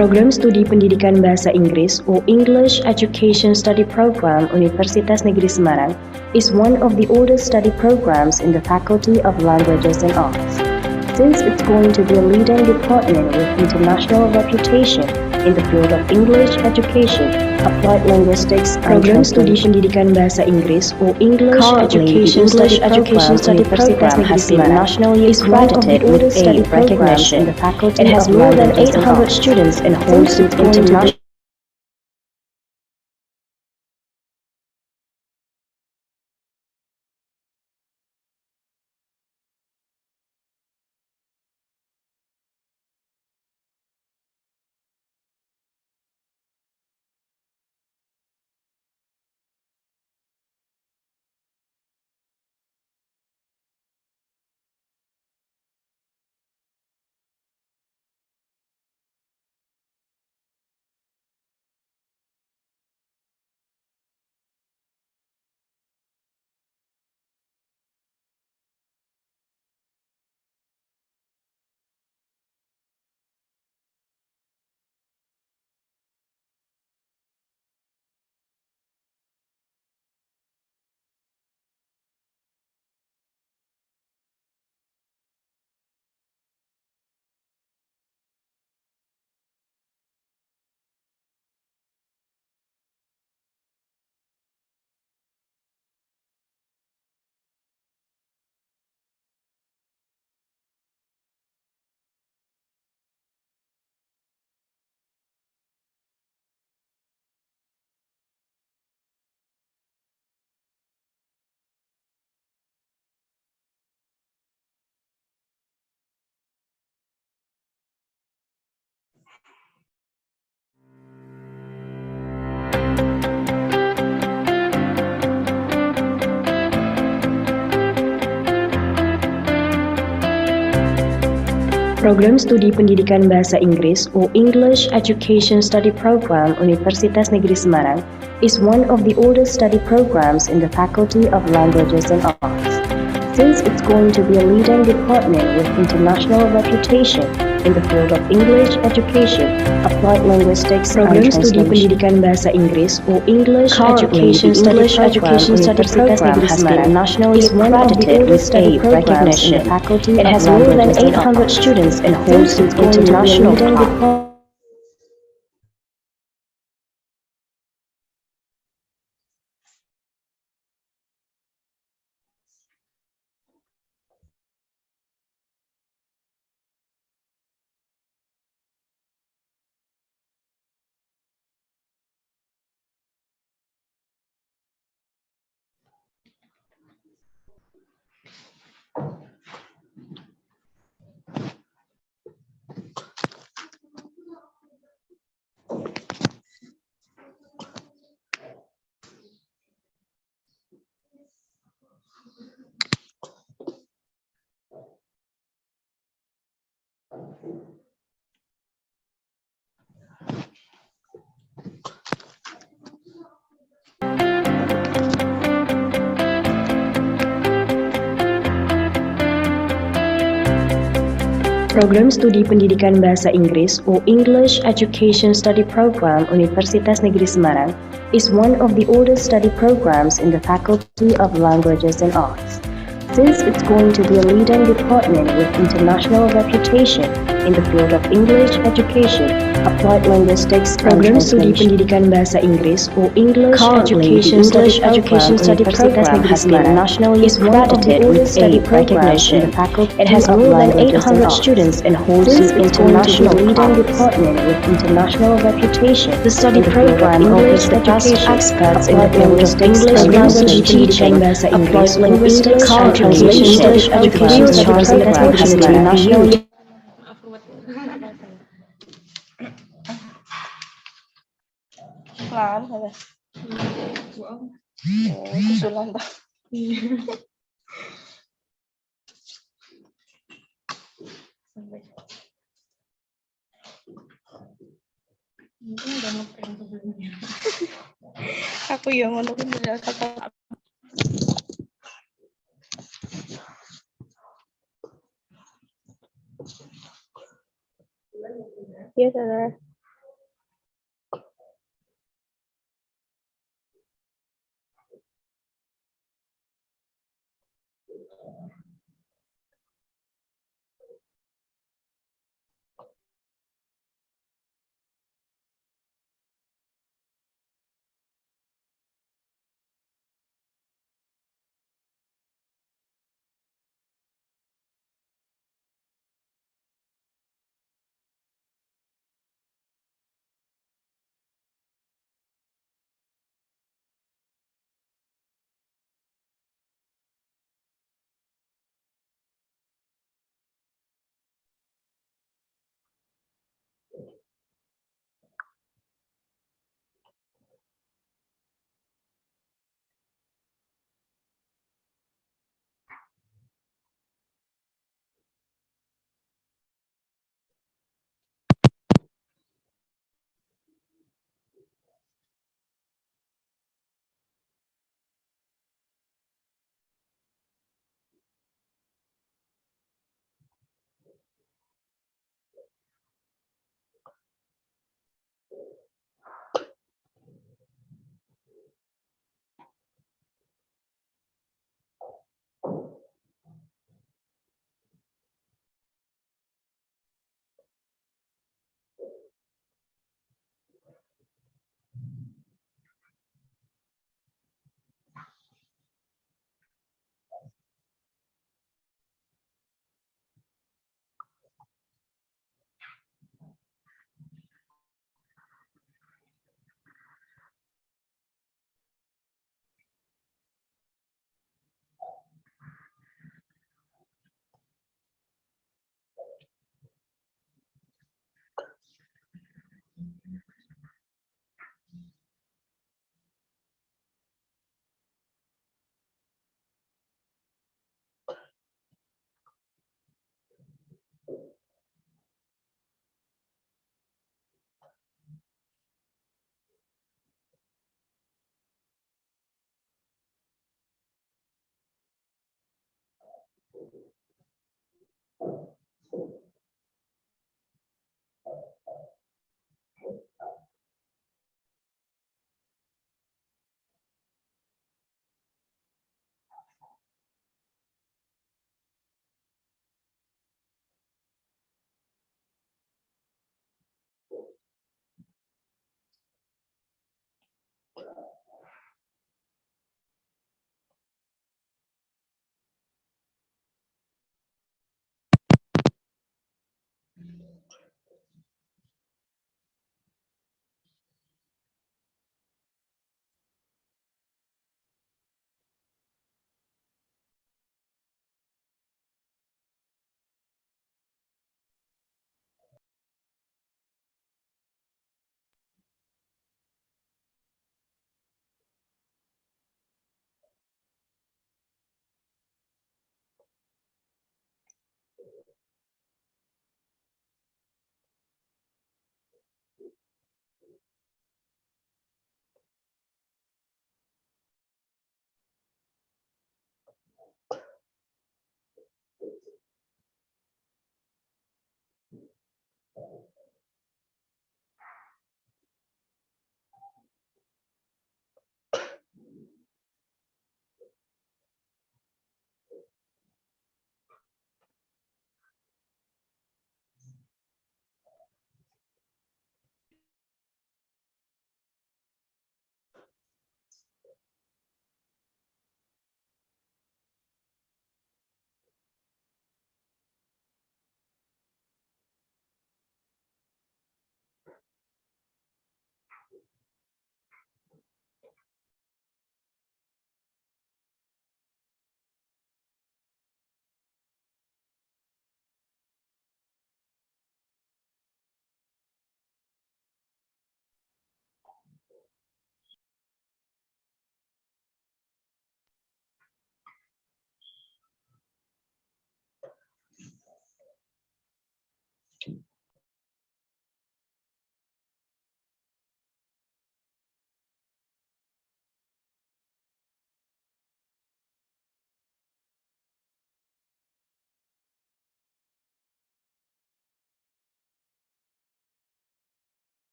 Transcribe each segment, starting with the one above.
Program Studi Pendidikan Bahasa Inggris or English Education Study Program Universitas Negeri Semarang is one of the oldest study programs in the Faculty of Languages and Arts. Since it's going to be a leading department with international reputation in the field of English education, applied linguistics, Program Studi Pendidikan Bahasa Inggris or English Education Study Program has been nationally accredited with A recognition. It has more than 800 students and holds international Program Studi Pendidikan Bahasa Inggris or English Education Study Program Universitas Negeri Semarang is one of the oldest study programs in the Faculty of Languages and Arts. Since it's going to be a leading department with international reputation in the field of English education, applied linguistics, Program Studi Pendidikan Bahasa Inggris or English Education Study Program has been nationally accredited with A recognition. It has more than 800 students and holds international Program Studi Pendidikan Bahasa Inggris or English Education Study Program Universitas Negeri Semarang is one of the oldest study programs in the Faculty of Languages and Arts. Since it's going to be a leading department with international reputation in the field of English education, applied linguistics, program studi pendidikan bahasa Inggris or English education study program Universitas Negeri Semarang is one of the oldest study programs in the faculty. It has more than 800 students and holds an international leading department with international reputation. The study program offers the best experts in the field of English language teaching, applied linguistics, and translation education program has international. Pelan kata. Kusulan tak. Aku yang ngono kan bener kata. Iya, saudara.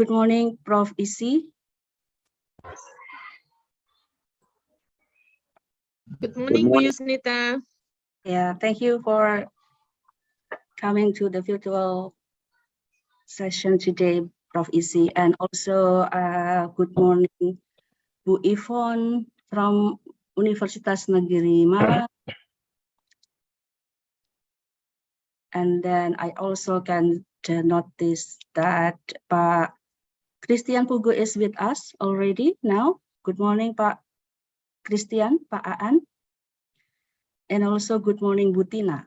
good morning, Prof. Isi. Good morning, Bu Yusnita. Yeah, thank you for coming to the virtual session today, Prof. Isi. And also, good morning, Bu Yvonne from Universitas Negeri Malang. And then I also can notice that Pak Christian Pugu is with us already now. Good morning, Pak Christian, Pak Aan. And also good morning, Butina,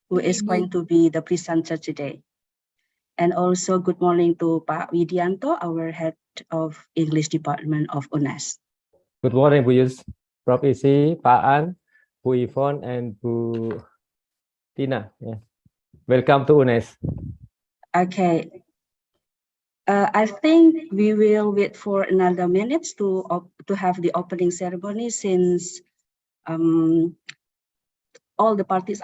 who is going to be the presenter today. And also good morning to Pak Widianto, our head of English department of UNES. Good morning, Bu Yus, Prof. Isi, Pak An, Bu Yvonne, and Bu Tina. Yeah. Welcome to UNES. Okay. I think we will wait for another minute to have the opening ceremony, since all the parties,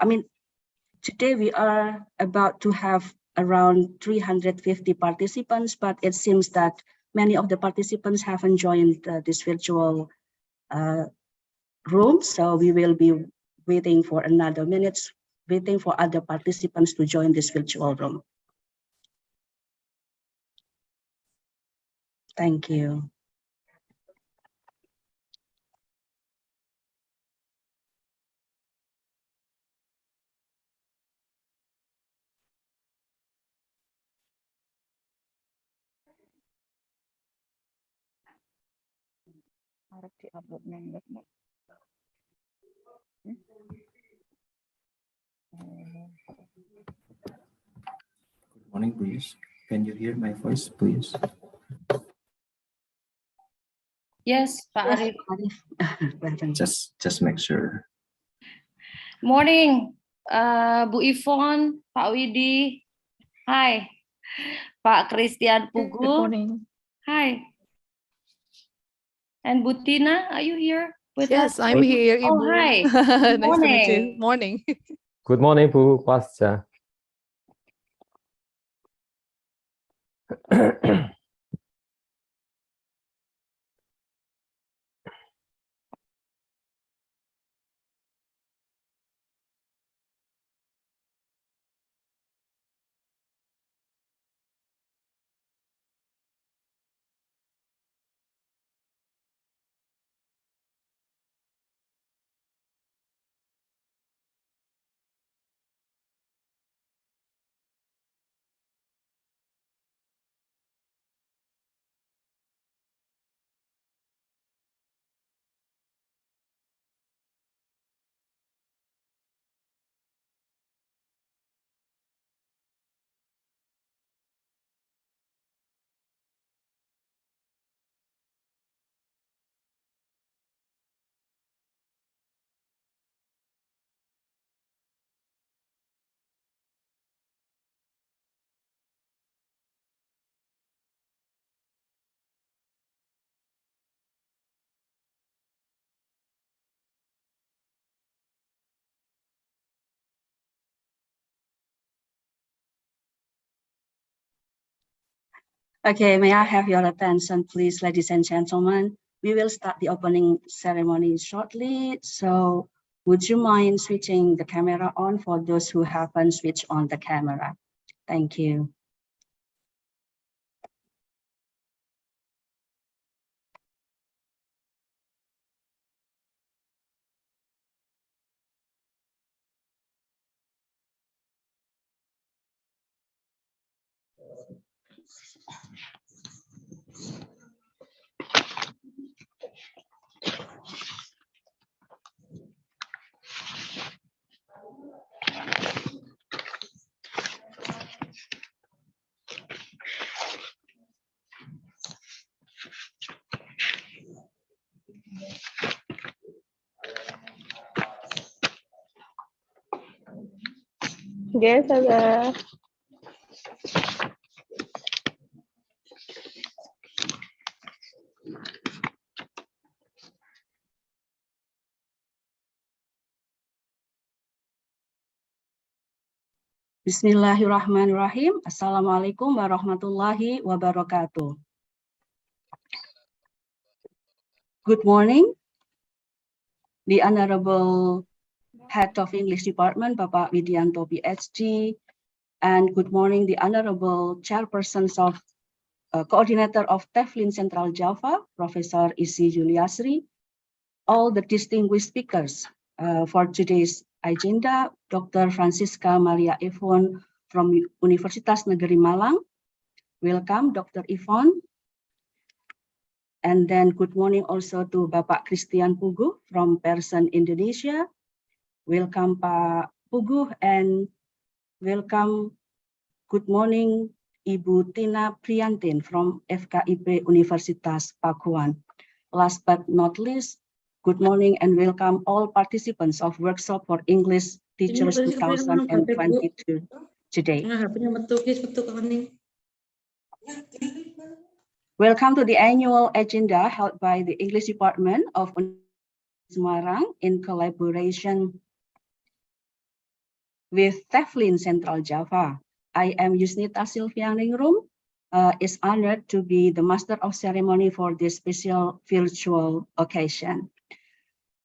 today we are about to have around 350 participants, but it seems that many of the participants haven't joined this virtual room. So we will be waiting for another minute, waiting for other participants to join this virtual room. Thank you. Good morning, please. Can you hear my voice, please? Yes, Pak Arif. Just make sure. Morning, Bu Yvonne, Pak Widi. Hi. Pak Christian Pugu. Good morning. Hi. And Butina, are you here with Yes, us? I'm here, Oh, Ibu. hi. Nice to meet you. Morning. Morning. Good morning, Bu Pasca. Okay, may I have your attention, please, ladies and gentlemen? We will start the opening ceremony shortly. So would you mind switching the camera on for those who haven't switched on the camera? Thank you. Yes, ada. Bismillahirrahmanirrahim. Assalamualaikum warahmatullahi wabarakatuh. Good morning, the Honorable Head of English Department, Bapak Widianto PhD, and good morning, the Honorable Chairpersons of Coordinator of TEFLIN Central Java, Professor Isi Juliasri, all the distinguished speakers for today's agenda, Dr. Francisca Maria Yvonne from Universitas Negeri Malang. Welcome, Dr. Yvonne. And then good morning also to Bapak Christian Pugu from Pearson Indonesia. Welcome, Pak Pugu, and welcome, good morning, Ibu Tina Priantin from FKIP Universitas Pakuan. Last but not least, good morning and welcome all participants of Workshop for English Teachers 2022 today. Welcome to the annual agenda held by the English Department of Semarang in collaboration with TEFLIN Central Java. I am Yusnita Silvianingrum, is honored to be the Master of Ceremony for this special virtual occasion.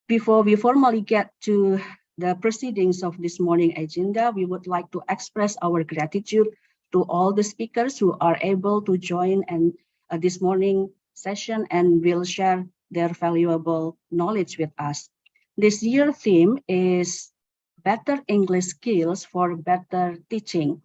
Before we formally get to the proceedings of this morning agenda, we would like to express our gratitude to all the speakers who are able to join and this morning session and will share their valuable knowledge with us. This year's theme is Better English Skills for Better Teaching.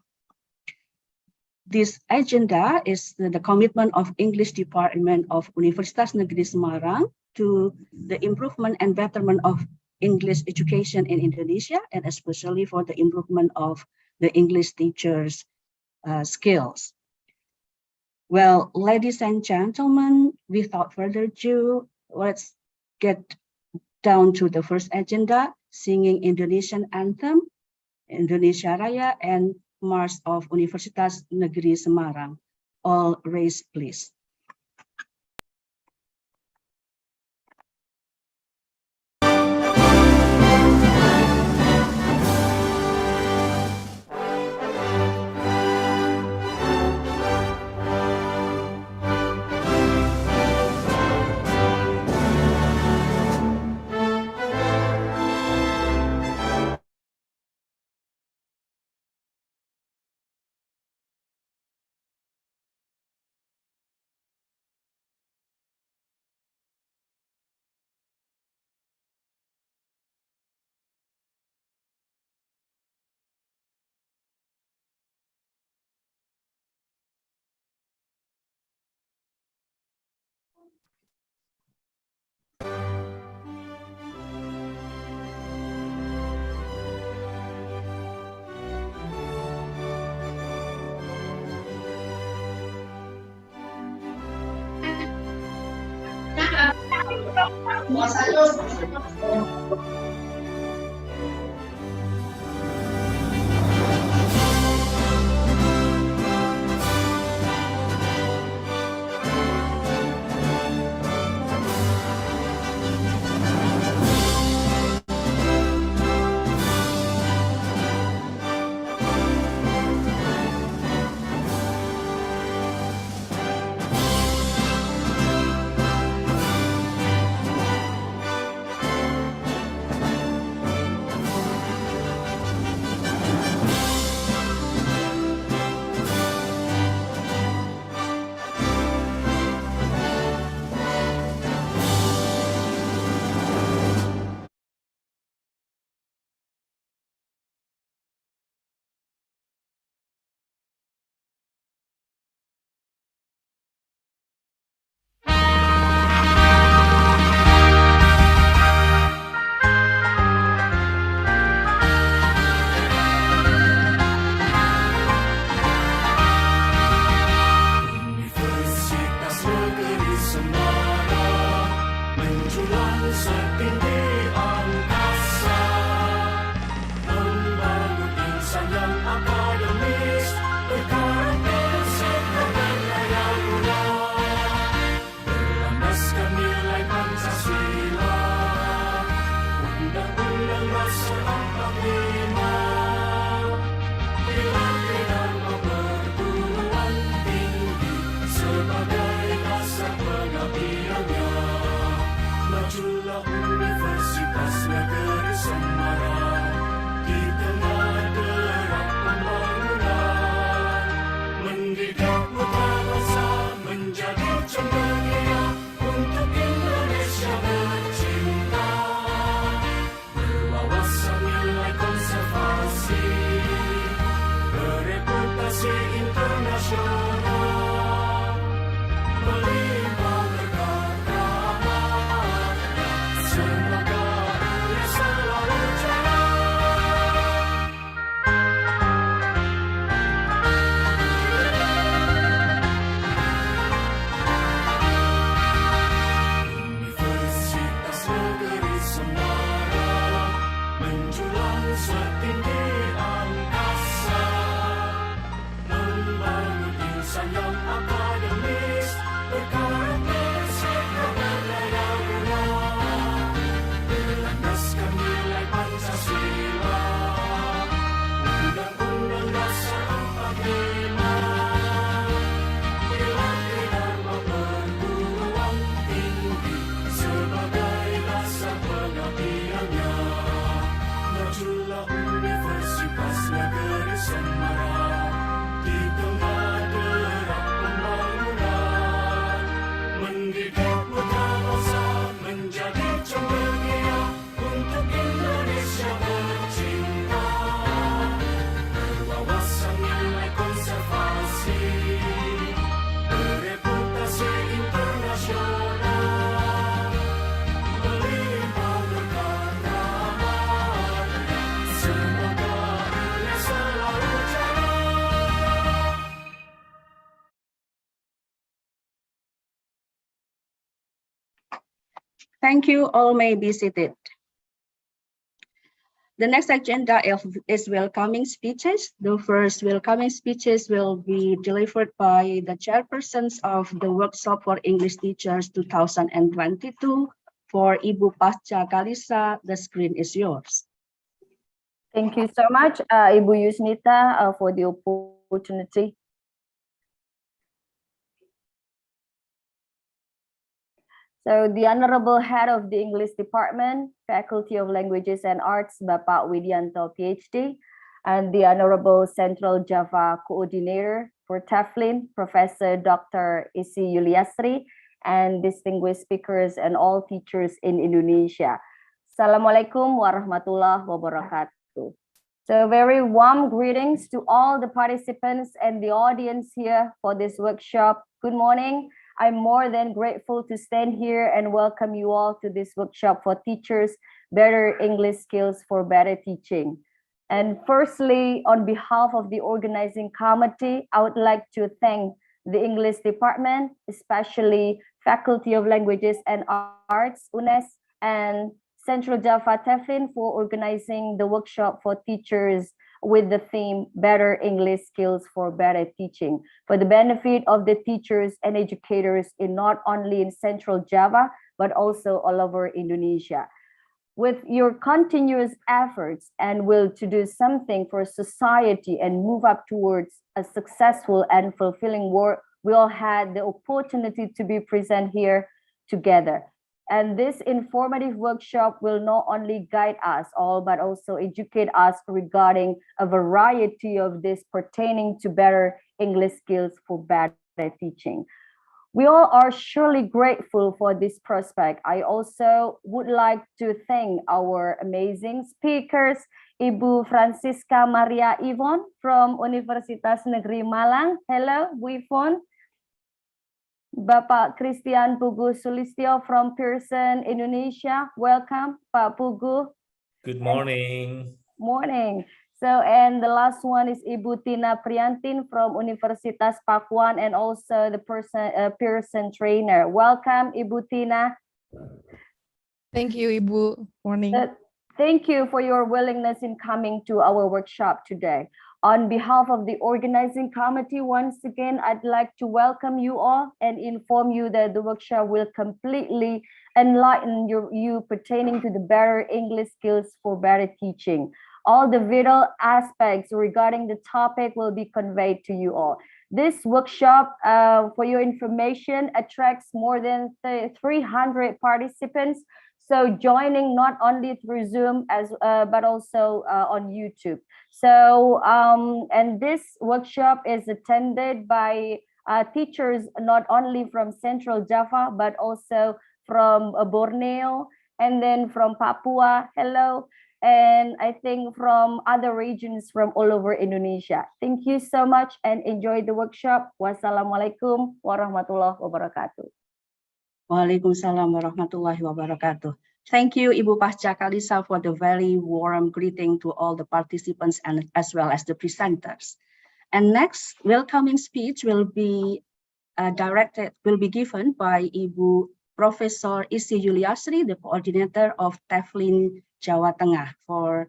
This agenda is the commitment of English Department of Universitas Negeri Semarang to the improvement and betterment of English education in Indonesia, and especially for the improvement of the English teachers' skills. Well, ladies and gentlemen, without further ado, let's get down to the first agenda, singing Indonesian anthem, Indonesia Raya, and March of Universitas Negeri Semarang. All raise, please. Thank you. All may be seated. The next agenda is welcoming speeches. The first welcoming speeches will be delivered by the chairpersons of the Workshop for English Teachers 2022 for Ibu Pasca Kalisa. The screen is yours. Thank you so much, Ibu Yusnita, for the opportunity. So the Honorable Head of the English Department, Faculty of Languages and Arts, Bapak Widianto, PhD, and the Honorable Central Java Coordinator for TEFLIN, Professor Dr. Isi Yuliasri, and distinguished speakers and all teachers in Indonesia. Assalamualaikum warahmatullahi wabarakatuh. So very warm greetings to all the participants and the audience here for this workshop. Good morning. I'm more than grateful to stand here and welcome you all to this workshop for teachers, better English skills for better teaching. And firstly, on behalf of the organizing committee, I would like to thank the English department, especially Faculty of Languages and Arts, UNES, and Central Java TEFLIN for organizing the workshop for teachers with the theme Better English Skills for Better Teaching for the benefit of the teachers and educators in not only in Central Java, but also all over Indonesia. With your continuous efforts and will to do something for society and move up towards a successful and fulfilling work, we all had the opportunity to be present here together. And this informative workshop will not only guide us all, but also educate us regarding a variety of this pertaining to better English skills for better teaching. We all are surely grateful for this prospect. I also would like to thank our amazing speakers, Ibu Francisca Maria Yvonne from Universitas Negeri Malang. Hello, Bu Yvonne. Bapak Christian Pugu Sulistyo from Pearson, Indonesia. Welcome, Pak Pugu. Good morning. Morning. So, and the last one is Ibu Tina Priantin from Universitas Pakuan and also the Pearson trainer. Welcome, Ibu Tina. Thank you, Ibu. Morning. Thank you for your willingness in coming to our workshop today. On behalf of the organizing committee, once again, I'd like to welcome you all and inform you that the workshop will completely enlighten you pertaining to the better English skills for better teaching. All the vital aspects regarding the topic will be conveyed to you all. This workshop, for your information, attracts more than 300 participants. So joining not only through Zoom but also on YouTube. So and this workshop is attended by teachers not only from Central Java but also from Borneo and then from Papua. Hello. and I think from other regions from all over Indonesia. Thank you so much and enjoy the workshop. Wassalamualaikum warahmatullahi wabarakatuh. Waalaikumsalam warahmatullahi wabarakatuh. Thank you, Ibu Pasca Kalisa, for the very warm greeting to all the participants and as well as the presenters. And next, welcoming speech will be given by Ibu Professor Isi Yuliasri, the coordinator of TEFLIN Jawa Tengah. For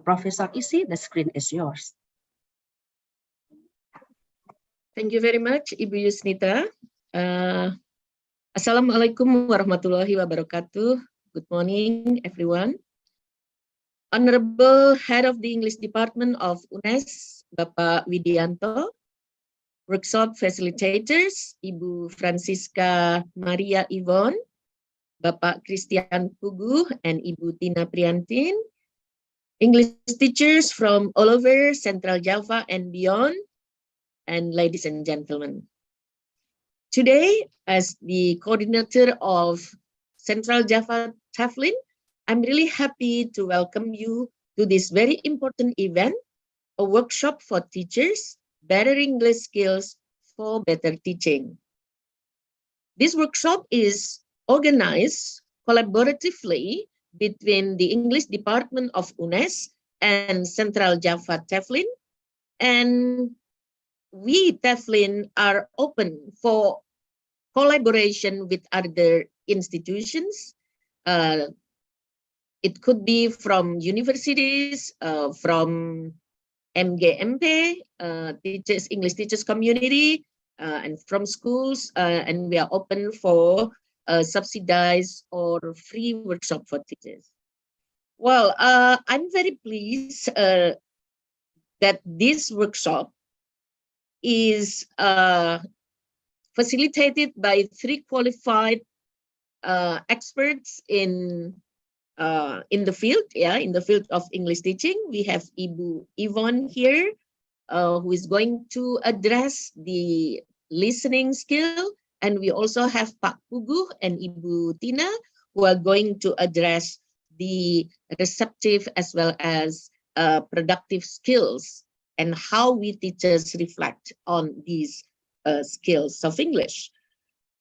Professor Isi, the screen is yours. Thank you very much, Ibu Yusnita. Assalamualaikum warahmatullahi wabarakatuh. Good morning, everyone. Honorable Head of the English Department of UNES, Bapak Widianto, workshop facilitators, Ibu Francisca Maria Yvonne, Bapak Christian Pugu, and Ibu Tina Priantin, English teachers from all over Central Java and beyond, and ladies and gentlemen. Today, as the coordinator of Central Java TEFLIN, I'm really happy to welcome you to this very important event, a workshop for teachers, better English skills for better teaching. This workshop is organized collaboratively between the English Department of UNES and Central Java TEFLIN, and we TEFLIN are open for collaboration with other institutions. It could be from universities, from MGMP, English teachers community, and from schools, and we are open for subsidized or free workshop for teachers. Well, I'm very pleased that this workshop is facilitated by 3 qualified experts in the field, in the field of English teaching. We have Ibu Yvonne here, who is going to address the listening skill, and we also have Pak Pugu and Ibu Tina, who are going to address the receptive as well as productive skills and how we teachers reflect on these skills of English.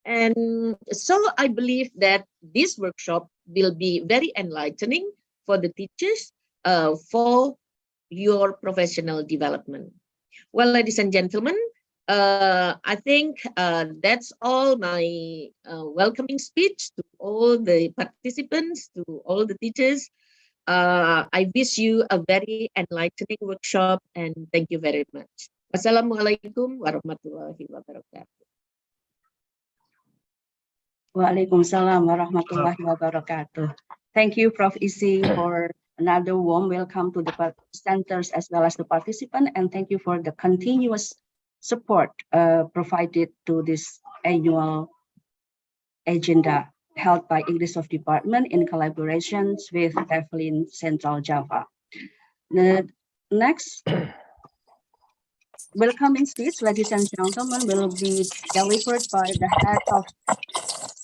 And so I believe that this workshop will be very enlightening for the teachers for your professional development. Well, ladies and gentlemen, I think that's all my welcoming speech to all the participants, to all the teachers. I wish you a very enlightening workshop, and thank you very much. Wassalamualaikum warahmatullahi wabarakatuh. Waalaikumsalam warahmatullahi wabarakatuh. Thank you, Prof. Isi, for another warm welcome to the presenters as well as the participant, and thank you for the continuous support provided to this annual agenda held by English of Department in collaborations with TEFLIN Central Java. The next welcoming speech, ladies and gentlemen, will be delivered by the head of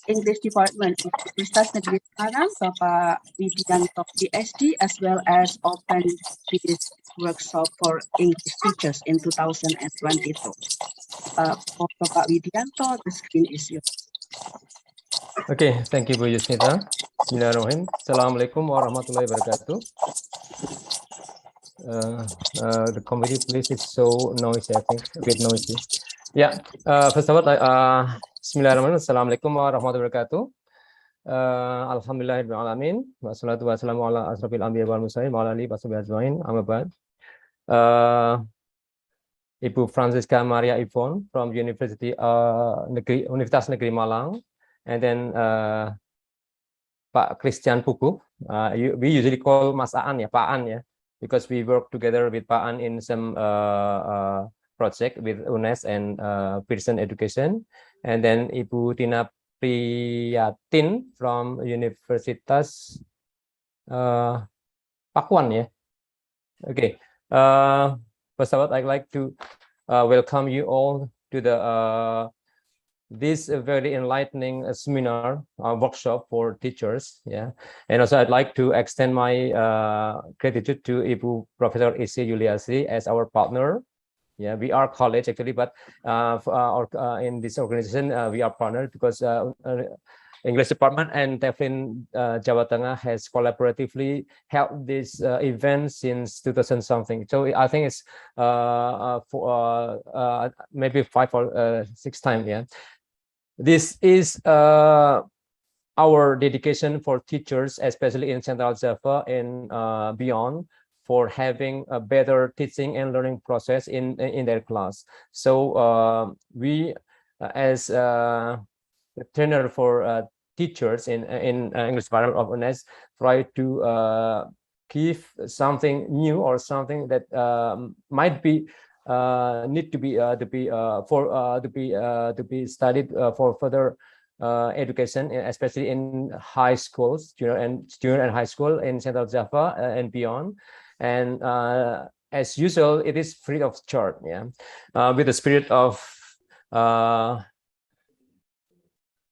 English Department of Universitas Negeri Semarang, Bapak Widianto PhD, as well as open this workshop for English teachers in 2022. For Bapak Widianto, the screen is yours. Okay, thank you, Bu Yusnita. Bismillahirrahmanirrahim. Assalamualaikum warahmatullahi wabarakatuh. The committee place is so noisy, I think, a bit noisy. Yeah, first of all, Bismillahirrahmanirrahim. Assalamualaikum warahmatullahi wabarakatuh. Alhamdulillahirabbil alamin. Wassalatu wassalamu ala asrofil anbiya wal mursalin wa ala alihi washabihi ajmain. Amma ba'd. Ibu Francisca Maria Yvonne from Universitas Negeri Malang, and then Pak Christian Pugu. We usually call Mas Aan, Pak Aan, because we work together with Pak Aan in some project with UNES and Pearson Education. And then Ibu Tina Priyatin from Universitas Pakuan, Okay. First of all, I'd like to welcome you all to the this very enlightening seminar workshop for teachers. Yeah, and also I'd like to extend my gratitude to Ibu Professor Isi Yuliasi as our partner. Yeah, we are college actually, but in this organization we are partnered because English department and TEFLIN Jawa Tengah has collaboratively held this event since 2000 something. So I think it's maybe 5 or 6 times. Yeah, this is our dedication for teachers, especially in Central Java and beyond, for having a better teaching and learning process in their class. So we, as the trainer for teachers in English department of UNES, try to give something new or something that might be need to be studied for further education, especially in high schools, junior and high school in Central Java and beyond. And as usual, it is free of charge. Yeah, with the spirit of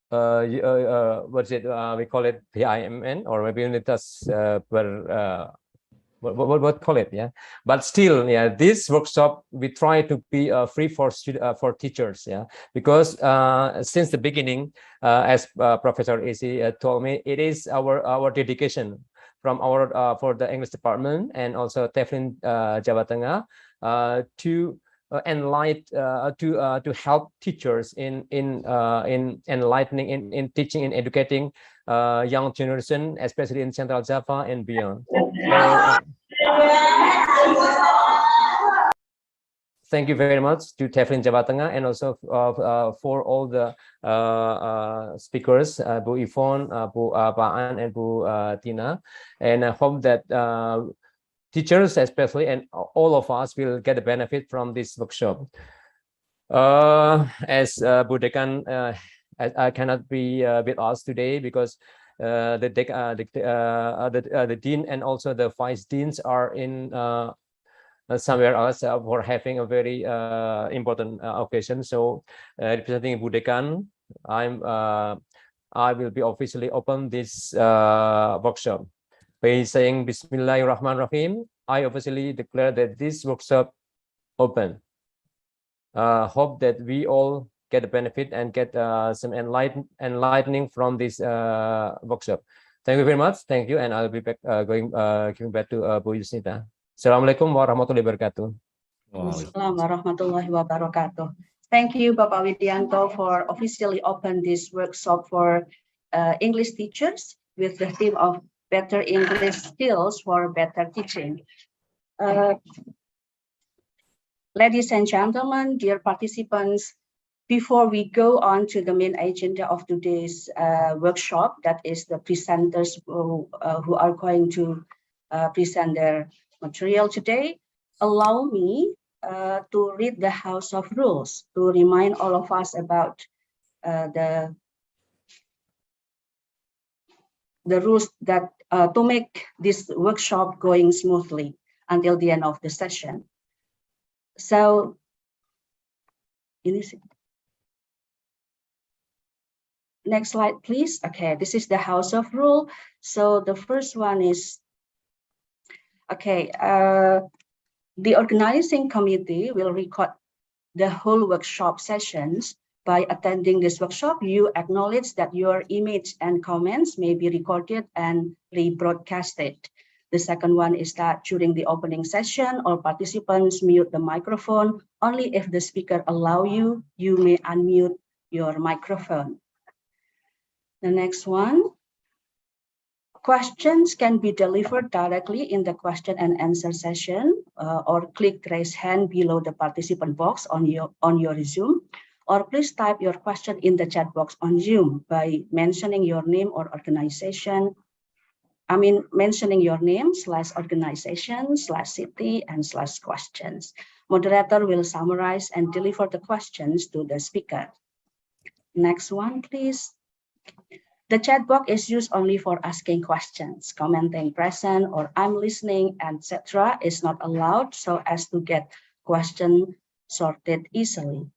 what's it? We call it PIMN, or maybe unitas what call it? Yeah, but still, yeah, this workshop we try to be free for teachers. Yeah, because since the beginning, as Professor Isi told me, it is our dedication from our for the English department and also TEFLIN Jawa Tengah to to help teachers in enlightening, in teaching and educating young generation, especially in Central Java and beyond. So, thank you very much to TEFLIN Jawa Tengah and also for all the speakers, Bu Yvonne, Bu Paan, and Bu Tina. And I hope that teachers especially and all of us will get the benefit from this workshop. As Bu Dekan I cannot be with us today because the dean and also the vice deans are in somewhere else for having a very important occasion. So representing Bu Dekan, I will be officially open this workshop by saying Bismillahirrahmanirrahim. I officially declare that this workshop open. Hope that we all get the benefit and get some enlightening from this workshop. Thank you very much. Thank you, and I'll be back giving back to Bu Yusnita. Assalamualaikum warahmatullahi wabarakatuh. Assalamualaikum warahmatullahi wabarakatuh. Thank you, Bapak Widianto, for officially open this workshop for English teachers with the theme of better English skills for better teaching. Ladies and gentlemen, dear participants, before we go on to the main agenda of today's workshop, that is the presenters who are going to present their material today, allow me to read the House of Rules to remind all of us about the rules that to make this workshop going smoothly until the end of the session. So, next slide, please. Okay, this is the House of Rule. So the first one is, okay, the organizing committee will record the whole workshop sessions. By attending this workshop, you acknowledge that your image and comments may be recorded and rebroadcasted. The second one is that during the opening session, all participants mute the microphone. Only if the speaker allows you, you may unmute your microphone. The next one, questions can be delivered directly in the question and answer session, or click raise hand below the participant box on your Zoom, or please type your question in the chat box on Zoom by mentioning your name or organization. Mentioning your name / organization / city and / questions. Moderator will summarize and deliver the questions to the speaker. Next one, please. The chat box is used only for asking questions. Commenting present or I'm listening, etc. is not allowed so as to get question sorted easily.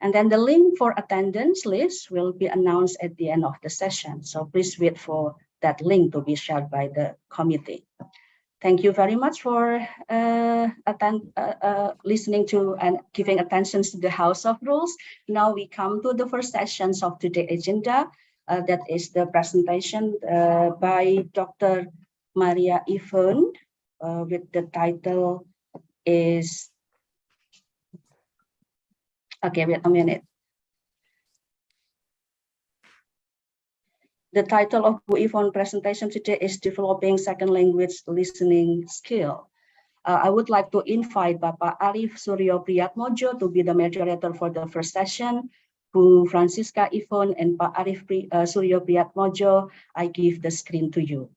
And then the link for attendance list will be announced at the end of the session. So please wait for that link to be shared by the committee. Thank you very much for listening to and giving attention to the House of Rules. Now we come to the first sessions of today's agenda. That is the presentation by Dr. Maria Yvonne with the title is, okay, wait a minute. The title of Bu Yvonne's presentation today is Developing Second Language Listening Skill. I would like to invite Bapak Arif Suryo Priyatmojo to be the moderator for the first session. Bu Francisca Yvonne and Pak Arif Suryo Priyatmojo, I give the screen to you.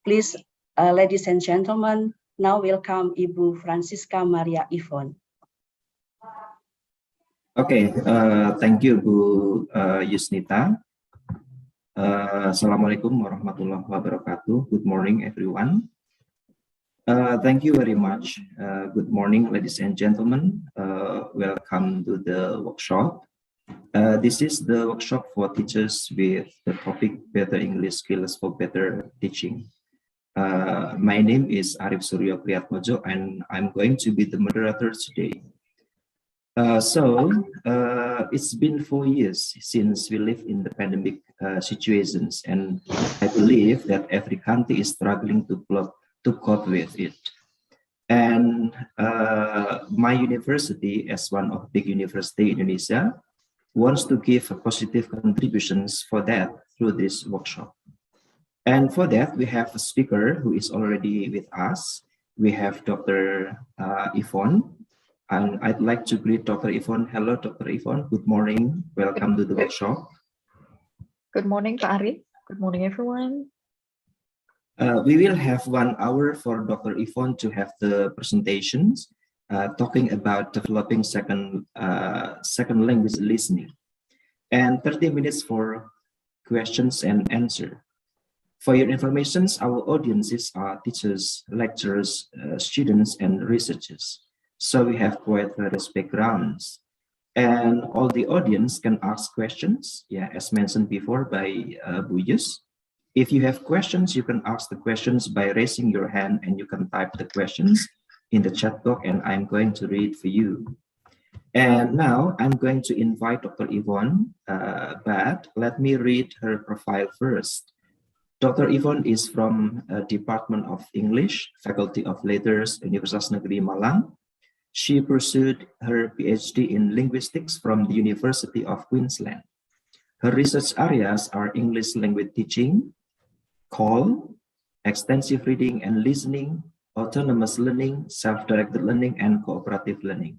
Please, ladies and gentlemen, now welcome Ibu Francisca Maria Yvonne. Okay, thank you, Bu Yusnita. Assalamualaikum warahmatullahi wabarakatuh. Good morning, everyone. Thank you very much. Good morning, ladies and gentlemen. Welcome to the workshop. This is the workshop for teachers with the topic Better English Skills for Better Teaching. My name is Arif Suryo Priyatmojo, and I'm going to be the moderator today. It's been 4 years since we live in the pandemic situations, and I believe that every country is struggling to cope with it. And my university, as one of big university in Indonesia, wants to give positive contributions for that through this workshop. And for that, we have a speaker who is already with us. We have Dr. Yvonne. And I'd like to greet Dr. Yvonne. Hello, Dr. Yvonne. Good morning. Welcome to the workshop. Good morning, Pak Arif. Good morning, everyone. We will have 1 hour for Dr. Yvonne to have the presentations, talking about developing second language listening, and 30 minutes for questions and answer. For your information, our audiences are teachers, lecturers, students, and researchers. So we have quite various backgrounds, and all the audience can ask questions. Yeah, as mentioned before by Bu Yus. If you have questions, you can ask the questions by raising your hand, and you can type the questions in the chat box, and I'm going to read for you. And now I'm going to invite Dr. Yvonne, but let me read her profile first. Dr. Yvonne is from Department of English, Faculty of Letters, Universitas Negeri Malang. She pursued her PhD in linguistics from the University of Queensland. Her research areas are English language teaching, call, extensive reading and listening, autonomous learning, self-directed learning, and cooperative learning.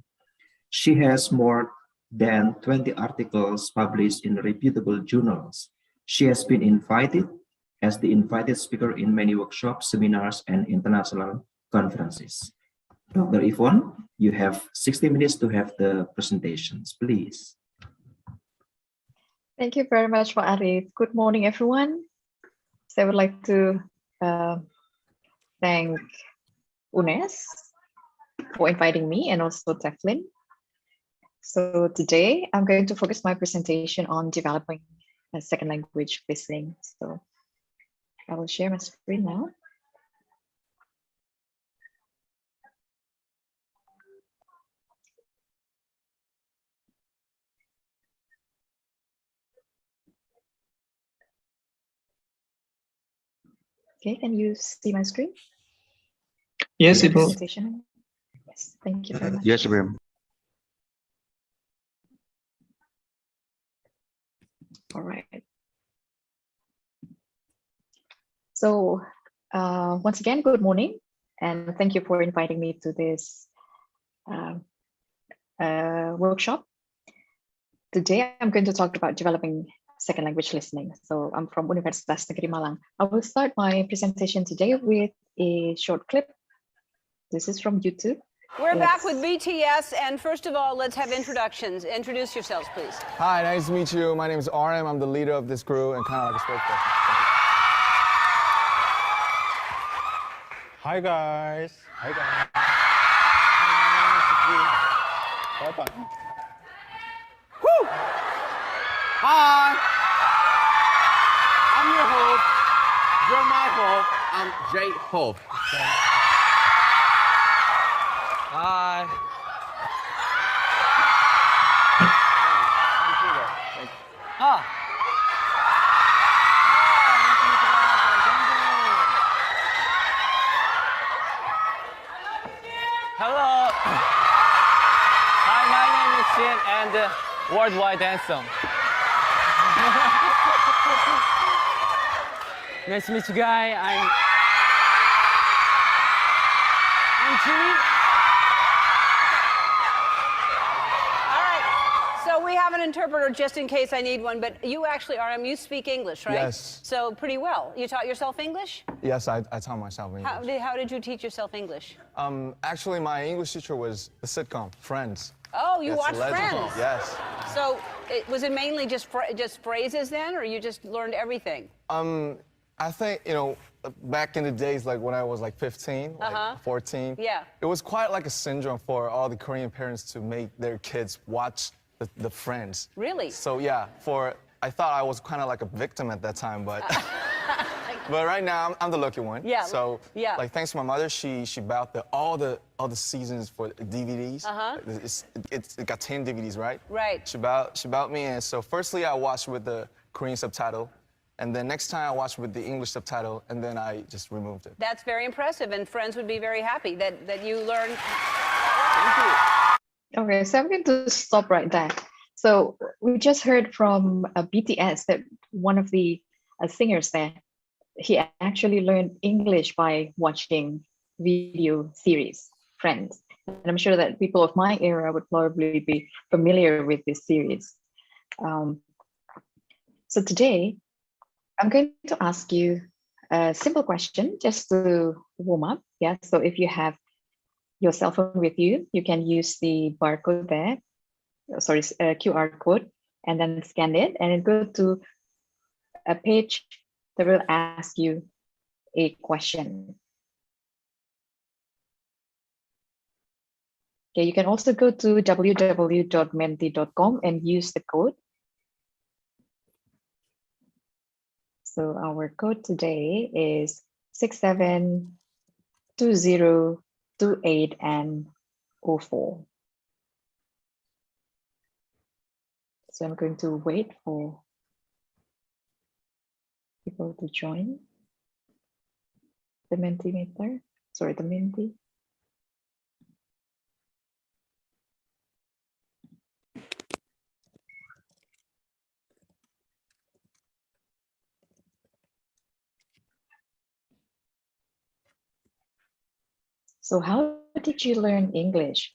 She has more than 20 articles published in reputable journals. She has been invited as the invited speaker in many workshops, seminars, and international conferences. Dr. Yvonne, you have 60 minutes to have the presentations, please. Thank you very much, Pak Arif. Good morning, everyone. So I would like to thank UNES for inviting me, and also Teflin. So today I'm going to focus my presentation on developing a second language listening. So I will share my screen now. Okay, can you see my screen? Yes, it will. Presentation? Yes, thank you very much. Yes, ma'am. All right. So once again, good morning, and thank you for inviting me to this workshop. Today, I'm going to talk about developing second language listening. So I'm from Universitas Negeri Malang. I will start my presentation today with a short clip. This is from YouTube. We're back with BTS, and first of all, let's have introductions. Introduce yourselves, please. Hi, nice to meet you. My name is RM. I'm the leader of this crew and kind of like a spokesperson. Hi, guys. Hi, guys. Bye-bye. Hi. I'm your host. You're my host. I'm Jay Hope. Hi. I'm Hugo. Thank you. Ah. Hello. Hi, my name is Shin and worldwide handsome. Nice to meet you, guy. I'm Jimmy. All right. So we have an interpreter just in case I need one, but you actually, RM, you speak English, right? Yes. So pretty well. You taught yourself English? Yes, I taught myself English. How did you teach yourself English? Actually, my English teacher was the sitcom Friends. Oh, you That's watched legendary. Friends? Yes. So was it mainly just phrases then, or you just learned everything? I think, you know, back in the days, like when I was like 15, like 14, Yeah. it was quite like a syndrome for all the Korean parents to make their kids watch the Friends. Really? So yeah, I thought I was kind of like a victim at that time, but but right now I'm the lucky one. Yeah. So Yeah. like thanks to my mother, she bought all the seasons for DVDs. It got 10 DVDs, right? Right. She bought me, and so firstly I watched with the Korean subtitle. And then next time I watched with the English subtitle, and then I just removed it. That's very impressive, and friends would be very happy that you learned. Thank you. Okay, so I'm going to stop right there. So we just heard from BTS that one of the singers there, he actually learned English by watching video series, Friends. And I'm sure that people of my era would probably be familiar with this series. So today, I'm going to ask you a simple question just to warm up. Yeah, so if you have your cell phone with you, you can use the barcode there, sorry, QR code, and then scan it and then go to a page that will ask you a question. Okay, you can also go to www.menti.com and use the code. So our code today is 672028N04. So I'm going to wait for people to join the Mentimeter. Sorry, the Menti. So how did you learn English?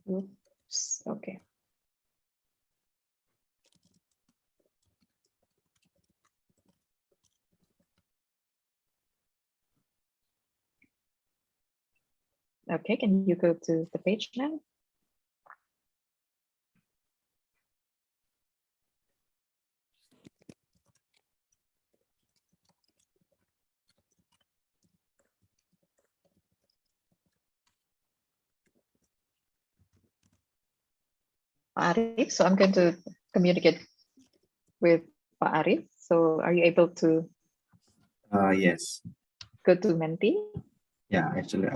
Oops, okay. Okay, can you go to the page now? Arif, so I'm going to communicate with Pak Arif. So are you able to Yes. go to Menti? Yeah, actually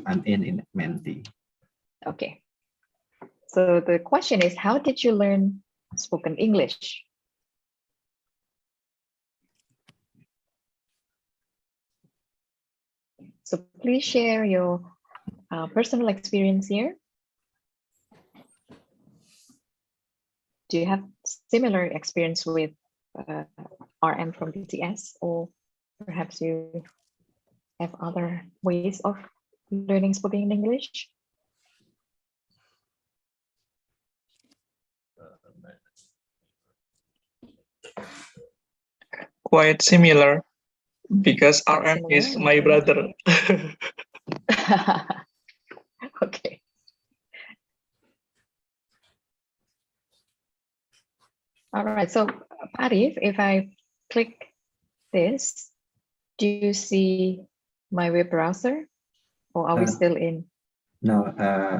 I'm in Menti. Okay. So the question is, how did you learn spoken English? So please share your personal experience here. Do you have similar experience with RM from BTS, or perhaps you have other ways of learning spoken English? Quite similar because RM Similar, is my brother. Okay. All right, so Arif, if I click this, do you see my web browser, or are we still in No,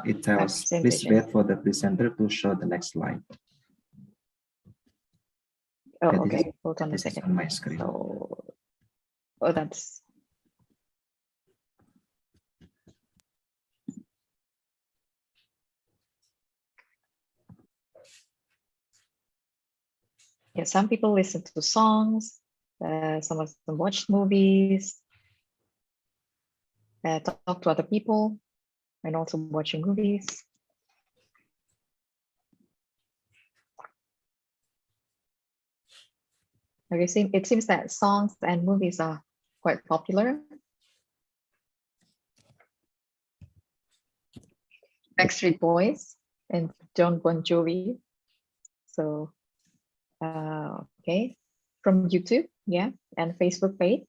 it tells, please presentation. wait for the presenter to show the next slide. Oh, Yeah, this is- okay. Hold on a this is second. on my screen. So, oh, that's. Yeah, some people listen to songs. Some of them watch movies. Talk to other people, and also watching movies. Okay, it seems that songs and movies are quite popular. Backstreet Boys and John Bon Jovi. So, okay, from YouTube, yeah, and Facebook page,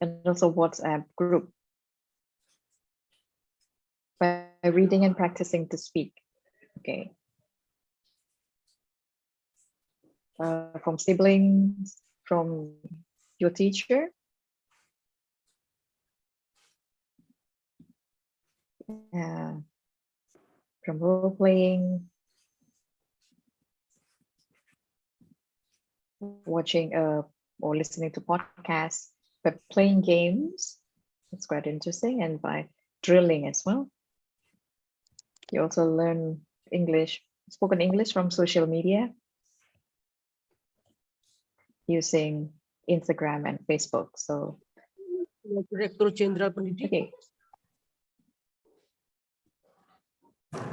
and also WhatsApp group. By reading and practicing to speak, okay. From siblings, from your teacher. From role playing, watching or listening to podcasts, but playing games, it's quite interesting, and by drilling as well. You also learn English, spoken English from social media, using Instagram and Facebook. So, Direktur Jenderal Pendidikan. okay.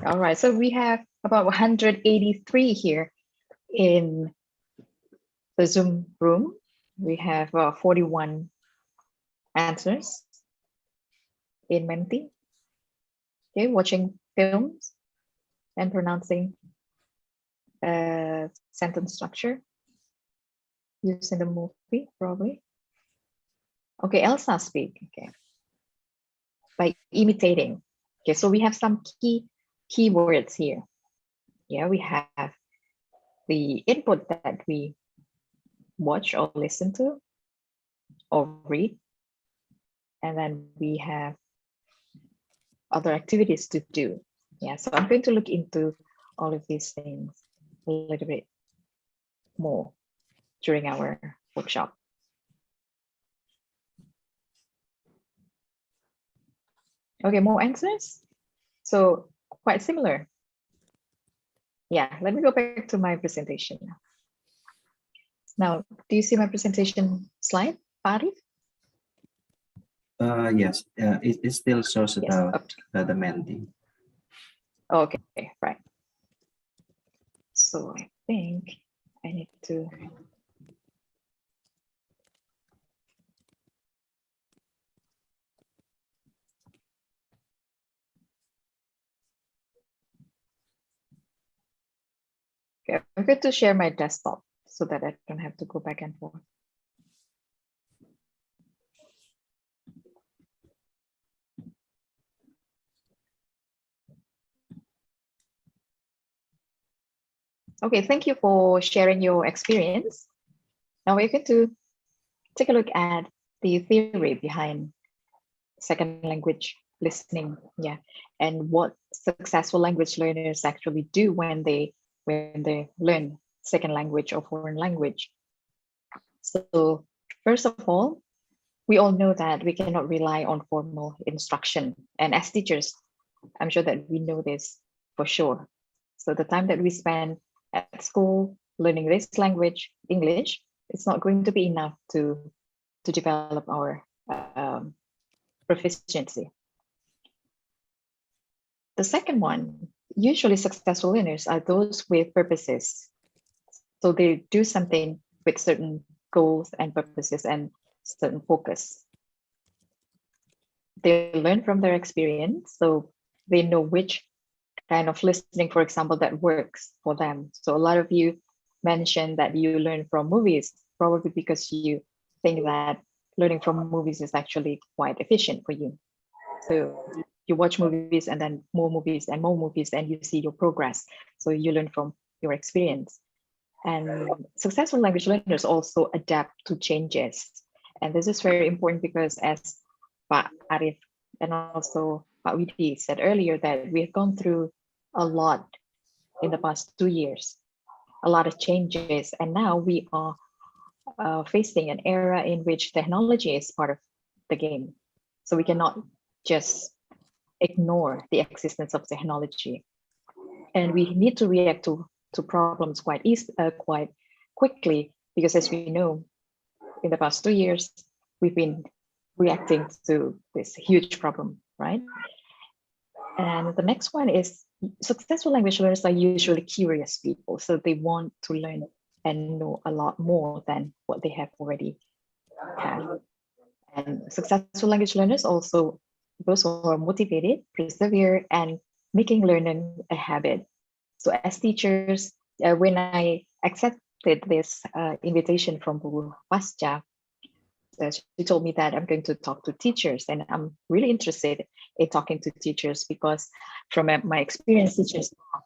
All right, so we have about 183 here in the Zoom room. We have 41 answers in Menti. Okay, watching films and pronouncing sentence structure using the movie, probably. Okay, Elsa speak. Okay, by imitating. Okay, so we have some keywords here. Yeah, we have the input that we watch or listen to or read, and then we have other activities to do. Yeah, so I'm going to look into all of these things a little bit more during our workshop. Okay, more answers. So quite similar. Yeah, let me go back to my presentation now. Now, do you see my presentation slide, Arif? Yes, it still shows Yes, about the Menti. Okay, right. So I think I need to. Okay, I'm going to share my desktop so that I don't have to go back and forth. Okay, thank you for sharing your experience. Now we're going to take a look at the theory behind second language listening, yeah, and what successful language learners actually do when they learn second language or foreign language. So first of all, we all know that we cannot rely on formal instruction, and as teachers, I'm sure that we know this for sure. So the time that we spend at school learning this language, English, it's not going to be enough to develop our proficiency. The second one, usually successful learners are those with purposes. So they do something with certain goals and purposes and certain focus. They learn from their experience, so they know which kind of listening, for example, that works for them. So a lot of you mentioned that you learn from movies, probably because you think that learning from movies is actually quite efficient for you. So you watch movies and then more movies and more movies, and you see your progress. So you learn from your experience. And successful language learners also adapt to changes. And this is very important because, as Pak Arif and also Pak Widi said earlier that we have gone through a lot in the past 2 years, a lot of changes, and now we are facing an era in which technology is part of the game. So we cannot just ignore the existence of technology, and we need to react to problems quite quickly, because as we know, in the past 2 years, we've been reacting to this huge problem, right? And the next one is successful language learners are usually curious people, so they want to learn and know a lot more than what they have already had. And successful language learners also those who are motivated, persevere, and making learning a habit. So as teachers, when I accepted this invitation from Bu Pasca, she told me that I'm going to talk to teachers, and I'm really interested in talking to teachers because from my experience, teachers are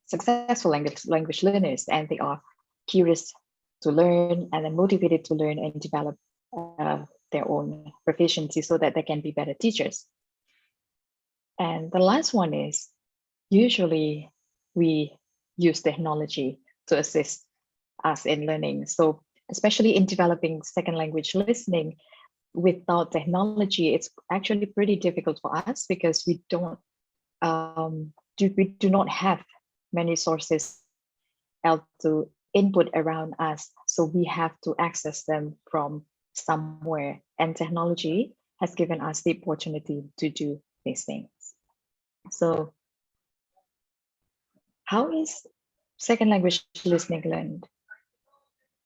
successful language learners, and they are curious to learn and then motivated to learn and develop their own proficiency so that they can be better teachers. And the last one is usually we use technology to assist us in learning. So especially in developing second language listening, without technology, it's actually pretty difficult for us because we do not have many sources to input around us. So we have to access them from somewhere, and technology has given us the opportunity to do these things. So how is second language listening learned?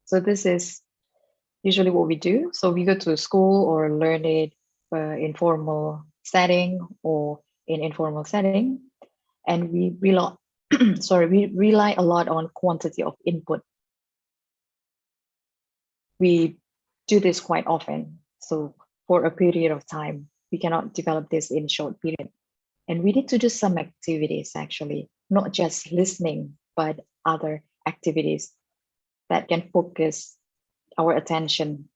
So this is usually what we do. So we go to school or learn it in formal setting or in informal setting, and we rely a lot on quantity of input. We do this quite often. So for a period of time, we cannot develop this in a short period. And we need to do some activities, actually, not just listening, but other activities that can focus our attention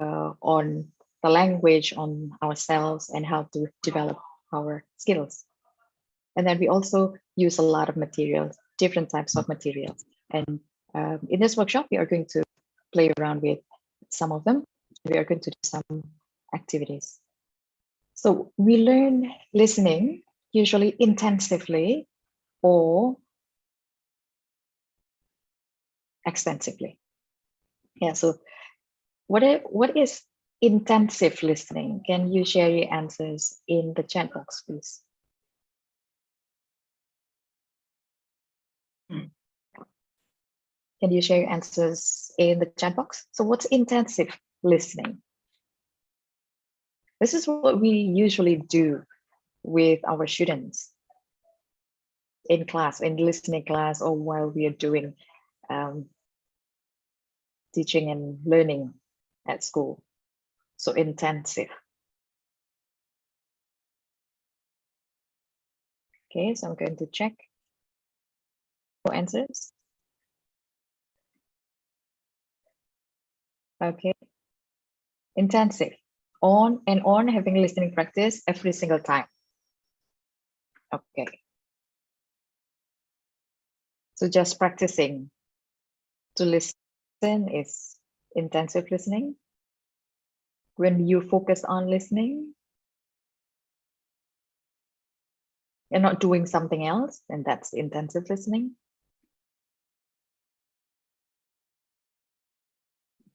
on the language, on ourselves, and how to develop our skills. And then we also use a lot of materials, different types of materials. And in this workshop, we are going to play around with some of them. We are going to do some activities. So we learn listening usually intensively or extensively. Yeah, so what is intensive listening? Can you share your answers in the chat box, please? Can you share your answers in the chat box? So what's intensive listening? This is what we usually do with our students in class, in listening class, or while we are doing teaching and learning at school. So intensive. Okay, so I'm going to check for answers. Okay, intensive, on and on, having listening practice every single time. Okay, so just practicing to listen is intensive listening. When you focus on listening and not doing something else, and that's intensive listening.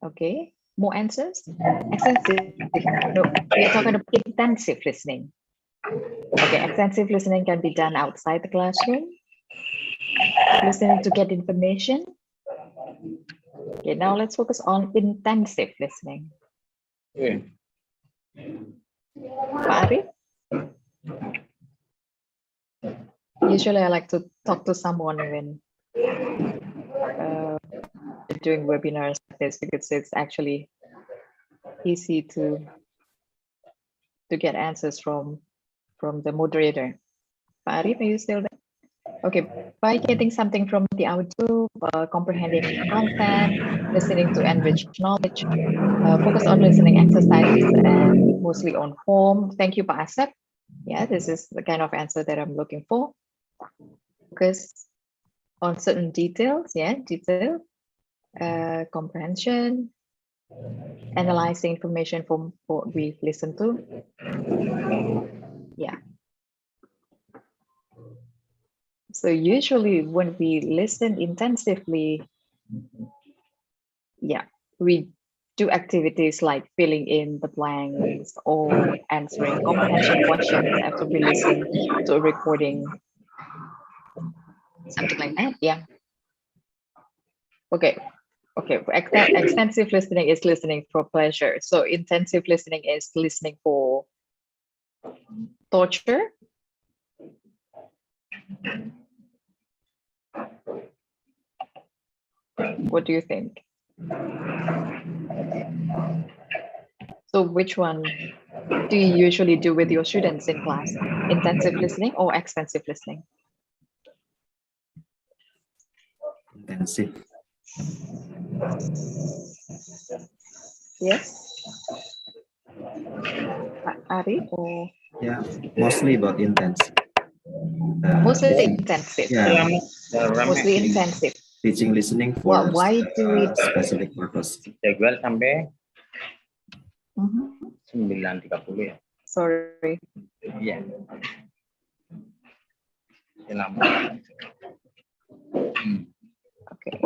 Okay, more answers? Extensive. No, we are talking about intensive listening. Okay, extensive listening can be done outside the classroom. Listening to get information. Okay, now let's focus on intensive listening. Okay. Pak Ari? Usually I like to talk to someone when doing webinars like this, because it's actually easy to get answers from the moderator. Pak Ari, are you still there? Okay, by getting something from the audio, comprehending content, listening to enrich knowledge, focus on listening exercises and mostly on form. Thank you, Pak Asep. Yeah, this is the kind of answer that I'm looking for. Focus on certain details, yeah, detail, comprehension, analyzing information from what we listen to. Yeah. So usually when we listen intensively, yeah, we do activities like filling in the blanks or answering comprehension questions after we listen to a recording, something like that. Yeah. Okay. Okay. Extensive listening is listening for pleasure. So intensive listening is listening for torture. What do you think? So which one do you usually do with your students in class? Intensive listening or extensive listening? Intensive. Yes. Ari or? Yeah, mostly about intensive. Mostly intensive. Yeah. Mostly intensive. Teaching listening for Why do we specific purpose. Jadwal sampai Mhm. 9.30 ya. Sorry. Iya. Lama. Okay.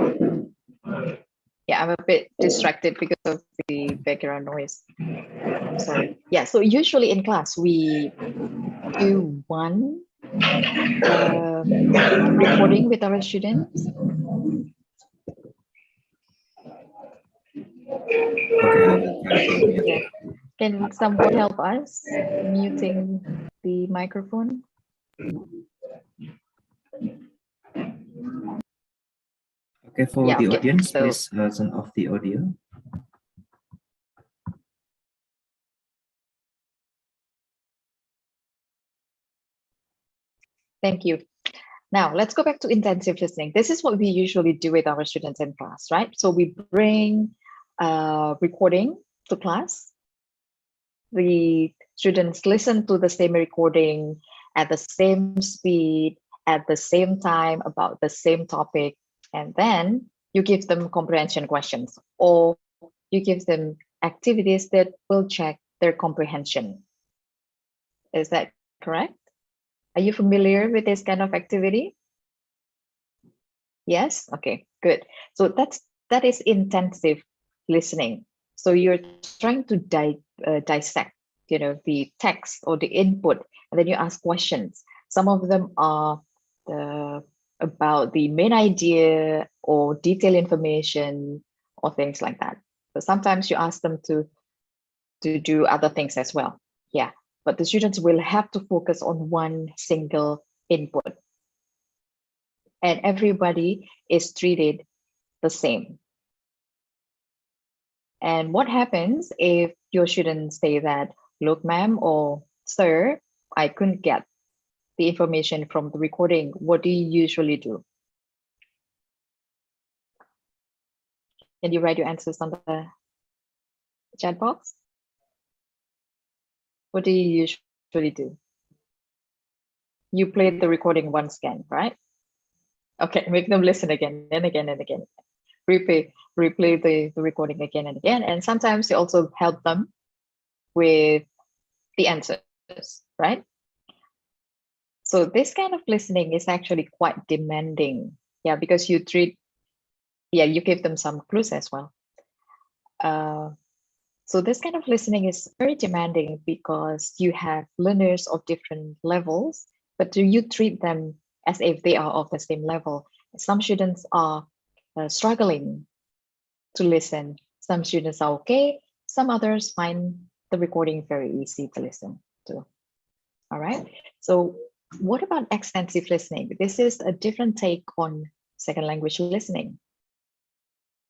Yeah, I'm a bit distracted because of the background noise. Sorry. Yeah, so usually in class we do one recording with our students. Okay, I will try to mute. Yeah. Can someone help us muting the microphone? Okay, for Yeah, the okay. audience, So- please turn off the audio. Thank you. Now let's go back to intensive listening. This is what we usually do with our students in class, right? So we bring recording to class. The students listen to the same recording at the same speed, at the same time, about the same topic, and then you give them comprehension questions, or you give them activities that will check their comprehension. Is that correct? Are you familiar with this kind of activity? Yes? Okay, good. So that is intensive listening. So you're trying to dissect, the text or the input, and then you ask questions. Some of them are about the main idea or detailed information or things like that. So sometimes you ask them to do other things as well. Yeah, but the students will have to focus on one single input. And everybody is treated the same. And what happens if your students say that, look, ma'am or sir, I couldn't get the information from the recording. What do you usually do? Can you write your answers on the chat box? What do you usually do? You played the recording once again, right? Okay, make them listen again and again and again. Replay the recording again and again. And sometimes you also help them with the answers, right? So this kind of listening is actually quite demanding. Yeah, because you give them some clues as well. So this kind of listening is very demanding because you have learners of different levels, but do you treat them as if they are of the same level? Some students are struggling to listen. Some students are okay. Some others find the recording very easy to listen to. All right. So what about extensive listening? This is a different take on second language listening.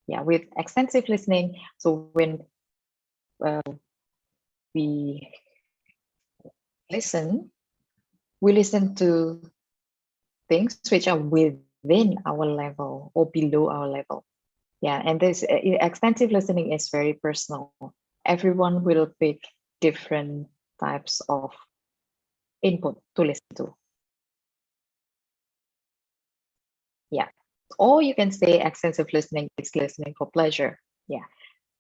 Yeah, with extensive listening, so when we listen to things which are within our level or below our level. Yeah, and this extensive listening is very personal. Everyone will pick different types of input to listen to. Yeah. Or you can say extensive listening is listening for pleasure. Yeah.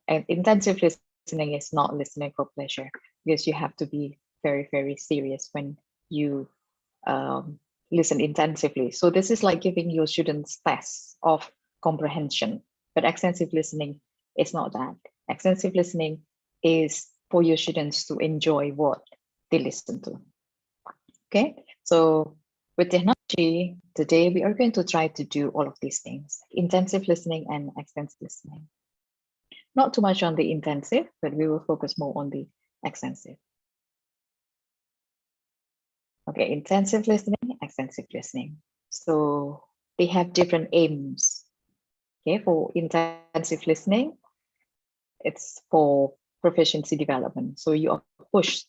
And intensive listening is not listening for pleasure, because you have to be very, very serious when you listen intensively. So this is like giving your students tests of comprehension, but extensive listening is not that. Extensive listening is for your students to enjoy what they listen to. Okay, so with technology, today we are going to try to do all of these things, intensive listening and extensive listening. Not too much on the intensive, but we will focus more on the extensive. Okay, intensive listening, extensive listening. So they have different aims. Okay, for intensive listening, it's for proficiency development. So you are pushed,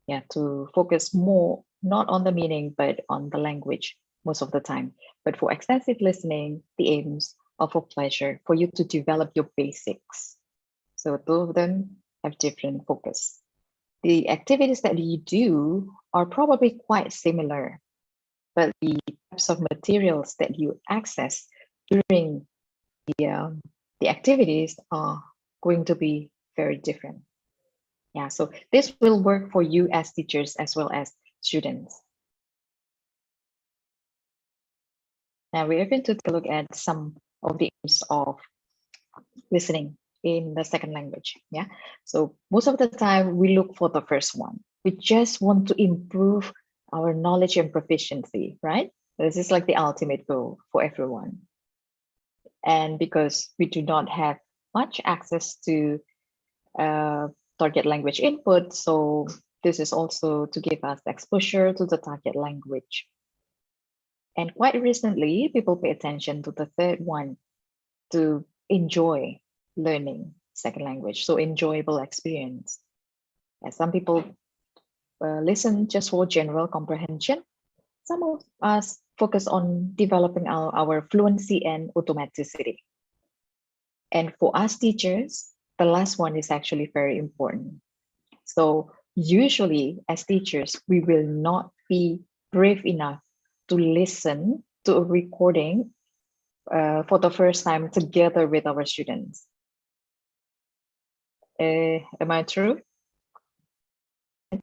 yeah, to focus more, not on the meaning, but on the language most of the time. But for extensive listening, the aims are for pleasure, for you to develop your basics. So both of them have different focus. The activities that you do are probably quite similar, but the types of materials that you access during the activities are going to be very different. Yeah, so this will work for you as teachers as well as students. Now we are going to take a look at some of the aims of listening in the second language. Yeah, so most of the time we look for the first one. We just want to improve our knowledge and proficiency, right? This is like the ultimate goal for everyone. And because we do not have much access to target language input, so this is also to give us exposure to the target language. And quite recently, people pay attention to the third one, to enjoy learning second language, so enjoyable experience. And some people listen just for general comprehension. Some of us focus on developing our fluency and automaticity. And for us teachers, the last one is actually very important. So usually as teachers, we will not be brave enough to listen to a recording for the first time together with our students. Am I true?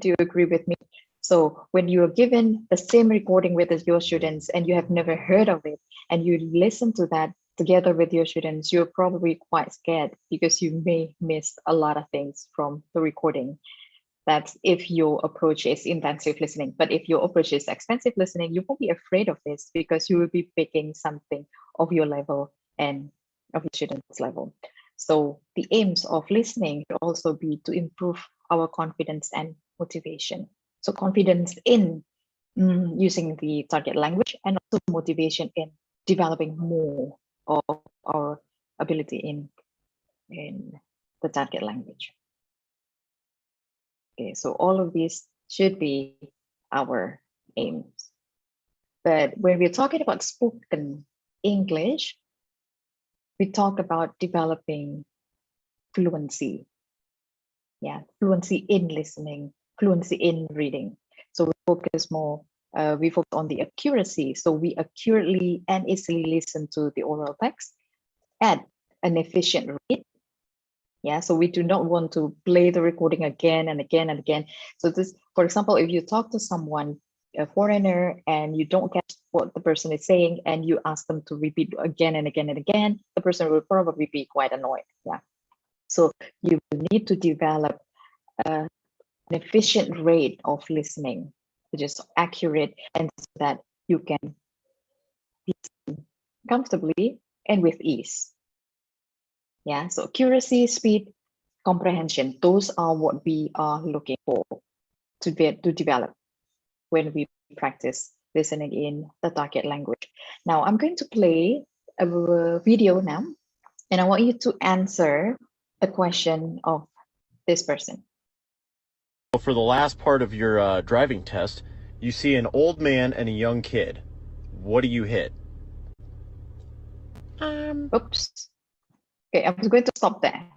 Do you agree with me? So when you are given the same recording with your students and you have never heard of it, and you listen to that together with your students, you're probably quite scared because you may miss a lot of things from the recording. That's if your approach is intensive listening. But if your approach is extensive listening, you won't be afraid of this because you will be picking something of your level and of your students' level. So the aims of listening should also be to improve our confidence and motivation. So confidence in using the target language, and also motivation in developing more of our ability in the target language. Okay, so all of these should be our aims. But when we're talking about spoken English, we talk about developing fluency. Yeah, fluency in listening, fluency in reading. So we focus more, we focus on the accuracy. So we accurately and easily listen to the oral text at an efficient rate. Yeah, so we do not want to play the recording again and again and again. So this, for example, if you talk to someone, a foreigner, and you don't get what the person is saying, and you ask them to repeat again and again and again, the person will probably be quite annoyed. Yeah. So you need to develop an efficient rate of listening, which is accurate, and so that you can listen comfortably and with ease. Yeah, so accuracy, speed, comprehension, those are what we are looking for to develop when we practice listening in the target language. Now I'm going to play a video now, and I want you to answer the question of this person. For the last part of your driving test, you see an old man and a young kid. What do you hit? Oops. Okay, I'm going to stop there.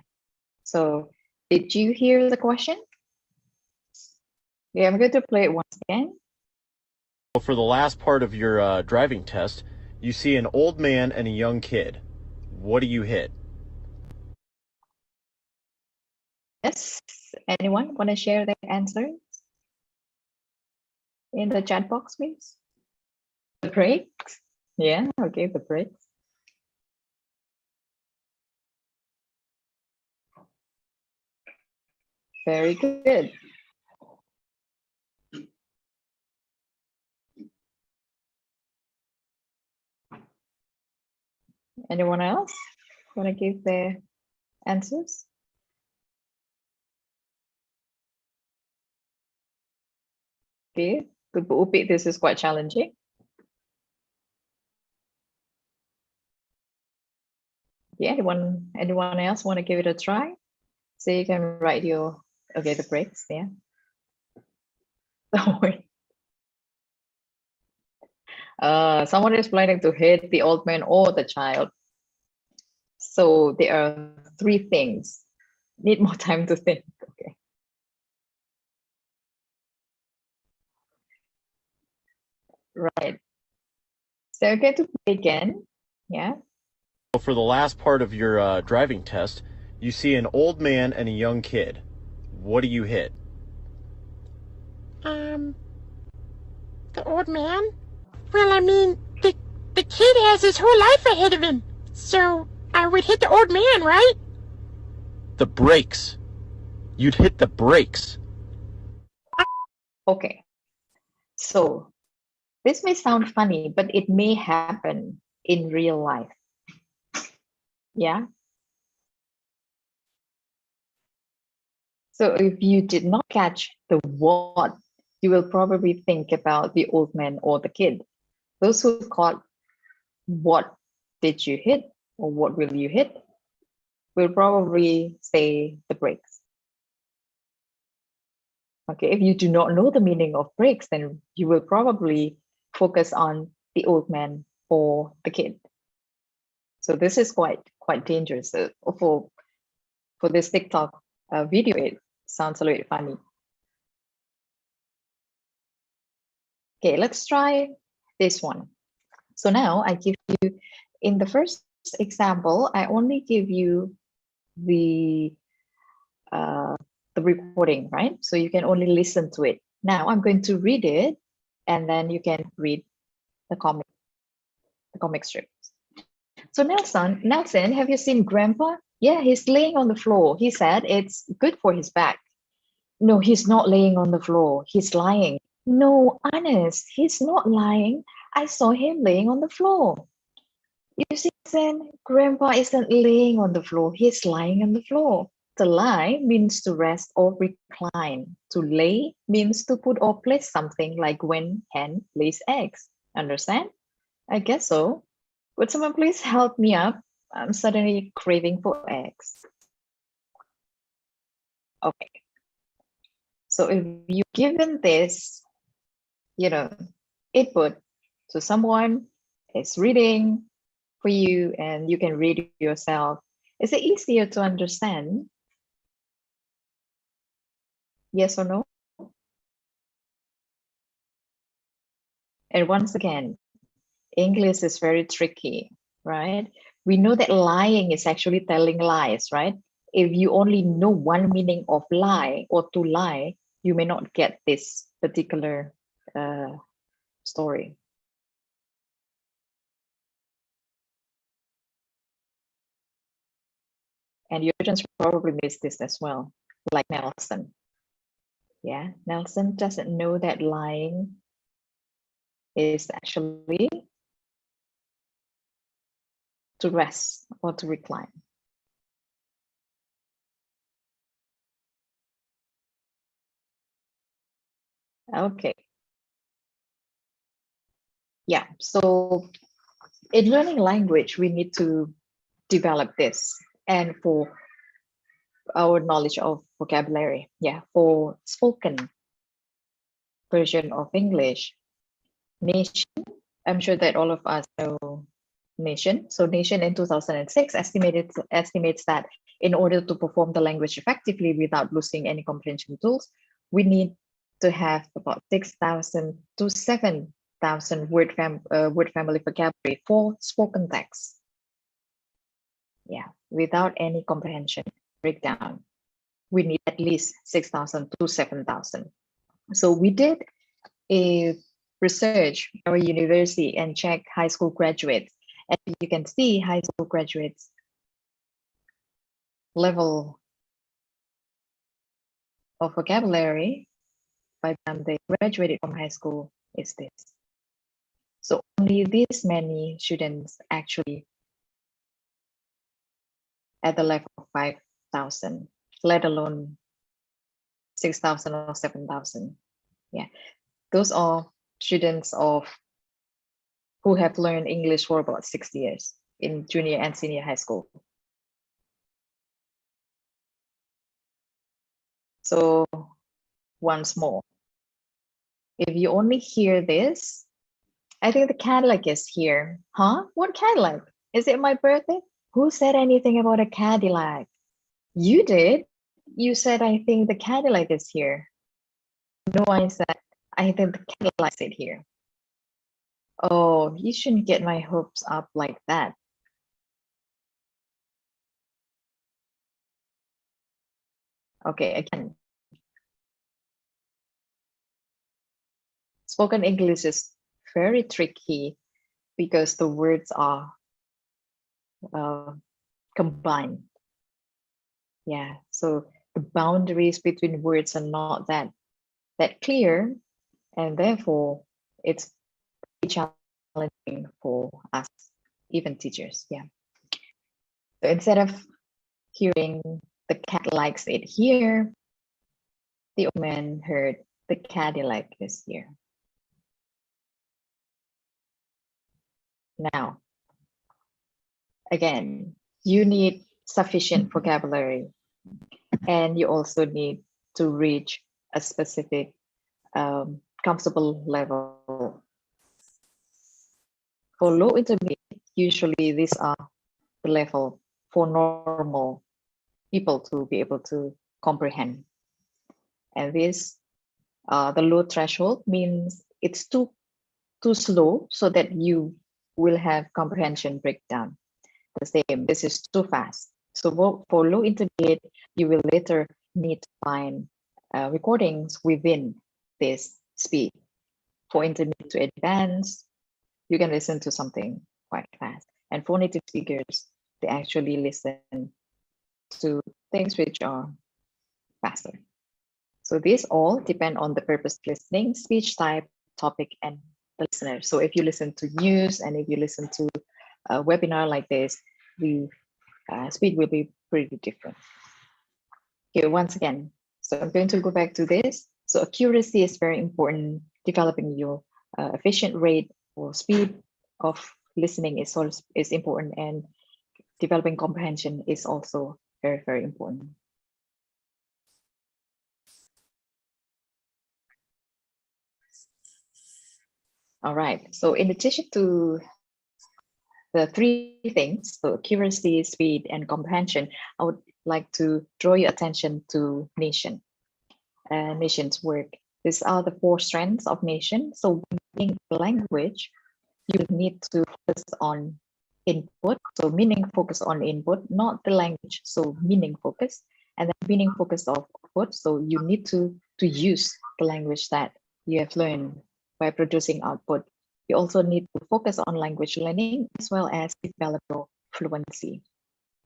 So did you hear the question? Yeah, I'm going to play it once again. For the last part of your driving test, you see an old man and a young kid. What do you hit? Yes, anyone want to share their answers in the chat box, please? The brakes. Yeah, okay, the brakes. Very good. Anyone else want to give their answers? Okay, good, Bu Upi, this is quite challenging. Yeah, anyone else want to give it a try? So you can write your, okay, the brakes, yeah. Don't worry. Someone is planning to hit the old man or the child. So there are three things. Need more time to think. Okay. Right. So I'm going to play again. Yeah. For the last part of your driving test, you see an old man and a young kid. What do you hit? The old man? Well, I mean, the kid has his whole life ahead of him. So I would hit the old man, right? The brakes. You'd hit the brakes. Okay. So this may sound funny, but it may happen in real life. Yeah. So if you did not catch the what, you will probably think about the old man or the kid. Those who caught what did you hit or what will you hit will probably say the brakes. Okay, if you do not know the meaning of brakes, then you will probably focus on the old man or the kid. So this is quite dangerous. For this TikTok video, it sounds a little funny. Okay, let's try this one. So now I give you, in the first example, I only give you the recording, right? So you can only listen to it. Now I'm going to read it, and then you can read the comic strips. So Nelson, have you seen Grandpa? Yeah, he's laying on the floor. He said it's good for his back. No, he's not laying on the floor. He's lying. No, honest, he's not lying. I saw him laying on the floor. You see, Nelson, Grandpa isn't laying on the floor. He's lying on the floor. To lie means to rest or recline. To lay means to put or place something, like when hen lays eggs. Understand? I guess so. Would someone please help me up? I'm suddenly craving for eggs. Okay. So if you're given this, input, so someone is reading for you and you can read it yourself, is it easier to understand? Yes or no? And once again, English is very tricky, right? We know that lying is actually telling lies, right? If you only know one meaning of lie or to lie, you may not get this particular story. And your students probably missed this as well, like Nelson. Yeah, Nelson doesn't know that lying is actually to rest or to recline. Okay. Yeah, so in learning language, we need to develop this. And for our knowledge of vocabulary, yeah, for spoken version of English, nation, I'm sure that all of us know nation. So nation in 2006 estimates that in order to perform the language effectively without losing any comprehension tools, we need to have about 6,000 to 7,000 word family vocabulary for spoken text. Yeah, without any comprehension breakdown, we need at least 6,000 to 7,000. So we did a research at our university and check high school graduates. And you can see high school graduates level of vocabulary by the time they graduated from high school is this. So only this many students actually at the level of 5,000, let alone 6,000 or 7,000. Yeah, those are students who have learned English for about 6 years in junior and senior high school. So once more, if you only hear this, I think the Cadillac is here. Huh? What Cadillac? Is it my birthday? Who said anything about a Cadillac? You did. You said, I think the Cadillac is here. No, I said, I think the Cadillac is here. Oh, you shouldn't get my hopes up like that. Okay, again. Spoken English is very tricky because the words are combined. Yeah, so the boundaries between words are not that clear, and therefore it's challenging for us, even teachers. Yeah. So instead of hearing the cat likes it here, the old man heard the Cadillac is here. Now, again, you need sufficient vocabulary, and you also need to reach a specific comfortable level. For low intermediate, usually these are the level for normal people to be able to comprehend. And this, the low threshold means it's too slow so that you will have comprehension breakdown. The same, this is too fast. So for low intermediate, you will later need to find recordings within this speed. For intermediate to advanced, you can listen to something quite fast. And for native speakers, they actually listen to things which are faster. So these all depend on the purpose of listening, speech type, topic, and the listener. So if you listen to news and if you listen to a webinar like this, the speed will be pretty different. Okay, once again, so I'm going to go back to this. So accuracy is very important. Developing your efficient rate or speed of listening is important, and developing comprehension is also very, very important. All right, so in addition to the three things, so accuracy, speed, and comprehension, I would like to draw your attention to Nation. Nation's work. These are the 4 strengths of Nation. So in language, you need to focus on input. So meaning focus on input, not the language. So meaning focus, and then meaning focus of output. So you need to use the language that you have learned by producing output. You also need to focus on language learning as well as develop your fluency.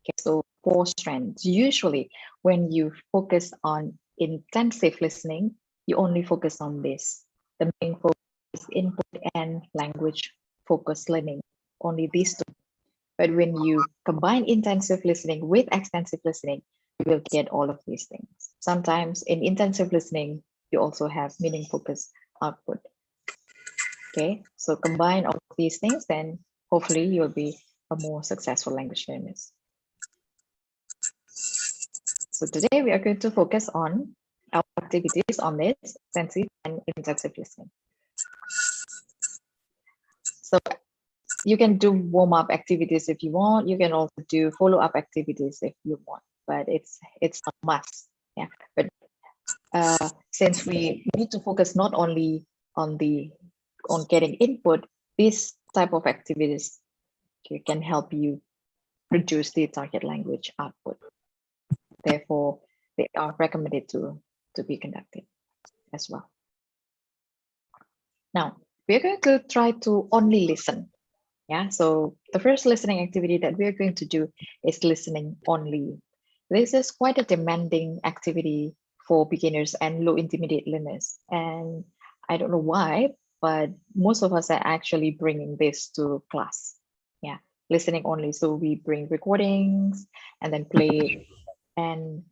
Okay, so 4 strengths. Usually when you focus on intensive listening, you only focus on this. The main focus is input and language focused learning, only these 2. But when you combine intensive listening with extensive listening, you will get all of these things. Sometimes in intensive listening, you also have meaning focused output. Okay, so combine all of these things, then hopefully you'll be a more successful language learner. So today we are going to focus on our activities on this extensive and intensive listening. So you can do warm-up activities if you want. You can also do follow-up activities if you want, but it's a must. Yeah, but since we need to focus not only on getting input, this type of activities can help you reduce the target language output. Therefore, they are recommended to be conducted as well. Now, we're going to try to only listen. Yeah, so the first listening activity that we're going to do is listening only. This is quite a demanding activity for beginners and low intermediate learners. And I don't know why, but most of us are actually bringing this to class. Yeah, listening only. So we bring recordings and then play and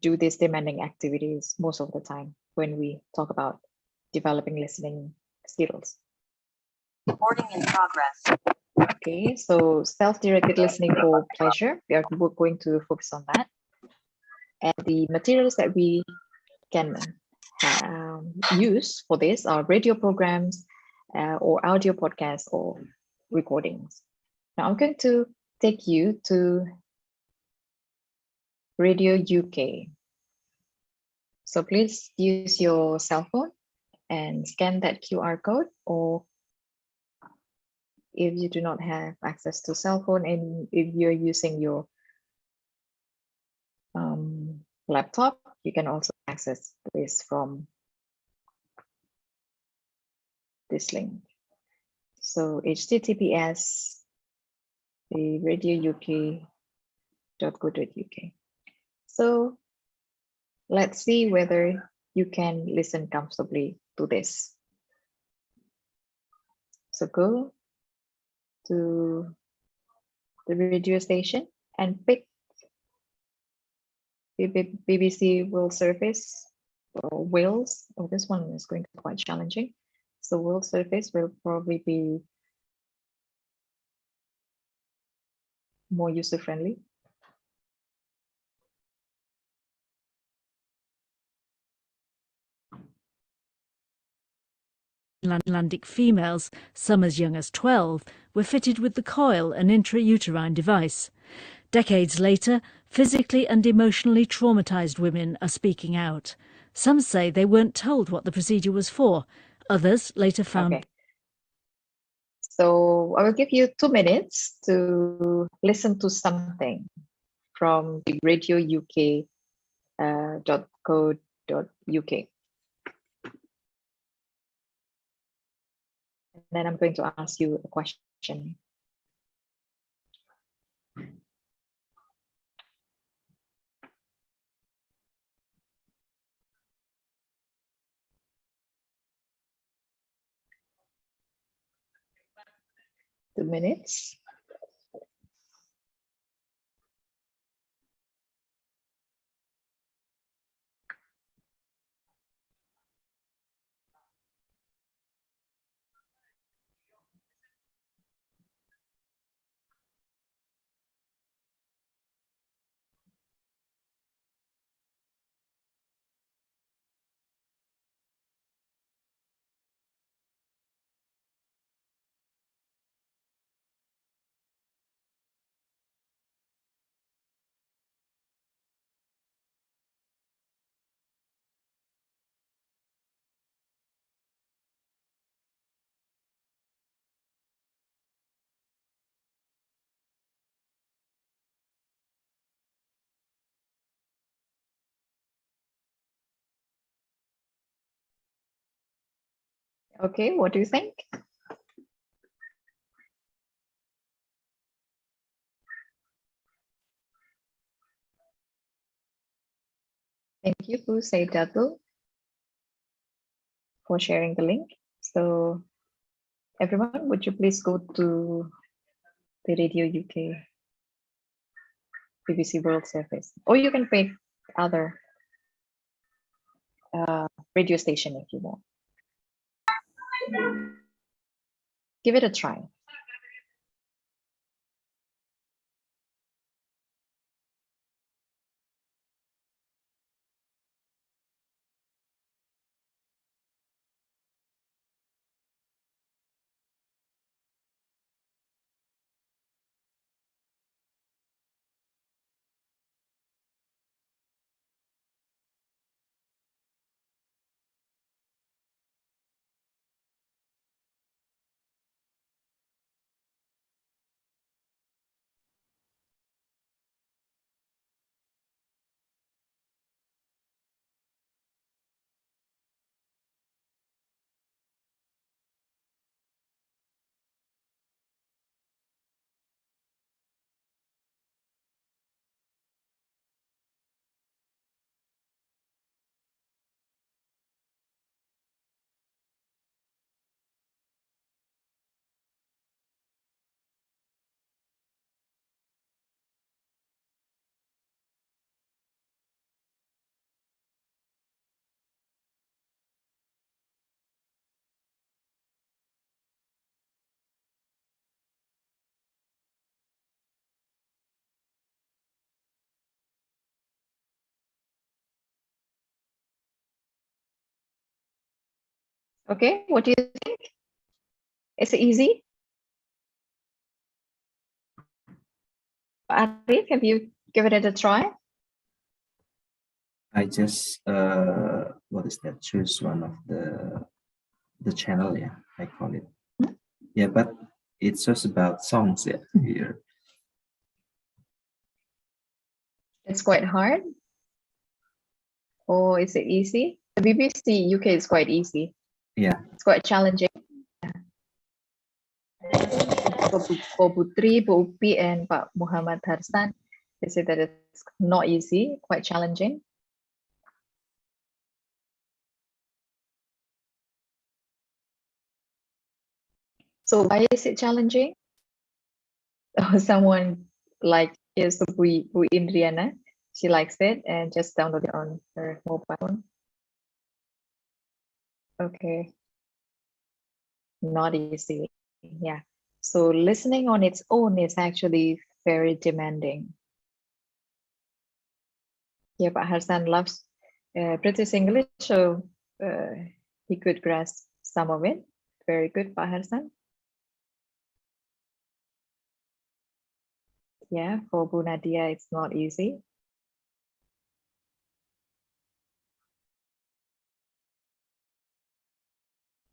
do these demanding activities most of the time when we talk about developing listening skills. Recording in progress. Okay, so self-directed listening for pleasure. We're going to focus on that. And the materials that we can use for this are radio programs or audio podcasts or recordings. Now I'm going to take you to Radio UK. So please use your cell phone and scan that QR code, or if you do not have access to cell phone and if you're using your laptop, you can also access this from this link. So https the radiouk.co.uk. So let's see whether you can listen comfortably to this. So go to the radio station and pick BBC World Service or Wales. Oh, this one is going to be quite challenging. So World Service will probably be more user-friendly. Icelandic females, some as young as 12, were fitted with the coil, an intrauterine device. Decades later, physically and emotionally traumatized women are speaking out. Some say they weren't told what the procedure was for. Others later found... Okay. So I will give you 2 minutes to listen to something from the radiouk.co.uk. And then I'm going to ask you a question. Two minutes. Okay, what do you think? Thank you, Datul, for sharing the link. So everyone, would you please go to the Radio UK BBC World Service, or you can pick other radio station if you want. Give it a try. Okay, what do you think? Is it easy? Arif, have you given it a try? I just what is that? Choose one of the channel, yeah, I call it. Yeah, but it's just about songs, yeah, here. It's quite hard. Or is it easy? The BBC UK is quite easy. Yeah. It's quite challenging. For Putri, Bu Upi, and Pak Muhammad Harsan, they say that it's not easy, quite challenging. So why is it challenging? Someone like is Bu Indriana. She likes it and just download it on her mobile phone. Okay. Not easy. Yeah. So listening on its own is actually very demanding. Yeah, but Harsan loves British English, so he could grasp some of it. Very good, Pak Harsan. Yeah, for Bu Nadia, it's not easy.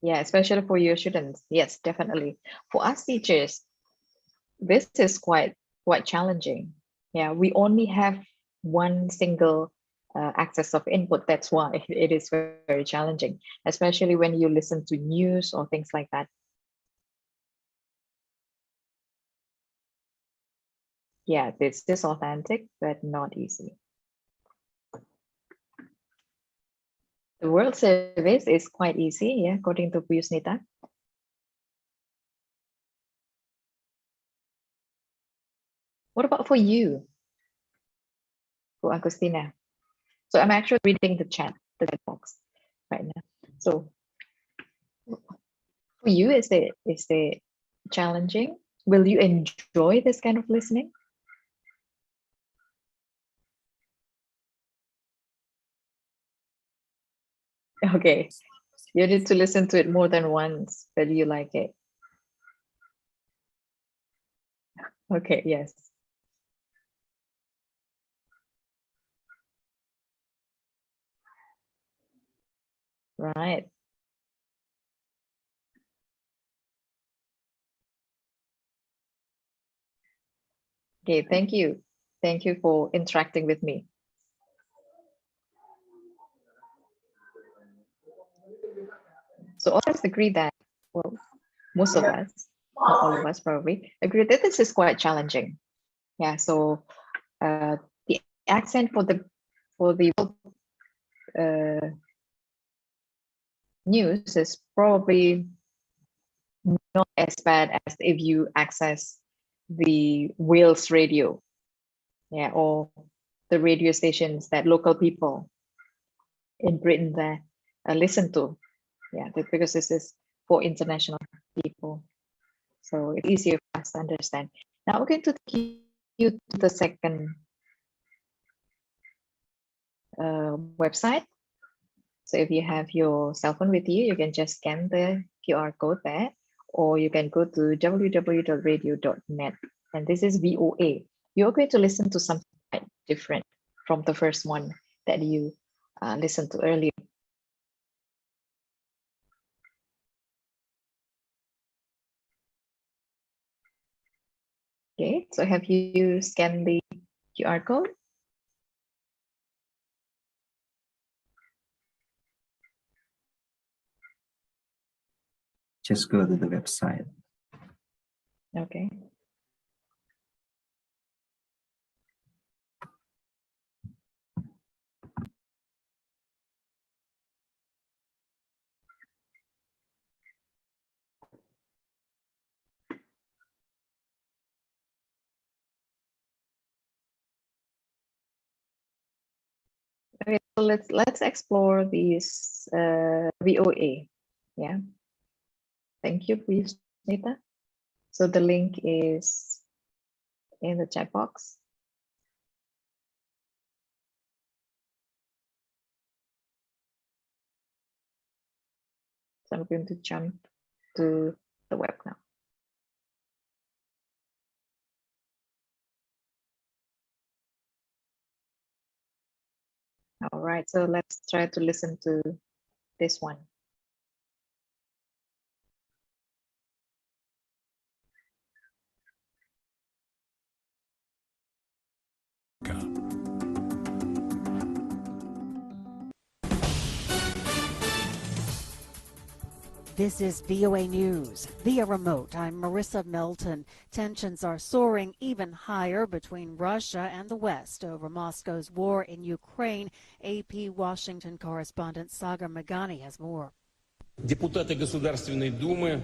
Yeah, especially for your students. Yes, definitely. For us teachers, this is quite challenging. Yeah, we only have one single access of input. That's why it is very, very challenging, especially when you listen to news or things like that. Yeah, this is authentic, but not easy. The World Service is quite easy, yeah, according to Bu Yusnita. What about for you, for Agustina? So I'm actually reading the chat box right now. So for you, is it challenging? Will you enjoy this kind of listening? Okay, you need to listen to it more than once, but you like it. Okay, yes. Right. Okay, thank you. Thank you for interacting with me. So all of us agree that, well, most of us, not all of us probably, agree that this is quite challenging. Yeah, so the accent for the news is probably not as bad as if you access the Wales radio, yeah, or the radio stations that local people in Britain there listen to, yeah, because this is for international people, so it's easier for us to understand. Now we're going to take you to the second website. So if you have your cell phone with you, you can just scan the QR code there, or you can go to www.radio.net, and this is VOA. You're going to listen to something quite different from the first one that you listened to earlier. Okay, so have you scanned the QR code? Just go to the website. Okay. Okay, so let's explore these VOA. Yeah. Thank you, please, Nita. So the link is in the chat box. So I'm going to jump to the web now. All right, so let's try to listen to this one. This is VOA News. Via remote, I'm Marissa Milton. Tensions are soaring even higher between Russia and the West over Moscow's war in Ukraine. AP Washington correspondent Sagar Meghani has more.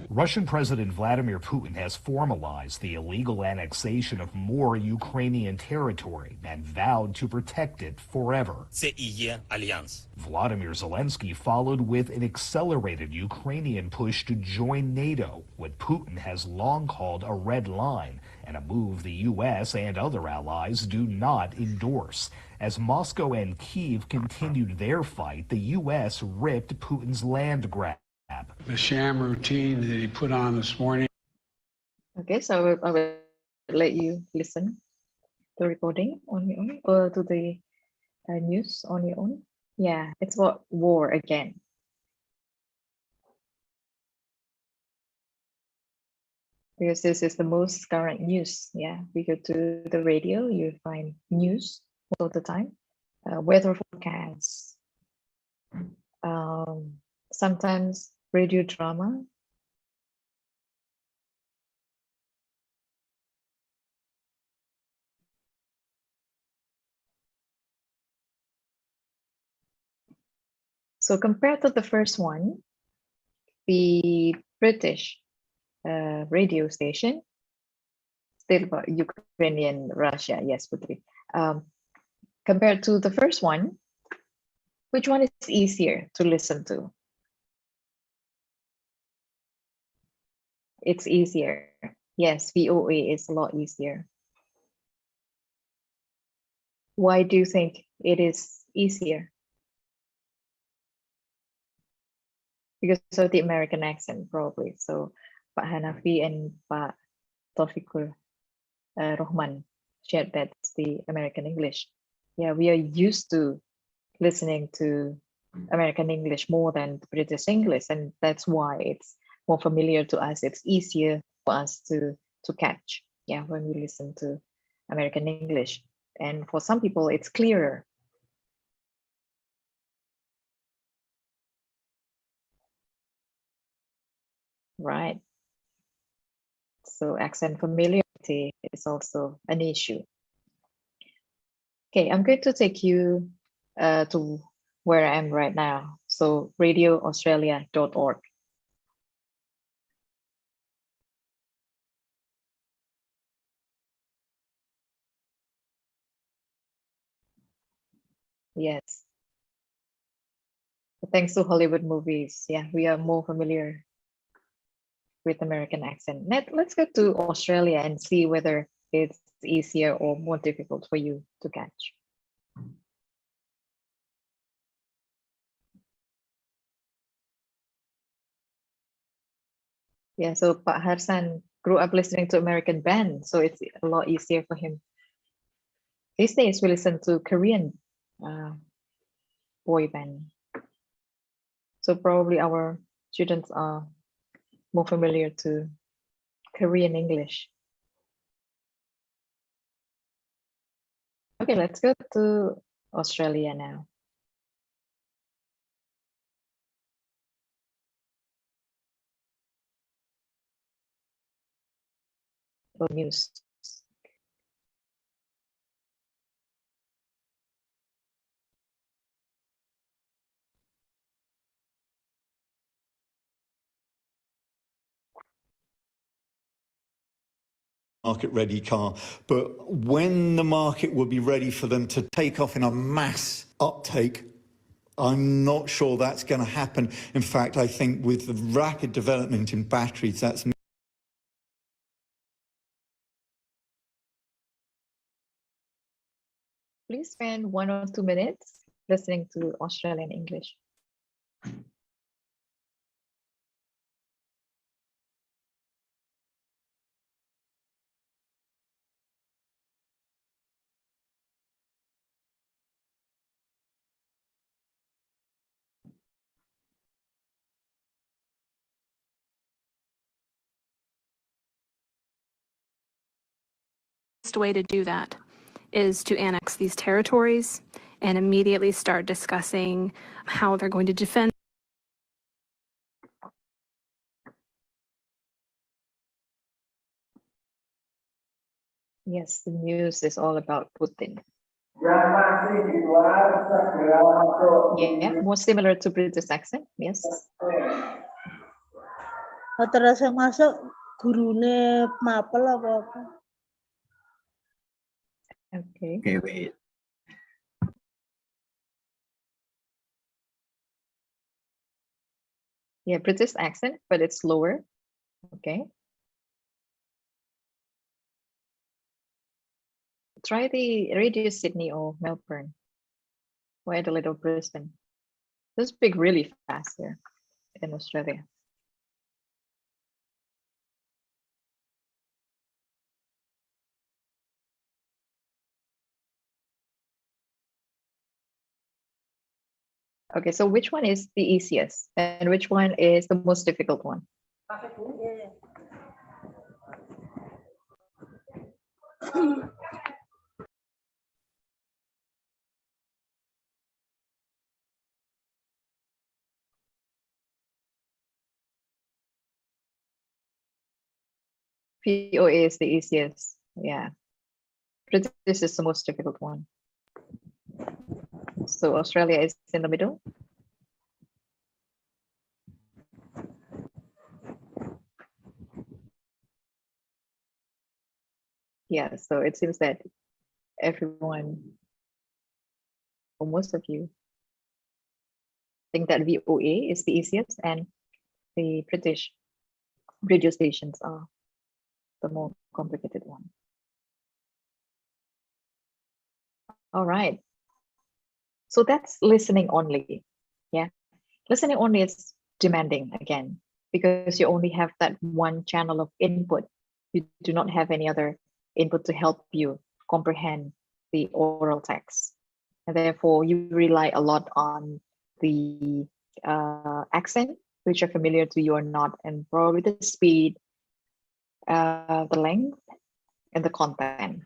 Russian President Vladimir Putin has formalized the illegal annexation of more Ukrainian territory and vowed to protect it forever. Vladimir Zelensky followed with an accelerated Ukrainian push to join NATO, what Putin has long called a red line, and a move the U.S. and other allies do not endorse. As Moscow and Kyiv continued their fight, the U.S. ripped Putin's land grab. The sham routine that he put on this morning. Okay, so I will let you listen to the recording on your own, or to the news on your own. Yeah, it's about war again. Because this is the most current news. Yeah, we go to the radio, you find news all the time, weather forecasts, sometimes radio drama. So compared to the first one, the British radio station, still about Ukrainian, Russia, yes, Putri. Compared to the first one, which one is easier to listen to? It's easier. Yes, VOA is a lot easier. Why do you think it is easier? Because of the American accent, probably. So Pak Hanafi and Pak Taufikur Rohman shared that the American English. Yeah, we are used to listening to American English more than British English, and that's why it's more familiar to us. It's easier for us to catch. Yeah, when we listen to American English, and for some people, it's clearer. Right. So accent familiarity is also an issue. Okay, I'm going to take you to where I am right now. So radioaustralia.org. Yes. Thanks to Hollywood movies, yeah, we are more familiar with American accent. Let's go to Australia and see whether it's easier or more difficult for you to catch. Yeah, so Pak Harsan grew up listening to American band, so it's a lot easier for him. These days we listen to Korean boy band. So probably our students are more familiar to Korean English. Okay, let's go to Australia now. News. Market-ready car, but when the market will be ready for them to take off in a mass uptake, I'm not sure that's going to happen. In fact, I think with the rapid development in batteries, that's... Please spend 1 or 2 minutes listening to Australian English. easiest way to do that is to annex these territories and immediately start discussing how they're going to defend. Yes, the news is all about Putin. Yeah, more similar to British accent, yes. Terus yang masuk gurune mapel apa? Okay. Okay, wait. Yeah, British accent, but it's lower. Okay. Try the Radio Sydney or Melbourne or Adelaide or Brisbane. They speak really fast here in Australia. Okay, so which one is the easiest and which one is the most difficult one? VOA is the easiest, yeah. British is the most difficult one. So Australia is in the middle. Yeah, so it seems that everyone, or most of you, think that VOA is the easiest and the British radio stations are the more complicated one. All right. So that's listening only. Yeah. Listening only is demanding again, because you only have that one channel of input. You do not have any other input to help you comprehend the oral text. And therefore, you rely a lot on the accent, which are familiar to you or not, and probably the speed, the length, and the content.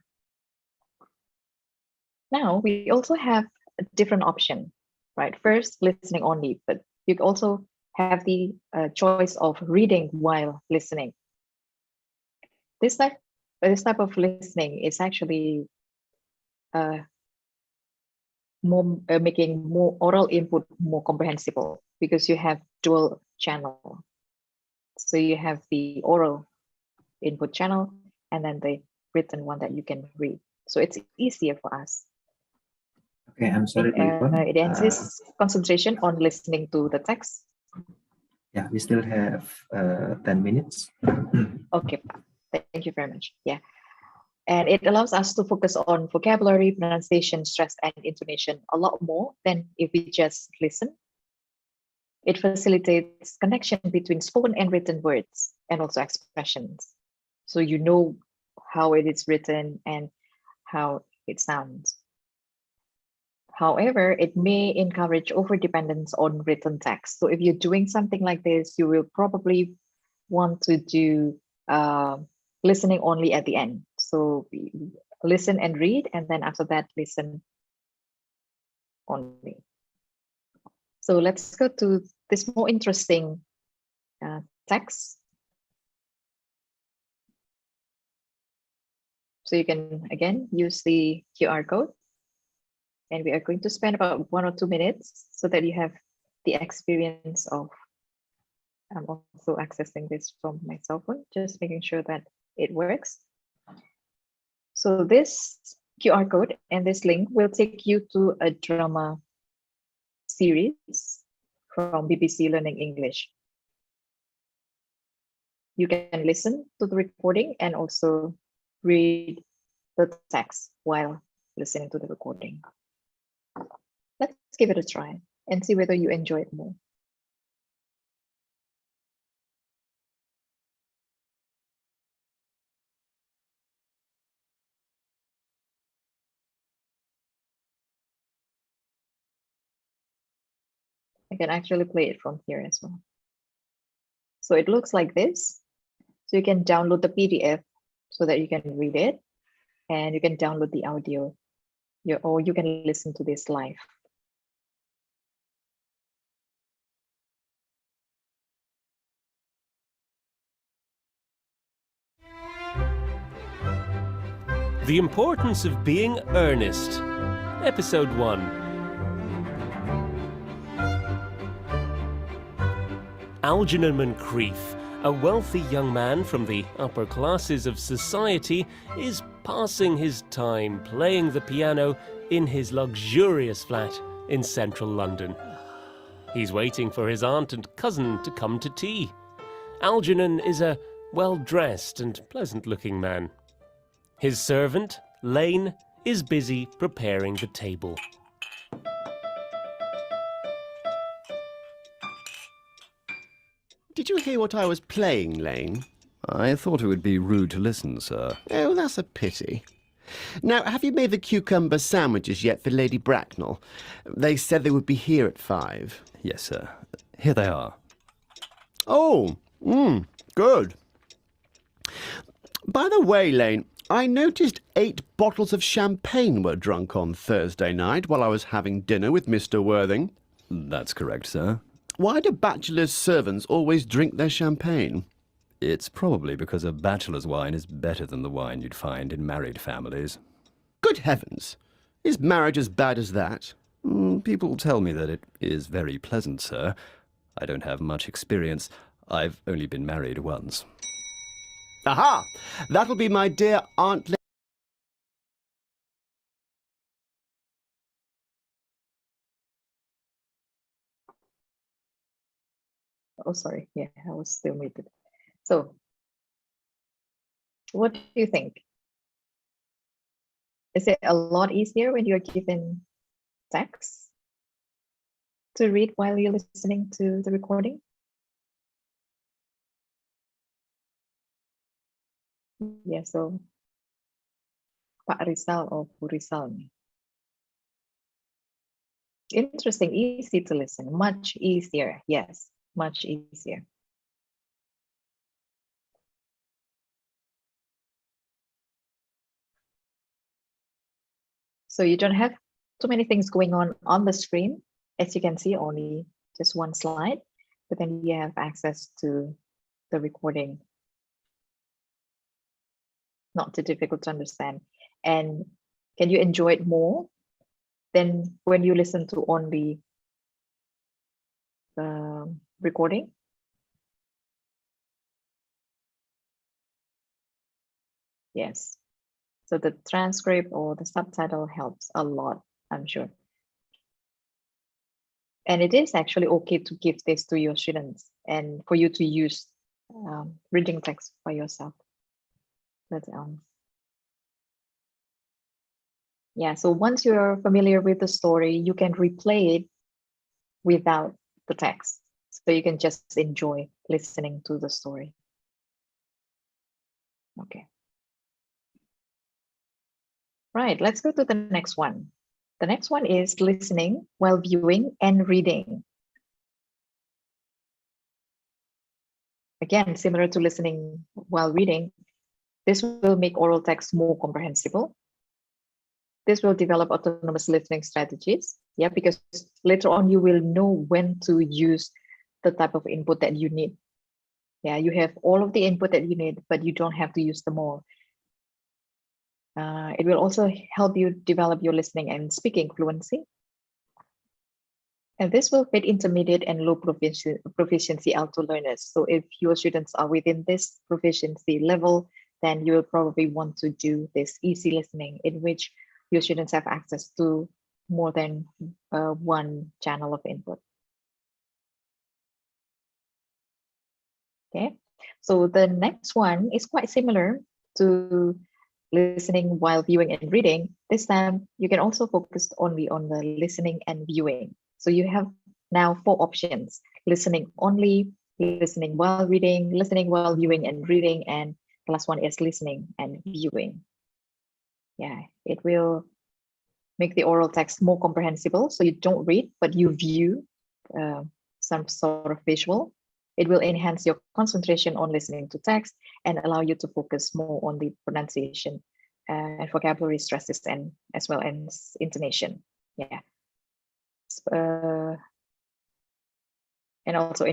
Now, we also have a different option, right? First, listening only, but you also have the choice of reading while listening. This type of listening is actually making more oral input more comprehensible, because you have dual channel. So you have the oral input channel and then the written one that you can read. So it's easier for us. Okay, I'm sorry, Yvonne. It insists concentration on listening to the text. Yeah, we still have 10 minutes. Okay, thank you very much. Yeah. And it allows us to focus on vocabulary, pronunciation, stress, and intonation a lot more than if we just listen. It facilitates connection between spoken and written words and also expressions. So you know how it is written and how it sounds. However, it may encourage overdependence on written text. So if you're doing something like this, you will probably want to do listening only at the end. So listen and read, and then after that, listen only. So let's go to this more interesting text. So you can, again, use the QR code. And we are going to spend about 1 or 2 minutes so that you have the experience of also accessing this from my cell phone, just making sure that it works. So this QR code and this link will take you to a drama series from BBC Learning English. You can listen to the recording and also read the text while listening to the recording. Let's give it a try and see whether you enjoy it more. I can actually play it from here as well. So it looks like this. So you can download the PDF so that you can read it. and you can download the audio, or you can listen to this live. The Importance of Being Earnest, Episode 1. Algernon Moncrieff, a wealthy young man from the upper classes of society, is passing his time playing the piano in his luxurious flat in central London. He's waiting for his aunt and cousin to come to tea. Algernon is a well-dressed and pleasant-looking man. His servant, Lane, is busy preparing the table. Did you hear what I was playing, Lane? I thought it would be rude to listen, sir. Oh, that's a pity. Now, have you made the cucumber sandwiches yet for Lady Bracknell? They said they would be here at 5. Yes, sir. Here they are. Oh, good. By the way, Lane, I noticed 8 bottles of champagne were drunk on Thursday night while I was having dinner with Mr. Worthing. That's correct, sir. Why do bachelors' servants always drink their champagne? It's probably because a bachelor's wine is better than the wine you'd find in married families. Good heavens! Is marriage as bad as that? People tell me that it is very pleasant, sir. I don't have much experience. I've only been married once. Aha! That'll be my dear Aunt Oh, sorry. Yeah, I was still muted. So, what do you think? Is it a lot easier when you're given text to read while you're listening to the recording? Yeah, so Pak Rizal or Bu Rizal nih. Interesting, easy to listen, much easier. Yes, much easier. So you don't have too many things going on the screen. As you can see, only just one slide, but then you have access to the recording. Not too difficult to understand. And can you enjoy it more than when you listen to only the recording? Yes. So the transcript or the subtitle helps a lot, I'm sure. And it is actually okay to give this to your students and for you to use reading text by yourself. That's yeah, so once you're familiar with the story, you can replay it without the text. So you can just enjoy listening to the story. Okay. Right, let's go to the next one. The next one is listening while viewing and reading. Again, similar to listening while reading, this will make oral text more comprehensible. This will develop autonomous listening strategies. Yeah, because later on you will know when to use the type of input that you need. Yeah, you have all of the input that you need, but you don't have to use them all. It will also help you develop your listening and speaking fluency. And this will fit intermediate and low proficiency Alto learners. So if your students are within this proficiency level, then you will probably want to do this easy listening in which your students have access to more than one channel of input. Okay, so the next one is quite similar to listening while viewing and reading. This time, you can also focus only on the listening and viewing. So you have now 4 options: listening only, listening while reading, listening while viewing and reading, and the last one is listening and viewing. Yeah, it will make the oral text more comprehensible. So you don't read, but you view some sort of visual. It will enhance your concentration on listening to text and allow you to focus more on the pronunciation and vocabulary stresses, and as well as intonation. Yeah. And also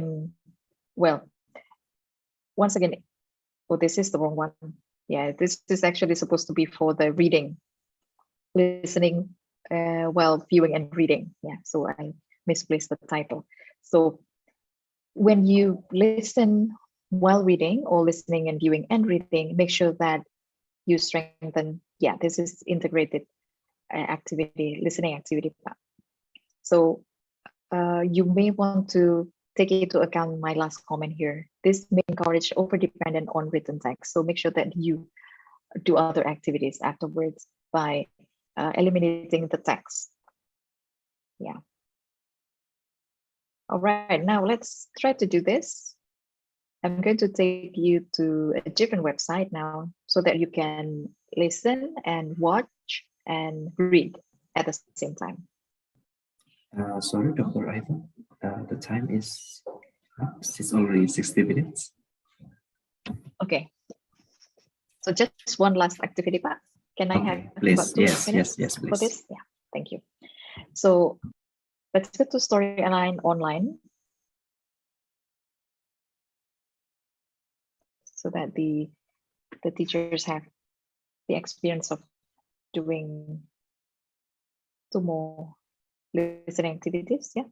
once again, this is the wrong one. Yeah, this is actually supposed to be for the reading, listening while viewing and reading. Yeah, so I misplaced the title. So when you listen while reading, or listening and viewing and reading, make sure that you strengthen, this is integrated activity, listening activity. So you may want to take into account my last comment here. This may encourage over-dependent on written text. So make sure that you do other activities afterwards by eliminating the text. Yeah. All right, now let's try to do this. I'm going to take you to a different website now so that you can listen and watch and read at the same time. Sorry, Dr. Ivan, the time is up. It's already 60 minutes. Okay. So just one last activity, Pak. Can I have please? about 2 minutes Yes, for please. this? Yeah, thank you. So let's go to Storyline Online so that the teachers have the experience of doing 2 more listening activities. Yeah.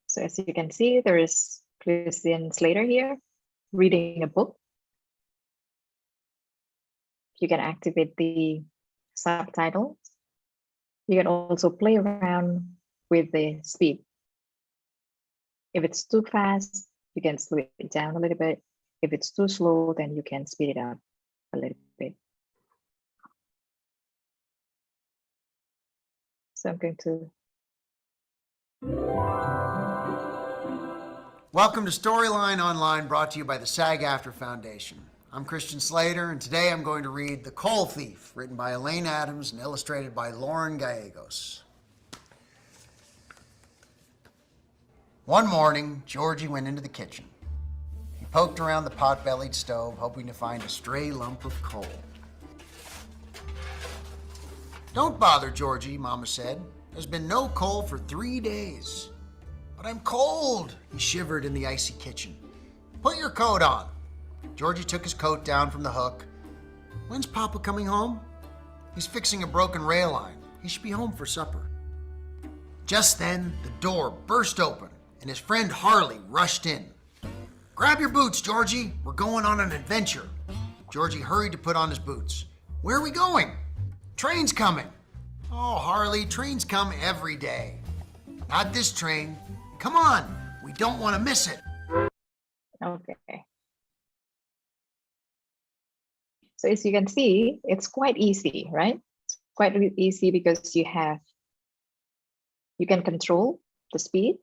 So as you can see, there is Christian Slater here reading a book. You can activate the subtitles. You can also play around with the speed. If it's too fast, you can slow it down a little bit. If it's too slow, then you can speed it up a little bit. So I'm going to... Welcome to Storyline Online, brought to you by the SAG-AFTRA Foundation. I'm Christian Slater, and today I'm going to read The Coal Thief, written by Elaine Adams and illustrated by Lauren Gallegos. One morning, Georgie went into the kitchen. He poked around the pot-bellied stove, hoping to find a stray lump of coal. "Don't bother, Georgie," Mama said. "There's been no coal for 3 days." "But I'm cold," he shivered in the icy kitchen. "Put your coat on." Georgie took his coat down from the hook. "When's Papa coming home?" "He's fixing a broken rail line. He should be home for supper." Just then, the door burst open, and his friend Harley rushed in. "Grab your boots, Georgie. We're going on an adventure." Georgie hurried to put on his boots. "Where are we going?" "Train's coming." "Oh, Harley, trains come every day." "Not this train. Come on, we don't want to miss it." Okay. So as you can see, it's quite easy, right? It's quite easy because you can control the speed.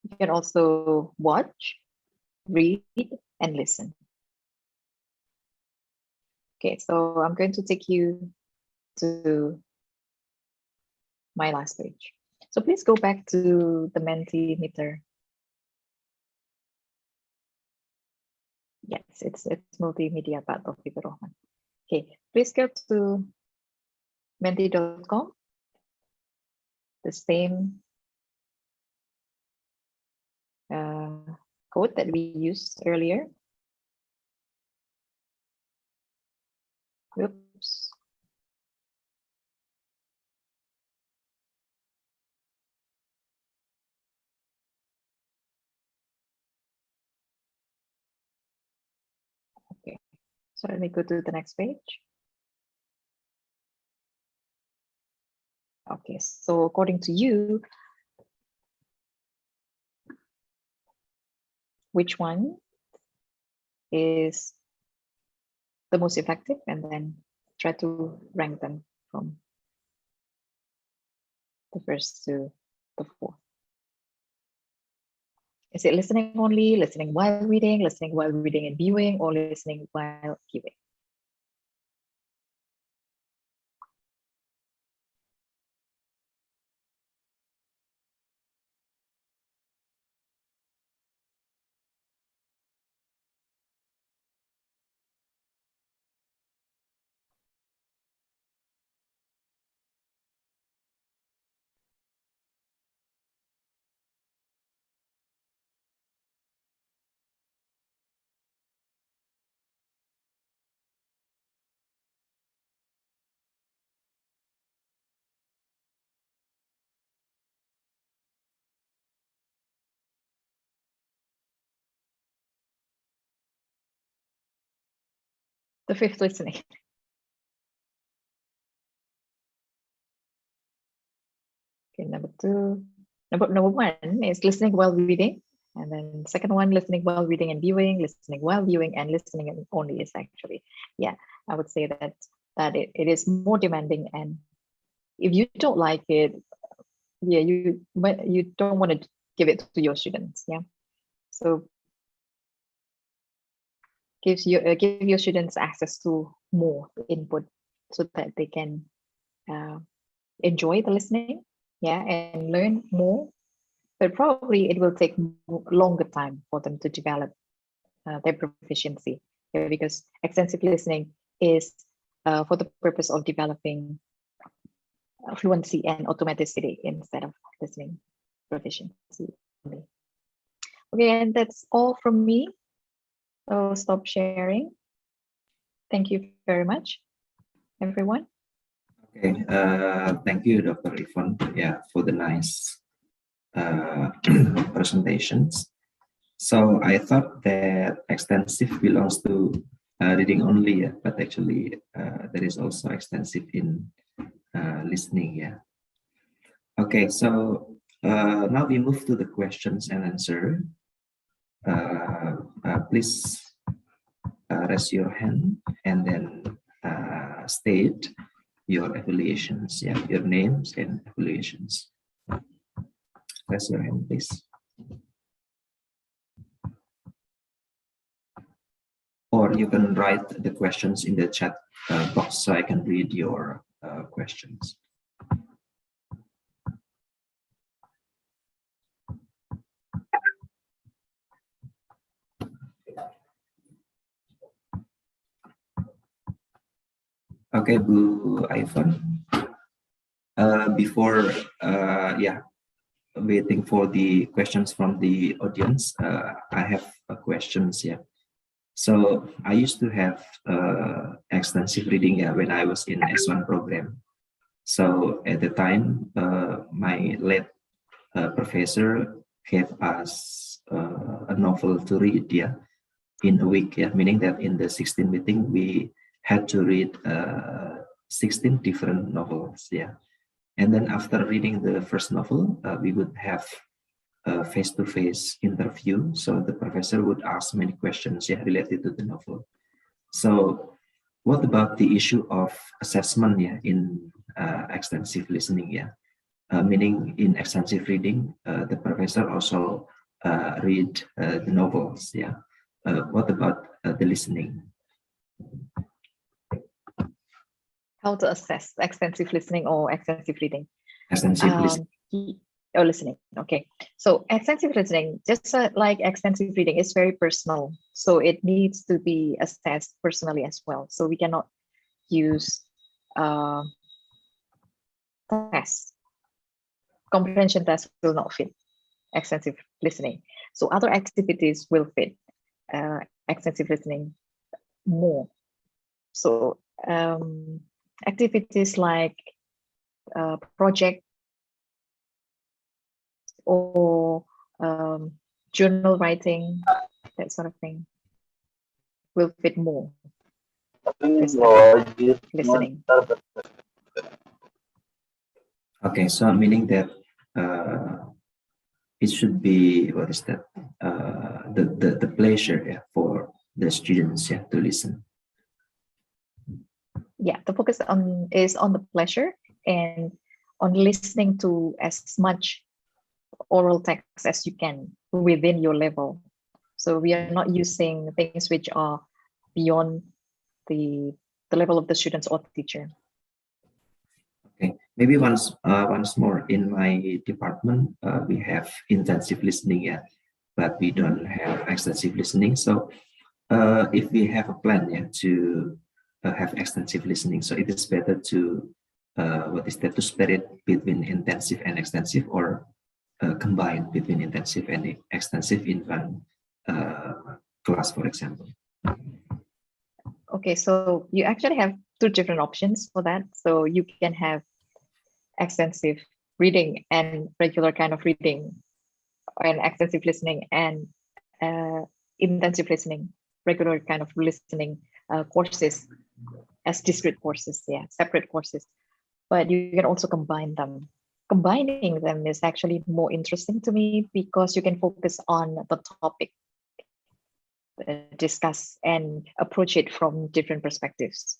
You can also watch, read, and listen. Okay, so I'm going to take you to my last page. So please go back to the Mentimeter. Yes, it's multimedia part of Taufik Rahman. Okay, please go to menti.com. The same code that we used earlier. Oops. Okay, so let me go to the next page. Okay, so according to you, which one is the most effective, and then try to rank them from the first to the fourth. Is it listening only, listening while reading and viewing, or listening while viewing? The fifth listening. Okay, number one is listening while reading. And then second one, listening while reading and viewing, listening while viewing, and listening only is actually, yeah, I would say that it is more demanding. And if you don't like it, yeah, you don't want to give it to your students. Yeah, so give your students access to more input so that they can enjoy the listening, yeah, and learn more. But probably it will take longer time for them to develop their proficiency, yeah, because extensive listening is for the purpose of developing fluency and automaticity instead of listening proficiency. Okay, and that's all from me. So stop sharing. Thank you very much, everyone. Okay, thank you, Dr. Yvonne, yeah, for the nice presentations. So I thought that extensive belongs to reading only, yeah, but actually there is also extensive in listening, yeah. Okay, so now we move to the questions and answer. Please raise your hand and then state your affiliations, yeah, your names and affiliations. Raise your hand, please. Or you can write the questions in the chat box so I can read your questions. Okay, Bu Ivan. Before, yeah, waiting for the questions from the audience, I have questions. Yeah. So I used to have extensive reading, yeah, when I was in S1 program. So at the time, my late professor gave us a novel to read, yeah, in a week, yeah, meaning that in the 16 meeting we had to read 16 different novels, yeah. And then after reading the first novel, we would have a face-to-face interview. So the professor would ask many questions, yeah, related to the novel. So what about the issue of assessment, yeah, in extensive listening, yeah? Meaning in extensive reading, the professor also read the novels, yeah. What about the listening? How to assess extensive listening or extensive reading? Extensive listening. Or listening. Okay. So extensive listening, just like extensive reading, is very personal. So it needs to be assessed personally as well. So we cannot use tests. Comprehension tests will not fit extensive listening. So other activities will fit extensive listening more. So activities like project or journal writing, that sort of thing, will fit more listening. Okay, so meaning that it should be, what is that? The pleasure, yeah, for the students, yeah, to listen. Yeah, the focus is on the pleasure and on listening to as much oral text as you can within your level. So we are not using things which are beyond the level of the students or teacher. Okay, maybe once more, in my department, we have intensive listening, yeah, but we don't have extensive listening. So if we have a plan, yeah, to have extensive listening, so it is better to to split it between intensive and extensive, or combine between intensive and extensive in one class, for example. Okay, so you actually have two different options for that. So you can have extensive reading and regular kind of reading, and extensive listening and intensive listening, regular kind of listening courses as discrete courses, separate courses. But you can also combine them. Combining them is actually more interesting to me because you can focus on the topic, discuss and approach it from different perspectives.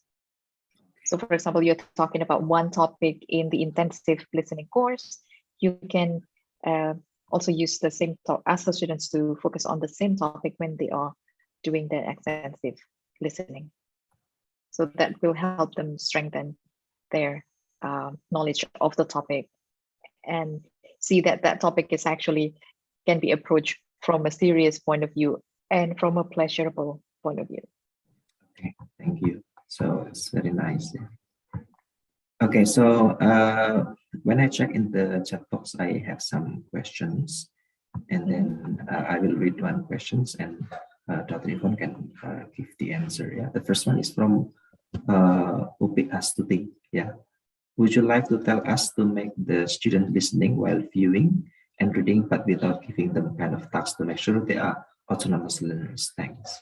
So for example, you're talking about one topic in the intensive listening course, you can also use the same ask the students to focus on the same topic when they are doing the extensive listening. So that will help them strengthen their knowledge of the topic and see that that topic is actually can be approached from a serious point of view and from a pleasurable point of view. Okay, thank you. So it's very nice. Okay, so when I check in the chat box, I have some questions, and then I will read one questions, and Dr. Yvonne can give the answer. Yeah, the first one is from Upi Astuti. Yeah, would you like to tell us to make the student listening while viewing and reading, but without giving them kind of tasks to make sure they are autonomous learners? Thanks.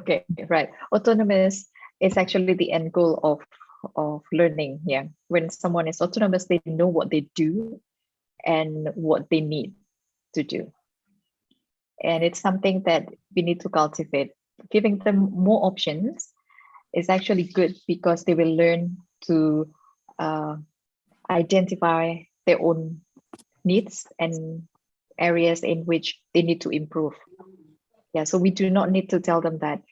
Okay, right. Autonomous is actually the end goal of learning. Yeah, when someone is autonomous, they know what they do and what they need to do. And it's something that we need to cultivate. Giving them more options is actually good because they will learn to identify their own needs and areas in which they need to improve. Yeah, so we do not need to tell them that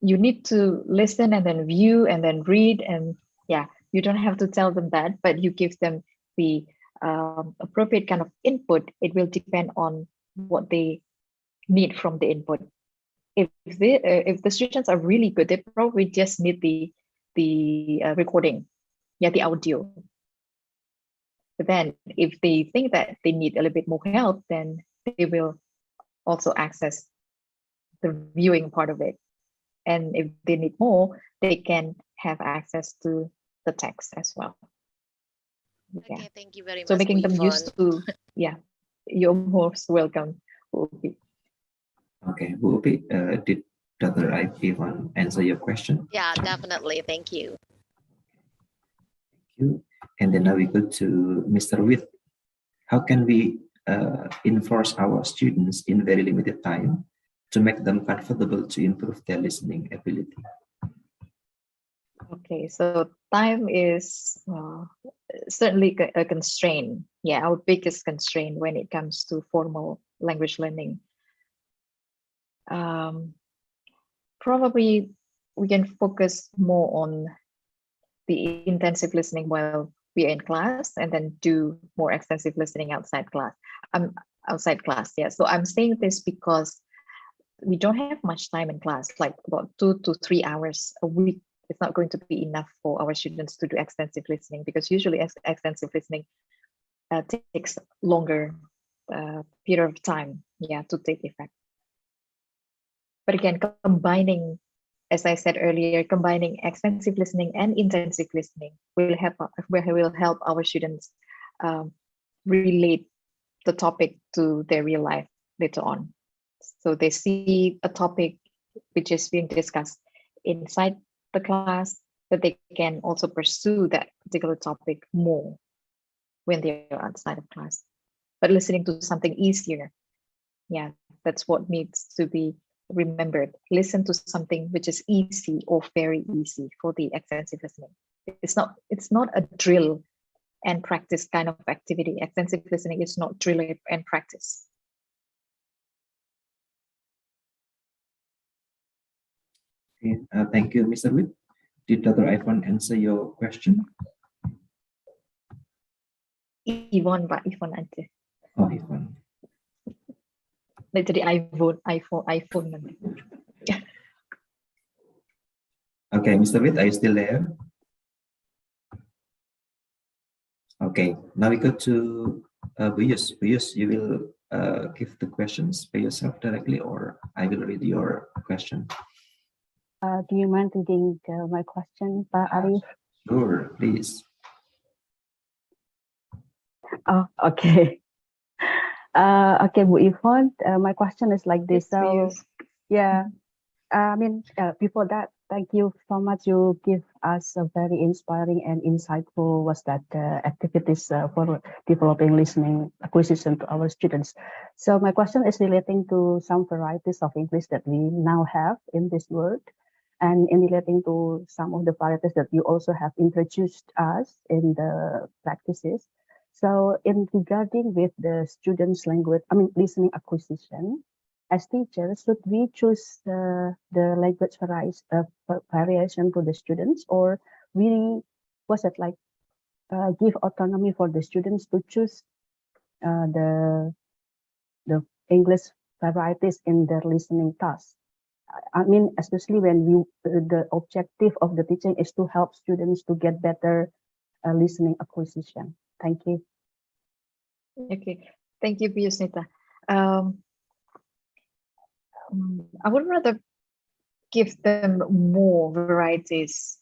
you need to listen and then view and then read, and yeah, you don't have to tell them that, but you give them the appropriate kind of input. It will depend on what they need from the input. If the students are really good, they probably just need the recording, the audio. But then if they think that they need a little bit more help, then they will also access the viewing part of it. And if they need more, they can have access to the text as well. Yeah. Okay, thank you very much. So making them Yvonne. used to, you're most welcome. Okay, Upi, did Dr. Yvonne answer your question? Yeah, definitely. Thank you. Thank you. And then now we go to Mr. Witt. How can we enforce our students in very limited time to make them comfortable to improve their listening ability? Okay, so time is certainly a constraint. Yeah, our biggest constraint when it comes to formal language learning. Probably we can focus more on the intensive listening while we are in class, and then do more extensive listening outside class. Yeah. So I'm saying this because we don't have much time in class, like about 2 to 3 hours a week. It's not going to be enough for our students to do extensive listening, because usually extensive listening takes longer period of time, to take effect. But again, combining, as I said earlier, combining extensive listening and intensive listening will help our students relate the topic to their real life later on. So they see a topic which is being discussed inside the class, but they can also pursue that particular topic more when they are outside of class. But listening to something easier, that's what needs to be remembered. Listen to something which is easy or very easy for the extensive listening. It's not a drill and practice kind of activity. Extensive listening is not drill and practice. Okay, thank you, Mr. Witt. Did Dr. Yvonne answer your question? Yvonne, Pak Yvonne aja. Oh, Yvonne. Jadi iPhone nanti. Okay, Mr. Witt, are you still there? Okay, now we go to Buyus. Buyus, you will give the questions by yourself directly, or I will read your question. Do you mind reading my question, Pak Arif? Sure, please. Oh, okay. Okay, Bu Yvonne, my question is like this. So, before that, thank you so much. You give us a very inspiring and insightful activities for developing listening acquisition to our students. So my question is relating to some varieties of English that we now have in this world, and in relating to some of the varieties that you also have introduced us in the practices. So in regarding with the students' listening acquisition, as teachers, should we choose the language variation to the students, or we give autonomy for the students to choose the English varieties in their listening task? Especially when the objective of the teaching is to help students to get better listening acquisition. Thank you. Okay, thank you, Piyusnita. I would rather give them more varieties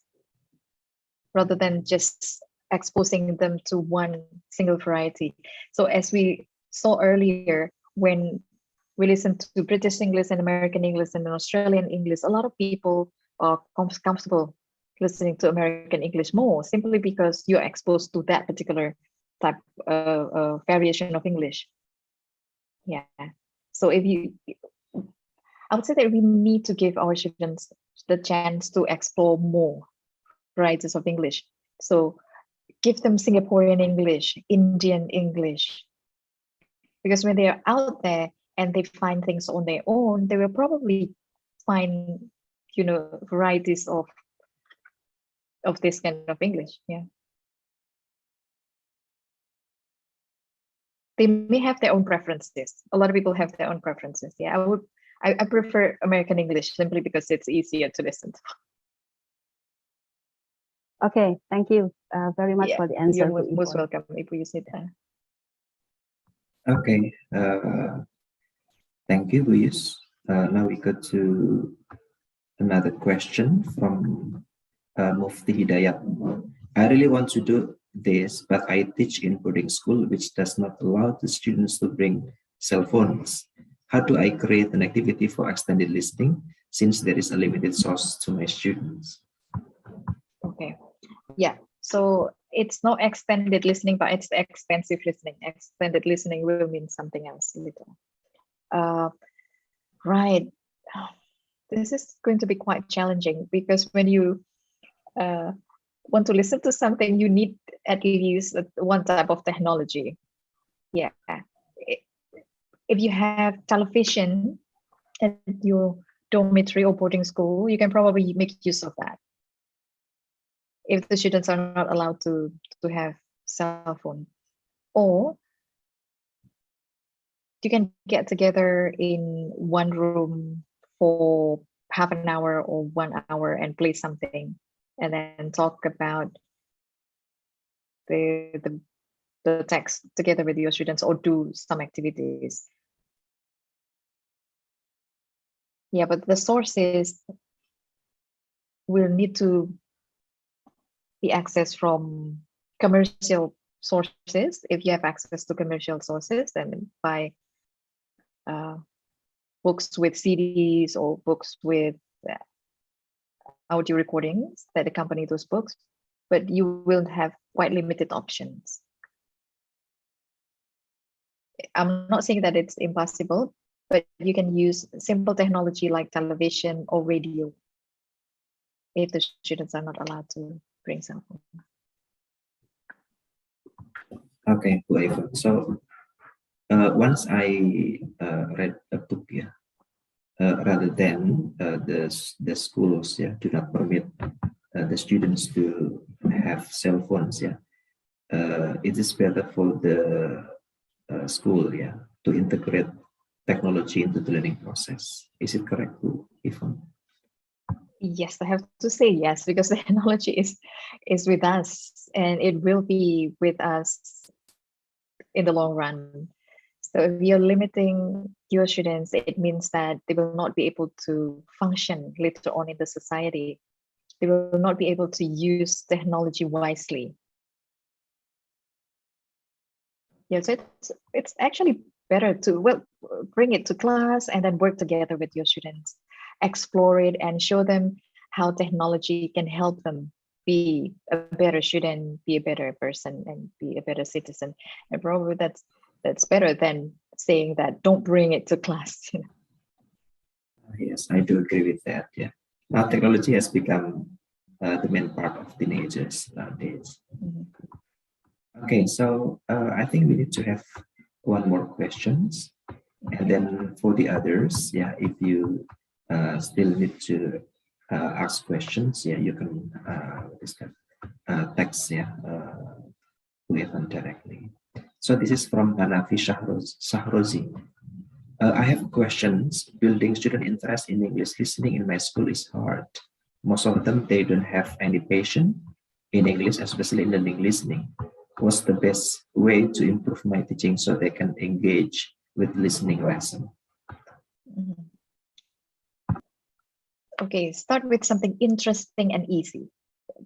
rather than just exposing them to one single variety. So as we saw earlier, when we listen to British English and American English and Australian English, a lot of people are comfortable listening to American English more, simply because you're exposed to that particular type of variation of English. Yeah. So I would say that we need to give our students the chance to explore more varieties of English. So give them Singaporean English, Indian English, because when they are out there and they find things on their own, they will probably find, varieties of this kind of English. Yeah. They may have their own preferences. A lot of people have their own preferences. Yeah, I prefer American English simply because it's easier to listen to. Okay, thank you very much for the answer. You're most welcome, Ibu Yusnita. Okay, thank you, Buyus. Now we go to another question from Mufti Hidayat. I really want to do this, but I teach in boarding school, which does not allow the students to bring cell phones. How do I create an activity for extended listening, since there is a limited source to my students? Okay, yeah, so it's not extended listening, but it's extensive listening. Extended listening will mean something else little. Right, this is going to be quite challenging, because when you want to listen to something, you need at least one type of technology. Yeah, if you have television at your dormitory or boarding school, you can probably make use of that. If the students are not allowed to have cell phone, or you can get together in one room for half an hour or 1 hour and play something, and then talk about the text together with your students, or do some activities. Yeah, but the sources will need to be accessed from commercial sources. If you have access to commercial sources, then buy books with CDs or books with audio recordings that accompany those books, but you will have quite limited options. I'm not saying that it's impossible, but you can use simple technology like television or radio if the students are not allowed to bring cell phone. Okay, Bu Ivan. So once I read a book, rather than the schools, do not permit the students to have cell phones, it is better for the school, to integrate technology into the learning process. Is it correct, Bu Ivan? Yes, I have to say yes, because the technology is with us, and it will be with us in the long run. So if you're limiting your students, it means that they will not be able to function later on in the society. They will not be able to use technology wisely. Yes, it's actually better to bring it to class and then work together with your students. explore it and show them how technology can help them be a better student, be a better person, and be a better citizen. And probably that's better than saying that don't bring it to class. Yes, I do agree with that. Yeah, now technology has become the main part of teenagers nowadays. Okay, so I think we need to have one more questions, and then for the others, yeah, if you still need to ask questions, yeah, you can text, yeah, to Evan directly. So this is from Hanafi Shahrozi. I have questions. Building student interest in English listening in my school is hard. Most of them, they don't have any patience in English, especially in learning listening. What's the best way to improve my teaching so they can engage with listening lesson? Okay, start with something interesting and easy.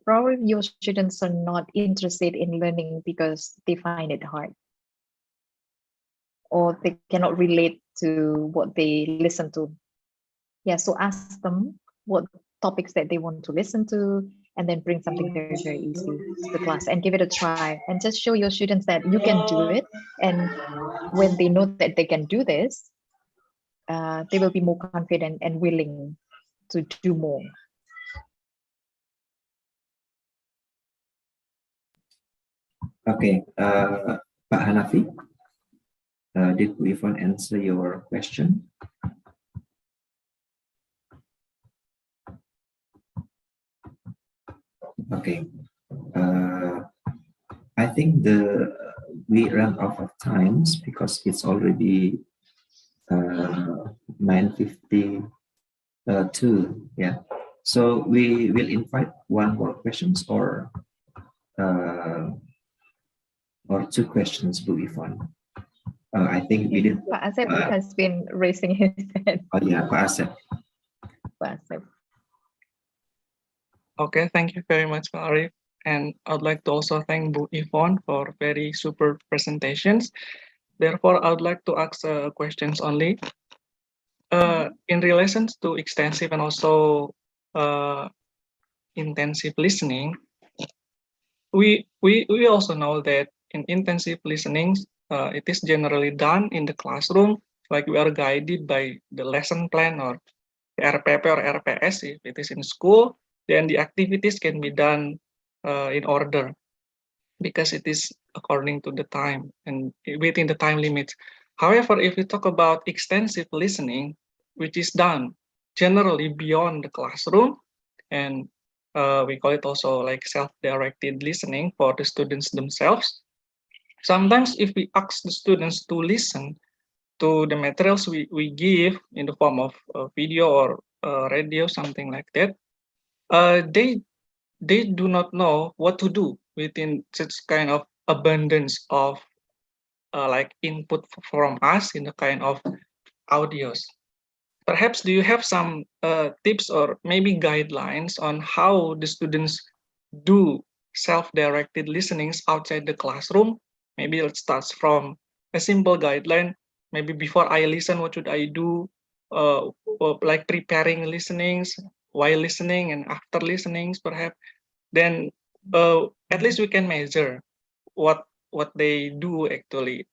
Probably your students are not interested in learning because they find it hard, or they cannot relate to what they listen to. Yeah, so ask them what topics that they want to listen to, and then bring something very, very easy to the class and give it a try, and just show your students that you can do it. And when they know that they can do this, they will be more confident and willing to do more. Okay, Pak Hanafi, did we even answer your question? Okay, I think we ran out of times because it's already 9:52. Yeah, so we will invite one more questions or two questions, Bu Ifan. I think we did. Pak Asep has been raising his hand. Oh yeah, Pak Asep. Pak Asep. Okay, thank you very much, Pak Arif. And I'd like to also thank Bu Yvonne for very super presentations. Therefore, I would like to ask questions only. In relation to extensive and also intensive listening, we also know that in intensive listening, it is generally done in the classroom, like we are guided by the lesson plan or the RPP or RPS. If it is in school, then the activities can be done in order because it is according to the time and within the time limits. However, if we talk about extensive listening, which is done generally beyond the classroom, and we call it also like self-directed listening for the students themselves. Sometimes if we ask the students to listen to the materials we give in the form of video or radio, something like that, they do not know what to do within such kind of abundance of like input from us in the kind of audios. Perhaps do you have some tips or maybe guidelines on how the students do self-directed listenings outside the classroom? Maybe let's start from a simple guideline. Maybe before I listen, what should I do? Like preparing listenings, while listening, and after listenings, perhaps. Then at least we can measure what they do actually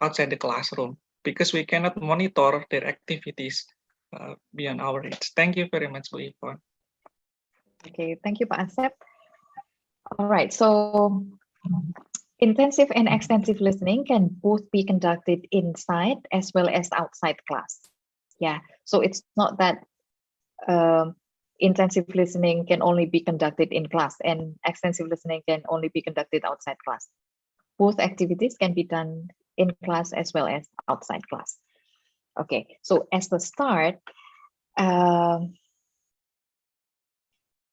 outside the classroom, because we cannot monitor their activities beyond our reach. Thank you very much, Bu Yvonne. Okay, thank you, Pak Asep. All right, so intensive and extensive listening can both be conducted inside as well as outside class. Yeah, so it's not that intensive listening can only be conducted in class and extensive listening can only be conducted outside class. Both activities can be done in class as well as outside class. Okay, so as the start,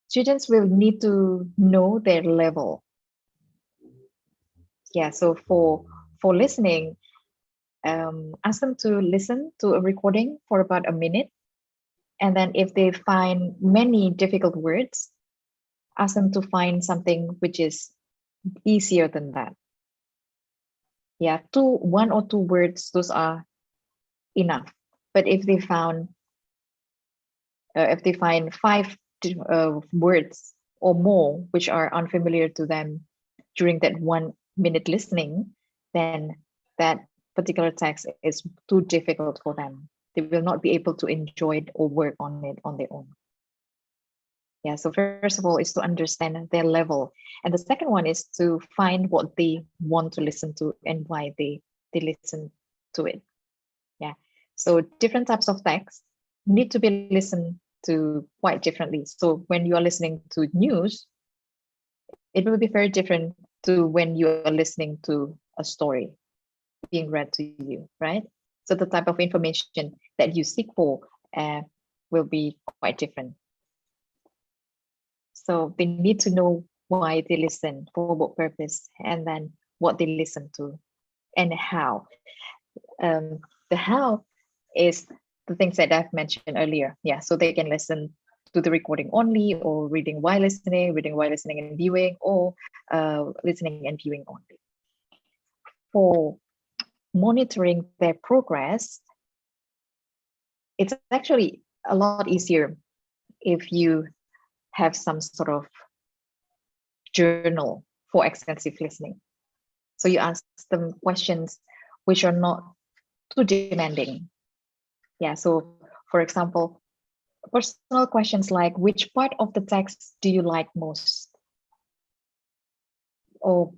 students will need to know their level. Yeah, so for listening, ask them to listen to a recording for about a minute. And then if they find many difficult words, ask them to find something which is easier than that. Yeah, 1 or 2 words, those are enough. But if they found if they find 5 words or more which are unfamiliar to them during that 1 minute listening, then that particular text is too difficult for them. They will not be able to enjoy it or work on it on their own. Yeah, so first of all is to understand their level. And the second one is to find what they want to listen to and why they listen to it. Yeah, so different types of text need to be listened to quite differently. So when you are listening to news, it will be very different to when you are listening to a story being read to you, right? So the type of information that you seek for will be quite different. So they need to know why they listen, for what purpose, and then what they listen to, and how. The how is the things that I've mentioned earlier. Yeah, so they can listen to the recording only, or reading while listening and viewing, or listening and viewing only. For monitoring their progress, it's actually a lot easier if you have some sort of journal for extensive listening. So you ask them questions which are not too demanding. Yeah, so for example, personal questions like, which part of the text do you like most? Or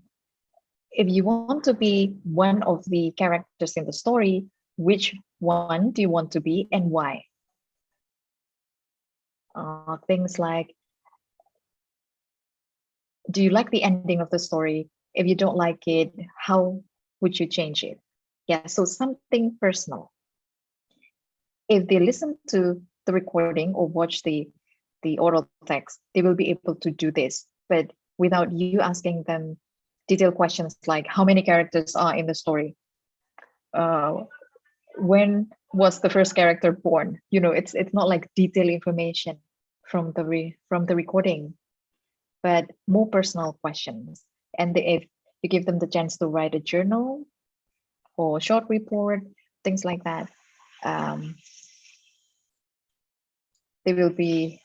if you want to be one of the characters in the story, which one do you want to be and why? Things like, do you like the ending of the story? If you don't like it, how would you change it? Yeah, so something personal. If they listen to the recording or watch the oral text, they will be able to do this, but without you asking them detailed questions like, how many characters are in the story? When was the first character born? You know, it's not like detailed information from the recording, but more personal questions. And if you give them the chance to write a journal or short report, things like that, it will be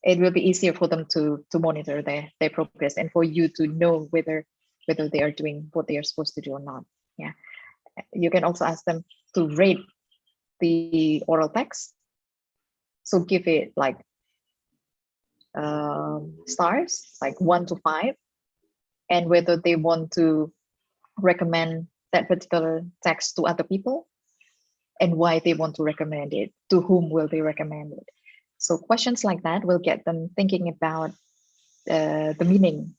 easier for them to monitor their progress, and for you to know whether they are doing what they are supposed to do or not. Yeah, you can also ask them to rate the oral text. So give it like stars, like 1 to 5, and whether they want to recommend that particular text to other people, and why they want to recommend it, to whom will they recommend it. So questions like that will get them thinking about the meaning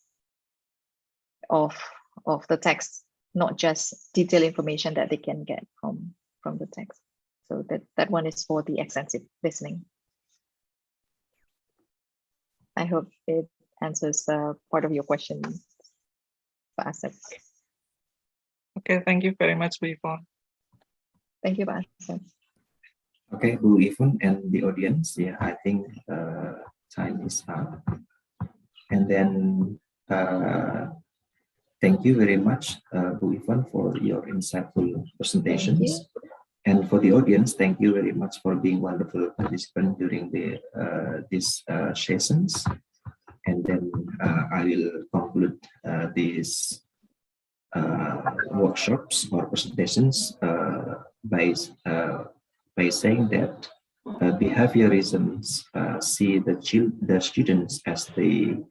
of the text, not just detailed information that they can get from the text. So that one is for the extensive listening. I hope it answers part of your question, Pak Asep. Okay, thank you very much, Bu Yvonne. Thank you, Pak Asep. Okay, Bu Yvonne and the audience. Yeah, I think time is up. And then thank you very much, Bu Yvonne, for your insightful presentations. And for the audience, thank you very much for being wonderful participants during these sessions. And then I will conclude these workshops or presentations by saying that behaviorisms see the students as the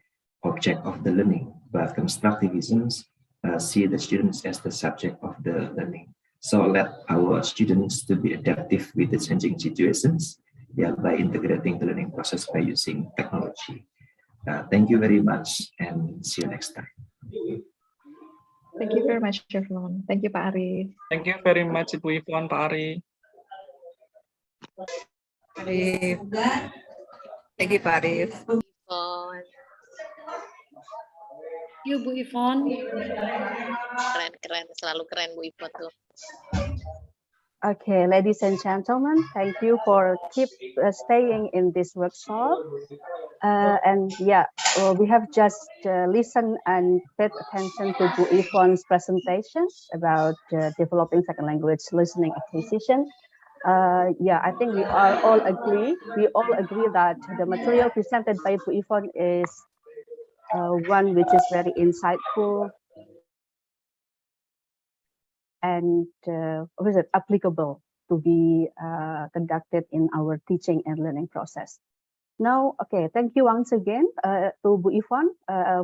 object of the learning, but constructivisms see the students as the subject of the learning. So let our students to be adaptive with the changing situations, yeah, by integrating the learning process by using technology. Thank you very much, and see you next time. Thank you very much, everyone. Thank you, Pak Arif. Thank you very much, Bu Yvonne, Pak Ari. Thank you, Pak Arif. Yuk Bu Yvonne. Keren, selalu keren Bu Yvonne tuh. Okay, ladies and gentlemen, thank you for keep staying in this workshop. And yeah, we have just listened and paid attention to Bu Yvonne's presentation about developing second language listening acquisition. Yeah, I think we all agree. We all agree that the material presented by Bu Yvonne is one which is very insightful and what is it, applicable to be conducted in our teaching and learning process. Now, okay, thank you once again to Bu Yvonne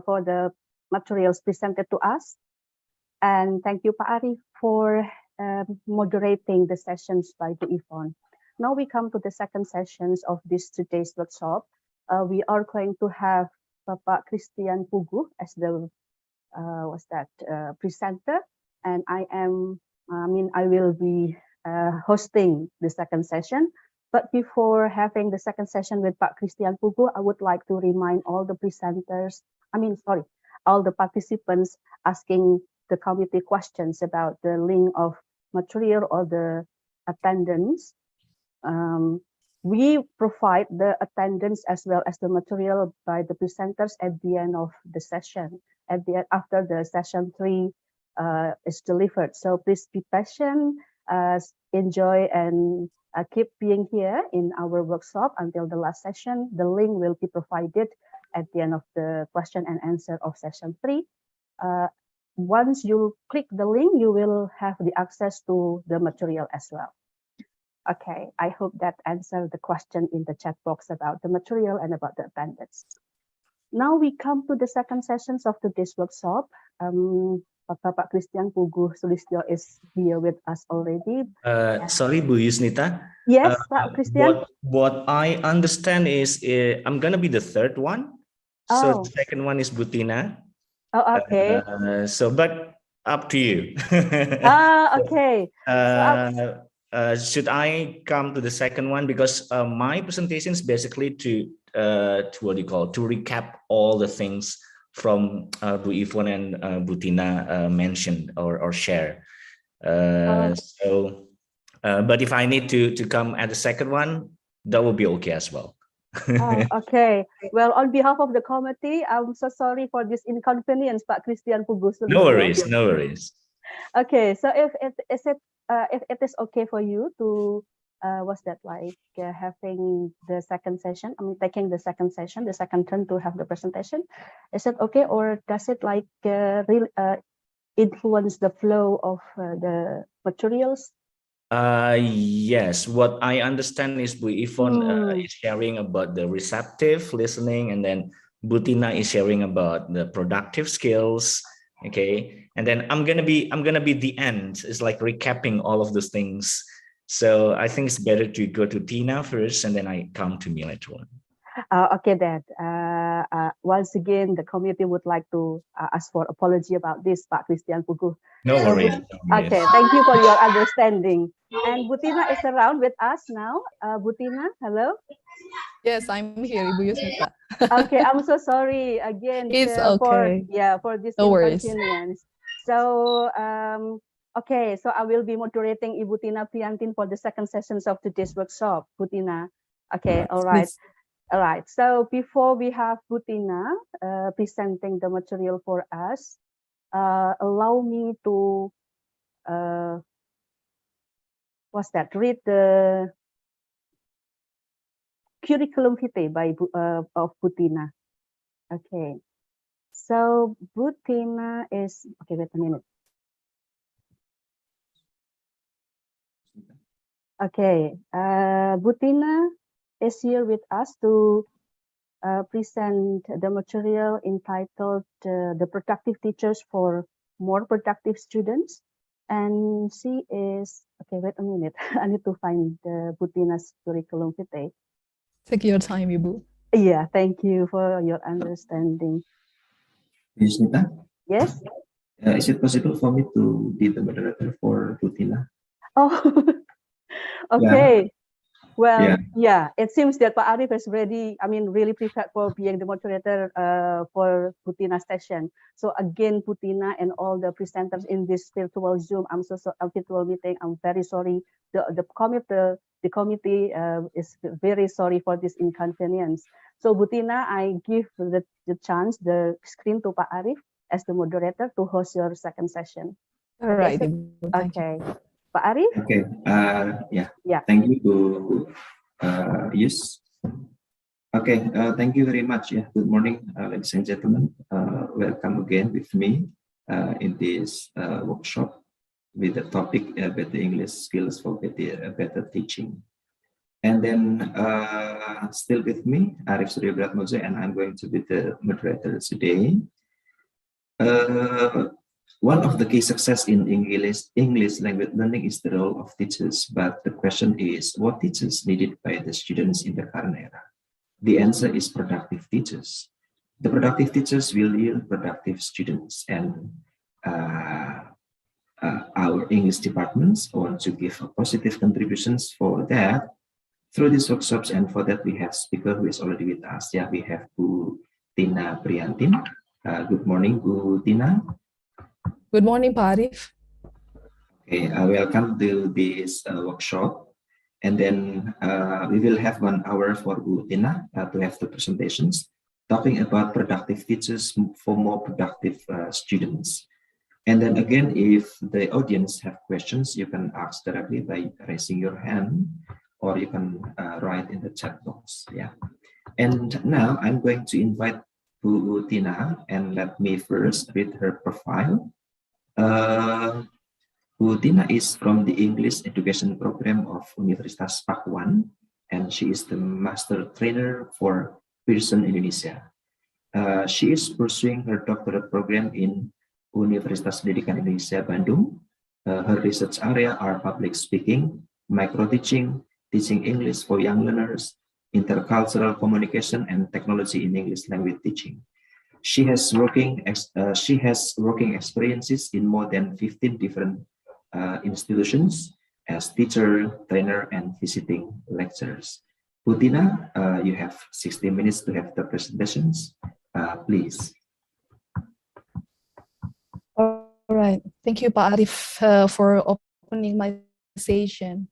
for the materials presented to us. And thank you, Pak Arif, for moderating the sessions by Bu Yvonne. Now we come to the second sessions of this today's workshop. We are going to have Bapak Christian Pugu as the presenter, and I will be hosting the second session. But before having the second session with Pak Christian Pugu, I would like to remind all the presenters, all the participants asking the committee questions about the link of material or the attendance. We provide the attendance as well as the material by the presenters at the end of the session, after the session 3 is delivered. So please be patient, enjoy and keep being here in our workshop until the last session. The link will be provided at the end of the question and answer of session 3. Once you click the link, you will have the access to the material as well. Okay, I hope that answered the question in the chat box about the material and about the attendance. Now we come to the second sessions of today's workshop. Bapak Christian Pugu Sulistyo is here with us already. Sorry, Bu Yusnita. Yes, Pak Christian. What I understand is I'm gonna be the third one. So the second one is Butina. Oh, okay. But up to you. Okay. Should I come to the second one, because my presentation is basically to recap all the things from Bu Yvonne and Butina mentioned or share. But if I need to come at the second one, that will be okay as well. Okay. Well, on behalf of the committee, I'm so sorry for this inconvenience, Pak Christian Pugu Sulistyo. No worries, no worries. Okay, so if it is okay for you to having the second session, taking the second session, the second turn to have the presentation, is it okay, or does it really influence the flow of the materials? Yes, what I understand is Bu Yvonne is sharing about the receptive listening, and then Butina is sharing about the productive skills. Okay, and then I'm gonna be the end. It's like recapping all of those things. So I think it's better to go to Tina first, and then I come to me later on. Okay, then. Once again, the committee would like to ask for apology about this, Pak Christian Pugu. No worries. Okay, thank you for your understanding. And Butina is around with us now. Butina, hello. Yes, I'm here, Ibu Yusnita. Okay, I'm so sorry again. It's okay. For this No worries. inconvenience. So okay, so I will be moderating Ibu Tina Priantin for the second sessions of today's workshop. Butina. Okay, all right. Please. All right. So before we have Butina presenting the material for us, allow me to read the curriculum vitae by of Butina. Okay. So Butina is wait a minute. Okay, Butina is here with us to present the material entitled The Productive Teachers for More Productive Students. And she is, wait a minute. I need to find Butina's curriculum vitae. Take your time, Ibu. Yeah, thank you for your understanding. Yusnita? Yes? Is it possible for me to be the moderator for Butina? Oh, okay. Yeah. Well, yeah, it seems that Pak Arif is ready, really prepared for being the moderator for Butina's session. So again, Butina and all the presenters in this virtual Zoom, virtual meeting, I'm very sorry. The committee is very sorry for this inconvenience. So Butina, I give the chance, the screen to Pak Arif as the moderator to host your second session. All right. Okay. Pak Arif? Okay. Yeah. Yeah. Thank you, Bu Yus. Okay. Thank you very much. Yeah. Good morning, ladies and gentlemen. Welcome again with me in this workshop with the topic better English skills for better teaching. And then still with me, Arif Surya Bratmojo, and I'm going to be the moderator today. One of the key success in English language learning is the role of teachers. But the question is, what teachers needed by the students in the current era? The answer is productive teachers. The productive teachers will yield productive students, and our English departments want to give positive contributions for that through these workshops. And for that, we have speaker who is already with us. Yeah, we have Bu Tina Priantin. Good morning, Bu Tina. Good morning, Pak Arif. Okay, welcome to this workshop. And then we will have 1 hour for Bu Tina to have the presentations talking about productive teachers for more productive students. And then again, if the audience have questions, you can ask directly by raising your hand, or you can write in the chat box. Yeah. And now I'm going to invite Bu Tina, and let me first read her profile. Bu Tina is from the English education program of Universitas Pakuan, and she is the master trainer for Pearson Indonesia. She is pursuing her doctorate program in Universitas Pendidikan Indonesia Bandung. Her research area are public speaking, micro teaching, teaching English for young learners, intercultural communication, and technology in English language teaching. She has working experiences in more than 15 different institutions as teacher, trainer, and visiting lecturers. Bu Tina, you have 60 minutes to have the presentations. Please. All right. Thank you, Pak Arif, for opening my session.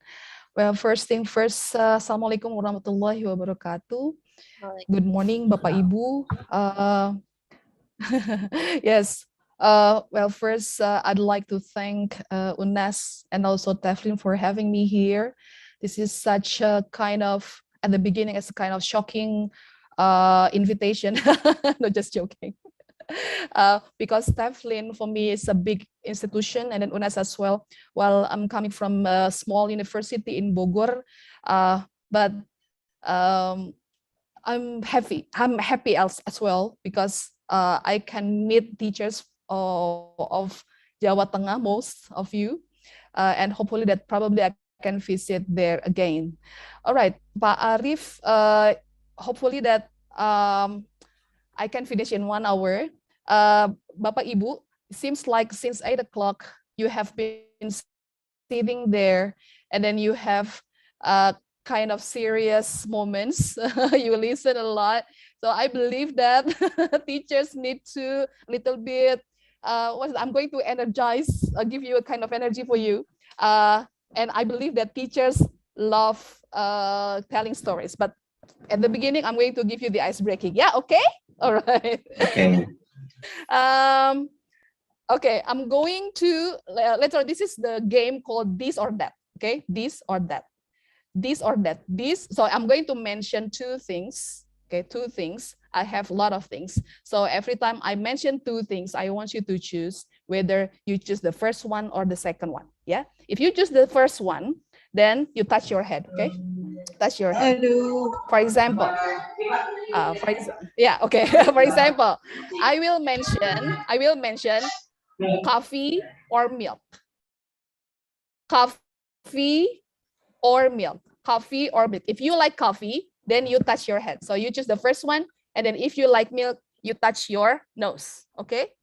Well, first thing first, Assalamualaikum warahmatullahi wabarakatuh. Good morning, Bapak Ibu. Yes. Well, first, I'd like to thank UNES and also Teflin for having me here. This is such a kind of, at the beginning, it's a kind of shocking invitation. No, just joking. Because Teflin for me is a big institution, and then UNES as well. Well, I'm coming from a small university in Bogor, but I'm happy as well because I can meet teachers of Jawa Tengah, most of you, and hopefully that probably I can visit there again. All right, Pak Arif, hopefully that I can finish in 1 hour. Bapak Ibu, it seems like since 8 o'clock you have been sitting there, and then you have kind of serious moments. You listen a lot, so I believe that teachers need to little bit. I'm going to energize, give you a kind of energy for you, and I believe that teachers love telling stories. But at the beginning, I'm going to give you the ice breaking. Yeah, okay, all right. Okay. Okay, I'm going to later. This is the game called This or That. Okay, this or that, this or that. This. So I'm going to mention 2 things. Okay, 2 things. I have a lot of things. So every time I mention 2 things, I want you to choose whether you choose the first one or the second one. Yeah. If you choose the first one, then you touch your head. Okay. Touch your head. For example, yeah. Okay. For example, I will mention coffee or milk. Coffee or milk. Coffee or milk. If you like coffee, then you touch your head. So you choose the first one, and then if you like milk, you touch your nose. Okay.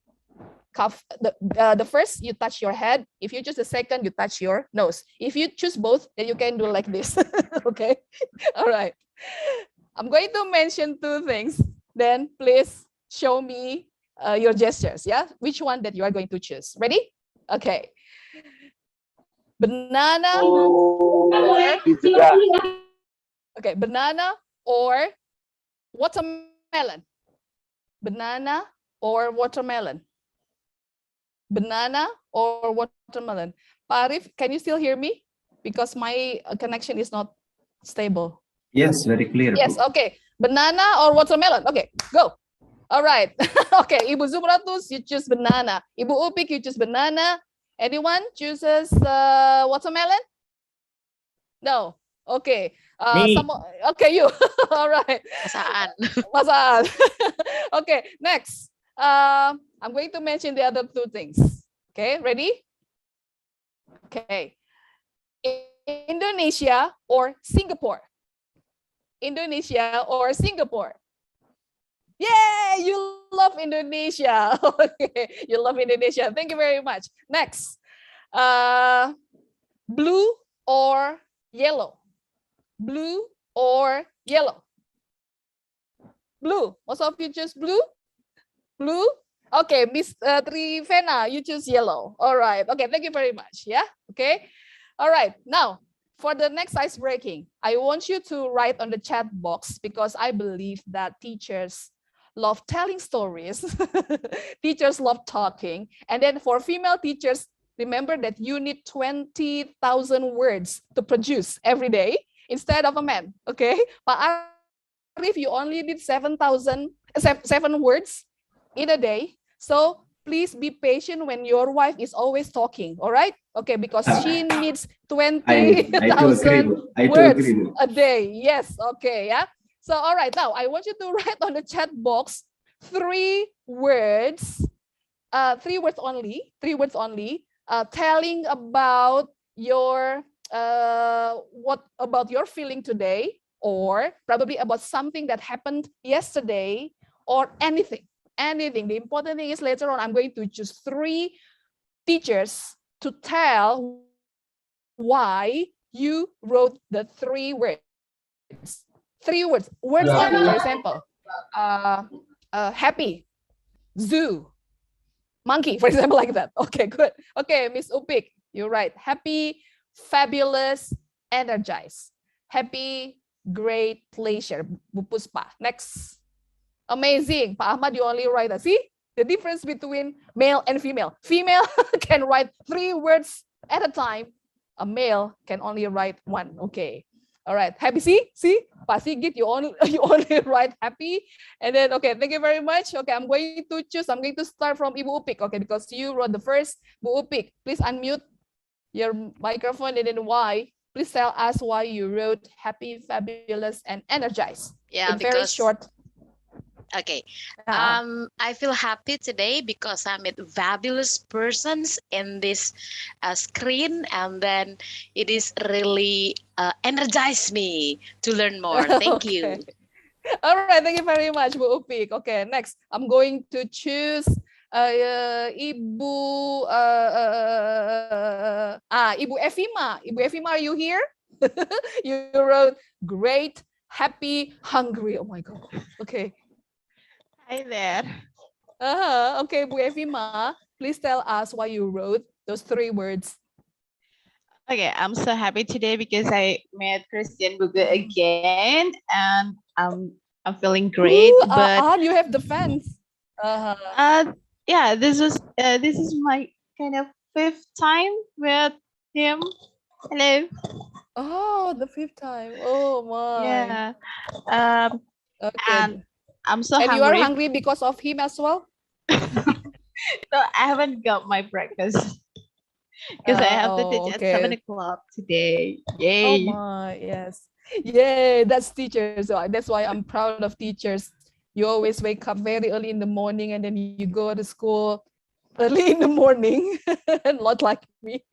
The first, you touch your head. If you choose the second, you touch your nose. If you choose both, then you can do like this. Okay. All right. I'm going to mention 2 things. Then please show me your gestures. Yeah. Which one that you are going to choose? Ready? Okay. Banana. Okay. Banana or watermelon. Banana or watermelon. Banana or watermelon. Pak Arif, can you still hear me? Because my connection is not stable. Yes, very clear. Yes, okay. Banana or watermelon? Okay, go. All right. Okay, Ibu Zumratus, you choose banana. Ibu Upik, you choose banana. Anyone chooses watermelon? No. Okay. Me. Okay, you. All right. Masaan. Masaan. Okay, next. I'm going to mention the other two things. Okay, ready? Okay. Indonesia or Singapore? Indonesia or Singapore? Yay, you love Indonesia. Okay, you love Indonesia. Thank you very much. Next. Blue or yellow? Blue or yellow? Blue. Most of you choose blue? Blue? Okay, Miss Trivena, you choose yellow. All right. Okay, thank you very much. Yeah, okay. All right, now for the next ice breaking, I want you to write on the chat box because I believe that teachers love telling stories. Teachers love talking. And then for female teachers, remember that you need 20,000 words to produce every day instead of a man, okay? Pak Arif, you only need 7 words in a day. So please be patient when your wife is always talking, all right? Okay, because she needs 20,000 words a day. Yes, okay, yeah. So, all right, now I want you to write on the chat box 3 words, 3 words only, telling about your, what about your feeling today, or probably about something that happened yesterday, or anything. The important thing is later on, I'm going to choose 3 teachers to tell why you wrote the 3 words. 3 words only, for example, happy, zoo, monkey, for example, like that. Okay, good. Okay, Miss Upik, you're right. Happy, fabulous, energized. Happy, great, pleasure. Bu Puspa. Next. Amazing. Pak Ahmad, you only write that. See the difference between male and female. Female can write 3 words at a time. A male can only write 1. Okay. All right. Happy. See, Pak Sigit, you only write happy. And then, okay, thank you very much. Okay, I'm going to start from Ibu Upik. Okay, because you wrote the first. Bu Upik, please unmute your microphone, and then why. Please tell us why you wrote happy, fabulous, and energized. Yeah, in very short. Okay, I feel happy today because I met fabulous persons in this screen, and then it is really energized me to learn more. Thank you. All right, thank you very much, Bu Upik. Okay, next, I'm going to choose Ibu Efima. Ibu Efima, are you here? You wrote great, happy, hungry. Oh my God. Okay. Hi there. Okay, Bu Efima, please tell us why you wrote those 3 words. Okay, I'm so happy today because I met Christian Buga again, and I'm feeling great. Ooh, but you have the fans. Yeah, this is my kind of 5th time with him. Hello. Oh, the 5th time. Oh my. Yeah. Okay. And I'm so and hungry. you are hungry because of him as well? No, I haven't got my breakfast because I have to teach at 7 o'clock today. Yay. Oh my, yes. Yay, that's teachers. So that's why I'm proud of teachers. You always wake up very early in the morning, and then you go to school early in the morning, not like me.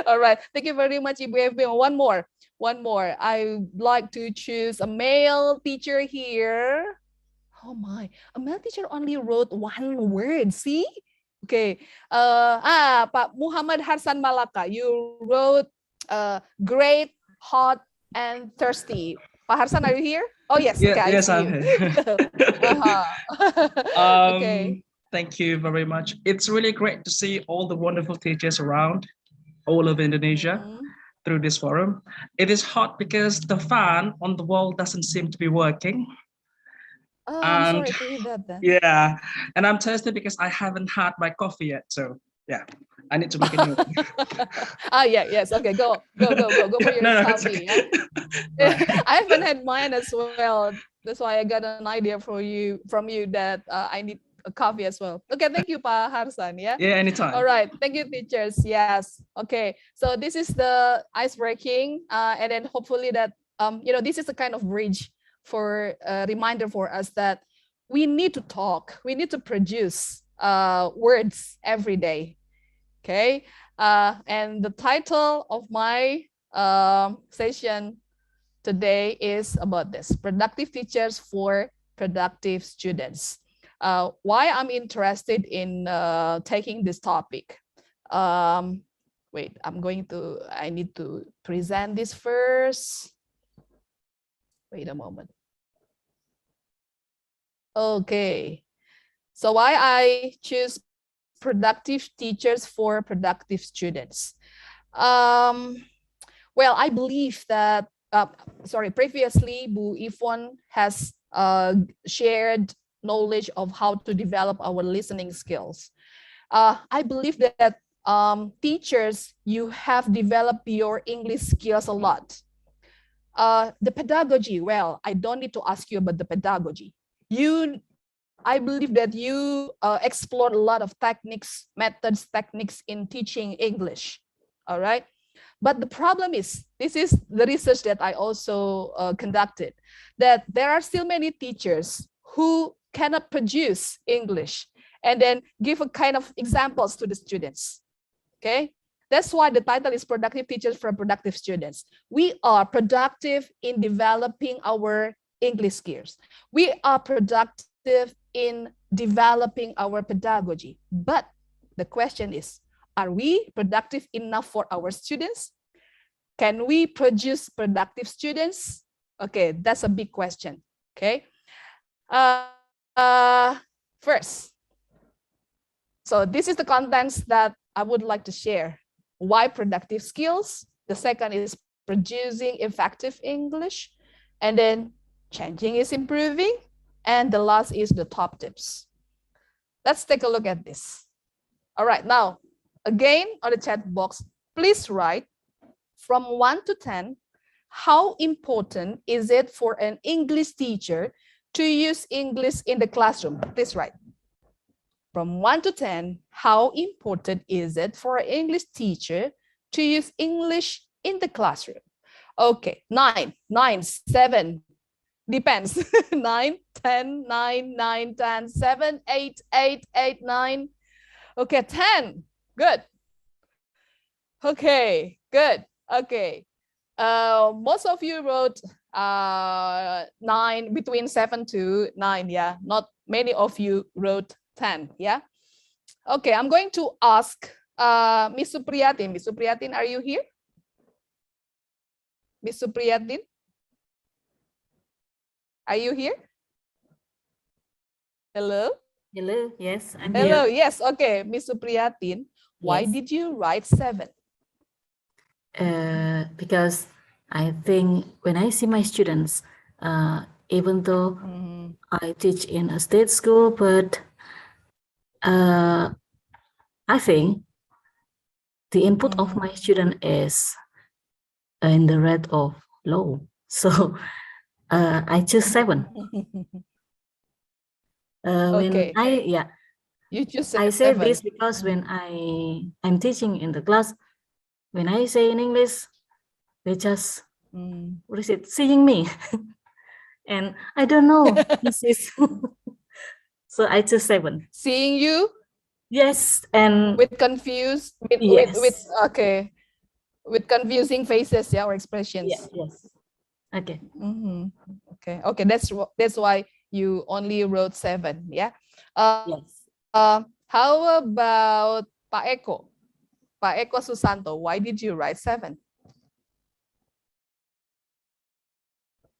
All right, thank you very much, Ibu Efima. One more. I like to choose a male teacher here. Oh my, a male teacher only wrote 1 word, see? Okay, Pak Muhammad Harsan Malaka, you wrote great, hot, and thirsty. Pak Harsan, are you here? Oh yes, Yeah, okay, yes, I'm here. Okay. Thank you very much. It's really great to see all the wonderful teachers around all of Indonesia through this forum. It is hot because the fan on the wall doesn't seem to be working. Oh, I'm sorry to hear that then. Yeah, and I'm thirsty because I haven't had my coffee yet. So Yeah, I need to make a new one. Yes. Okay, go for your No, it's coffee. okay. Yeah? I haven't had mine as well. That's why I got an idea from you that I need a coffee as well. Okay, thank you, Pa Harsan. Yeah. Yeah, anytime. All right, thank you, teachers. Yes. Okay, so this is the ice breaking, and then hopefully that this is a kind of bridge for a reminder for us that we need to talk, we need to produce words every day. Okay, and the title of my session today is about this: productive teachers for productive students. Why I'm interested in taking this topic. Wait, I need to present this first. Wait a moment. Okay, so why I choose productive teachers for productive students? Well, I believe that, previously Bu Yvonne has shared knowledge of how to develop our listening skills. I believe that teachers, you have developed your English skills a lot. The pedagogy, well, I don't need to ask you about the pedagogy. I believe that you explored a lot of techniques in teaching English. All right. But the problem is, this is the research that I also conducted, that there are still many teachers who cannot produce English and then give a kind of examples to the students. Okay. That's why the title is Productive Teachers for Productive Students. We are productive in developing our English skills. We are productive in developing our pedagogy. But the question is, are we productive enough for our students? Can we produce productive students? Okay, that's a big question. Okay. First, so this is the contents that I would like to share. Why productive skills? The second is producing effective English. And then changing is improving. And the last is the top tips. Let's take a look at this. All right, now, again, on the chat box, please write from 1 to 10, how important is it for an English teacher to use English in the classroom? Please write. From 1 to 10, how important is it for an English teacher to use English in the classroom? Okay, 9, 7, depends. 9, 10, 9, 9, 10, 7, 8, 8, 8, 9. Okay, 10, good. Okay, good. Okay, most of you wrote 9, between 7 to 9, yeah. Not many of you wrote 10, yeah. Okay, I'm going to ask Miss Supriyatin. Miss Supriyatin, are you here? Miss Supriyatin? Are you here? Hello? Hello, yes, I'm Hello, here. yes, okay. Miss Supriyatin, why Yes. did you write 7? Because I think when I see my students, even though I teach in a state school, but I think the input of my student is in the rate of low. So I choose 7. Okay. You choose 7. I say this because when I'm teaching in the class, when I say in English, they just what is it, seeing me, and I don't know this is. So I choose 7. Seeing you? Yes, and with confused, yes, with confusing faces, yeah, or expressions. Yes. Okay. Okay. That's why you only wrote 7. Yeah. Yes. How about Pak Eko? Pak Eko Susanto, why did you write 7?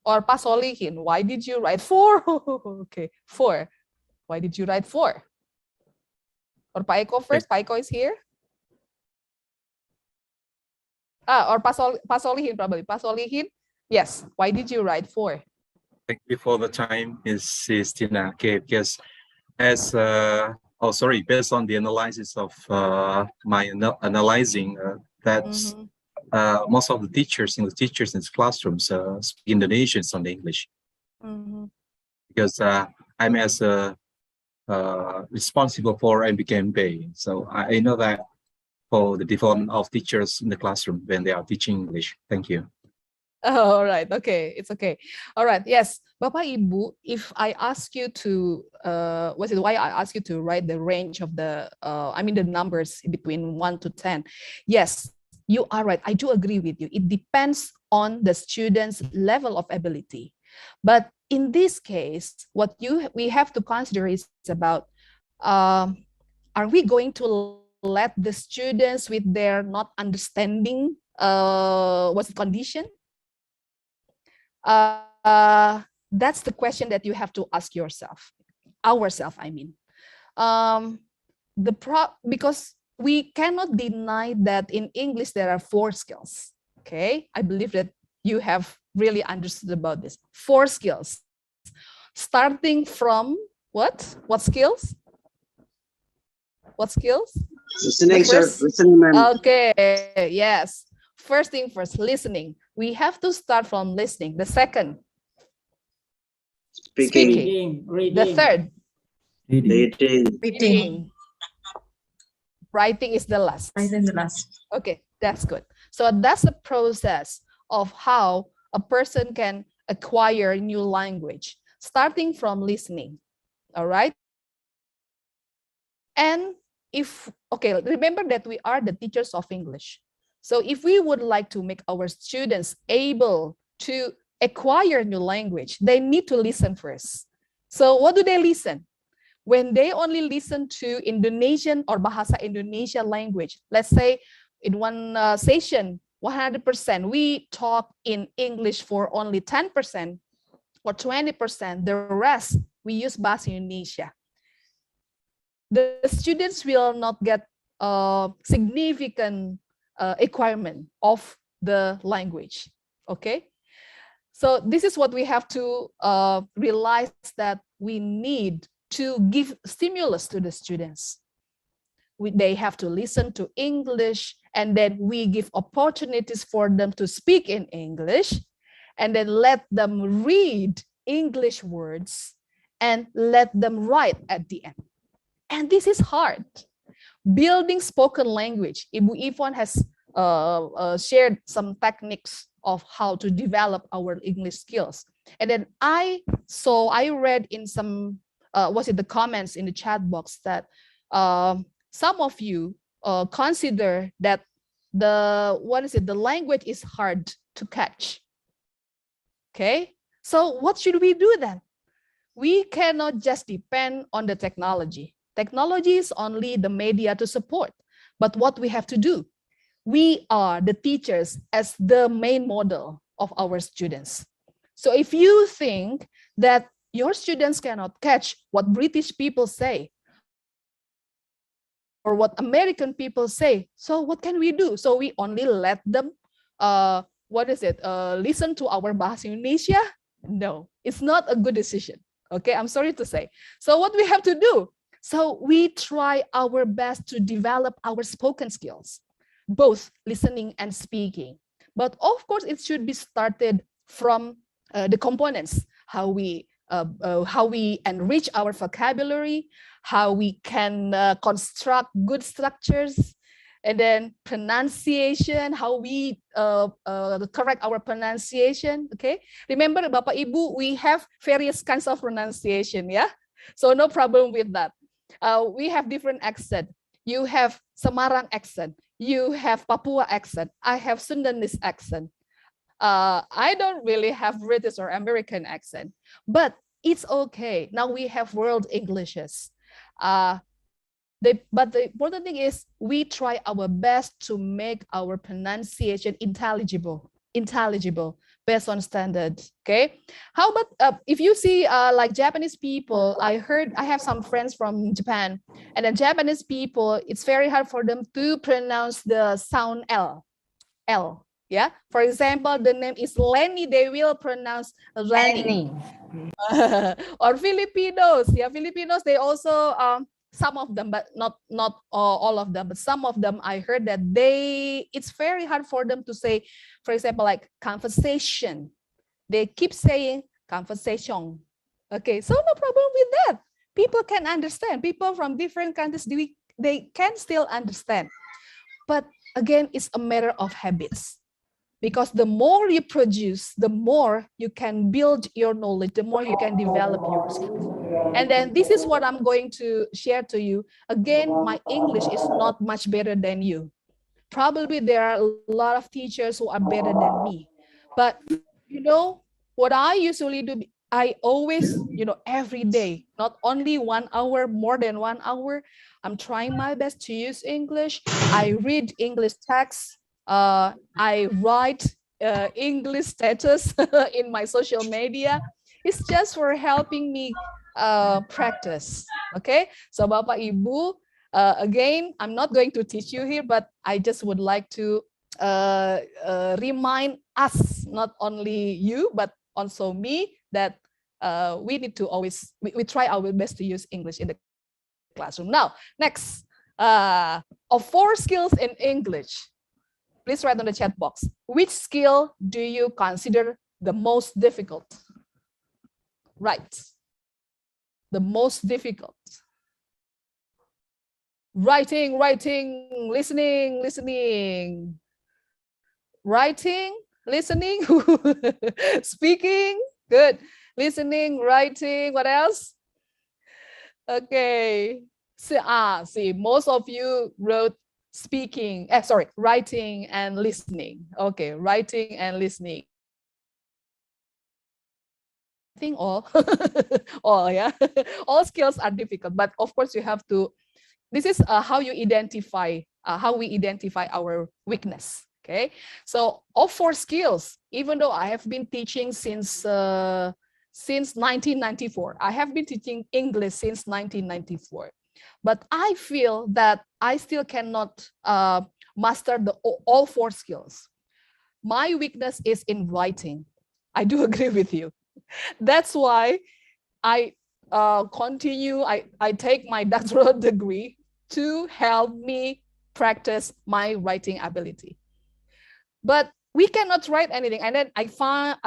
Or Pak Solihin, why did you write 4? Okay, 4. Why did you write 4? Or Pak Eko first? Pak Eko is here. Or Pak Solihin probably. Pak Solihin, yes. Why did you write 4? Thank you for the time, Ms. Tina. Okay, because as Oh, sorry. Based on the analysis of my analyzing, that's most of the teachers, English teachers in the classrooms speak Indonesian on English. Because I'm as responsible for MBKMP, so I know that for the development of teachers in the classroom when they are teaching English. Thank you. Oh, all right. Okay, it's okay. All right. Yes, Bapak Ibu, if I ask you to, why I ask you to write the range of the, the numbers between 1 to 10. Yes, you are right. I do agree with you. It depends on the student's level of ability. But in this case, what we have to consider is about, are we going to let the students with their not understanding what's the condition? That's the question that you have to ask yourself, ourselves, I mean. Because we cannot deny that in English there are 4 skills, okay? I believe that you have really understood about this. 4 skills, starting from what? What skills? What skills? Listening, sir. Listening, ma'am. Okay, yes. First thing first, listening. We have to start from listening. The second, speaking. The third, reading. Writing is the last. Okay, that's good. So that's the process of how a person can acquire a new language, starting from listening. All right. And remember that we are the teachers of English. So if we would like to make our students able to acquire new language, they need to listen first. So what do they listen? When they only listen to Indonesian or Bahasa Indonesia language, let's say in one session, 100%, we talk in English for only 10% or 20%, the rest we use Bahasa Indonesia. The students will not get significant acquirement of the language, okay? So this is what we have to realize, that we need to give stimulus to the students. They have to listen to English, and then we give opportunities for them to speak in English, and then let them read English words and let them write at the end. And this is hard. Building spoken language, Ibu Yvonne has shared some techniques of how to develop our English skills. And then I read in some, the comments in the chat box that some of you consider that the language is hard to catch. Okay, so what should we do then? We cannot just depend on the technology. Technology is only the media to support. But what we have to do, we are the teachers as the main model of our students. So if you think that your students cannot catch what British people say or what American people say, so what can we do? So we only let them, listen to our Bahasa Indonesia? No, it's not a good decision. Okay, I'm sorry to say. So what we have to do? So we try our best to develop our spoken skills, both listening and speaking. But of course, it should be started from the components, how we enrich our vocabulary, how we can construct good structures, and then pronunciation, how we correct our pronunciation. Okay, remember, Bapak Ibu, we have various kinds of pronunciation, yeah? So no problem with that. We have different accent. You have Semarang accent. You have Papua accent. I have Sundanese accent. I don't really have British or American accent, but it's okay. Now we have world Englishes. But the important thing is we try our best to make our pronunciation intelligible based on standard. Okay, how about if you see like Japanese people? I have some friends from Japan, and then Japanese people, it's very hard for them to pronounce the sound L. Yeah, for example, the name is Lenny, they will pronounce Lenny. Or Filipinos, yeah, Filipinos, they also some of them, but not all of them, but some of them, I heard that it's very hard for them to say, for example, like conversation. They keep saying conversation. Okay, so no problem with that. People can understand. People from different countries, they can still understand. But again, it's a matter of habits. Because the more you produce, the more you can build your knowledge, the more you can develop your skills. And then this is what I'm going to share to you. Again, my English is not much better than you. Probably there are a lot of teachers who are better than me. But you know, what I usually do, I always, every day, not only 1 hour, more than 1 hour, I'm trying my best to use English. I read English texts. I write English status in my social media. It's just for helping me practice. Okay, so Bapak Ibu, again, I'm not going to teach you here, but I just would like to remind us, not only you, but also me, that we need to always, we try our best to use English in the classroom. Now, next, of 4 skills in English, please write on the chat box. Which skill do you consider the most difficult? Right. The most difficult. Writing, listening. Writing, listening, speaking, good. Listening, writing, what else? Okay. See, most of you wrote speaking, writing and listening. Okay, writing and listening. I think all, yeah. All skills are difficult, but of course you have to, this is how you identify, how we identify our weakness. Okay, so all 4 skills, even though I have been teaching since 1994, I have been teaching English since 1994, but I feel that I still cannot master all 4 skills. My weakness is in writing. I do agree with you. That's why I continue, I take my doctoral degree to help me practice my writing ability. But we cannot write anything. And then I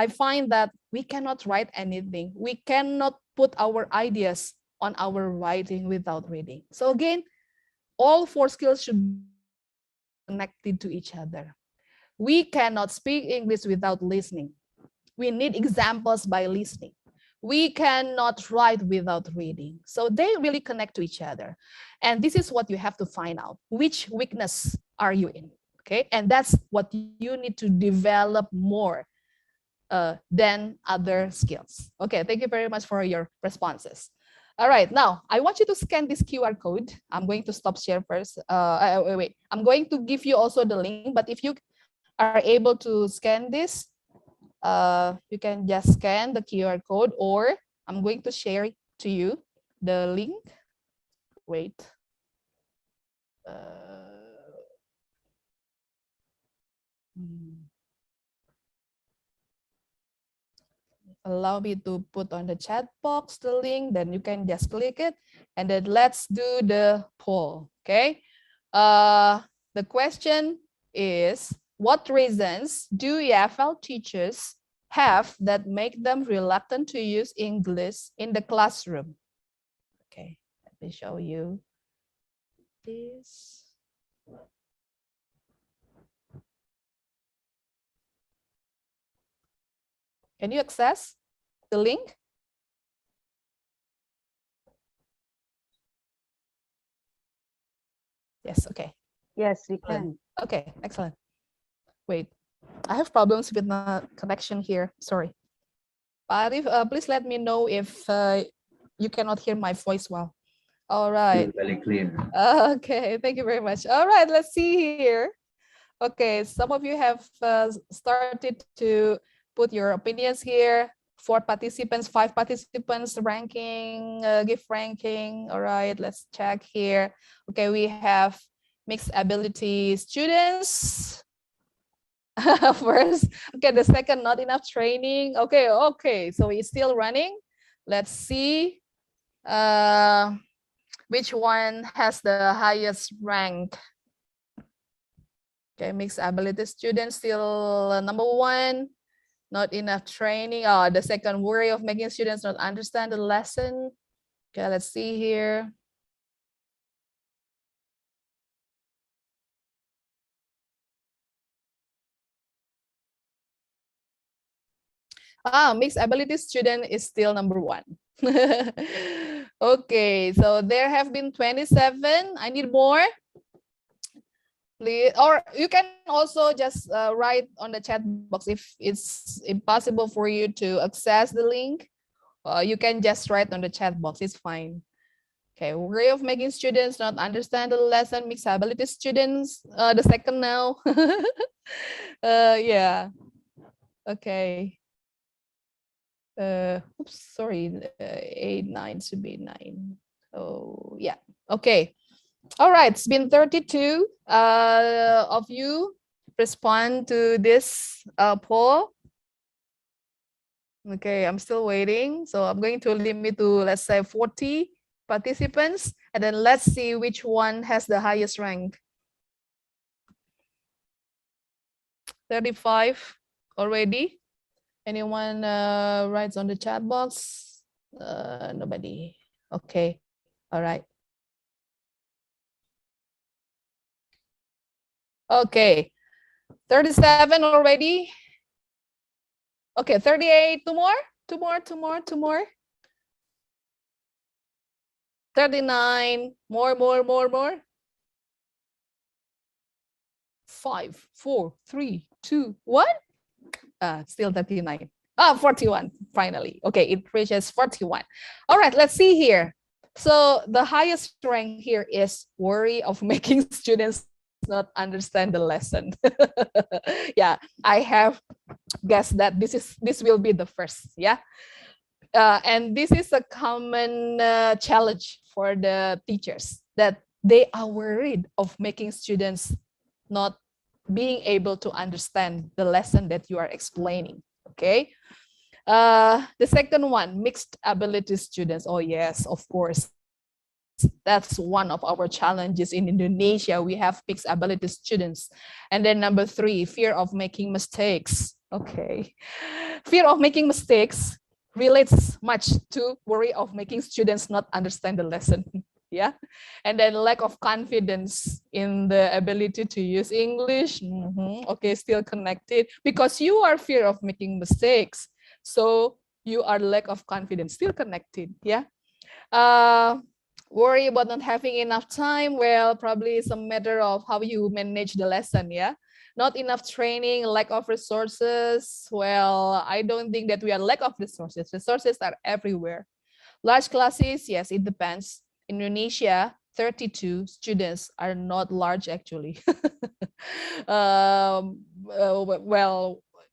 find that we cannot write anything. We cannot put our ideas on our writing without reading. So again, all 4 skills should be connected to each other. We cannot speak English without listening. We need examples by listening. We cannot write without reading. So they really connect to each other. And this is what you have to find out. Which weakness are you in? Okay, and that's what you need to develop more than other skills. Okay, thank you very much for your responses. All right, now I want you to scan this QR code. I'm going to stop share first. Wait, I'm going to give you also the link, but if you are able to scan this, you can just scan the QR code, or I'm going to share to you the link. Wait. Allow me to put on the chat box the link, then you can just click it, and then let's do the poll. Okay, the question is, what reasons do EFL teachers have that make them reluctant to use English in the classroom? Okay, let me show you this. Can you access the link? Yes, okay. Yes, we can. Okay, excellent. Wait, I have problems with the connection here. Sorry. But if, please let me know if you cannot hear my voice well. All right. Very clear. Okay, thank you very much. All right, let's see here. Okay, some of you have started to put your opinions here. 4 participants, 5 participants, ranking, give ranking. All right, let's check here. Okay, we have mixed ability students. First, okay, the second, not enough training. Okay, so it's still running. Let's see. Which one has the highest rank? Okay, mixed ability students still number one. Not enough training. Oh, the second, worry of making students not understand the lesson. Okay, let's see here. Mixed ability student is still number one. Okay, so there have been 27. I need more. Please, or you can also just write on the chat box if it's impossible for you to access the link. You can just write on the chat box. It's fine. Okay, way of making students not understand the lesson. Mixed ability students. The second now. Yeah. Okay. Oops, sorry. 8, 9 should be 9. Oh yeah. Okay. All right, it's been 32 of you respond to this poll. Okay, I'm still waiting. So I'm going to limit to, let's say, 40 participants, and then let's see which one has the highest rank. 35 already. Anyone writes on the chat box? Nobody. Okay, all right. Okay, 37 already. Okay, 38, two more. 39, more. 5, 4, 3, 2, 1. Still 39. 41, finally. Okay, it reaches 41. All right, let's see here. So the highest rank here is worry of making students not understand the lesson. Yeah, I have guessed that this will be the first. Yeah, and this is a common challenge for the teachers, that they are worried of making students not being able to understand the lesson that you are explaining. Okay. The second one, mixed ability students. Oh yes, of course. That's one of our challenges in Indonesia. We have mixed ability students. And then number 3, fear of making mistakes. Okay. Fear of making mistakes relates much to worry of making students not understand the lesson. Yeah. And then lack of confidence in the ability to use English. Okay, still connected, because you are fear of making mistakes. So you are lack of confidence, still connected. Yeah. Worry about not having enough time. Well, probably it's a matter of how you manage the lesson. Yeah. Not enough training, lack of resources. Well, I don't think that we are lack of resources. Resources are everywhere. Large classes, yes, it depends. Indonesia, 32 students are not large actually. Well,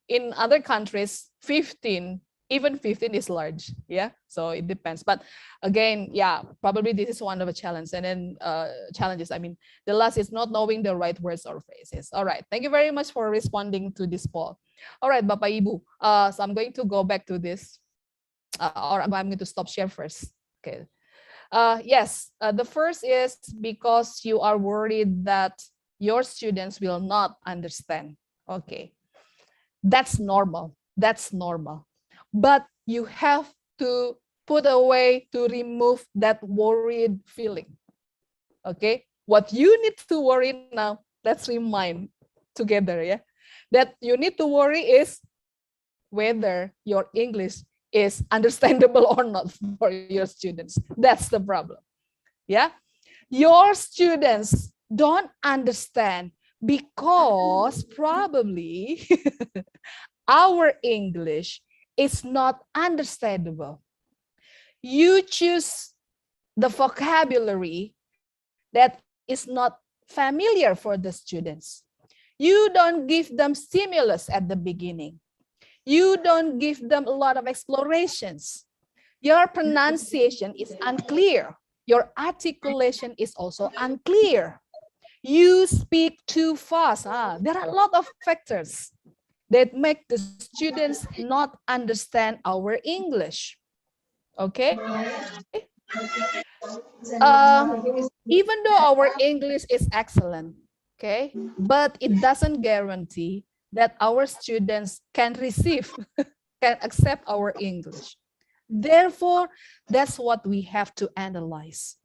in other countries, 15, even 15 is large. Yeah, so it depends. But again, yeah, probably this is one of the challenges. And then challenges, I mean, the last is not knowing the right words or phrases. All right, thank you very much for responding to this poll. All right, Bapak Ibu, so I'm going to go back to this, or I'm going to stop share first. Okay. Yes, the first is because you are worried that your students will not understand. Okay, that's normal. That's normal. But you have to put away to remove that worried feeling. Okay, what you need to worry now, let's remind together, yeah, that you need to worry is whether your English is understandable or not for your students. That's the problem. Yeah, your students don't understand because probably our English is not understandable. You choose the vocabulary that is not familiar for the students. You don't give them stimulus at the beginning. You don't give them a lot of explorations. Your pronunciation is unclear. Your articulation is also unclear. You speak too fast. There are a lot of factors that make the students not understand our English. Okay? Even though our English is excellent, okay, but it doesn't guarantee that our students can receive, can accept our English. Therefore, that's what we have to analyze.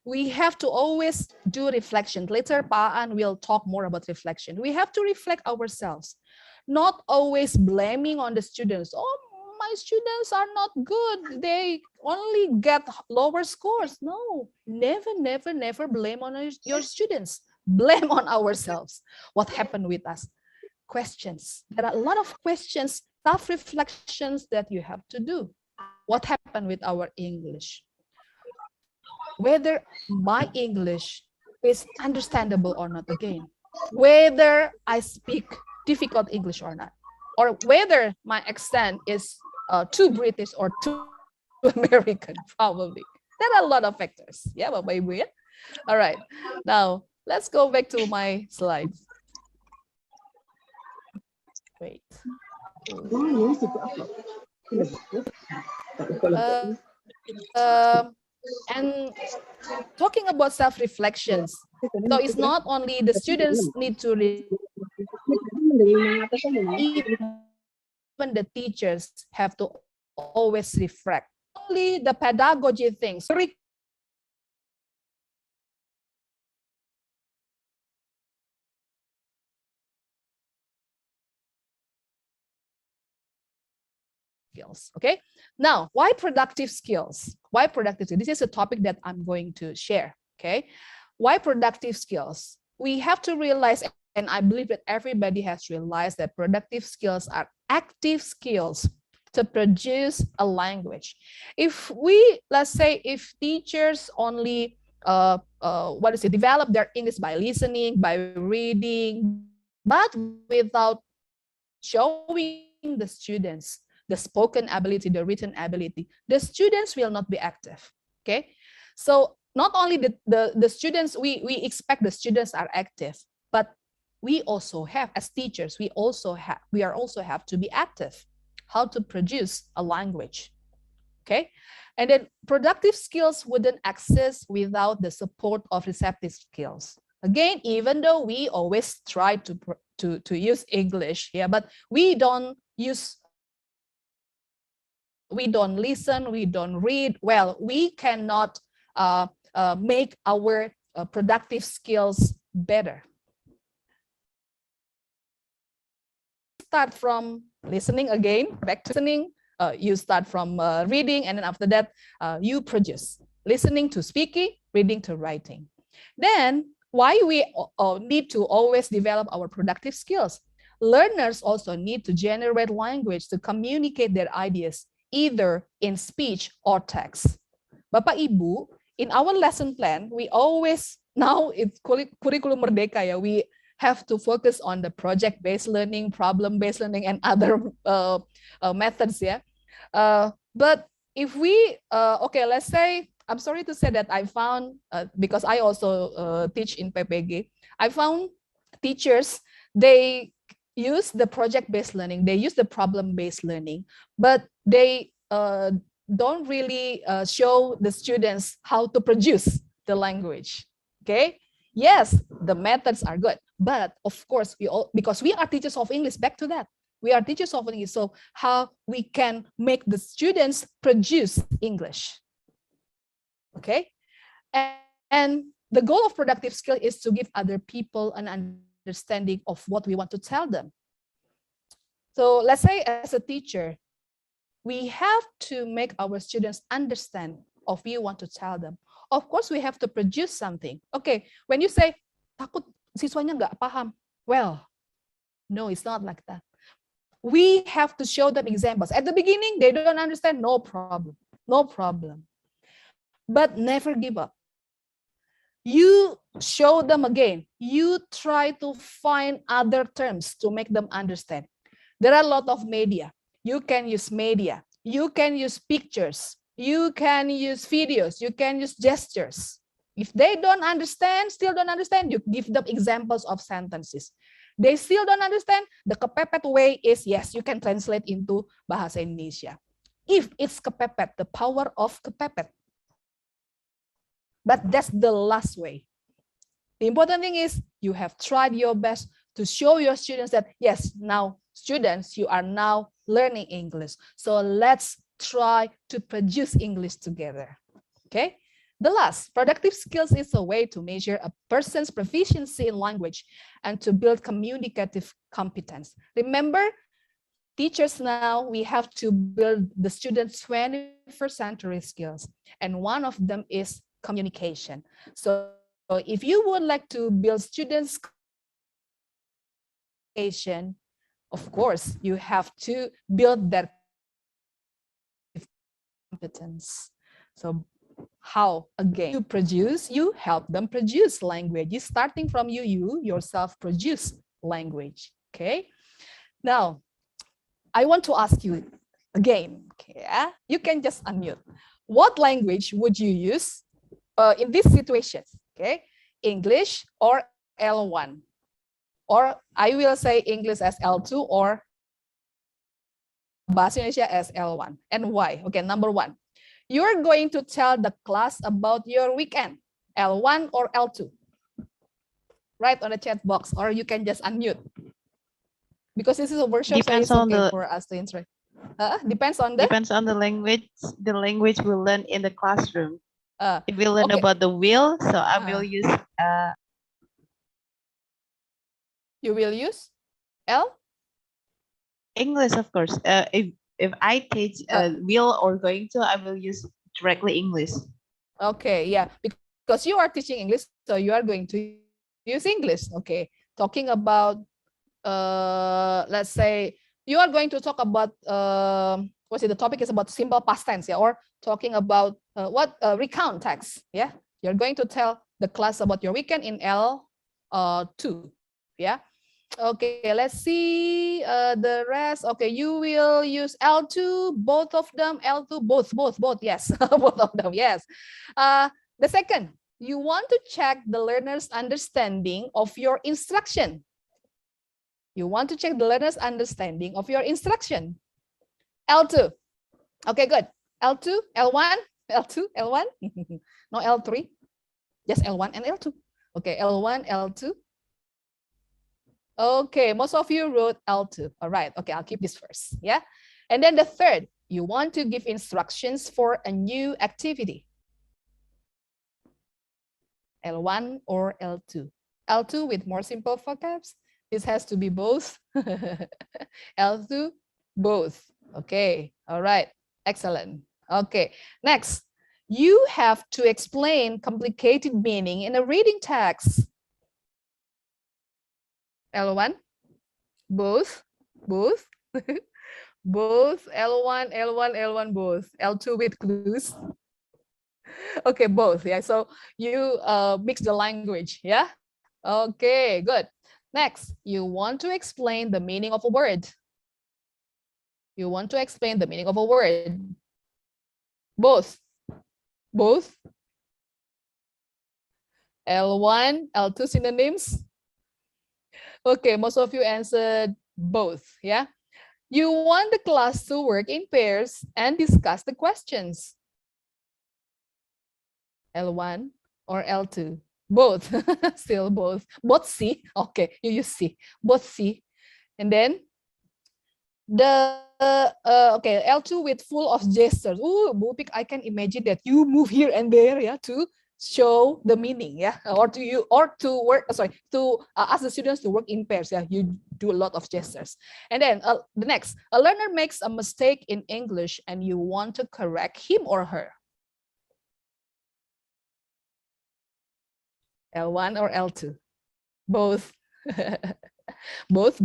We have to always do reflection. Later, Paan will talk more about reflection. We have to reflect ourselves, not always blaming on the students. Oh, my students are not good. They only get lower scores. No, never, never, never blame on your students. Blame on ourselves. What happened with us? Questions. There are a lot of questions, tough reflections that you have to do. What happened with our English? Whether my English is understandable or not again. Whether I speak difficult English or not. Or whether my accent is too British or too American, probably. There are a lot of factors. Yeah, Bapak Ibu, yeah? All right. Now, let's go back to my slides. Wait. And talking about self-reflections, so it's not only the students need to even the teachers have to always reflect. Only the pedagogy things. Skills. Okay. Now, why productive skills? Why productive skills? This is a topic that I'm going to share. Okay. Why productive skills? We have to realize, and I believe that everybody has realized, that productive skills are active skills to produce a language. If we, let's say, if teachers only develop their English by listening, by reading, but without showing the students the spoken ability, the written ability, the students will not be active. Okay, so not only the students, we expect the students are active, but we also have, as teachers, we also have to be active. How to produce a language. Okay, and then productive skills wouldn't exist without the support of receptive skills. Again, even though we always try to use English, yeah, but we don't listen, we don't read well, we cannot make our productive skills better. Start from listening again, back to listening, you start from reading, and then after that, you produce. Listening to speaking, reading to writing. Then, why we need to always develop our productive skills? Learners also need to generate language to communicate their ideas, either in speech or text. Bapak Ibu, in our lesson plan, we always, now it's Kurikulum Merdeka, ya, we have to focus on the project-based learning, problem-based learning, and other methods, yeah. But if we, okay, let's say, I'm sorry to say that I found, because I also teach in PPG, I found teachers, they use the project-based learning, they use the problem-based learning, but they don't really show the students how to produce the language. Okay, yes, the methods are good, but of course because we are teachers of English, back to that, we are teachers of English, so how we can make the students produce English. Okay, and the goal of productive skill is to give other people an understanding of what we want to tell them. So let's say, as a teacher, we have to make our students understand of what you want to tell them. Of course, we have to produce something. Okay, when you say, takut siswanya nggak paham, well, no, it's not like that. We have to show them examples. At the beginning, they don't understand, no problem, no problem. But never give up. You show them again. You try to find other terms to make them understand. There are a lot of media. You can use media. You can use pictures. You can use videos. You can use gestures. If they don't understand, still don't understand, you give them examples of sentences. They still don't understand, the kepepet way is, yes, you can translate into Bahasa Indonesia. If it's kepepet, the power of kepepet, but that's the last way. The important thing is you have tried your best to show your students that, yes, now students, you are now learning English. So let's try to produce English together. Okay. The last, productive skills is a way to measure a person's proficiency in language and to build communicative competence. Remember, teachers now, we have to build the students' 21st century skills. And one of them is communication. So if you would like to build students' communication, of course, you have to build that competence. So how? Again, you produce, you help them produce language. Starting from you yourself produce language. Okay. Now, I want to ask you again. Okay, you can just unmute. What language would you use in this situation? Okay, English or L1, or I will say English as L2 or Bahasa Indonesia as L1, and why? Okay, number one, you're going to tell the class about your weekend, L1 or L2. Write on the chat box, or you can just unmute. Because this is a workshop, Depends so it's on okay the for us to interact. Depends on the language. The language we learn in the classroom. If we learn okay. about the will, so I will use. You will use L. English, of course. If I teach will or going to, I will use directly English. Okay, yeah, because you are teaching English, so you are going to use English. Okay, talking about, let's say you are going to talk about, the topic is about simple past tense, yeah, or talking about recount text, yeah. You're going to tell the class about your weekend in L2, yeah. Okay, let's see the rest. Okay, you will use L2, both of them, L2, both, yes, both of them, yes. The second, you want to check the learner's understanding of your instruction. You want to check the learner's understanding of your instruction. L2. Okay, good. L2, L1, L2, L1. No L3, just L1 and L2. Okay, L1, L2. Okay, most of you wrote L2. All right, okay, I'll keep this first, yeah? And then the third, you want to give instructions for a new activity. L1 or L2. L2 with more simple vocabs. This has to be both. L2, both. Okay, all right, excellent. Okay, next, you have to explain complicated meaning in a reading text. L1, both, both, L1, both. L2 with clues. Okay, both, yeah, so you mix the language, yeah? Okay, good. Next, you want to explain the meaning of a word. You want to explain the meaning of a word. Both, L1, L2 synonyms. Okay, most of you answered both, yeah? You want the class to work in pairs and discuss the questions. L1 or L2? Both, still both. Both C, okay, you use C, both C. And then the, okay, L2 with full of gestures. Ooh, Bupik, I can imagine that you move here and there, yeah, to show the meaning, yeah, or to work, sorry, to ask the students to work in pairs, yeah, you do a lot of gestures. And then the next, a learner makes a mistake in English and you want to correct him or her. L1 or L2? Both. both.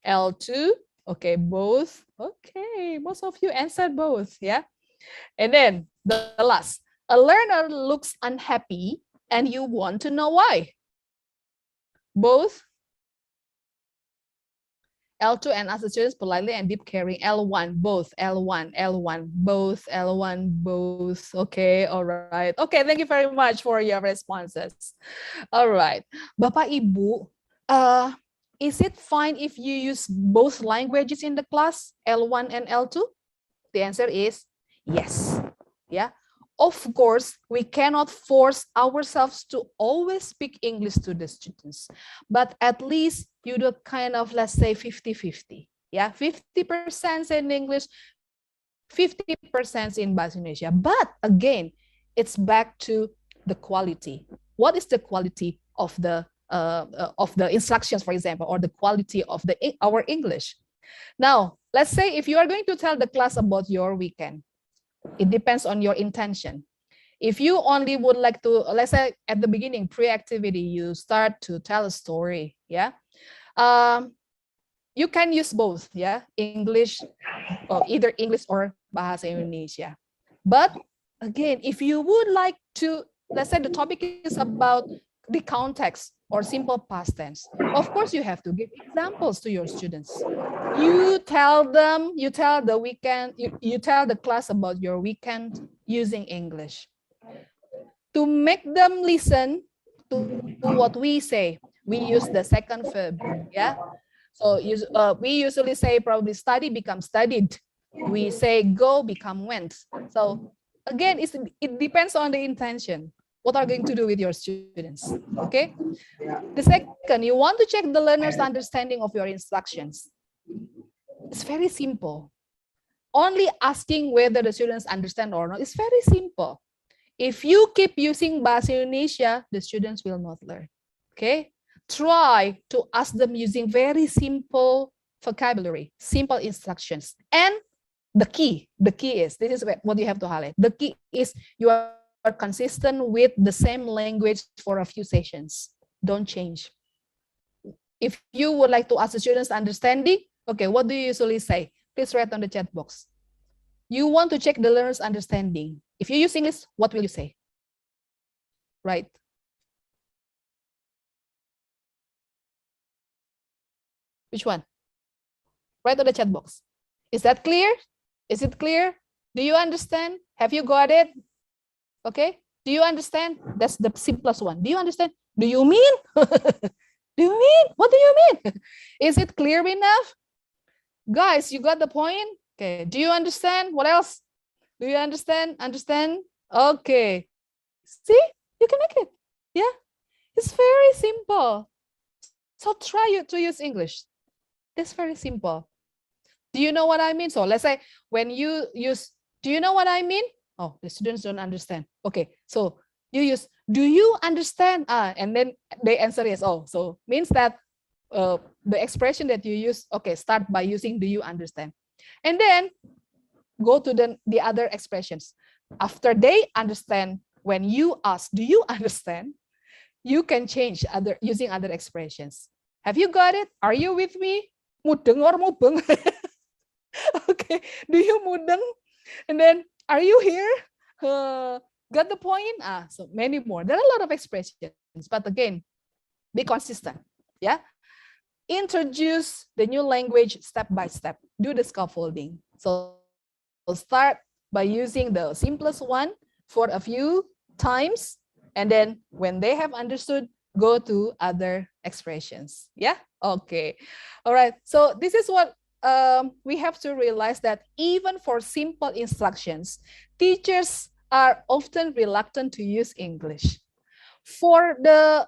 L2, okay, both. Okay, most of you answered both, yeah. And then the last, a learner looks unhappy and you want to know why. Both. L2 and ask the students politely and deep caring. L1, both. L1, both. L1, both. Okay, all right. Okay, thank you very much for your responses. All right. Bapak Ibu, is it fine if you use both languages in the class, L1 and L2? The answer is yes. Yeah. Of course, we cannot force ourselves to always speak English to the students, but at least you do kind of, let's say 50-50. Yeah, 50% in English, 50% in Bahasa Indonesia. But again, it's back to the quality. What is the quality of the instructions, for example, or the quality of our English? Now, let's say if you are going to tell the class about your weekend, it depends on your intention. If you only would like to, let's say at the beginning, pre-activity, you start to tell a story, yeah. You can use both, yeah, English, or either English or Bahasa Indonesia. But again, if you would like to, let's say the topic is about the context or simple past tense, of course you have to give examples to your students. You tell them, you tell the weekend, you tell the class about your weekend using English. To make them listen to what we say, we use the second verb, yeah. So we usually say probably study becomes studied. We say go become went. So again, it depends on the intention. What are you going to do with your students? Okay. The second, you want to check the learner's understanding of your instructions. It's very simple. Only asking whether the students understand or not is very simple. If you keep using Bahasa Indonesia, the students will not learn. Okay. Try to ask them using very simple vocabulary, simple instructions. And the key is, this is what you have to highlight. The key is you are consistent with the same language for a few sessions. Don't change. If you would like to ask the students understanding, okay, what do you usually say? Please write on the chat box. You want to check the learner's understanding. If you use English, what will you say? Right. Which one? Write on the chat box. Is that clear? Is it clear? Do you understand? Have you got it? Okay. Do you understand? That's the simplest one. Do you understand? Do you mean? Do you mean? What do you mean? Is it clear enough? Guys, you got the point? Okay. Do you understand? What else? Do you understand? Understand? Okay. See? You can make it. Yeah. It's very simple. So try to use English. It's very simple. Do you know what I mean? So let's say when you use, do you know what I mean? Oh, the students don't understand. Okay, so you use, do you understand? And then they answer yes. Oh, so means that the expression that you use, okay, start by using do you understand? And then go to the other expressions. After they understand, when you ask, do you understand? You can change using other expressions. Have you got it? Are you with me? Mudeng or mubeng? Okay, do you mudeng? And then, are you here? Got the point? So many more. There are a lot of expressions, but again, be consistent. Yeah. Introduce the new language step by step. Do the scaffolding. So start by using the simplest one for a few times, and then when they have understood, go to other expressions. Yeah. Okay. All right. So this is what we have to realize, that even for simple instructions, teachers are often reluctant to use English. For the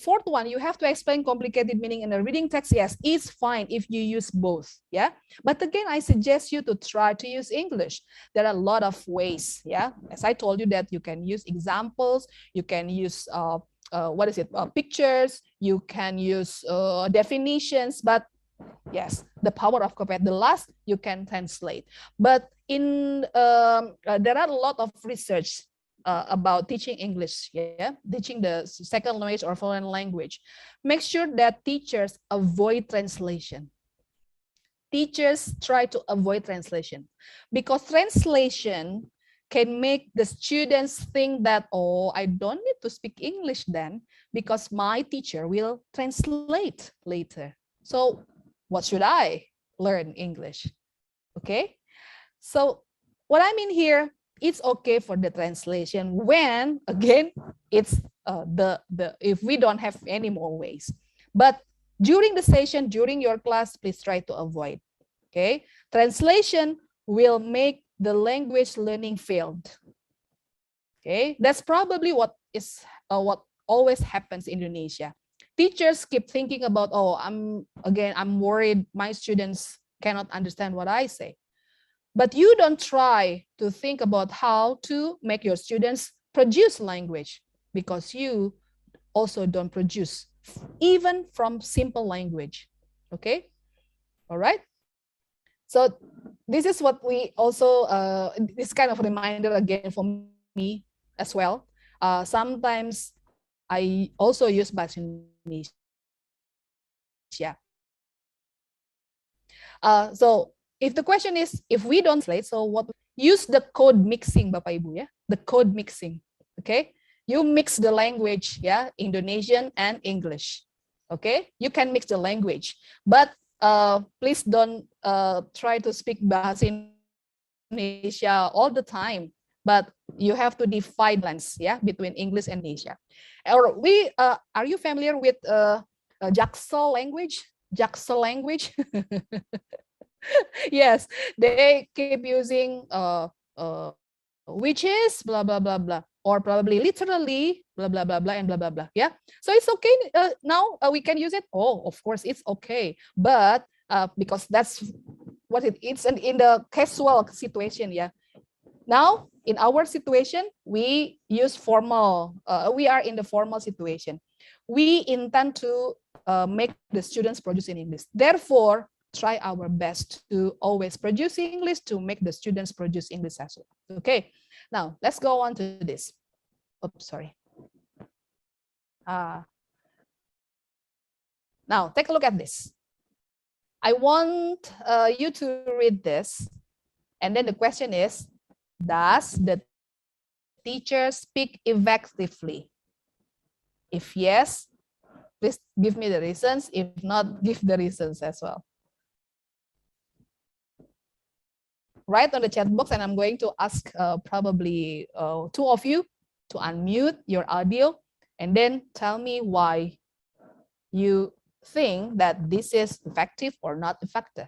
fourth one, you have to explain complicated meaning in a reading text. Yes, it's fine if you use both. Yeah, but again, I suggest you to try to use English. There are a lot of ways. Yeah, as I told you that you can use examples, you can use pictures, you can use definitions, but yes, the power of copy. The last, you can translate. But in there are a lot of research about teaching English, yeah, teaching the second language or foreign language. Make sure that teachers avoid translation. Teachers try to avoid translation, because translation can make the students think that, oh, I don't need to speak English then, because my teacher will translate later. So what should I learn English? Okay. So what I mean here, it's okay for the translation when, again, it's if we don't have any more ways. But during the session, during your class, please try to avoid. Okay. Translation will make the language learning failed. Okay, that's probably what always happens in Indonesia. Teachers keep thinking about, oh, I'm worried my students cannot understand what I say. But you don't try to think about how to make your students produce language, because you also don't produce even from simple language. Okay, all right. So this is what we also, this kind of reminder again for me as well. Sometimes I also use Bahasa Indonesia. So if the question is, if we don't translate, so what? Use the code mixing, Bapak Ibu, ya. The code mixing, okay? You mix the language, yeah, Indonesian and English, okay? You can mix the language, but please don't try to speak Bahasa Indonesia all the time. But you have to divide lines, yeah, between English and Indonesia. Or are you familiar with Jaksel language? Jaksel language. Yes, they keep using which is blah blah blah blah, or probably literally blah blah blah blah and blah blah blah. Yeah, so it's okay now. We can use it. Oh, of course it's okay, but because that's what it's in the casual situation. Yeah, now in our situation we use formal. We are in the formal situation. We intend to make the students produce in English. Therefore, try our best to always produce English, to make the students produce English as well. Okay, now let's go on to this. Oops, sorry. Now take a look at this. I want you to read this, and then the question is, does the teacher speak effectively? If yes, please give me the reasons. If not, give the reasons as well. Write on the chat box, and I'm going to ask probably two of you to unmute your audio and then tell me why you think that this is effective or not effective.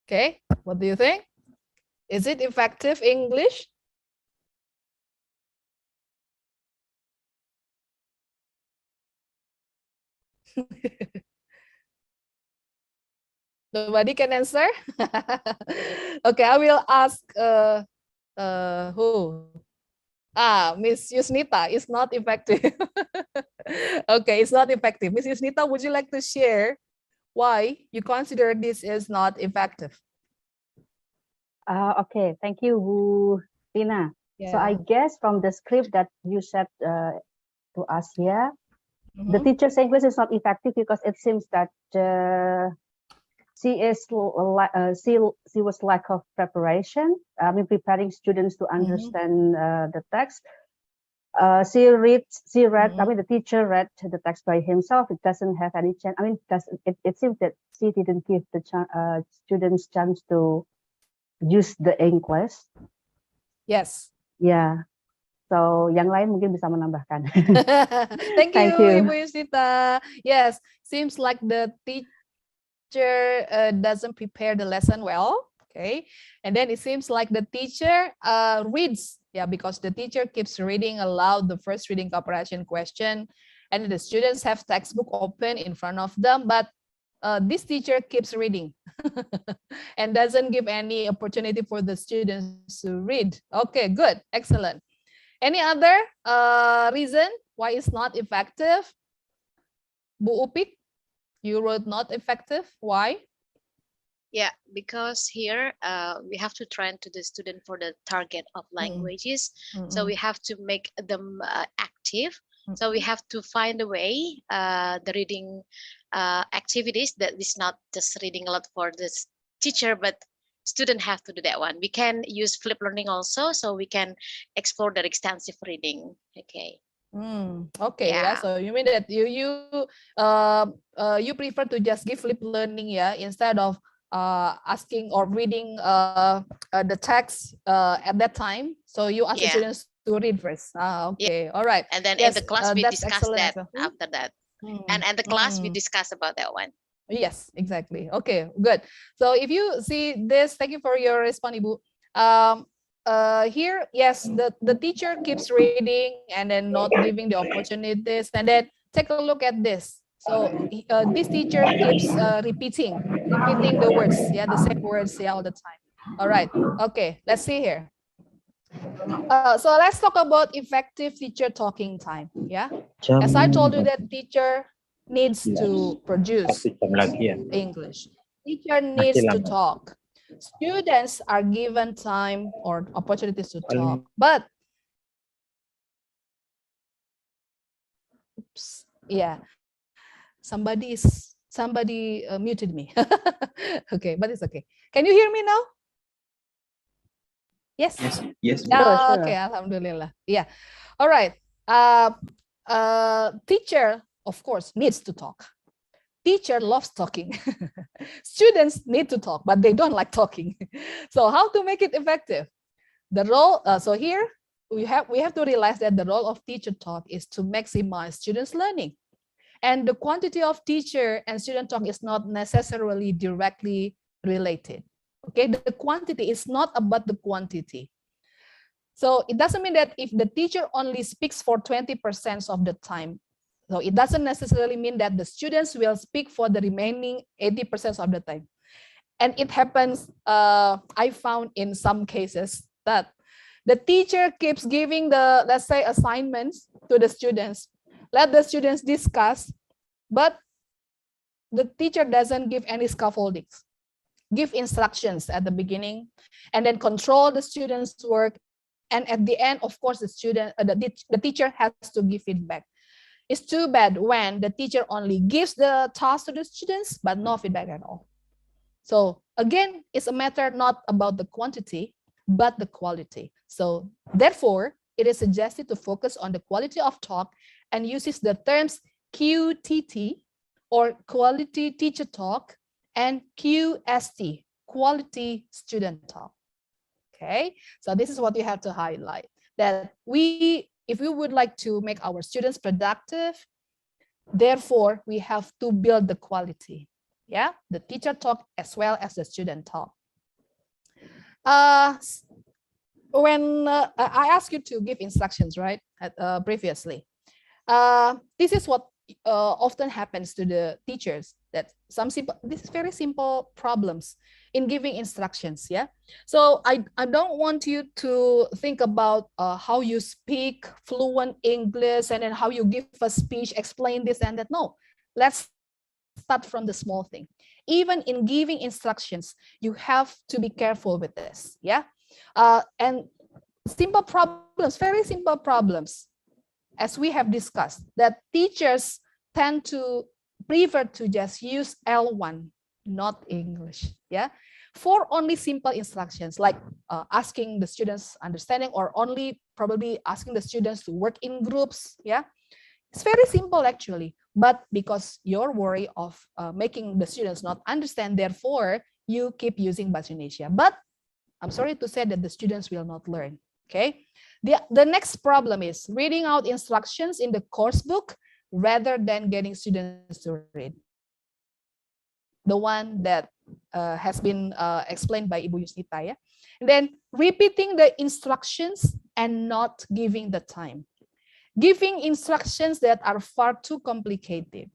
Okay, what do you think? Is it effective English? Nobody can answer? Okay, I will ask who? Miss Yusnita, it's not effective. Okay, it's not effective. Miss Yusnita, would you like to share why you consider this is not effective? Okay, thank you, Bu Tina. Yeah. So I guess from the script that you said to us here, the teacher's English is not effective because it seems that she was lack of preparation. I mean, preparing students to understand the text. She read. I mean, the teacher read the text by himself. It doesn't have any chance. I mean, it seems that she didn't give the students chance to use the English. Yes. Yeah. So yang lain mungkin bisa menambahkan. Thank you, Ibu Yusnita. Yes, seems like the teacher doesn't prepare the lesson well. Okay, and then it seems like the teacher reads, yeah, because the teacher keeps reading aloud the first reading comprehension question, and the students have textbook open in front of them, but this teacher keeps reading and doesn't give any opportunity for the students to read. Okay, good, excellent. Any other reason why it's not effective? Bu Upik, you wrote not effective. Why? Yeah, because here we have to train to the student for the target of languages. So we have to make them active. So we have to find a way, the reading activities that is not just reading a lot for the teacher, but student have to do that one. We can use flip learning also, so we can explore the extensive reading. Okay. Okay, yeah. So you mean that you prefer to just give flip learning, yeah, instead of asking or reading the text at that time. So you ask the students to read first. Okay, all right. And then Yes, in the class we that's discuss excellent that answer. after that. And the class we discuss about that one. Yes, exactly. Okay, good. So if you see this, thank you for your response, Ibu. Here, yes, the teacher keeps reading and then not giving the opportunities. And then take a look at this. So this teacher keeps repeating the words, yeah, the same words, yeah, all the time. All right. Okay, let's see here. So let's talk about effective teacher talking time. Yeah. As I told you, that teacher needs to produce English. Teacher needs to talk. Students are given time or opportunities to talk, but oops, yeah, somebody muted me. Okay, but it's okay. Can you hear me now? Yes. Yes. Okay, alhamdulillah. Yeah. All right. Teacher, of course, needs to talk. Teacher loves talking. Students need to talk, but they don't like talking. So how to make it effective? The role, so here we have to realize that the role of teacher talk is to maximize students' learning. And the quantity of teacher and student talk is not necessarily directly related. Okay, the quantity is not about the quantity. So it doesn't mean that if the teacher only speaks for 20% of the time, so it doesn't necessarily mean that the students will speak for the remaining 80% of the time. And it happens, I found in some cases that the teacher keeps giving the, let's say, assignments to the students, let the students discuss, but the teacher doesn't give any scaffoldings, give instructions at the beginning, and then control the students' work. And at the end, of course, the teacher has to give feedback. It's too bad when the teacher only gives the task to the students, but no feedback at all. So again, it's a matter not about the quantity, but the quality. So therefore, it is suggested to focus on the quality of talk and uses the terms QTT or quality teacher talk and QST, quality student talk. Okay, so this is what you have to highlight, that if we would like to make our students productive, therefore we have to build the quality. Yeah, the teacher talk as well as the student talk. When I asked you to give instructions, right, previously, this is what often happens to the teachers, that this is very simple problems in giving instructions. Yeah, so I don't want you to think about how you speak fluent English and then how you give a speech, explain this and that. No, let's start from the small thing. Even in giving instructions, you have to be careful with this. Yeah, and simple problems, very simple problems, as we have discussed, that teachers tend to prefer to just use L1, not English. Yeah, for only simple instructions like asking the students understanding, or only probably asking the students to work in groups. Yeah, it's very simple actually, but because you're worried of making the students not understand, therefore you keep using Bahasa Indonesia. But I'm sorry to say that the students will not learn. Okay, the next problem is reading out instructions in the course book rather than getting students to read. The one that has been explained by Ibu Yusnita. Yeah? And then repeating the instructions and not giving the time. Giving instructions that are far too complicated.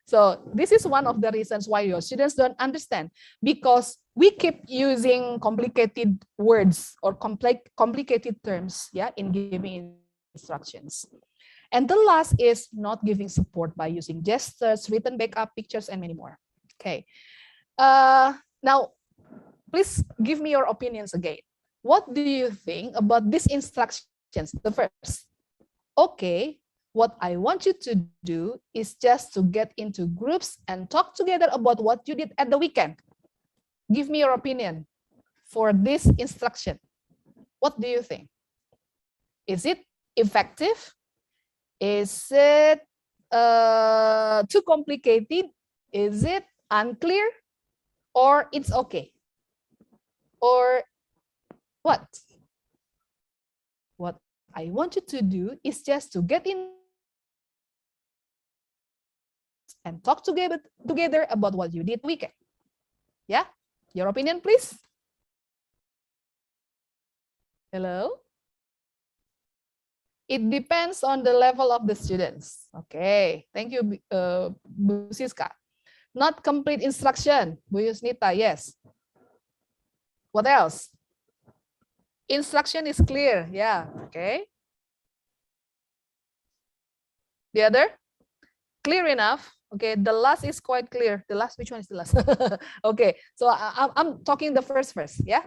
So this is one of the reasons why your students don't understand, because we keep using complicated words or complicated terms, yeah, in giving instructions. And the last is not giving support by using gestures, written backup, pictures, and many more. Okay. Now, please give me your opinions again. What do you think about these instructions? The first, okay, what I want you to do is just to get into groups and talk together about what you did at the weekend. Give me your opinion for this instruction. What do you think? Is it effective? Is it too complicated? Is it unclear? Or it's okay? Or what? What I want you to do is just to get in and talk together about what you did weekend. Yeah, your opinion, please. Hello? It depends on the level of the students. Okay, thank you, Bu Siska. Not complete instruction, Bu Yusnita, yes. What else? Instruction is clear, yeah, okay. The other? Clear enough. Okay, the last is quite clear. The last, which one is the last? Okay, so I'm talking the first, yeah.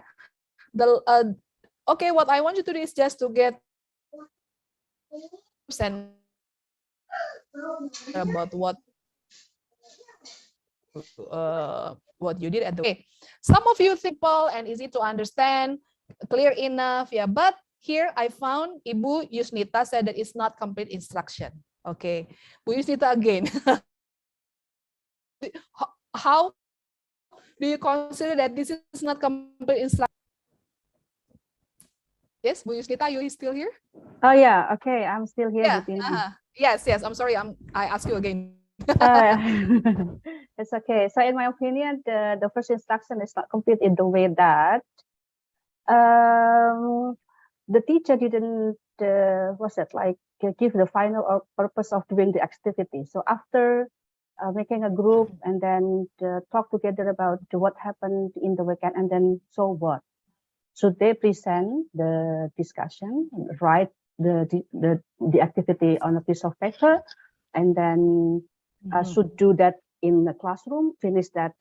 Okay, what I want you to do is just to get and about what you did at the okay. Some of you think simple and easy to understand, clear enough, yeah. But here I found Ibu Yusnita said that it's not complete instruction. Okay, Bu Yusnita again. How do you consider that this is not complete instruction? Yes, Bu Yusnita, are you still here? Oh yeah, okay, I'm still here. Yeah. Yes. I'm sorry. I ask you again. It's okay. So in my opinion, the first instruction is not complete in the way that the teacher didn't give the final purpose of doing the activity. So after making a group and then talk together about what happened in the weekend and then so what. Should they present the discussion, write the activity on a piece of paper, and then should do that in the classroom, finish that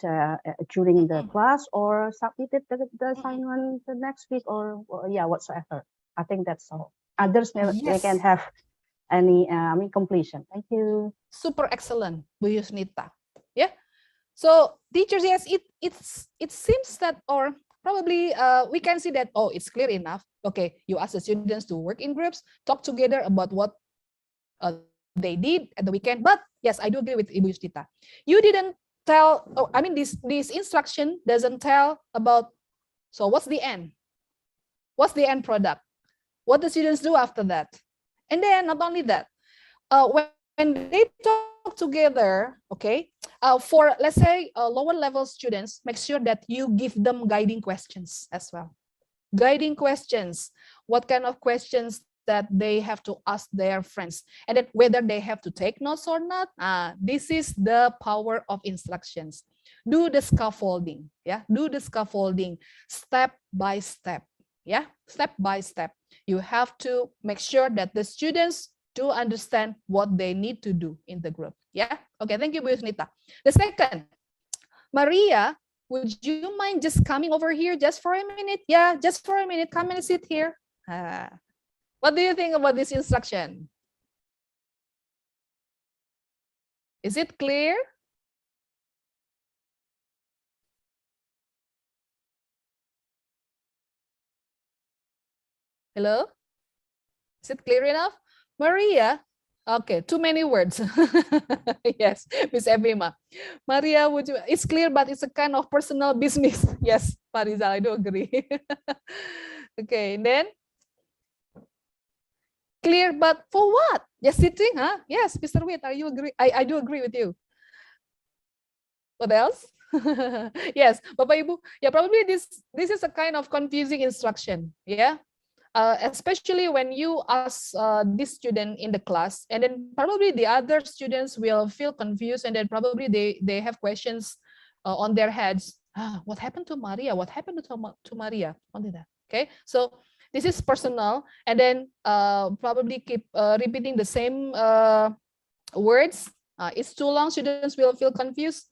during the class, or submit the assignment the next week, or yeah, whatsoever. I think that's all. Others they can have any completion. Thank you. Super excellent, Bu Yusnita. Yeah. So teachers, yes, it seems that, or probably we can see that, oh, it's clear enough. Okay, you ask the students to work in groups, talk together about what they did at the weekend. But yes, I do agree with Ibu Yusnita. You didn't tell, this instruction doesn't tell about, so what's the end? What's the end product? What the students do after that? And then not only that, when they talk together, okay, for let's say lower level students, make sure that you give them guiding questions as well. Guiding questions, what kind of questions that they have to ask their friends, and then whether they have to take notes or not. This is the power of instructions. Do the scaffolding, yeah. Do the scaffolding step by step, yeah. Step by step. You have to make sure that the students do understand what they need to do in the group. Yeah. Okay. Thank you, Bu Yusnita. The second, Maria, would you mind just coming over here just for a minute? Yeah, just for a minute. Come and sit here. What do you think about this instruction? Is it clear? Hello? Is it clear enough? Maria, okay, too many words. Yes, Miss Evima. Maria, would you, it's clear, but it's a kind of personal business. Yes, Parizal, I do agree. Okay, and then clear, but for what? Just sitting, huh? Yes, Mr. Witt, are you agree? I do agree with you. What else? Yes, Bapak Ibu. Yeah, probably this is a kind of confusing instruction. Yeah. Especially when you ask this student in the class, and then probably the other students will feel confused, and then probably they have questions on their heads. What happened to Maria? What happened to Maria? Only that. Okay, so this is personal, and then probably keep repeating the same words. It's too long, students will feel confused,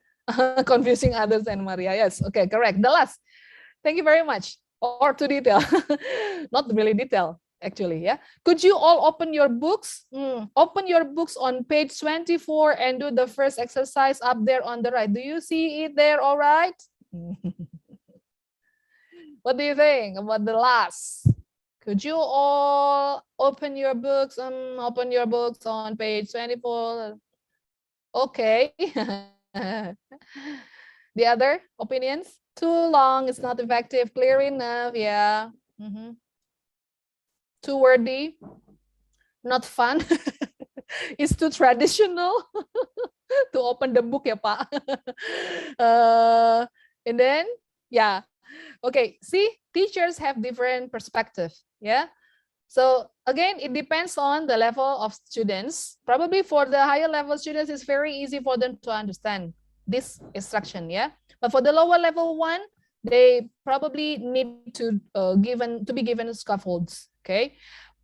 confusing others and Maria. Yes, okay, correct. The last. Thank you very much. Or too detail, not really detail, actually. Yeah. Could you all open your books? Open your books on page 24 and do the first exercise up there on the right. Do you see it there? All right. What do you think about the last? Could you all open your books? Open your books on page 24. Okay. The other opinions? Too long, it's not effective, clear enough, yeah. too wordy, not fun. It's too traditional to open the book, ya Pak. And then, yeah, okay. See, teachers have different perspective, yeah. So again, it depends on the level of students. Probably for the higher level students, it's very easy for them to understand this instruction, yeah. But for the lower level one, they probably need to be given scaffolds, okay.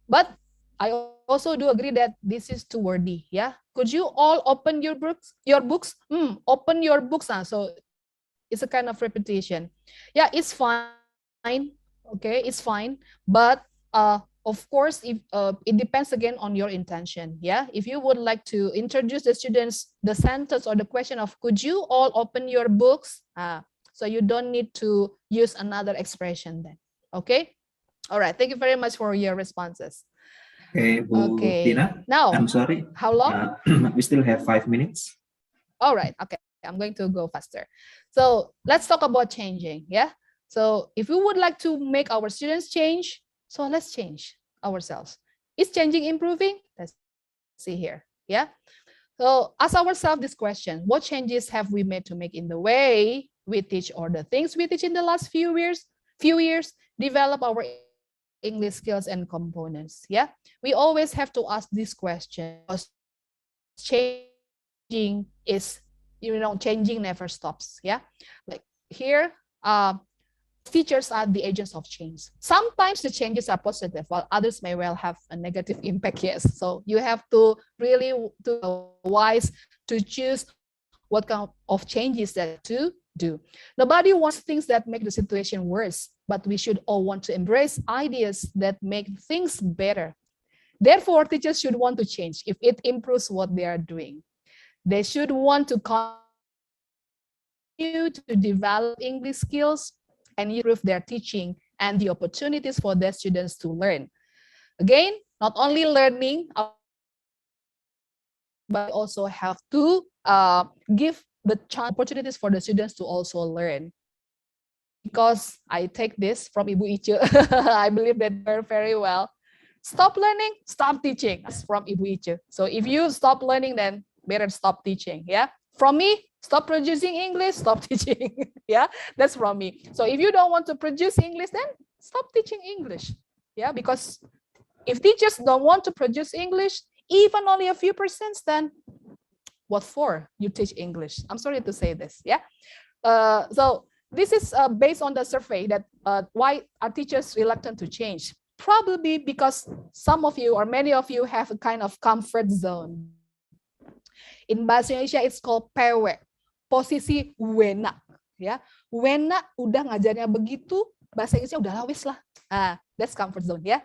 But I also do agree that this is too wordy, yeah. Could you all open your books? Open your books. So it's a kind of repetition. Yeah, it's fine. Okay, it's fine. But of course, if it depends again on your intention. Yeah, if you would like to introduce the students the sentence or the question of could you all open your books? So you don't need to use another expression then. Okay. All right. Thank you very much for your responses. Okay, Bu Tina. Now, I'm sorry. How long? We still have 5 minutes. All right. Okay. I'm going to go faster. So let's talk about changing. Yeah. So if we would like to make our students change, so let's change ourselves. Is changing improving? Let's see here. Yeah. So ask ourselves this question: what changes have we made to make in the way we teach or the things we teach in the last few years? Develop our English skills and components. Yeah. We always have to ask this question because changing is, changing never stops. Yeah. Like here, teachers are the agents of change. Sometimes the changes are positive, while others may well have a negative impact. Yes, so you have to really wise to choose what kind of changes that to do. Nobody wants things that make the situation worse, but we should all want to embrace ideas that make things better. Therefore, teachers should want to change if it improves what they are doing. They should want to continue to develop English skills and improve their teaching and the opportunities for their students to learn. Again, not only learning, but also have to give the opportunities for the students to also learn. Because I take this from Ibu Ice, I believe that very well. Stop learning, stop teaching. That's from Ibu Ice. So if you stop learning, then better stop teaching. Yeah. From me, stop producing English, stop teaching. Yeah, that's from me. So if you don't want to produce English, then stop teaching English. Yeah, because if teachers don't want to produce English, even only a few percent, then what for you teach English? I'm sorry to say this. Yeah. So this is based on the survey that why are teachers reluctant to change? Probably because some of you or many of you have a kind of comfort zone. In bahasa Indonesia, it's called PW, posisi wena. Ya, wena udah ngajarnya begitu, bahasa Inggrisnya udah lawis lah. That's comfort zone. Ya,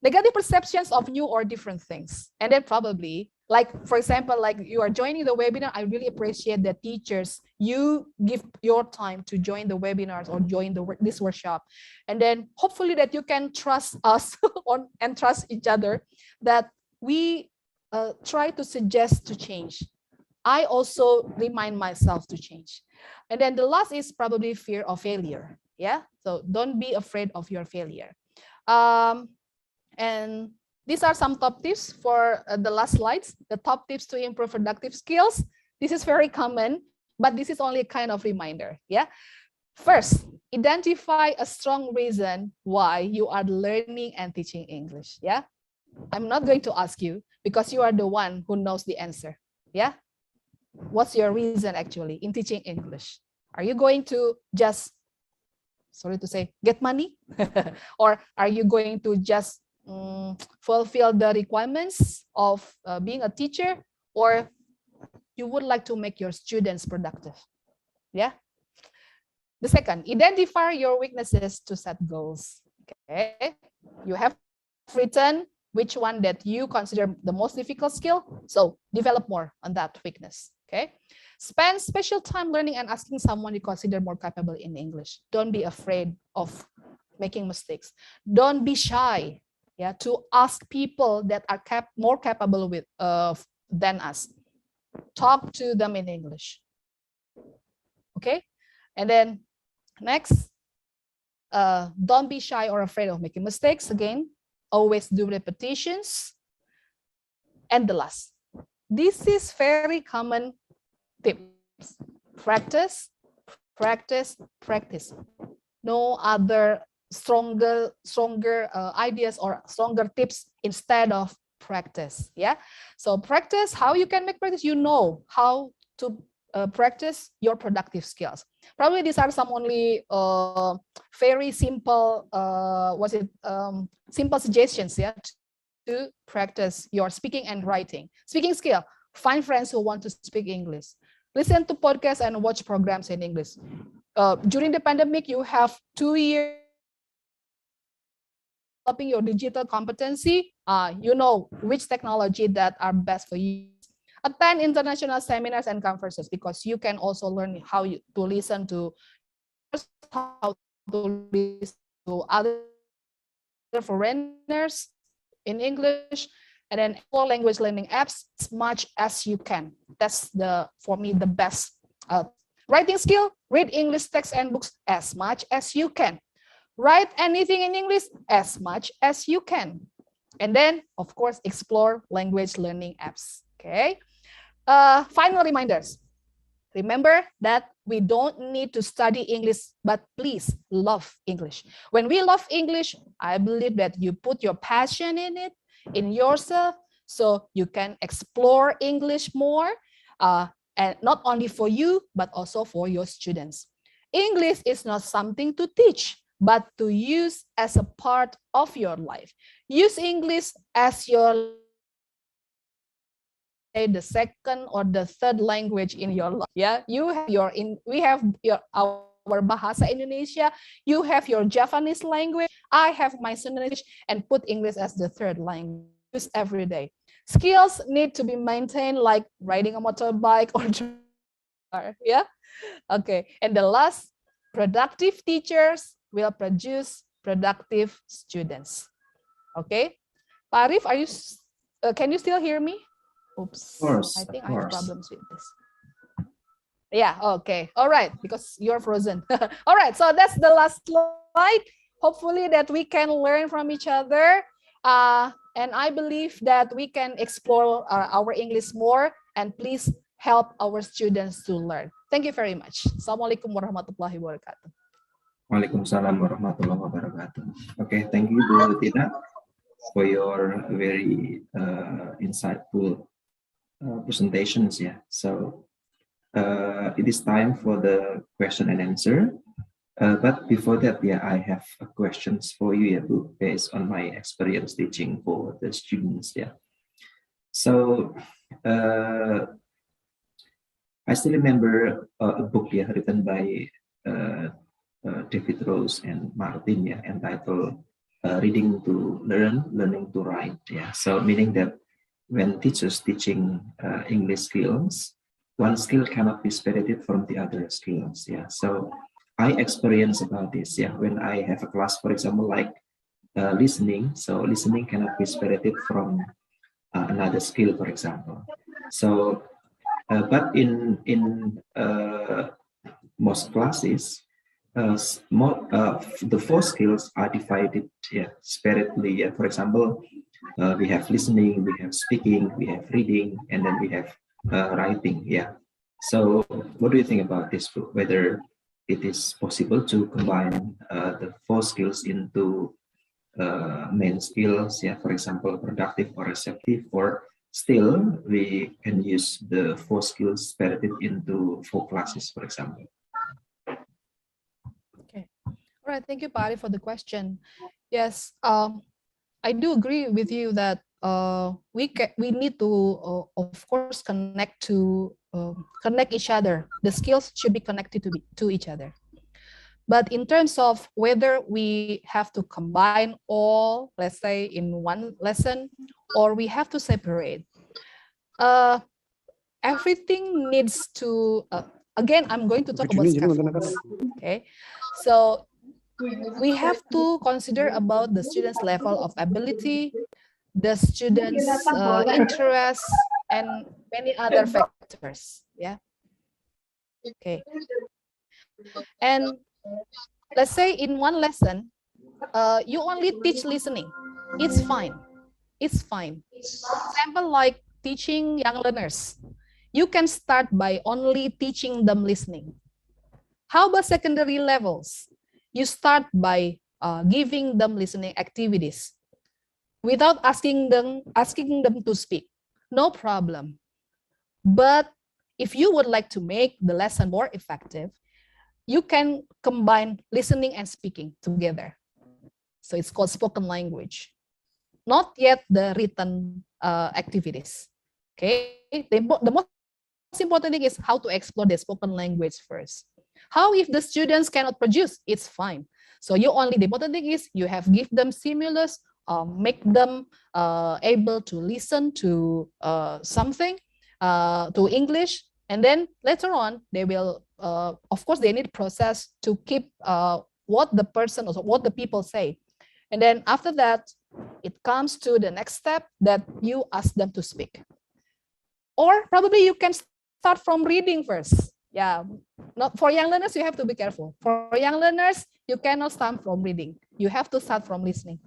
negative perceptions of new or different things, and then probably, like for example, like you are joining the webinar. I really appreciate that teachers, you give your time to join the webinars or join this workshop, and then hopefully that you can trust us and trust each other that we try to suggest to change. I also remind myself to change. And then the last is probably fear of failure. Yeah, so don't be afraid of your failure. And these are some top tips for the last slides, the top tips to improve productive skills. This is very common, but this is only a kind of reminder. Yeah. First, identify a strong reason why you are learning and teaching English. Yeah. I'm not going to ask you because you are the one who knows the answer. Yeah. What's your reason actually in teaching English? Are you going to just, sorry to say, get money? Or are you going to just fulfill the requirements of being a teacher? Or you would like to make your students productive? Yeah. The second, identify your weaknesses to set goals. Okay. You have written which one that you consider the most difficult skill. So develop more on that weakness. Okay. Spend special time learning and asking someone you consider more capable in English. Don't be afraid of making mistakes. Don't be shy. Yeah, to ask people that are more capable with than us. Talk to them in English. Okay. And then next, don't be shy or afraid of making mistakes. Again, always do repetitions. And the last, this is very common tips. Practice, practice, practice. No other stronger ideas or stronger tips instead of practice. Yeah. So practice, how you can make practice, you know how to practice your productive skills. Probably these are some only very simple simple suggestions, yeah, to practice your speaking and writing. Speaking skill, find friends who want to speak English. Listen to podcasts and watch programs in English. During the pandemic, you have 2 years developing your digital competency. You know which technology that are best for you. Attend international seminars and conferences, because you can also learn how to listen to other foreigners in English, and then all language learning apps as much as you can. That's for me the best. Writing skill, read English texts and books as much as you can. Write anything in English as much as you can. And then, of course, explore language learning apps. Okay. Final reminders. Remember that we don't need to study English, but please love English. When we love English, I believe that you put your passion in it, in yourself, so you can explore English more, and not only for you, but also for your students. English is not something to teach, but to use as a part of your life. Use English as your the second or the third language in your life. Yeah, we have our Bahasa Indonesia, you have your Japanese language, I have my Sundanese, and put English as the third language. Use every day. Skills need to be maintained, like riding a motorbike or yeah. Okay, and the last, productive teachers will produce productive students. Okay, Pak Arif, are you? Can you still hear me? Oops, I think I have problems with this. Yeah, okay. All right, because you're frozen. All right, so that's the last slide. Hopefully that we can learn from each other. And I believe that we can explore our English more, and please help our students to learn. Thank you very much. Assalamualaikum warahmatullahi wabarakatuh. Waalaikumsalam warahmatullahi wabarakatuh. Okay, thank you, Bu Tina, for your very insightful presentations. Yeah, so it is time for the question and answer. But before that, yeah, I have questions for you, yeah, Bu, based on my experience teaching for the students. Yeah, so I still remember a book, yeah, written by David Rose and Martin, yeah, entitled "Reading to Learn, Learning to Write." Yeah, so meaning that when teachers teaching English skills, one skill cannot be separated from the other skills. Yeah, so I experience about this. Yeah, when I have a class, for example, like listening. So listening cannot be separated from another skill, for example. So, but in most classes, the 4 skills are divided, yeah, separately. Yeah. For example, we have listening, we have speaking, we have reading, and then we have writing. Yeah. So, what do you think about this book? Whether it is possible to combine the 4 skills into main skills, yeah, for example, productive or receptive, or still we can use the 4 skills separated into 4 classes, for example. Okay, all right, thank you, Pak Arif, for the question. Yes, I do agree with you that we need to of course connect each other. The skills should be connected to each other. But in terms of whether we have to combine all, let's say, in one lesson, or we have to separate, everything needs to, again, I'm going to talk about scaffolds, okay? So we have to consider about the student's level of ability, the student's interest, and many other factors, yeah? Okay. And let's say in one lesson, you only teach listening. it's fine. It's fine. For example, like teaching young learners, you can start by only teaching them listening. How about secondary levels? You start by giving them listening activities without asking them to speak. No problem. But if you would like to make the lesson more effective, you can combine listening and speaking together. So it's called spoken language. Not yet the written activities. Okay, the most important thing is how to explore the spoken language first. How if the students cannot produce? It's fine. So the important thing is you have give them stimulus, make them able to listen to something, to English, and then later on they will, of course, they need process to keep what the person or what the people say. And then after that, it comes to the next step that you ask them to speak. Or probably you can start from reading first. Yeah, not for young learners, you have to be careful. For young learners, you cannot start from reading. You have to start from listening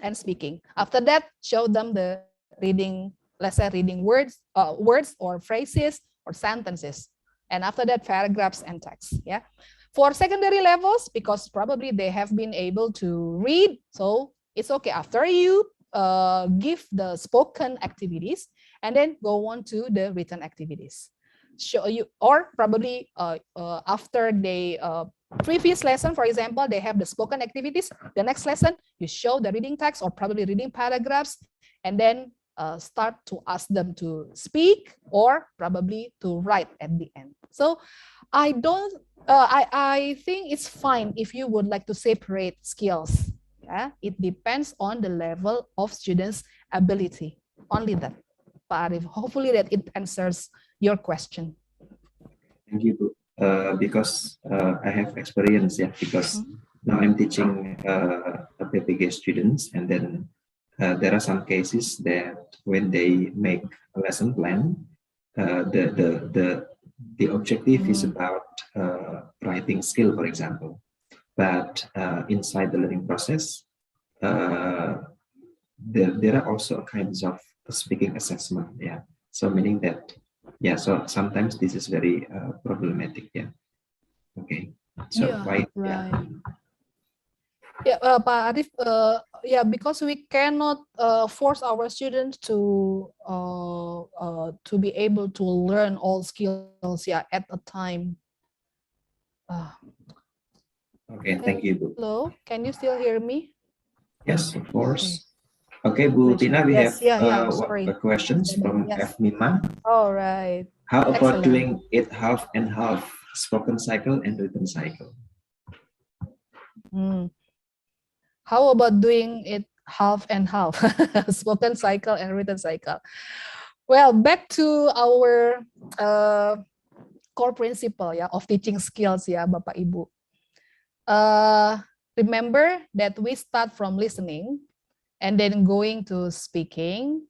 and speaking. After that, show them the reading, let's say reading words or phrases or sentences. And after that, paragraphs and text. Yeah. For secondary levels, because probably they have been able to read, so it's okay. After you give the spoken activities, and then go on to the written activities. Show you, or probably after the previous lesson, for example, they have the spoken activities. The next lesson, you show the reading text or probably reading paragraphs, and then start to ask them to speak or probably to write at the end. So I think it's fine if you would like to separate skills. Yeah, it depends on the level of students' ability. Only that. Pak Arif, hopefully that it answers your question. Thank you, Bu. Because I have experience, yeah, because now I'm teaching PPG students, and then there are some cases that when they make a lesson plan, the objective is about writing skill, for example, but inside the learning process, there are also kinds of speaking assessment, yeah. So meaning that, yeah, so sometimes this is very problematic, yeah. Okay, so Yeah, why? right. Yeah, Pak Arif, yeah, because we cannot force our students to be able to learn all skills, yeah, at a time. Okay, thank you, Bu. Hello, can you still hear me? Yes, of course. Okay, Bu Tina, we Yes, have sorry. questions from Yes. F. Mima. All right. How about Excellent. doing it half and half, spoken cycle and written cycle? How about doing it half and half, spoken cycle and written cycle? Well, back to our core principle, yeah, of teaching skills, yeah, Bapak Ibu. Remember that we start from listening and then going to speaking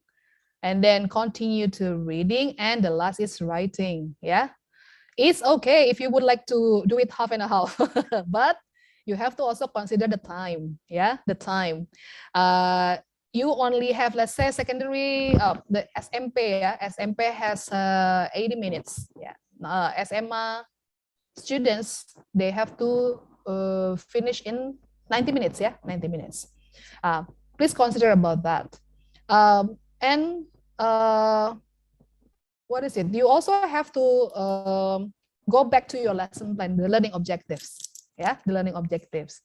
and then continue to reading, and the last is writing. Yeah, it's okay if you would like to do it half and a half, but you have to also consider the time. Yeah, the time. You only have, let's say, secondary, the SMP. Yeah, SMP has 80 minutes. Yeah, SMA students, they have to finish in 90 minutes. Yeah, 90 minutes. Please consider about that. And what is it? You also have to go back to your lesson plan, the learning objectives. Yeah, the learning objectives.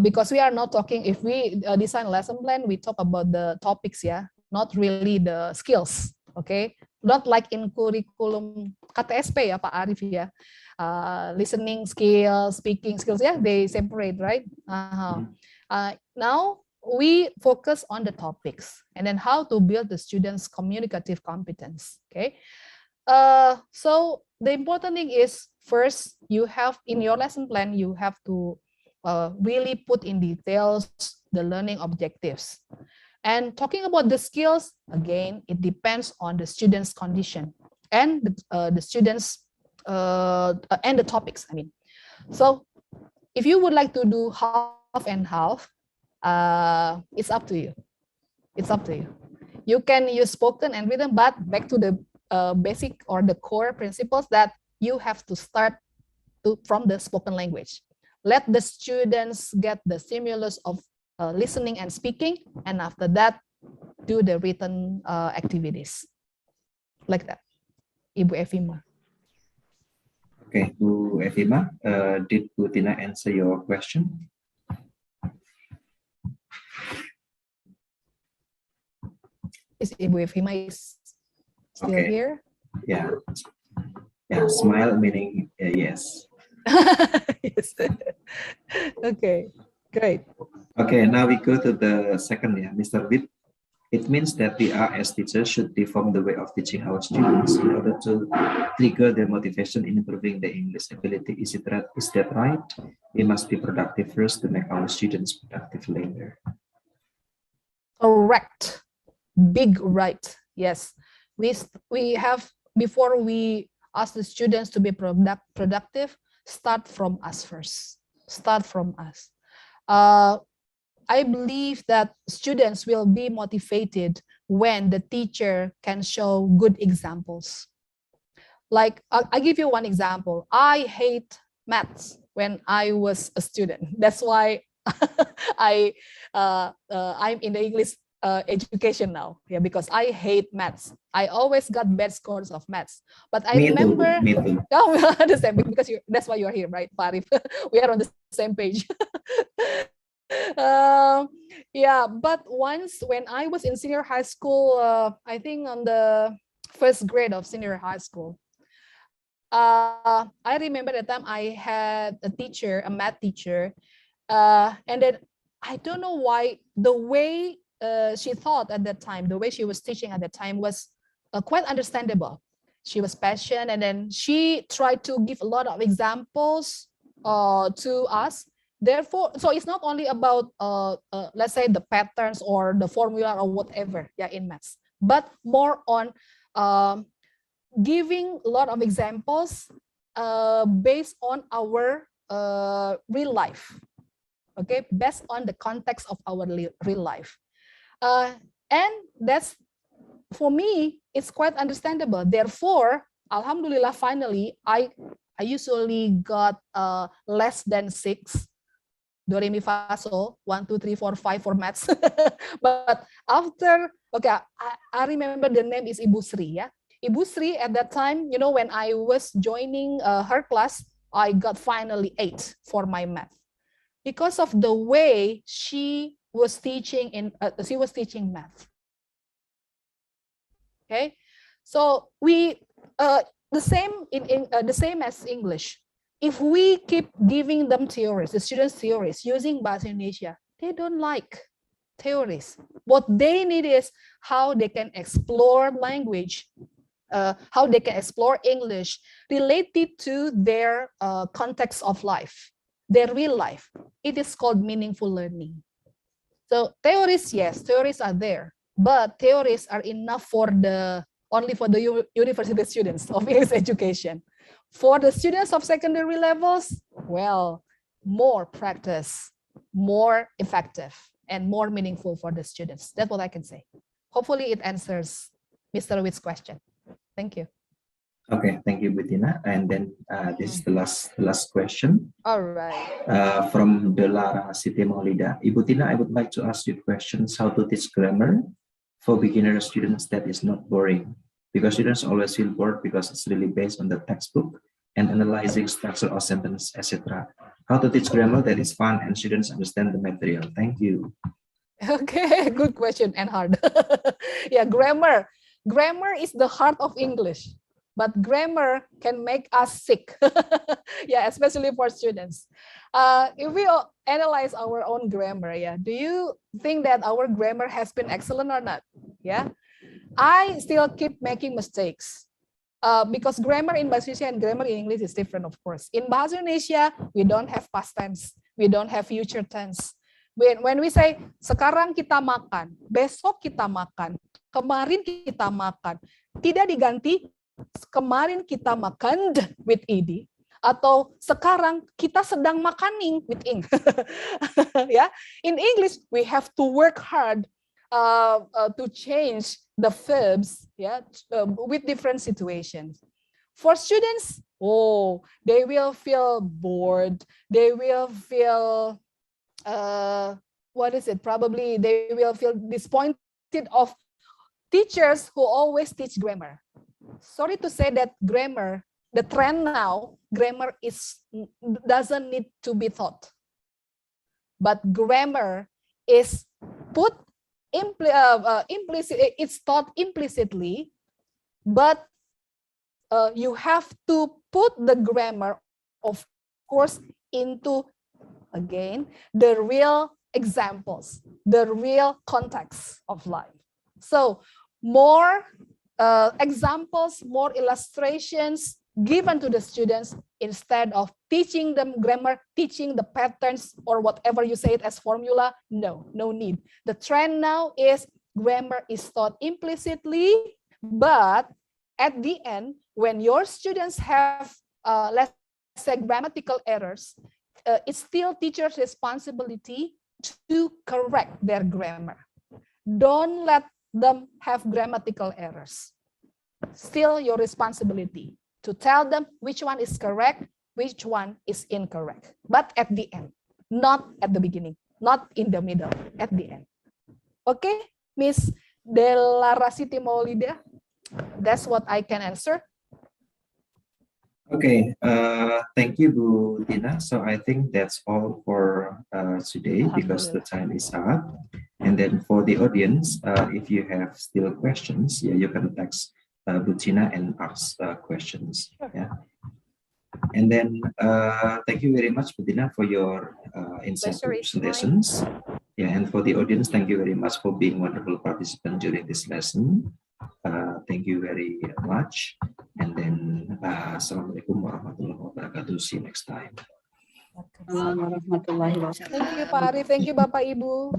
Because we are not talking, if we design a lesson plan, we talk about the topics, yeah, not really the skills. Okay, not like in curriculum KTSP, ya Pak Arif, ya. Listening skills, speaking skills, yeah, they separate, right? Now we focus on the topics and then how to build the students' communicative competence. Okay, so the important thing is, first, you have in your lesson plan, you have to really put in details the learning objectives. And talking about the skills, again, it depends on the student's condition and the students and the topics, I mean. So if you would like to do half and half, it's up to you. It's up to you. You can use spoken and written, but back to the basic or the core principles that you have to start from the spoken language. Let the students get the stimulus of listening and speaking, and after that, do the written activities. Like that. Ibu Evima. Okay, Bu Evima, did Bu Tina answer your question? Is Ibu Evima still here? Yeah. Yeah, smile meaning yes. Yes. Okay, great. Okay, now we go to the second, Mr. Wip. It means that we are as teachers should reform the way of teaching our students in order to trigger their motivation in improving their English ability. Is that right? We must be productive first to make our students productive later. Correct. Big right. Yes. We have, before we ask the students to be productive, start from us first. Start from us. I believe that students will be motivated when the teacher can show good examples. Like, I'll give you one example. I hate maths when I was a student. That's why I'm in the English education now. Yeah, because I hate maths. I always got bad scores of maths. But I remember, me too. Oh, the same, because that's why you're here, right, Farif? We are on the same page. Yeah, but once when I was in senior high school, I think on the first grade of senior high school, I remember the time I had a teacher, a math teacher, and then I don't know why the way she thought at that time, the way she was teaching at that time was quite understandable. She was passionate, and then she tried to give a lot of examples to us. Therefore, so it's not only about, let's say, the patterns or the formula or whatever, yeah, in maths, but more on giving a lot of examples based on our real life, okay, based on the context of our real life. And that's, for me, it's quite understandable. Therefore, Alhamdulillah, finally, I usually got less than 6. Do, re, mi, fa, sol, 1, 2, 3, 4, 5 for maths. But after, okay, I remember the name is Ibu Sri, yeah. Ibu Sri at that time, you know, when I was joining her class, I got finally 8 for my math. Because of the way she was teaching math. Okay, so we the same as English. If we keep giving them theories, the students theories using Bahasa Indonesia, they don't like theories. What they need is how they can explore language, how they can explore English related to their context of life, their real life. It is called meaningful learning. So theories, yes, theories are there, but theories are enough for only for the university students of English education. For the students of secondary levels, well, more practice, more effective, and more meaningful for the students. That's what I can say. Hopefully it answers Mr. Witt's question. Thank you. Okay, thank you, Bettina. And then this is the last question. All right. From Delara Siti Maulida. Ibu Tina, I would like to ask you questions how to teach grammar for beginner students that is not boring. Because students always feel bored because it's really based on the textbook and analyzing structure of sentence, etc. How to teach grammar that is fun and students understand the material. Thank you. Okay, good question and hard. Yeah, grammar. Grammar is the heart of English, but grammar can make us sick. Yeah, especially for students. If we analyze our own grammar, yeah, do you think that our grammar has been excellent or not? Yeah. I still keep making mistakes because grammar in Bahasa Indonesia and grammar in English is different, of course. In Bahasa Indonesia, we don't have past tense, we don't have future tense. When we say sekarang kita makan, besok kita makan, kemarin kita makan, tidak diganti kemarin kita makan with ed, atau sekarang kita sedang makaning with ing. Yeah, in English we have to work hard to change the verbs, yeah, with different situations. For students, oh, they will feel bored. They will feel, what is it? Probably they will feel disappointed of teachers who always teach grammar. Sorry to say that grammar, the trend now, grammar doesn't need to be taught. But grammar is put implicit, it's taught implicitly, but you have to put the grammar, of course, into, again, the real examples, the real context of life. So more examples, more illustrations given to the students instead of teaching them grammar, teaching the patterns or whatever you say it as formula. No need. The trend now is grammar is taught implicitly, but at the end, when your students have, let's say, grammatical errors, it's still teacher's responsibility to correct their grammar. Don't let them have grammatical errors. Still your responsibility to tell them which one is correct, which one is incorrect. But at the end, not at the beginning, not in the middle, at the end. Okay, Miss Delarasiti Maulida, that's what I can answer. Okay, thank you, Bu Tina. So I think that's all for today because the time is up. And then for the audience, if you have still questions, yeah, you can text Bu Tina and ask questions. Yeah. And then thank you very much, Bu Tina, for your insightful presentations. Yeah, and for the audience, thank you very much for being wonderful participant during this lesson. Thank you very much. And then Assalamualaikum warahmatullahi wabarakatuh. See you next time. Thank you, Pak Arif. Thank you, Bapak Ibu.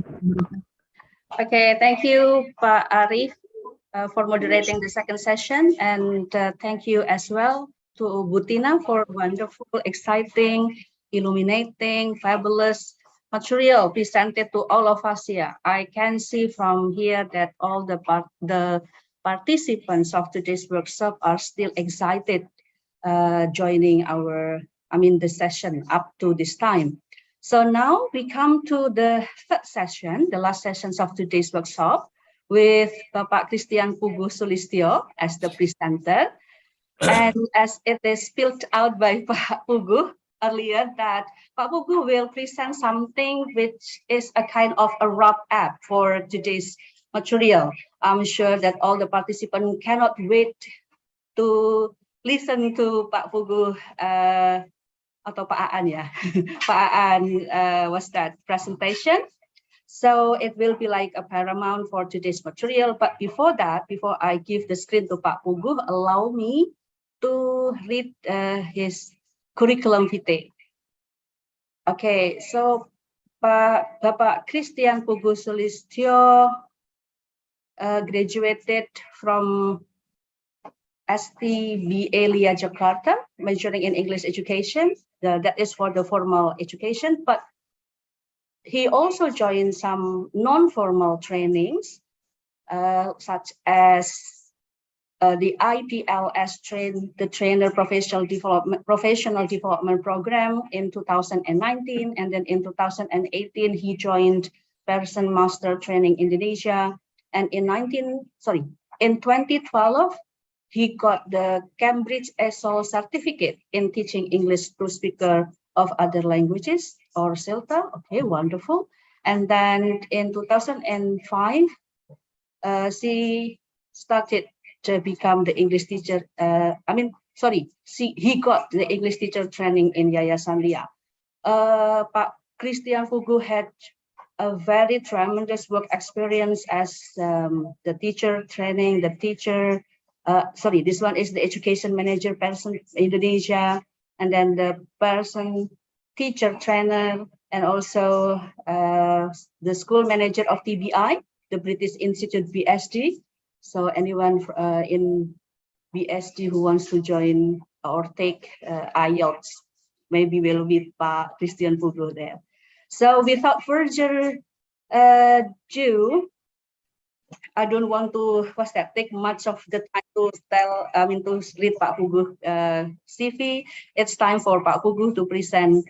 Okay, thank you, Pak Arif, for moderating the second session. And thank you as well to Bu Tina for wonderful, exciting, illuminating, fabulous material presented to all of us here. I can see from here that all the participants of today's workshop are still excited joining the session up to this time. So now we come to the third session, the last sessions of today's workshop, with Bapak Christian Pugu Sulistyo as the presenter. And as it is spelled out by Pak Pugu earlier, that Pak Pugu will present something which is a kind of a wrap-up for today's material. I'm sure that all the participants cannot wait to listen to Pak Pugu atau Pak Aan ya. Pak Aan was that presentation. So it will be like a paramount for today's material. But before that, before I give the screen to Pak Pugu, allow me to read his curriculum vitae. Okay, so Bapak Christian Pugu Sulistyo graduated from STBA LIA Jakarta, majoring in English education. That is for the formal education, but he also joined some non-formal trainings, such as the IPLS the Trainer Professional Development Program in 2019, and then in 2018 he joined Pearson Master Training Indonesia, and in 2012 he got the Cambridge ESOL certificate in teaching English to speaker of other languages, or CELTA. Okay, wonderful. And then in 2005 she started to become the English teacher. He got the English teacher training in Yayasan LIA. Pak Christian Pugu had a very tremendous work experience as the teacher training, this one is the education manager Pearson Indonesia, and then the Pearson teacher trainer, and also the school manager of TBI, the British Institute BSD. So anyone in BSD who wants to join or take IELTS, maybe will be Pak Christian Pugu there. So without further ado, I don't want to take much of the time to to read Pak Puguh CV. It's time for Pak Puguh to present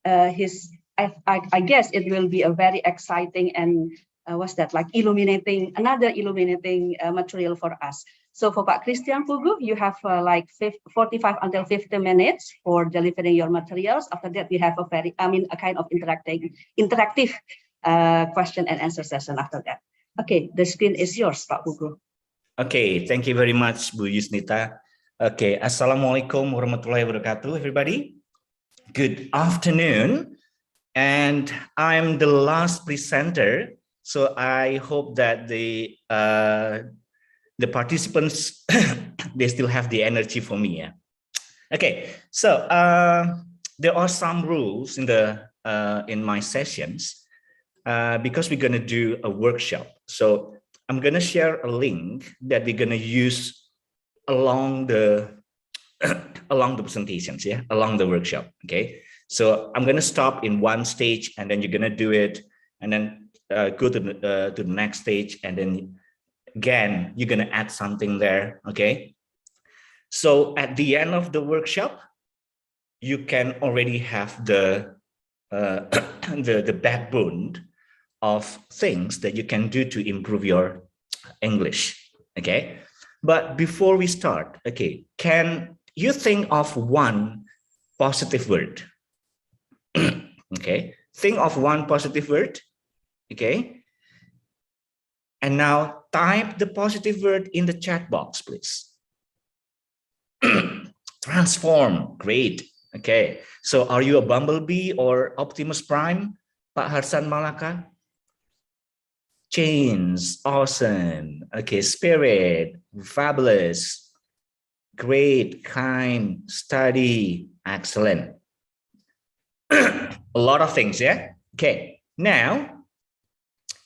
his. I guess it will be a very exciting and illuminating material for us. So for Pak Christian Puguh, you have 45 until 50 minutes for delivering your materials. After that, we have a kind of interactive question and answer session after that. Okay, the screen is yours, Pak Puguh. Okay, thank you very much, Bu Yusnita. Okay, Assalamualaikum warahmatullahi wabarakatuh, everybody. Good afternoon. And I'm the last presenter, so I hope that the participants they still have the energy for me. Yeah. Okay, so there are some rules in my sessions because we're gonna do a workshop. So I'm gonna share a link that we're gonna use along the presentations, yeah, along the workshop. Okay. So I'm going to stop in one stage and then you're going to do it and then go to the next stage. And then again, you're going to add something there. Okay. So at the end of the workshop, you can already have the backbone of things that you can do to improve your English. Okay. But before we start, okay, can you think of one positive word? Okay, think of one positive word. Okay, and now type the positive word in the chat box, please. Transform, great. Okay, so are you a bumblebee or Optimus Prime, Pak Harsan Malaka? Change, awesome. Okay, spirit, fabulous, great, kind, study, excellent. A lot of things, yeah. Okay, now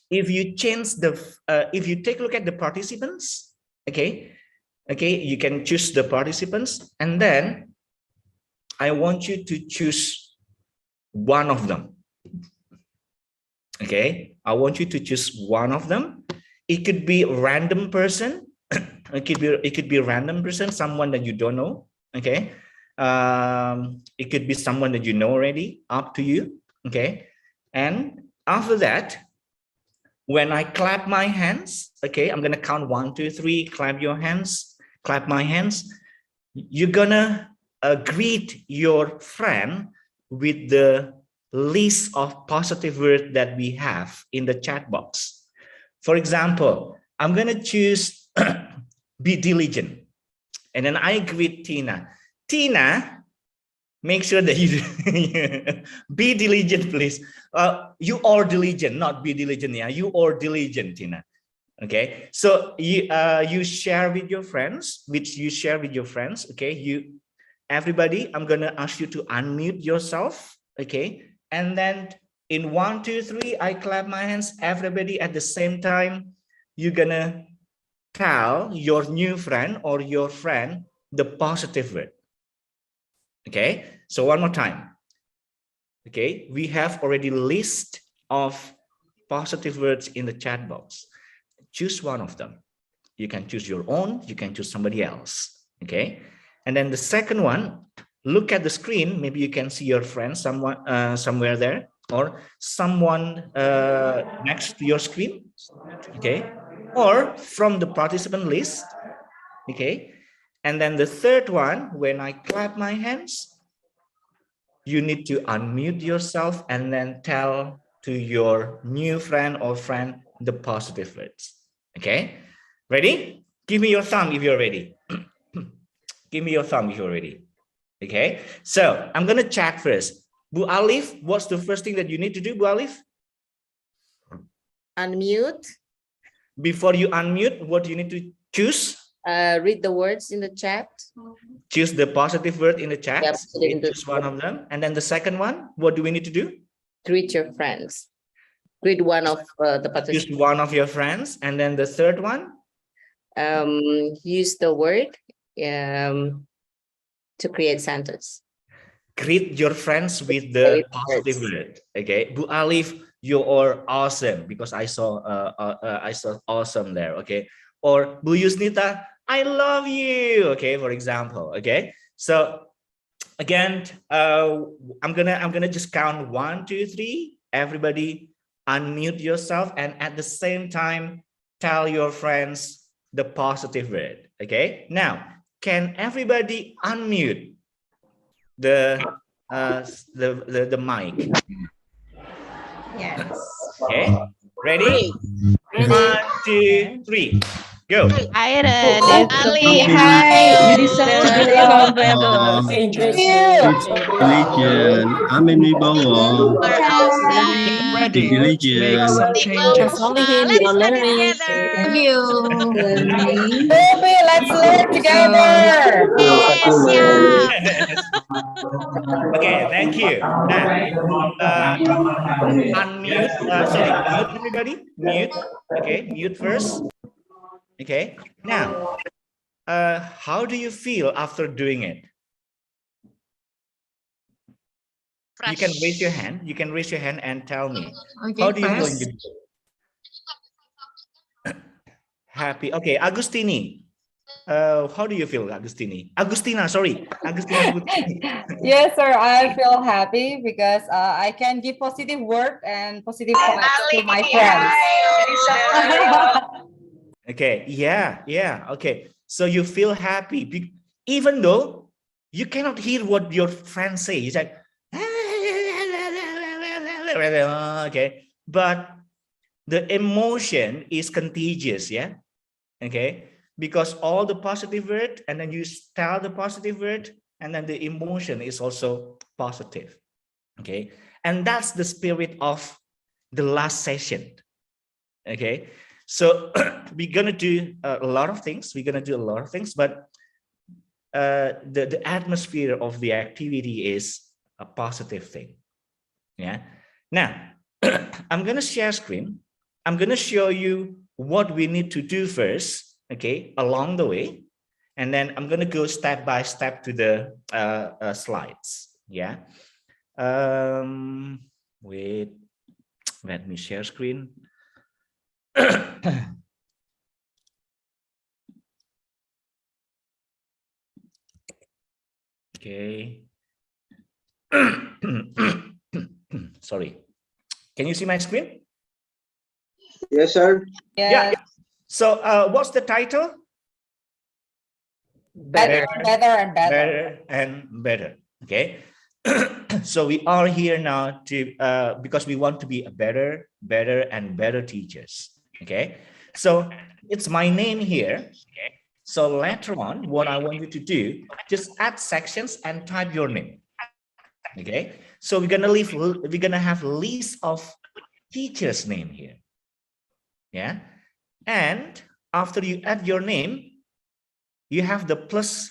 if you change if you take a look at the participants, okay, you can choose the participants, and then I want you to choose one of them. Okay, I want you to choose one of them. It could be a random person. It could be a random person, someone that you don't know. Okay. It could be someone that you know already, up to you. Okay. And after that, when I clap my hands, okay, I'm going to count 1, 2, 3, clap your hands, clap my hands. You're going to greet your friend with the list of positive words that we have in the chat box. For example, I'm going to choose be diligent. And then I greet Tina. Tina, make sure that you be diligent, please. You are diligent, not be diligent. Yeah, you are diligent, Tina. Okay, so you share with your friends, Okay, everybody, I'm gonna ask you to unmute yourself. Okay, and then in 1, 2, 3, I clap my hands. Everybody at the same time, you're gonna tell your new friend or your friend the positive word. Okay, so one more time. Okay, we have already a list of positive words in the chat box. Choose one of them. You can choose your own, you can choose somebody else. Okay, and then the second one, look at the screen. Maybe you can see your friend somewhere there, or someone next to your screen. Okay, or from the participant list. Okay. And then the third one, when I clap my hands, you need to unmute yourself and then tell to your new friend or friend the positive words. Okay, ready? Give me your thumb if you're ready. Give me your thumb if you're ready. Okay, so I'm going to check first. Bu Alif, what's the first thing that you need to do, Bu Alif? Unmute. Before you unmute, what do you need to choose? Read the words in the chat. Choose the positive word in the chat. Yep, choose one of them. And then the second one, what do we need to do? Greet your friends. Greet one of the participants. Choose one of your friends. And then the third one? Use the word to create sentence. Greet your friends with the positive word. Okay. Bu Alif, You are awesome, because I saw awesome there. Okay. Or Bu Yusnita, I love you. Okay, for example. Okay. So again, I'm gonna just count 1, 2, 3. Everybody unmute yourself, and at the same time tell your friends the positive word. Okay. Now, can everybody unmute the mic? Yes. Okay. Ready? 1, 2, 3. Go. Iron, Ali, hi. you deserve to be loved. Religion, Amin Wibowo, Super awesome. Get ready. Religion. Make some changes. It's only him, Let's you're study learning. together. Thank you. Let's learn together. Yes, yeah. Okay, thank you. Now, unmute. Sorry, mute everybody. Mute. Okay, mute first. Okay. Now, how do you feel after doing it? You can raise your hand. You can raise your hand and tell me. Okay, How do you feel? first. Happy. Okay, Agustini. How do you feel, Agustini? Agustina, sorry. Agustina. Yes, sir. I feel happy because I can give positive word and positive vibes to my friends. Okay. Yeah. Okay. So you feel happy, even though you cannot hear what your friends say. It's like, okay. But the emotion is contagious. Yeah. Okay. Because all the positive word, and then you tell the positive word, and then the emotion is also positive. Okay. And that's the spirit of the last session. Okay. So we're going to do a lot of things. But the atmosphere of the activity is a positive thing. Yeah. Now, I'm going to share screen. I'm going to show you what we need to do first. Okay, along the way, and then I'm going to go step by step to the slides. Yeah. Wait, let me share screen. Okay. Sorry. Can you see my screen? Yes, sir. Yeah. So what's the title? Better and better. Okay. So we are here now to because we want to be a better and better teachers. Okay. So it's my name here. Okay. So later on, what I want you to do, just add sections and type your name. Okay. So we're gonna have a list of teachers' name here. Yeah. And after you add your name, you have the plus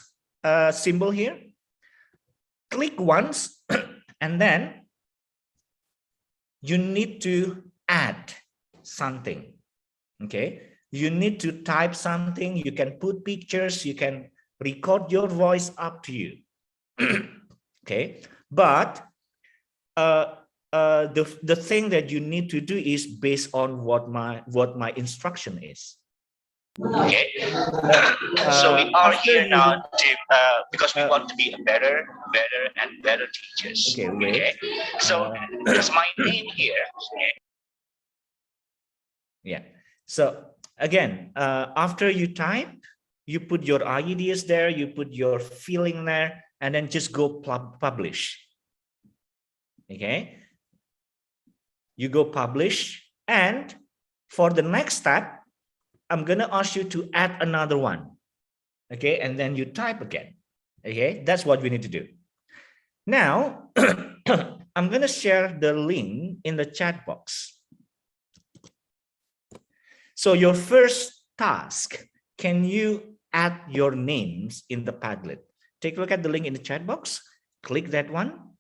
symbol here. Click once, and then you need to add something. Okay. You need to type something. You can put pictures. You can record your voice, up to you. Okay. But the thing that you need to do is based on what my instruction is. Okay. So we are here now to because we want to be a better and better teachers. Okay. Okay. So it's my name here. Okay. Yeah. So again, after you type, you put your ideas there, you put your feeling there, and then just go publish. Okay. You go publish, and for the next step, I'm going to ask you to add another one. Okay. And then you type again. Okay. That's what we need to do. Now, I'm going to share the link in the chat box. So your first task, can you add your names in the Padlet? Take a look at the link in the chat box, click that one,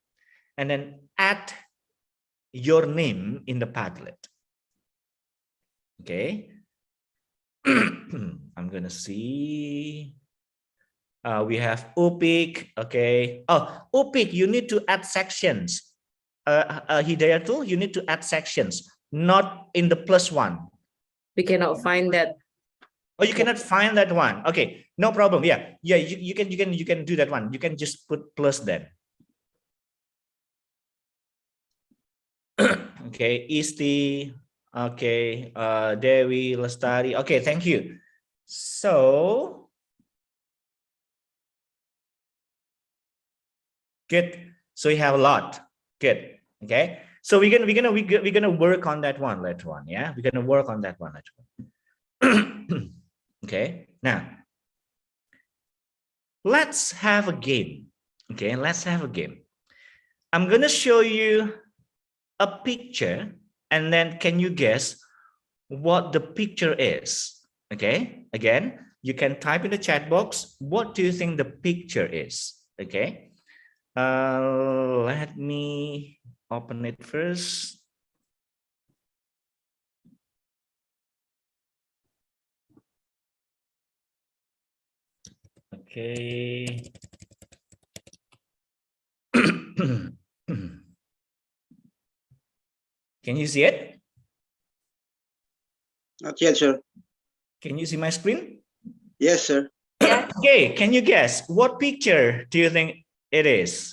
and then add your name in the Padlet. Okay. I'm gonna see. We have Upik. Okay. Oh, Upik, you need to add sections. Hidayatul, you need to add sections, not in the +1. We cannot find that. Oh, you cannot find that one. Okay, no problem. Yeah, you can do that one. You can just put plus then. Okay, Isti. Okay, Dewi, Lestari. Okay, thank you. So good. So you have a lot. Good. Okay. So we're gonna work on that one later on. Yeah, we're gonna work on that one later on. Okay. Now let's have a game. Okay, let's have a game. I'm gonna show you a picture, and then can you guess what the picture is? Okay. Again, you can type in the chat box. What do you think the picture is? Okay. Let me open it first. Okay. Can you see it? Not yet, sir. Can you see my screen? Yes, sir. Okay, can you guess what picture do you think it is?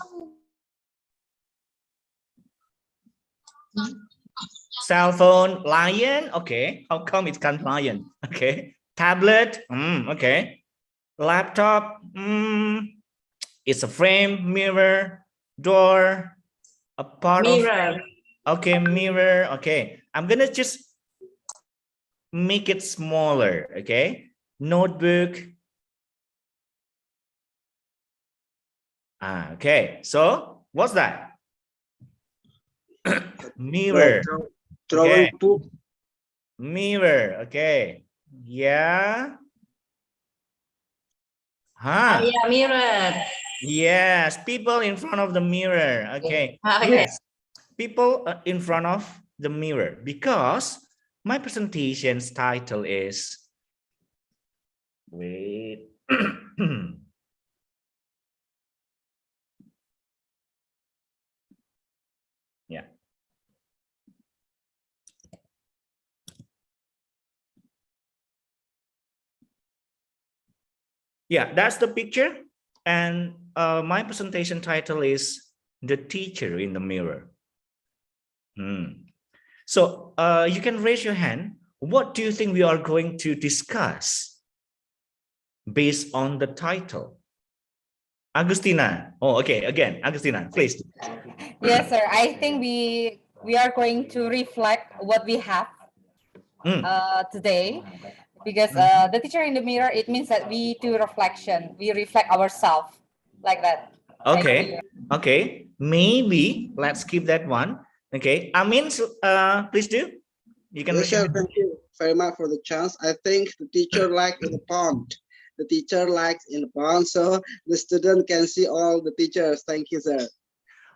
Cell phone, lion. Okay, how come it's called lion? Okay, tablet. Okay, laptop. It's a frame, mirror, door, a part Mirror. of. Okay, mirror. Okay, I'm gonna just make it smaller. Okay, notebook. Okay, so what's that? Mirror. Drawing Okay. book. Mirror. Okay. Yeah. Huh. Yeah, mirror. Yes, people in front of the mirror. Okay. Okay. Yes, people in front of the mirror, because my presentation's title is, wait. Yeah. Yeah, that's the picture. And my presentation title is The Teacher in the Mirror. So you can raise your hand. What do you think we are going to discuss based on the title? Agustina. Oh, okay. Again, Agustina, please. Yes, sir. I think we are going to reflect what we have today, because the teacher in the mirror, it means that we do reflection. We reflect ourselves like that. Okay. Okay. Maybe let's keep that one. Okay. Amin, please do. You can. Yes, sir. Thank you very much for the chance. I think the teacher like in the pond. The teacher likes in the pond, so the student can see all the teachers. Thank you, sir.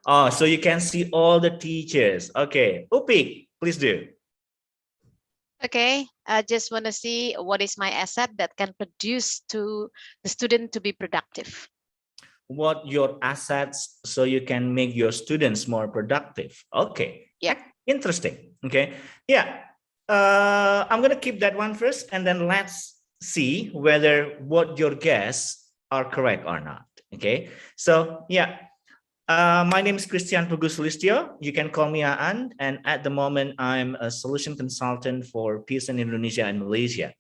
Oh, so you can see all the teachers. Okay. Upik, please do. Okay, I just want to see what is my asset that can produce to the student to be productive. What your assets so you can make your students more productive. Okay. Yeah. Interesting. Okay. Yeah. I'm going to keep that one first, and then let's see whether what your guess are correct or not. Okay. So yeah. My name is Christian Pugusulistio. You can call me Aan, and at the moment I'm a solution consultant for Pearson Indonesia and Malaysia.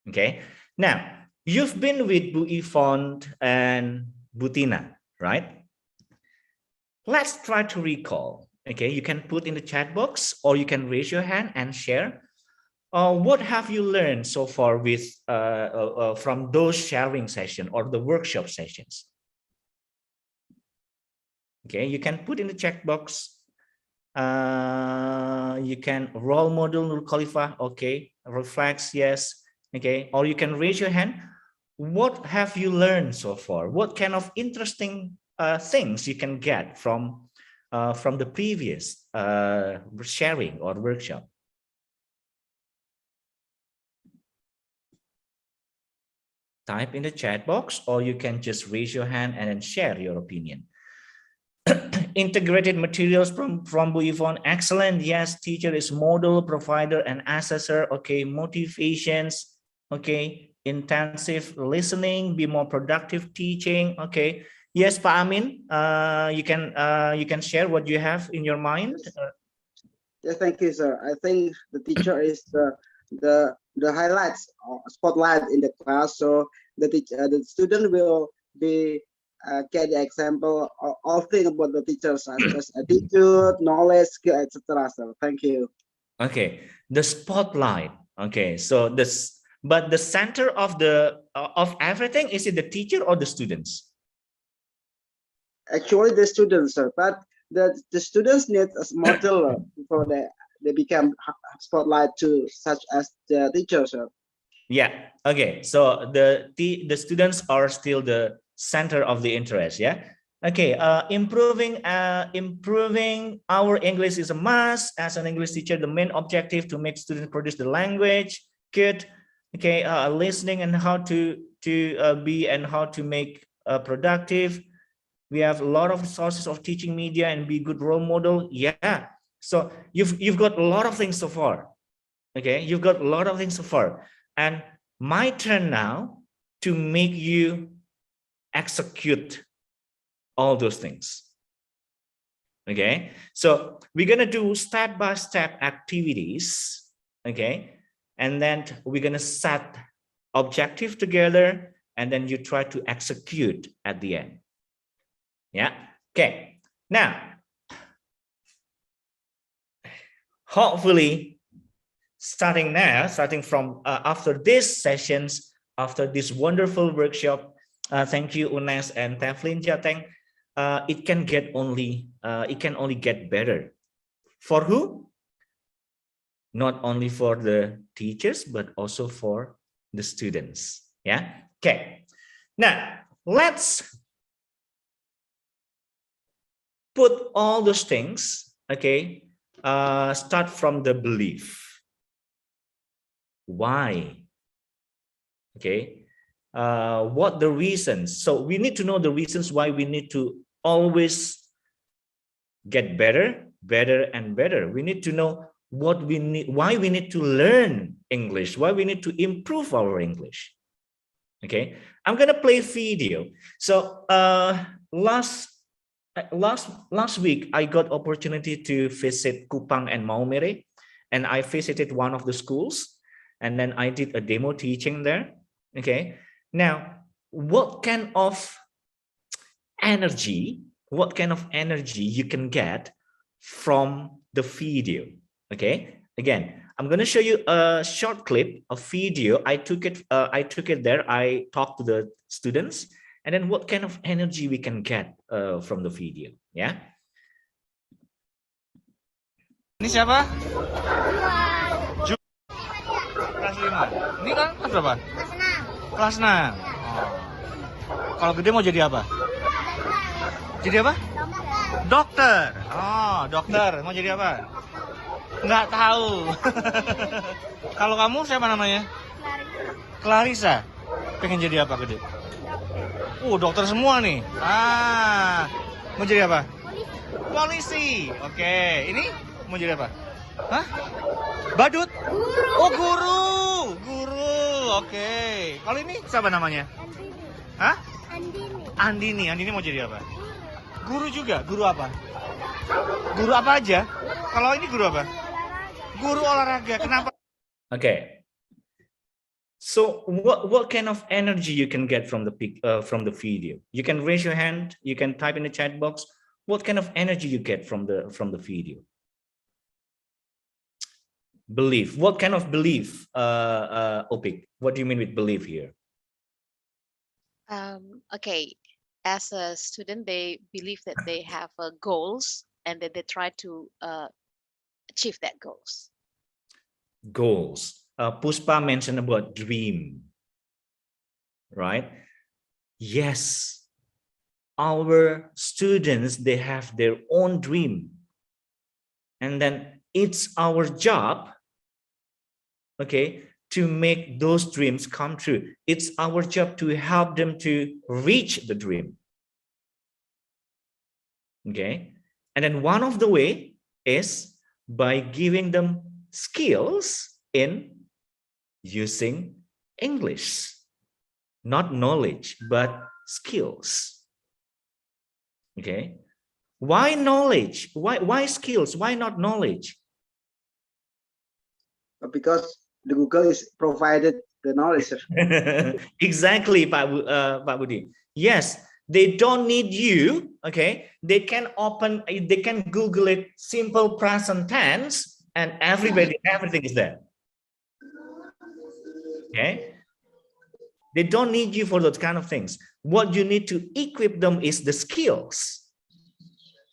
Okay. Now you've been with Bu Yvonne and Butina, right? Let's try to recall. Okay, you can put in the chat box, or you can raise your hand and share. What have you learned so far with from those sharing sessions or the workshop sessions? Okay, you can put in the chat box. You can role model Nur Khalifa. Okay, reflex, yes. Okay, or you can raise your hand. What have you learned so far? What kind of interesting things you can get from the previous sharing or workshop? Type in the chat box, or you can just raise your hand and then share your opinion. Integrated materials from Bu Yvonne. Excellent. Yes, teacher is model, provider, and assessor. Okay, motivations. Okay, intensive listening, be more productive teaching. Okay. Yes, Pak Amin, you can share what you have in your mind. Yes, thank you, sir. I think the teacher is the highlights or spotlight in the class. So the student will be get the example of all things about the teacher, such as attitude, knowledge, skill, etc. So thank you. Okay, the spotlight. Okay, so but the center of everything, is it the teacher or the students? Actually, the students, sir. But the students need a model before they become spotlight too, such as the teachers, sir. Yeah. Okay. So the students are still the center of the interest. Yeah. Okay. Improving our English is a must. As an English teacher, the main objective to make students produce the language. Good. Okay. Listening and how to be and how to make productive. We have a lot of sources of teaching media and be good role model. Yeah. So you've got a lot of things so far. Okay. You've got a lot of things so far. And my turn now to make you execute all those things. Okay, so we're gonna do step-by-step activities. Okay, and then we're gonna set objective together, and then you try to execute at the end. Yeah. Okay. Now, hopefully, starting from after these sessions, after this wonderful workshop, thank you Unes and Teflin Jateng, it can only get better. For who? Not only for the teachers, but also for the students. Yeah. Okay. Now let's put all those things. Okay. Start from the belief. Why? Okay, what the reasons? So we need to know the reasons why we need to always get better, and better. We need to know what we need, why we need to learn English, why we need to improve our English. Okay, I'm gonna play a video. So last week I got opportunity to visit Kupang and Maumere, and I visited one of the schools. And then I did a demo teaching there. Okay. Now, what kind of energy you can get from the video? Okay. Again, I'm going to show you a short clip of video. I took it there. I talked to the students, and then what kind of energy we can get from the video. Yeah. Ini siapa? Kelas 5. Ini kan kelas berapa? Kelas 6. Oh. Kalau gede mau jadi apa? Jadi apa? Dokter. Oh, dokter. Mau jadi apa? Nggak tahu. Kalau kamu siapa namanya? Clarissa. Pengen jadi apa gede? Dokter semua nih. Mau jadi apa? Polisi. Oke. Ini mau jadi apa? Hah? Badut? Guru. Oh, guru. Oke. Kalau ini siapa namanya? Hah? Andini. Andini mau jadi apa? Guru juga. Guru apa? Guru apa aja? Kalau ini guru apa? Guru olahraga. Kenapa? Okay. So what kind of energy you can get from the video? You can raise your hand. You can type in the chat box. What kind of energy you get from the video? Belief. What kind of belief, Opik? What do you mean with belief here? Okay, as a student, they believe that they have goals and that they try to achieve that goals. Goals. Puspa mentioned about dream, right? Yes, our students, they have their own dream, and then it's our job, okay, to make those dreams come true. It's our job to help them to reach the dream. Okay. And then one of the way is by giving them skills in using English, not knowledge, but skills. Okay. Why knowledge? Why skills? Why not knowledge? Because the Google is provided the knowledge. Exactly, Pak Budi. Yes, they don't need you. Okay, they can Google it, simple present tense, and everything is there. Okay, they don't need you for those kind of things. What you need to equip them is the skills.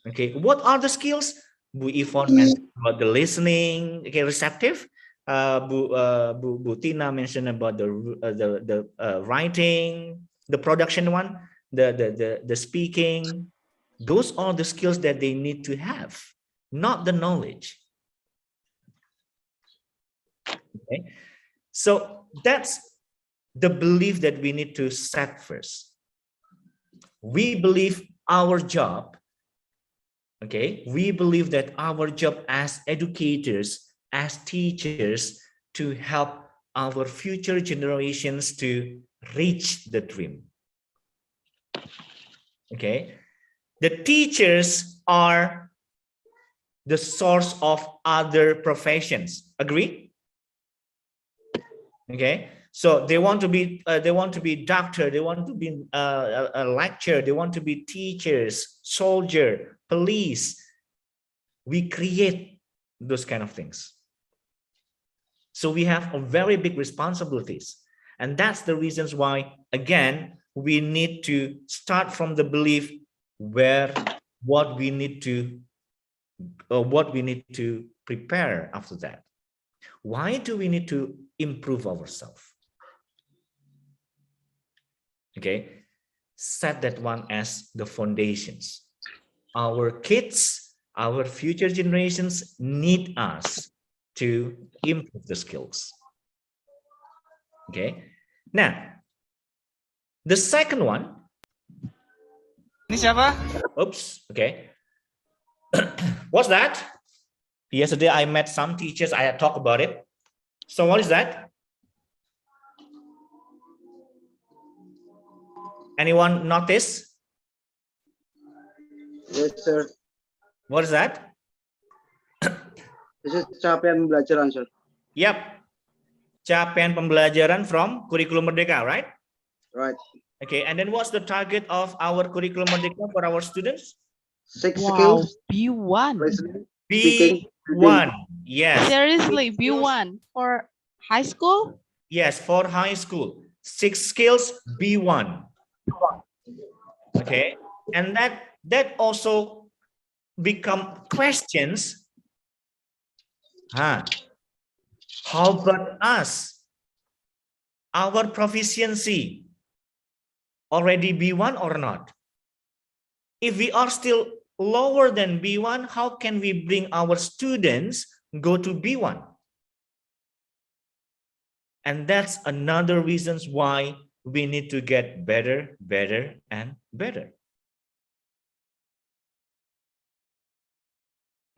Okay, what are the skills? Bu Yvonne mentioned about the listening, okay, receptive. Bu Tina mentioned about the writing, the production one, the speaking. Those are the skills that they need to have, not the knowledge. Okay, so that's the belief that we need to set first. We believe our job. Okay, we believe that our job as educators, as teachers, to help our future generations to reach the dream. Okay, the teachers are the source of other professions. Agree? Okay, so they want to be doctor, they want to be a lecturer, they want to be teachers, soldier, police. We create those kind of things. So we have a very big responsibilities, and that's the reasons why, again, we need to start from the belief what we need to prepare after that. Why do we need to improve ourselves? Okay, set that one as the foundations. Our kids, our future generations need us to improve the skills. Okay, now the second one. Ini siapa? Oops, okay. What's that? Yesterday I met some teachers, I had talked about it. So what is that? Anyone notice? Yes, sir. What is that? This is capaian pembelajaran, sir. Yep. Capaian pembelajaran from Kurikulum Merdeka, right? Right. Okay, and then what's the target of our Kurikulum Merdeka for our students? 6 skills. B1. B1. Yes. Seriously, B1 for high school? Yes, for high school. 6 skills, B1. Okay, and that also become questions. How about us? Our proficiency already B1 or not? If we are still lower than B1, how can we bring our students go to B1? And that's another reasons why we need to get better, better, and better.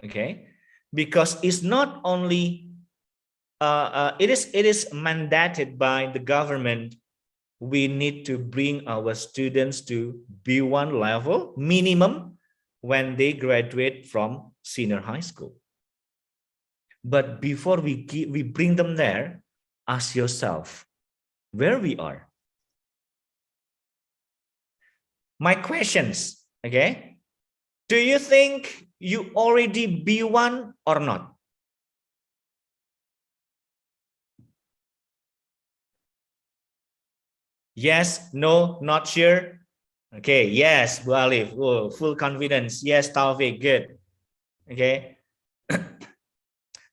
Okay, because it's not only it is mandated by the government. We need to bring our students to B1 level minimum when they graduate from senior high school. But before we bring them there, ask yourself where we are. My questions, okay? Do you think you already B1 or not? Yes, no, not sure. Okay, yes, Bu Alif, oh, full confidence. Yes, Taufik, good. Okay.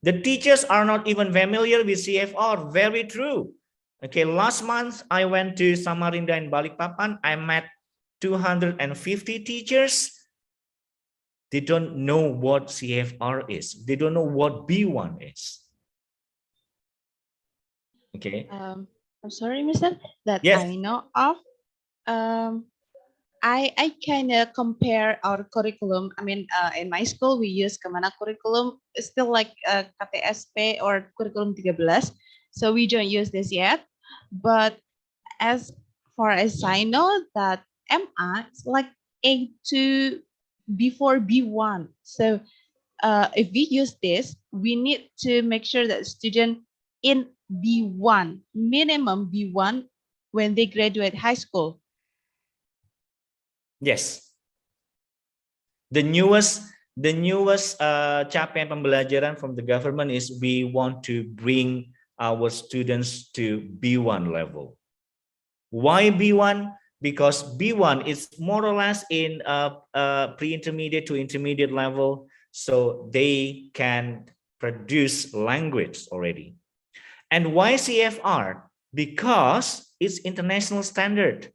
The teachers are not even familiar with CFR. Very true. Okay, last month I went to Samarinda and Balikpapan. I met 250 teachers. They don't know what CFR is. They don't know what B1 is. Okay. I'm sorry, Mister, that Yes. I know of. I kind of compare our curriculum. I mean, in my school, we use Kemana curriculum. It's still like KTSP or curriculum 13. So we don't use this yet. But as far as I know, that MA is like A2 before B1. So if we use this, we need to make sure that student in B1, minimum B1, when they graduate high school. Yes. The newest capaian pembelajaran from the government is we want to bring our students to B1 level. Why B1? Because B1 is more or less in pre-intermediate to intermediate level, so they can produce language already. And why CFR? Because it's international standard.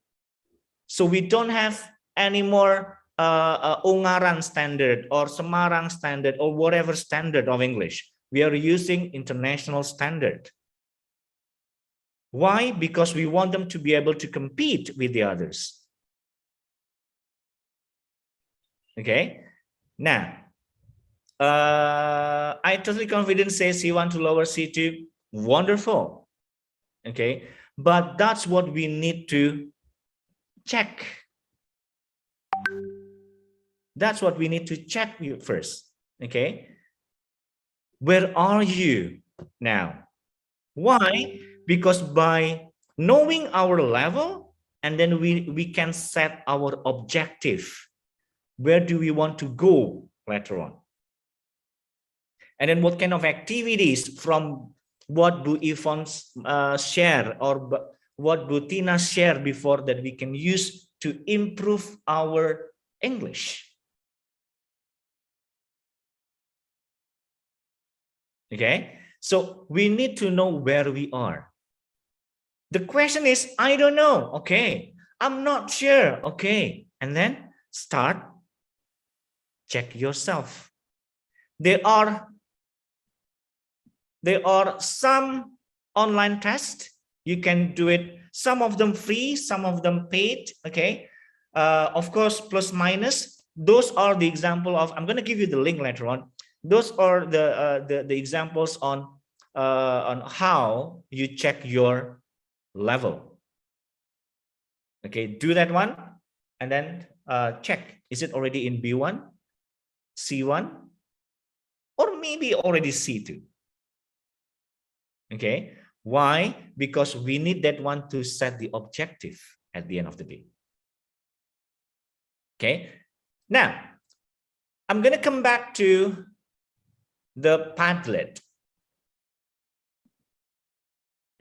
So we don't have any more Ungaran standard or Semarang standard or whatever standard of English. We are using international standard. Why? Because we want them to be able to compete with the others. Okay. Now, I totally confident say C1 to lower C2. Wonderful. Okay. But that's what we need to check. That's what we need to check you first. Okay. Where are you now? Why? Because by knowing our level, and then we can set our objective. Where do we want to go later on? And then what kind of activities from what Bu Yvonne share or what Bu Tina share before that we can use to improve our English. Okay, so we need to know where we are. The question is, I don't know. Okay, I'm not sure. Okay, and then start, check yourself. There are some online tests. You can do it. Some of them free, some of them paid. Okay, of course, plus minus. Those are the example of. I'm going to give you the link later on. Those are the examples on how you check your level. Okay, do that one and then check. Is it already in B1, C1, or maybe already C2? Okay, why? Because we need that one to set the objective at the end of the day. Okay, now I'm going to come back to the Padlet.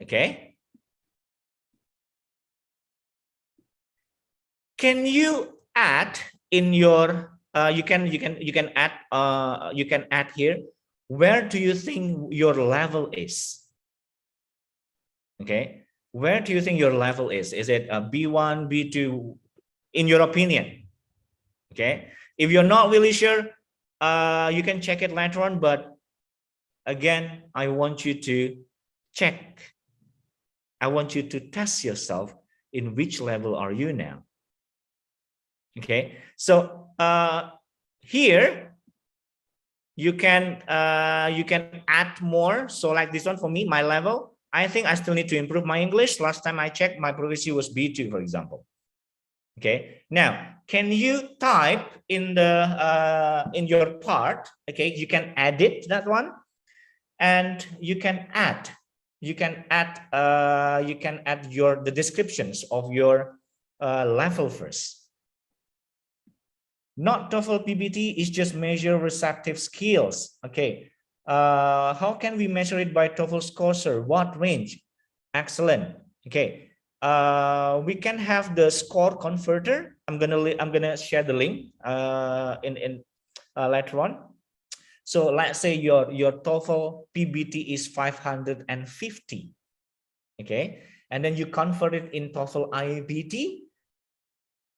Okay, can you add in your you can add here, where do you think your level is? Okay, where do you think your level is? Is it a B1, B2 in your opinion? Okay, if you're not really sure, you can check it later on, but again, I want you to check. I want you to test yourself in which level are you now. Okay, so here you can add more. So like this one for me, my level, I think I still need to improve my English. Last time I checked, my proficiency was B2, for example. Okay, now can you type in the in your part? Okay, you can edit that one, and you can add the descriptions of your level first. Not TOEFL PBT is just measure receptive skills. Okay, how can we measure it by TOEFL score, sir? What range? Excellent. Okay. We can have the score converter. I'm gonna share the link in later on. So let's say your TOEFL PBT is 550. Okay, and then you convert it in TOEFL IBT,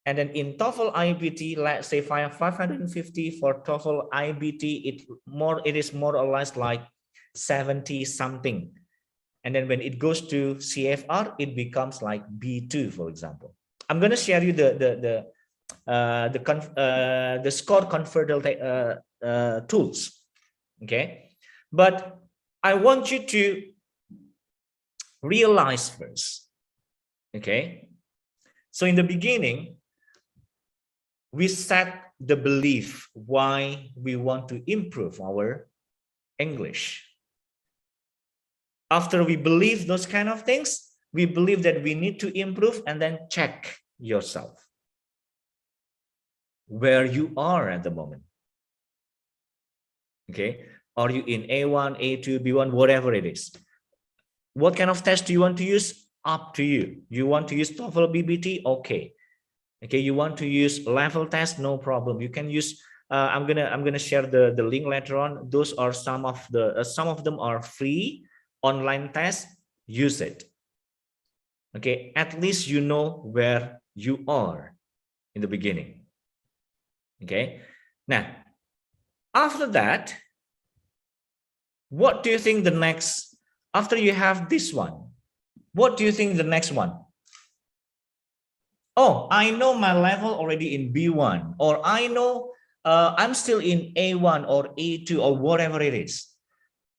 and then in TOEFL IBT, let's say 550 for TOEFL IBT. It is more or less like 70 something. And then when it goes to CFR, it becomes like B2, for example. I'm going to share you the the score converter tools. Okay, but I want you to realize first. Okay, so in the beginning, we set the belief why we want to improve our English. After we believe those kind of things, we believe that we need to improve, and then check yourself where you are at the moment. Okay, are you in A1, A2, B1, whatever it is? What kind of test do you want to use? Up to you. You want to use TOEFL, BBT? Okay. Okay, you want to use level test? No problem. You can use. I'm gonna share the link later on. Those are some of them are free online tests. Use it. Okay, at least you know where you are in the beginning. Okay, now after that, what do you think the next? After you have this one, what do you think the next one? Oh, I know my level already in B1, or I know I'm still in A1 or A2 or whatever it is.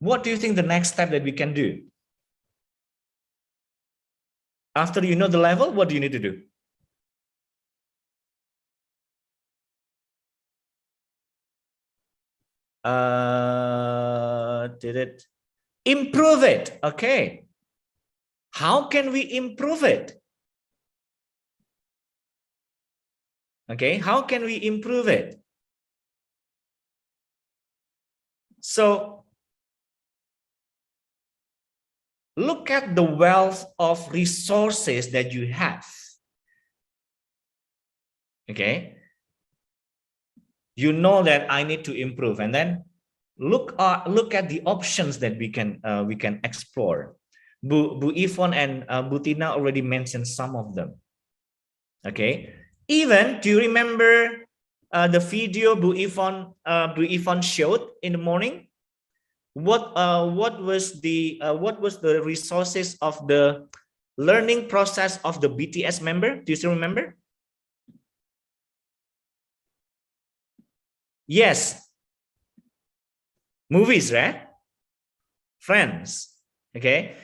What do you think the next step that we can do? After you know the level, what do you need to do? Improve it. Okay. How can we improve it? Okay, how can we improve it? So look at the wealth of resources that you have. Okay, you know that I need to improve, and then look at the options that we can explore. Bu Yvonne and Bu Tina already mentioned some of them. Okay, even do you remember the video Bu Yvonne showed in the morning? What was the resources of the learning process of the BTS member? Do you still remember? Yes. Movies, right? Friends. Okay.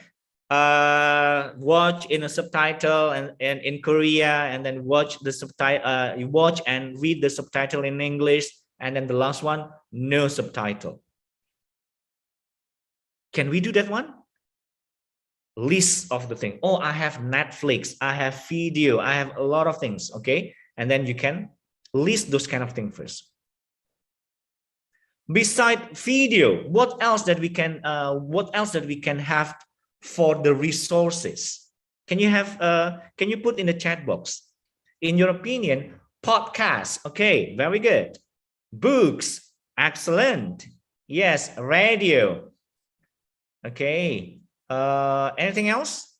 Watch in a subtitle and in Korea, and then watch the subtitle. You watch and read the subtitle in English, and then the last one, no subtitle. Can we do that one? List of the thing. Oh, I have Netflix, I have video, I have a lot of things. Okay, and then you can list those kind of things first. Beside video, what else that we can have for the resources? Can you put in the chat box? In your opinion, podcasts. Okay, very good. Books, excellent. Yes, radio. Okay. Anything else?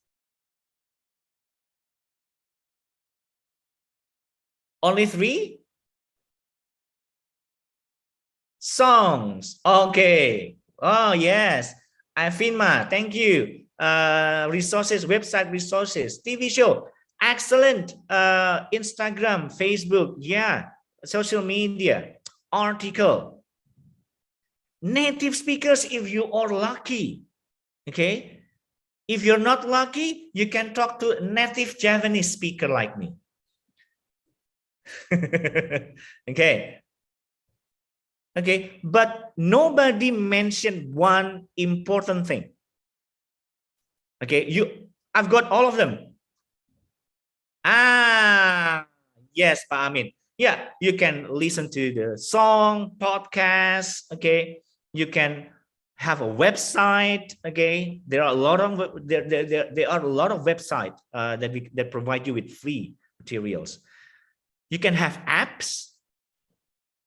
Only 3? Songs. Okay. Oh, yes. Afinma, thank you. Resources, website resources, TV show. Excellent. Instagram, Facebook. Yeah. Social media. Article. Native speakers, if you are lucky. Okay. If you're not lucky, you can talk to a native Javanese speaker like me. Okay. Okay, but nobody mentioned one important thing. Okay, I've got all of them. Yes, Pak Amin. Yeah, you can listen to the song, podcast. Okay, you can have a website. Okay, there are a lot of websites that provide you with free materials. You can have apps.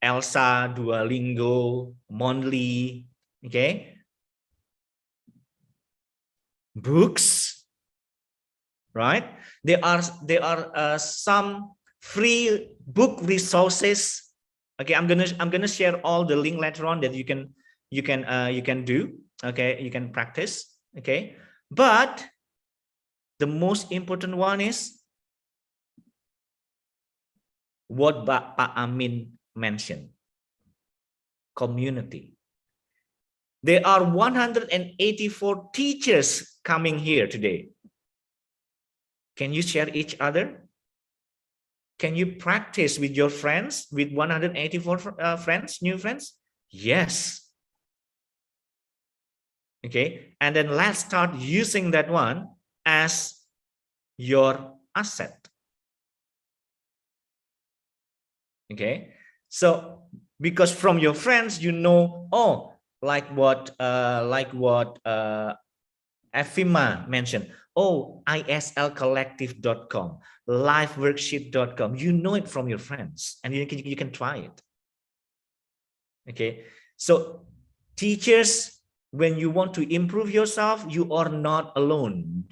Elsa, Duolingo, Mondly, okay? Books, right? There are some free book resources. Okay, I'm gonna share all the link later on that you can do. Okay, you can practice. Okay, but the most important one is what Pak Amin mentioned. Community. There are 184 teachers coming here today. Can you share each other? Can you practice with your friends, with 184 friends, new friends? Yes. Okay, and then let's start using that one as your asset. Okay, so because from your friends, you know, oh, like what Efima mentioned, oh, islcollective.com, liveworksheet.com, you know it from your friends, and you can try it. Okay, so teachers, when you want to improve yourself, you are not alone.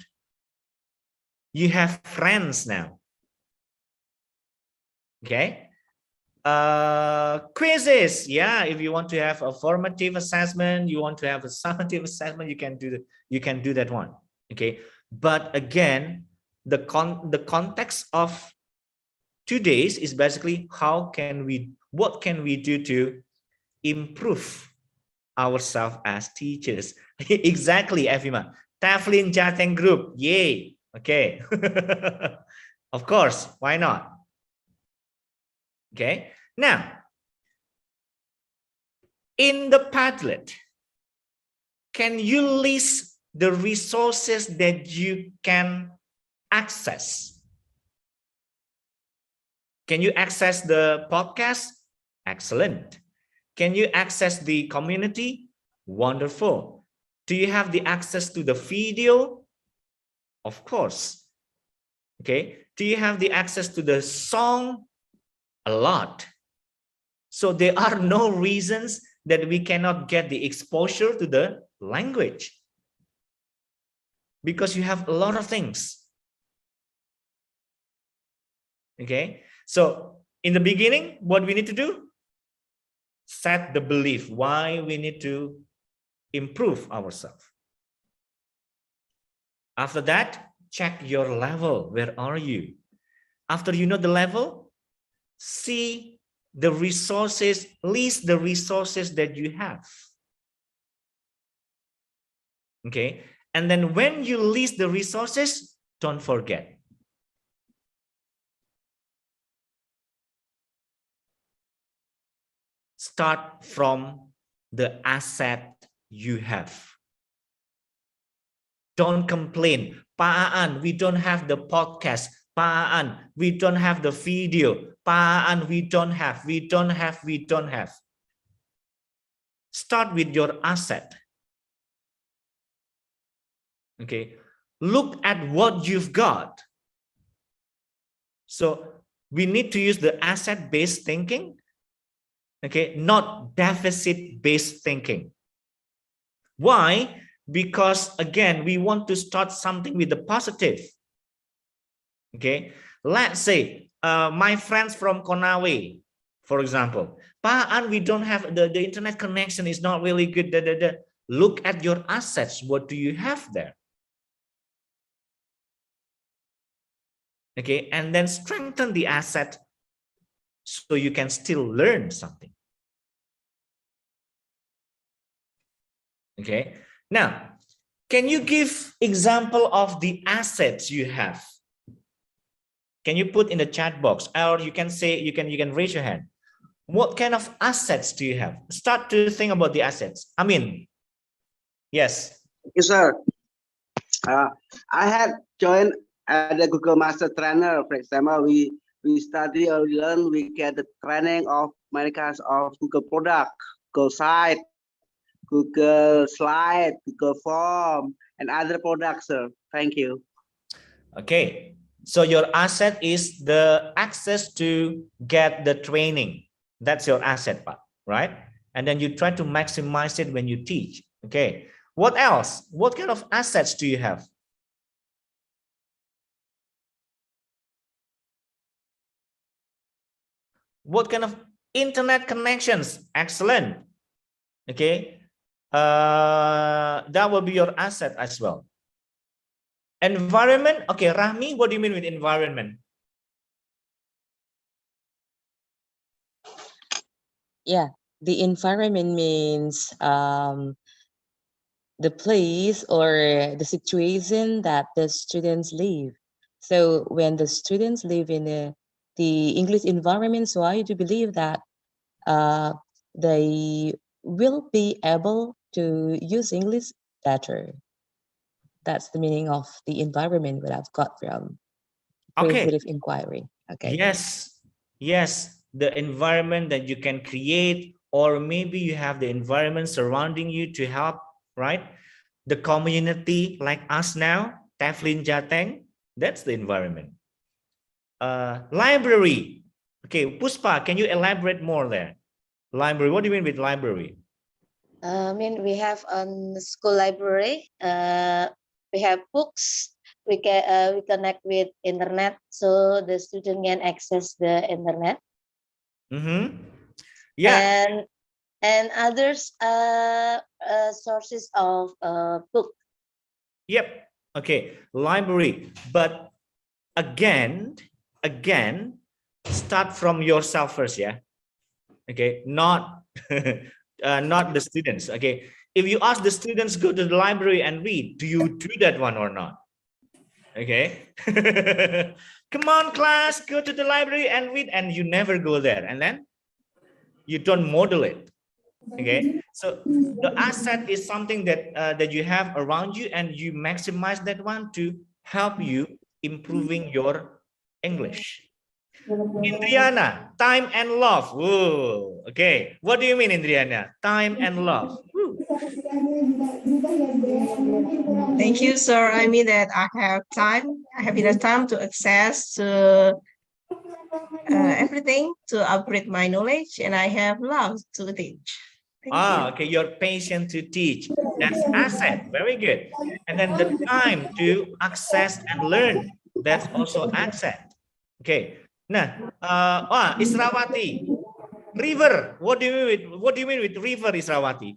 You have friends now. Okay. Quizzes, yeah, if you want to have a formative assessment, you want to have a summative assessment, you can do that one. Okay, but again, the context of 2 days is basically what can we do to improve ourselves as teachers. Exactly, Efima. Taflin Jateng group, yay. Okay. Of course, why not? Okay, now in the Padlet, can you list the resources that you can access? Can you access the podcast? Excellent. Can you access the community? Wonderful. Do you have the access to the video? Of course. Okay. Do you have the access to the song? A lot. So there are no reasons that we cannot get the exposure to the language, because you have a lot of things. Okay, so in the beginning, what we need to do? Set the belief why we need to improve ourselves. After that, check your level. Where are you? After you know the level, see the resources, list the resources that you have. Okay, and then when you list the resources, don't forget. Start from the asset you have. Don't complain. Pak Aan, we don't have the podcast. Pak Aan, we don't have the video. Pak Aan, we don't have. Start with your asset. Okay, look at what you've got. So we need to use the asset-based thinking, okay, not deficit-based thinking. Why? Because again, we want to start something with the positive. Okay, let's say my friends from Konawe, for example, Pak Aan, we don't have the internet connection is not really good. Look at your assets. What do you have there? Okay, and then strengthen the asset so you can still learn something. Okay, now, can you give example of the assets you have? Can you put in the chat box, or you can say, you can raise your hand. What kind of assets do you have? Start to think about the assets. I mean, yes. Yes, sir. I had joined as a Google Master Trainer. For example, we study or learn. We get the training of many kinds of Google product, Google Site, Google Slide, Google Form, and other products, sir. Thank you. Okay. So your asset is the access to get the training. That's your asset part, right? And then you try to maximize it when you teach. Okay. What else? What kind of assets do you have? What kind of internet connections? Excellent. Okay. That will be your asset as well. Environment. Okay, Rahmi, what do you mean with environment? Yeah, the environment means the place or the situation that the students live. So when the students live in the English environment, so I do believe that they will be able to use English better. That's the meaning of the environment that I've got from Okay. qualitative inquiry. Okay. Yes, yes, the environment that you can create, or maybe you have the environment surrounding you to help, right? The community like us now, Teflin Jateng, that's the environment. Library. Okay, Puspa, can you elaborate more there? Library, what do you mean with library? I mean, we have school library. We have books. We connect with internet, so the student can access the internet. Yeah. And others sources of book. Yep. Okay. Library. But again, start from yourself first. Yeah. Okay. Not not the students. Okay. If you ask the students go to the library and read, do you do that one or not? Okay. Come on, class, go to the library and read, and you never go there, and then you don't model it. Okay, so the asset is something that that you have around you, and you maximize that one to help you improving your English. Indriana, time and love. Whoa. Okay, what do you mean, Indriana? Time and love. Thank you, sir. I mean that I have enough time to access to everything to upgrade my knowledge, and I have love to teach. Okay, you're patient to teach. That's asset. Very good. And then the time to access and learn. That's also asset. Okay. Nah, Israwati, river. What do you mean with river, Israwati?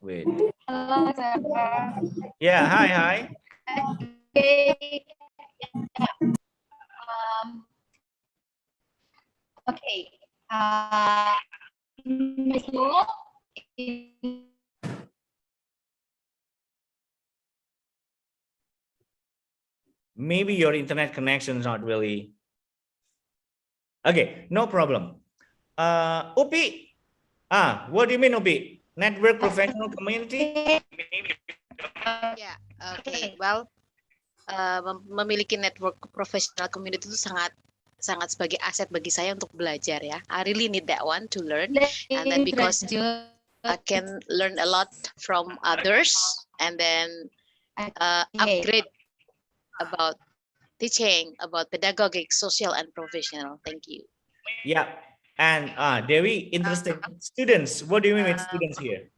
Wait. Yeah, hi. Okay. Okay. Maybe your internet connection is not really. Okay, no problem. Upi. What do you mean, Upi? Network professional community? Yeah, okay. Well, memiliki network professional community itu sangat sebagai aset bagi saya untuk belajar ya. I really need that one to learn, and then because I can learn a lot from others, and then upgrade about teaching, about pedagogic, social, and professional. Thank you. Yeah, and Dewi, interesting. Students, what do you mean with students here?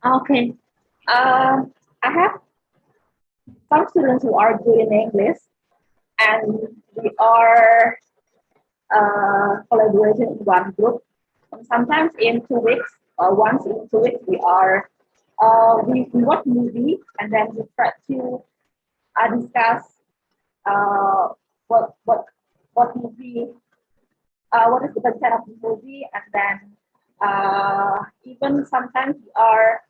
Okay, I have some students who are good in English, and we are collaborating in one group. And sometimes in 2 weeks, or once in 2 weeks, we watch movie, and then we try to discuss what movie, what is the content of the movie, and then even sometimes we are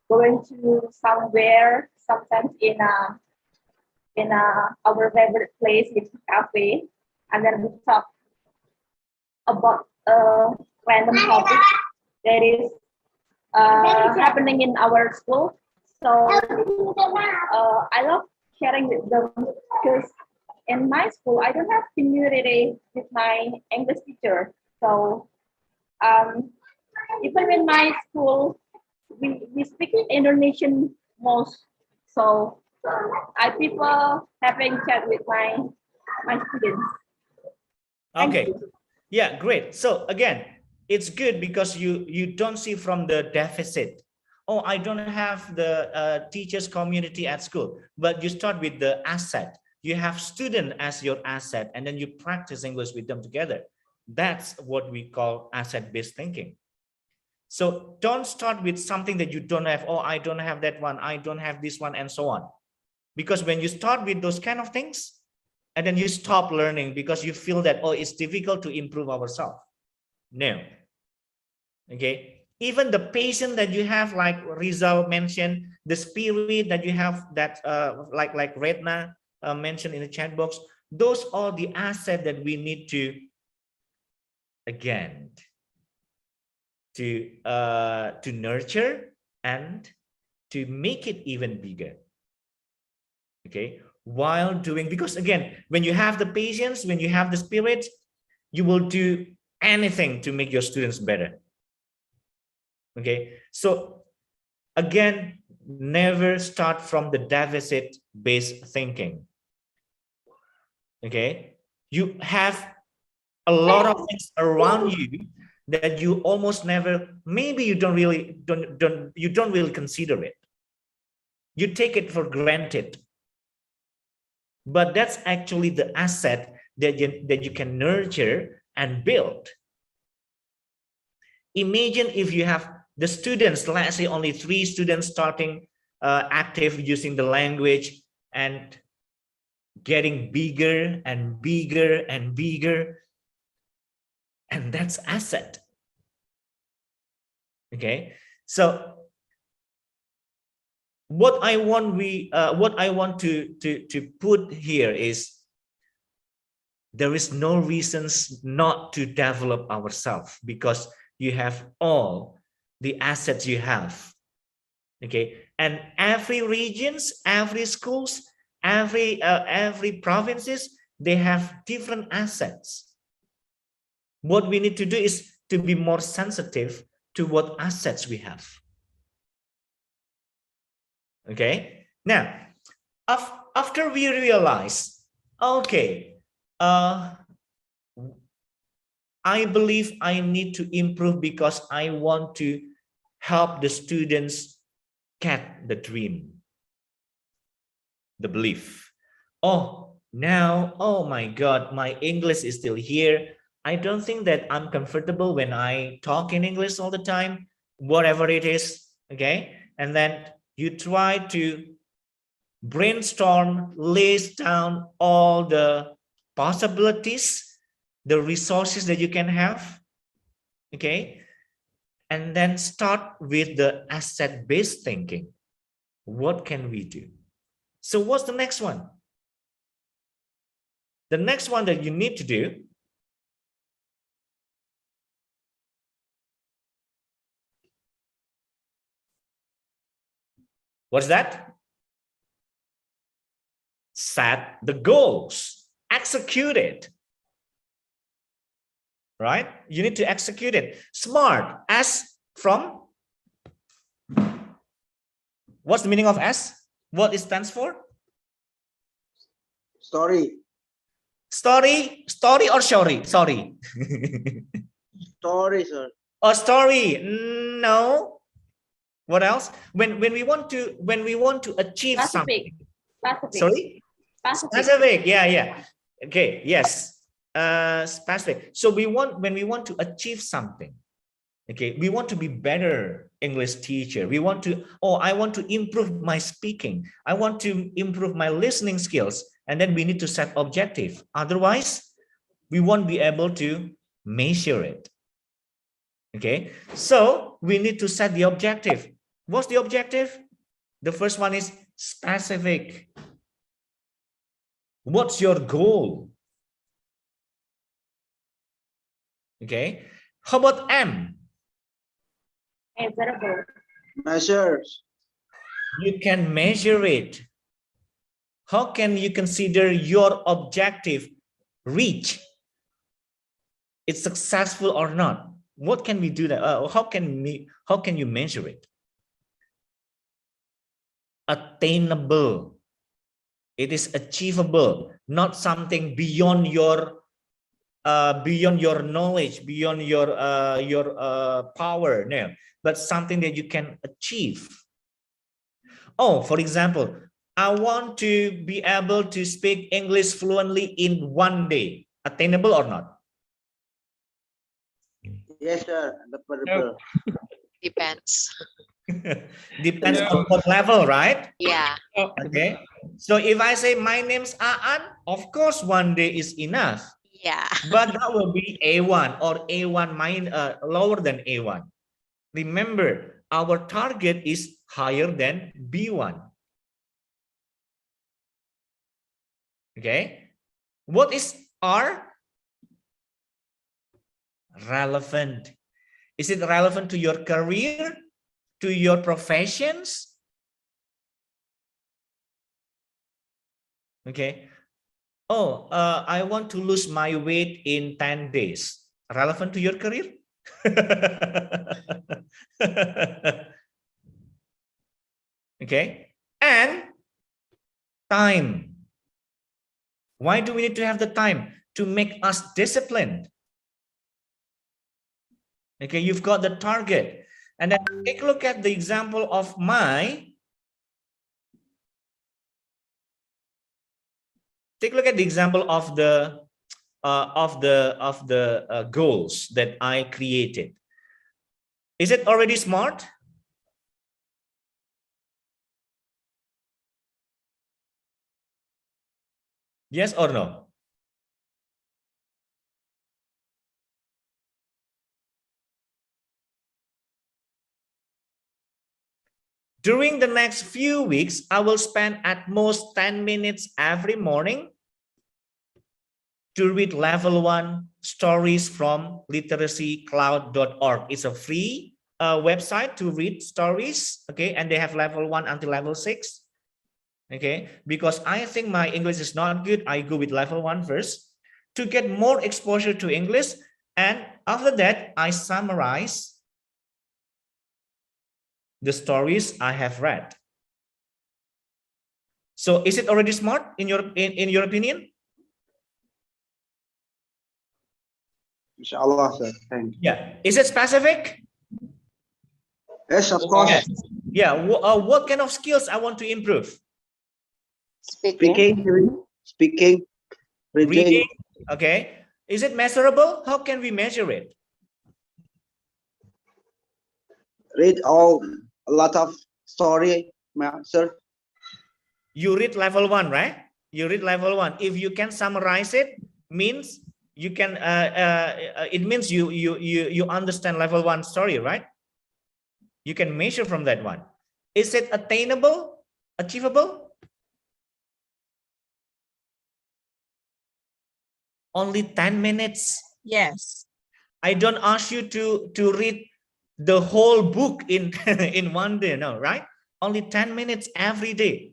going to somewhere, sometimes in our favorite place, in a cafe, and then we talk about a random topic that is happening in our school. So I love sharing with them because in my school I don't have community with my English teacher. So even in my school we speak Indonesian most. So I prefer having chat with my students. Okay. Yeah, great. So again, it's good because you don't see from the deficit. Oh, I don't have the teachers community at school, but you start with the asset. You have student as your asset, and then you practice English with them together. That's what we call asset-based thinking. So don't start with something that you don't have. Oh, I don't have that one. I don't have this one, and so on. Because when you start with those kind of things, and then you stop learning because you feel that, oh, it's difficult to improve ourselves. No. Okay. Even the patience that you have, like Rizal mentioned, the spirit that you have, that like Redna mentioned in the chat box, those are the assets that we need to, again, to nurture and to make it even bigger. Okay, while doing, because again, when you have the patience, when you have the spirit, you will do anything to make your students better. Okay, so again, never start from the deficit-based thinking. Okay, you have a lot of things around you that you almost never, maybe you don't really consider it. You take it for granted. But that's actually the asset that you can nurture and build. Imagine if you have the students, let's say only 3 students starting active using the language and getting bigger and bigger and bigger. And that's asset. Okay, so what I want to put here is, there is no reasons not to develop ourselves, because you have all the assets you have. Okay, and every regions, every schools, every provinces, they have different assets. What we need to do is to be more sensitive to what assets we have. Okay, now after we realize, okay, I believe I need to improve because I want to help the students get the dream, the belief. Oh, now, oh my God, my English is still here. I don't think that I'm comfortable when I talk in English all the time, whatever it is. Okay, and then you try to brainstorm, list down all the possibilities, the resources that you can have. Okay, and then start with the asset-based thinking. What can we do? So what's the next one? The next one that you need to do, what's that? Set the goals, execute it. Right? You need to execute it. SMART, S from? What's the meaning of S? What it stands for? Story. Story or story? Sorry. Story, sir. Oh, story. No. What else? When we want to achieve something. Specific. Sorry? Specific. Yeah. Okay. Yes. Specific. So when we want to achieve something, okay, we want to be better English teacher. We want to, I want to improve my speaking. I want to improve my listening skills. And then we need to set objective. Otherwise, we won't be able to measure it. Okay, so we need to set the objective. What's the objective? The first one is specific. What's your goal? Okay, how about M? Measurable. Measures. You can measure it. How can you consider your objective reach? It's successful or not? What can we do that? How can you measure it? Attainable. It is achievable, not something beyond your knowledge, beyond your power. No, but something that you can achieve. Oh, for example, I want to be able to speak English fluently in 1 day. Attainable or not? Yes, sir. Depends. Depends on what level, right? Yeah. Okay. So if I say my name's Aan, of course 1 day is enough. Yeah. But that will be A1 or A1 lower than A1. Remember, our target is higher than B1. Okay. What is R? Relevant. Is it relevant to your career, to your professions? Okay. Oh, I want to lose my weight in 10 days. Relevant to your career? Okay. And time. Why do we need to have the time? To make us disciplined. Okay, you've got the target. And then take a look at the example of take a look at the example of the goals that I created. Is it already SMART? Yes or no? During the next few weeks, I will spend at most 10 minutes every morning to read level 1 stories from literacycloud.org. It's a free website to read stories, okay? And they have level 1 until level 6, okay? Because I think my English is not good, I go with level 1 first to get more exposure to English. And after that, I summarize the stories I have read. So is it already SMART in your opinion? Inshallah, sir. Thank you. Yeah. Is it specific? Yes, of course. Yes. Yeah. What kind of skills I want to improve? Speaking, reading. Okay. Is it measurable? How can we measure it? Read a lot of story, sir. You read level 1, right? You read level 1. If you can summarize it, means you can. It means you understand level 1 story, right? You can measure from that one. Is it attainable, achievable? Only 10 minutes. Yes. I don't ask you to read the whole book in in 1 day, no, right? Only 10 minutes every day.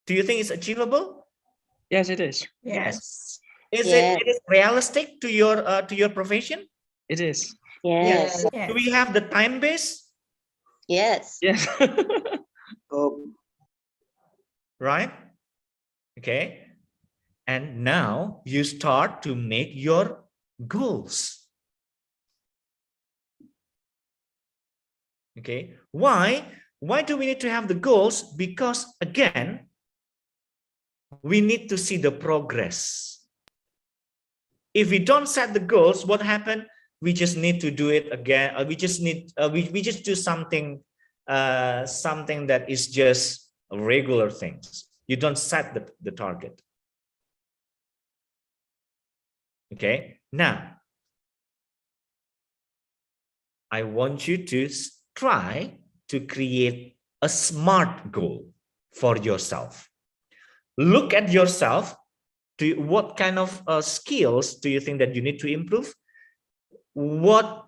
Do you think it's achievable? Yes, it is. Yes. Is it realistic to your profession? It is. Yes. Do we have the time base? Yes. Yes. Right? Okay. And now you start to make your goals. Okay. Why? Why do we need to have the goals? Because again, we need to see the progress. If we don't set the goals, what happened? We just need to do it again. We just need we just do something something that is just regular things. You don't set the target. Okay. Now, I want you to try to create a SMART goal for yourself. Look at yourself. What kind of skills do you think that you need to improve? What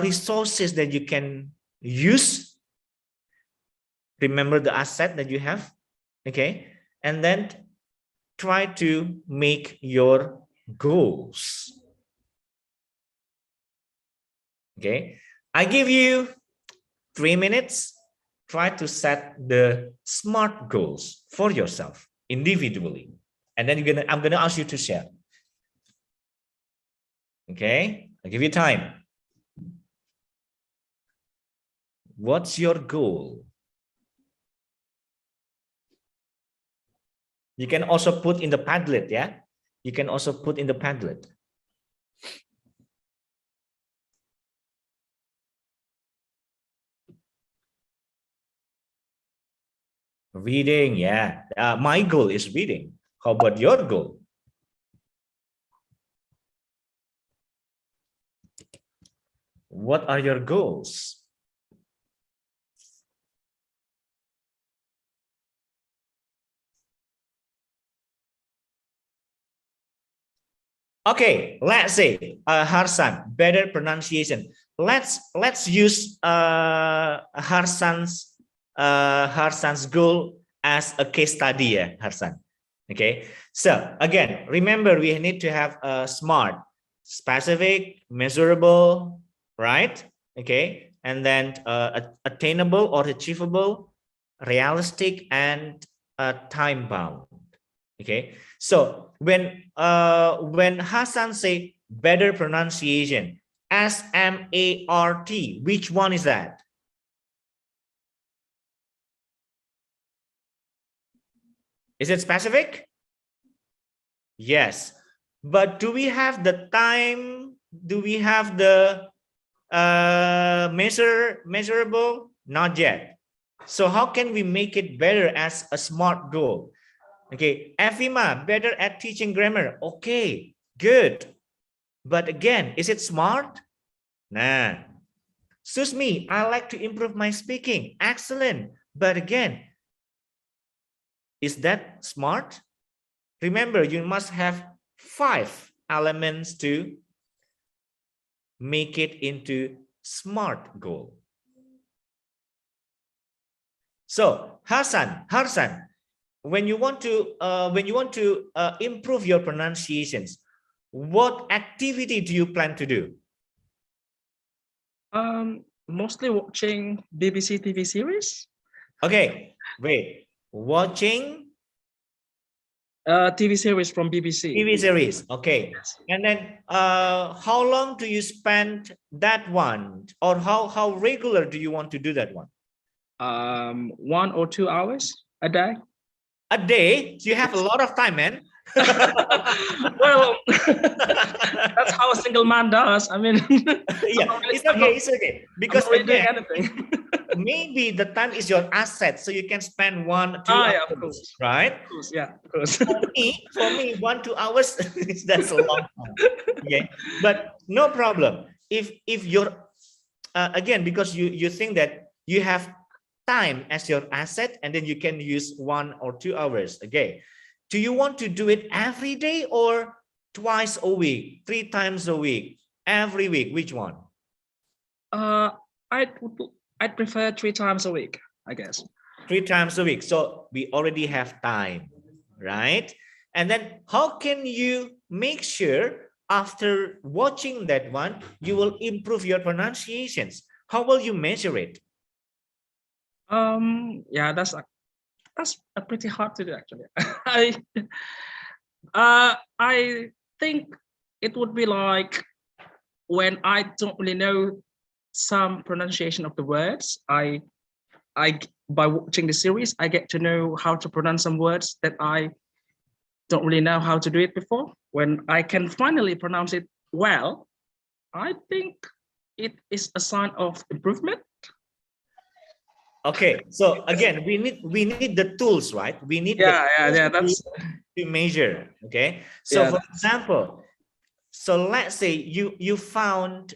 resources that you can use? Remember the asset that you have, okay? And then try to make your goals. Okay, I give you 3 minutes. Try to set the SMART goals for yourself individually. And then I'm gonna ask you to share. Okay, I'll give you time. What's your goal? You can also put in the Padlet, yeah? You can also put in the Padlet. Reading, yeah. My goal is reading. How about your goal? What are your goals? Okay, let's say Harsan, better pronunciation. Let's use Harsan's goal as a case study, Harsan. Okay, so again, remember we need to have a smart, specific, measurable, right? Okay, and then attainable or achievable, realistic, and time bound. Okay, so when Hassan say better pronunciation, SMART, which one is that? Is it specific? Yes, but do we have the time? Do we have the measurable? Not yet. So how can we make it better as a SMART goal? Okay, Efima, better at teaching grammar. Okay, good. But again, is it smart? Nah. Susmi, I like to improve my speaking. Excellent. But again, is that smart? Remember, you must have 5 elements to make it into SMART goal. So, Harsan, when you want to improve your pronunciations, what activity do you plan to do? Mostly watching BBC TV series. Okay, wait, watching TV series from BBC. TV series, okay. Yes. And then how long do you spend that one, or how regular do you want to do that one? 1 or 2 hours a day. A day? You have a lot of time, man. Well, that's how a single man does. I mean, yeah, it's okay. Because again, maybe the time is your asset, so you can spend 1 2 hours, of course. Right? Of course, yeah, of course. For me, 1 2 hours, that's a long time. Okay, but no problem. If you're again, because you think that you have time as your asset, and then you can use 1 or 2 hours. Okay, do you want to do it every day or twice a week, 3 times a week, every week? Which one? I'd prefer 3 times a week, I guess. 3 times a week. So we already have time, right? And then how can you make sure after watching that one, you will improve your pronunciations? How will you measure it? Yeah, that's pretty hard to do, actually. I think it would be like when I don't really know some pronunciation of the words, I by watching the series, I get to know how to pronounce some words that I don't really know how to do it before. When I can finally pronounce it well, I think it is a sign of improvement. Okay, so again, we need the tools, right? We need that's to measure. Okay, so for example, so let's say you found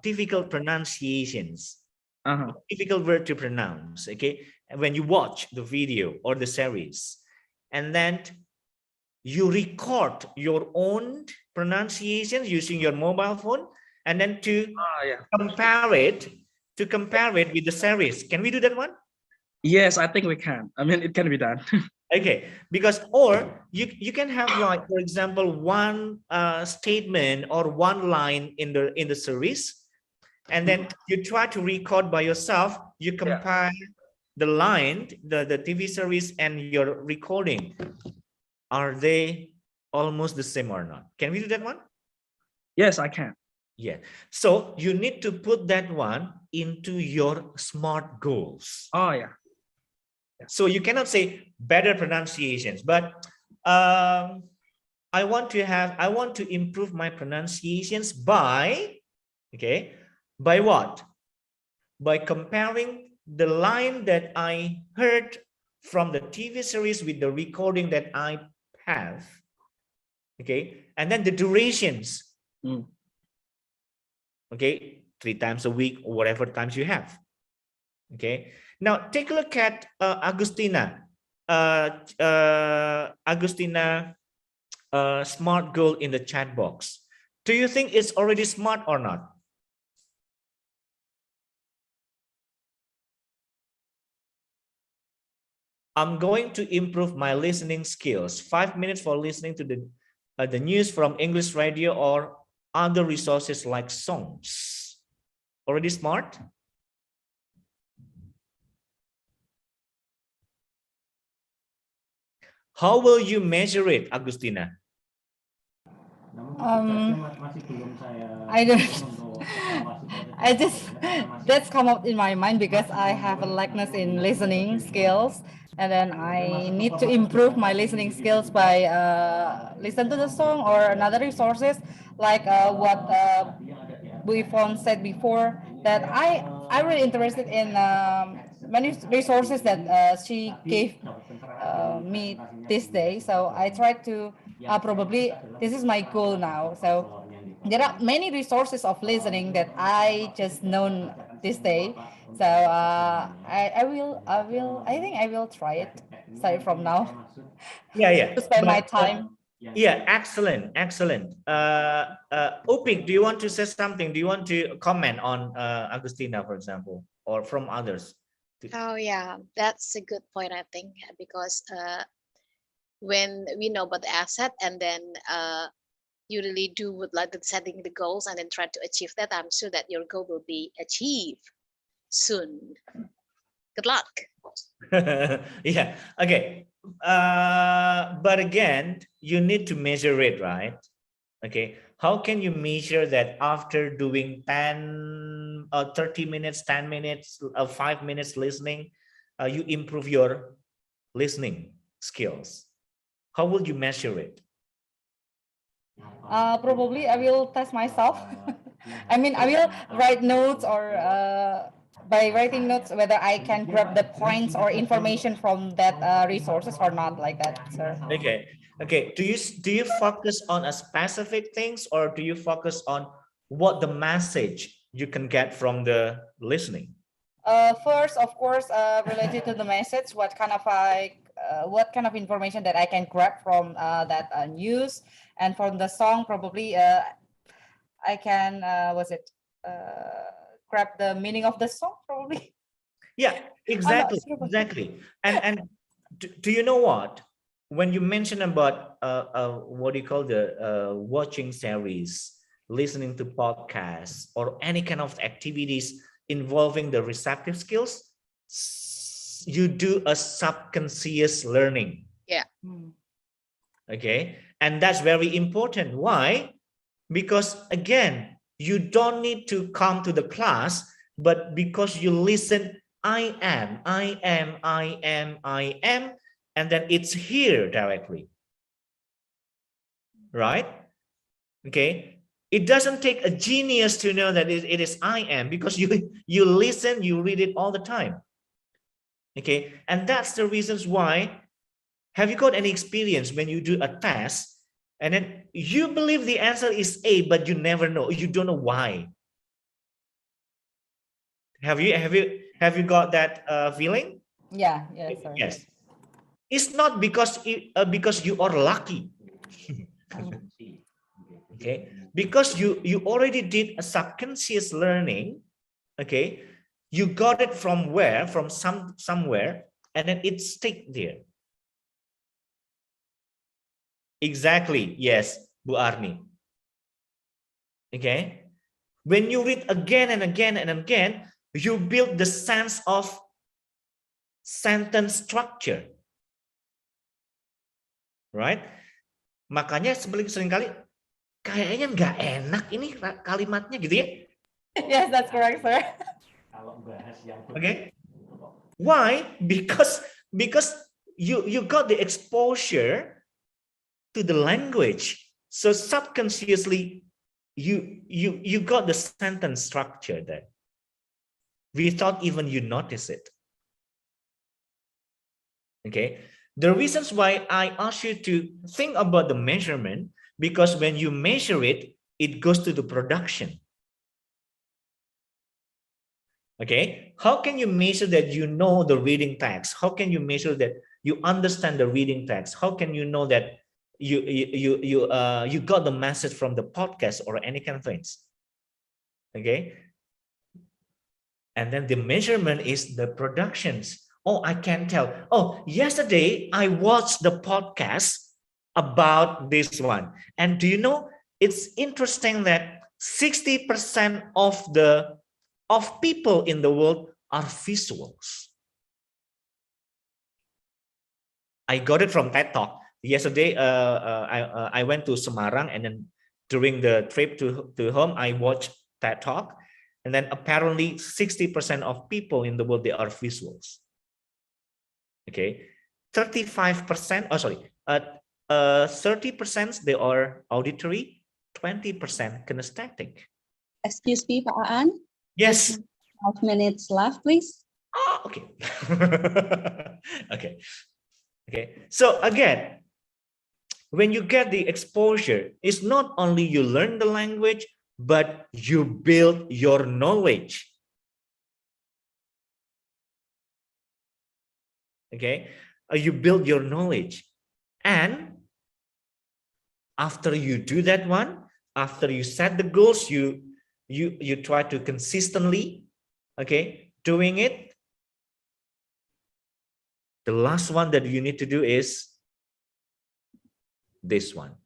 difficult pronunciations, difficult word to pronounce. Okay, and when you watch the video or the series, and then you record your own pronunciations using your mobile phone, and then to compare it with the series. Can we do that one? Yes, I think we can. I mean, it can be done. Okay, because or you can have, like, for example, one statement or one line in the series, and then you try to record by yourself. You compare the line, the TV series, and your recording. Are they almost the same or not? Can we do that one? Yes, I can. Yeah. So you need to put that one into your SMART goals. Oh, yeah. So you cannot say better pronunciations, but I want to improve my pronunciations by, by what? By comparing the line that I heard from the TV series with the recording that I have, okay, and then the durations, okay, 3 times a week or whatever times you have, okay. Now take a look at Agustina, smart girl in the chat box. Do you think it's already smart or not? I'm going to improve my listening skills. 5 minutes for listening to the news from English radio or other resources like songs. Already smart? How will you measure it, Agustina? I don't. I just that's come up in my mind because I have a likeness in listening skills, and then I need to improve my listening skills by listen to the song or another resources like what Bu Yvonne said before, that I'm really interested in many resources that she gave me this day. So I try to probably this is my goal now. So there are many resources of listening that I just known this day. So I think I will try it start from now. Yeah. To spend my time. Yeah, excellent. Upik, do you want to say something? Do you want to comment on Agustina, for example, or from others? Oh yeah, that's a good point, I think, because when we know about the asset and then you really do would like to setting the goals and then try to achieve that, I'm sure that your goal will be achieved soon. Good luck. Yeah, okay. But again, you need to measure it, right? Okay, how can you measure that after doing 10 or 30 minutes, 10 minutes, 5 minutes listening, you improve your listening skills? How will you measure it? Probably I will test myself. I mean, I will write notes or by writing notes whether I can grab the points or information from that resources or not, like that, sir. Okay. Do you focus on a specific things, or do you focus on what the message you can get from the listening? First, of course, related to the message, what kind of information that I can grab from that news, and from the song, probably I can grab the meaning of the song, probably. Yeah, exactly. And do you know what? When you mention about what do you call the watching series, listening to podcasts, or any kind of activities involving the receptive skills, you do a subconscious learning. Yeah. Okay, and that's very important. Why? Because again, you don't need to come to the class, but because you listen, I am, and then it's here directly, right? Okay, it doesn't take a genius to know that it is I am, because you listen, you read it all the time. Okay, and that's the reasons why. Have you got any experience when you do a test and then you believe the answer is A, but you never know, you don't know why? Have you got that feeling? Yeah, yes, sir. Yes. It's not because you are lucky. Okay, because you already did a subconscious learning. Okay, you got it from where? From somewhere, and then it stick there. Exactly. Yes, Bu Arni. Okay, when you read again and again and again, you build the sense of sentence structure, right? Makanya seringkali kayaknya nggak enak ini kalimatnya gitu ya. Yes, that's correct, sir. Okay. Why? Because you got the exposure to the language, so subconsciously you got the sentence structure there without even you notice it. Okay, the reasons why I ask you to think about the measurement, because when you measure it, it goes to the production. Okay, how can you measure that you know the reading text? How can you measure that you understand the reading text? How can you know that you got the message from the podcast or any kind of things? Okay, and then the measurement is the productions. Oh, I can tell. Oh, yesterday I watched the podcast about this one, and do you know, it's interesting that 60% of people in the world are visuals. I got it from TED Talk. Yesterday, I went to Semarang, and then during the trip to home, I watched TED Talk, and then apparently 60% of people in the world, they are visuals. Okay, 35%. Oh, sorry, 30% they are auditory, 20% kinesthetic. Excuse me, Pak Aan. Yes. 5 minutes left, please. Oh, okay. Okay. Okay. So again, when you get the exposure, it's not only you learn the language, but you build your knowledge. Okay. You build your knowledge. And after you do that one, after you set the goals, you try to consistently, okay, doing it. The last one that you need to do is this one.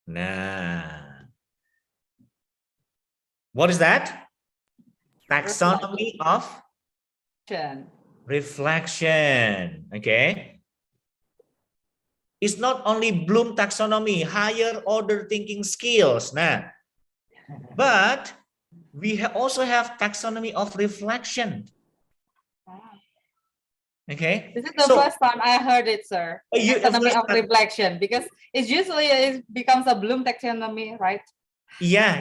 Nah. What is that? Taxonomy of reflection. Okay. It's not only Bloom taxonomy, higher order thinking skills. Nah. But we also have taxonomy of reflection. Okay. This is the first time I heard it, sir. Taxonomy of reflection, because it becomes a Bloom taxonomy, right? Yeah.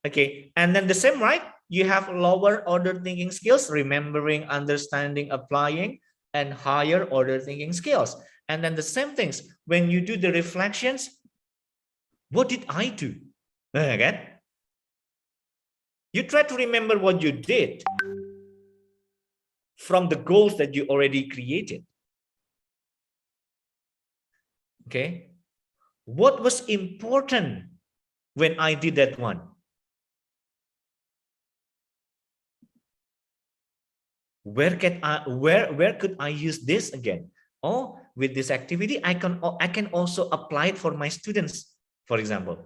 Okay. And then the same, right? You have lower order thinking skills, remembering, understanding, applying, and higher order thinking skills. And then the same things, when you do the reflections, what did I do? Again, you try to remember what you did from the goals that you already created. Okay. What was important when I did that one? Where could I use this again? Oh, with this activity, I can also apply it for my students. For example,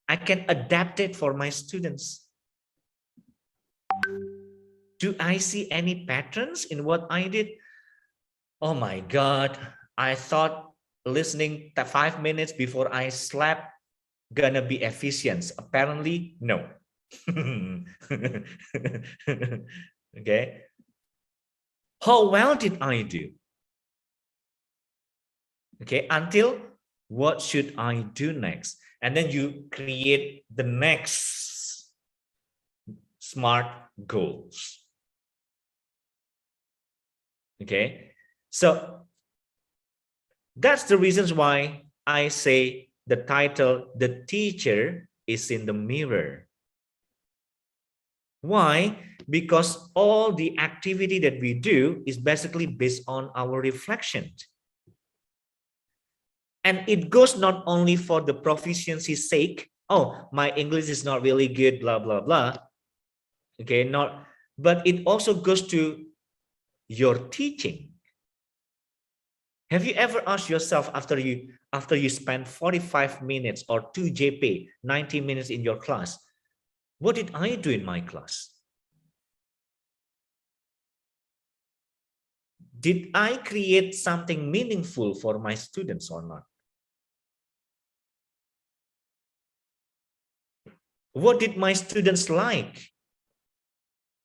I can adapt it for my students. Do I see any patterns in what I did? Oh my God, I thought listening 5 minutes before I slept gonna be efficient. Apparently, no. Okay. How well did I do? Okay, until what should I do next? And then you create the next SMART goals. Okay, so that's the reasons why I say the title, The Teacher is in the Mirror. Why? Because all the activity that we do is basically based on our reflection. And it goes not only for the proficiency's sake. Oh, my English is not really good, blah, blah, blah. Okay, but it also goes to your teaching. Have you ever asked yourself after you spend 45 minutes or 2 JP, 90 minutes in your class, what did I do in my class? Did I create something meaningful for my students or not? What did my students like?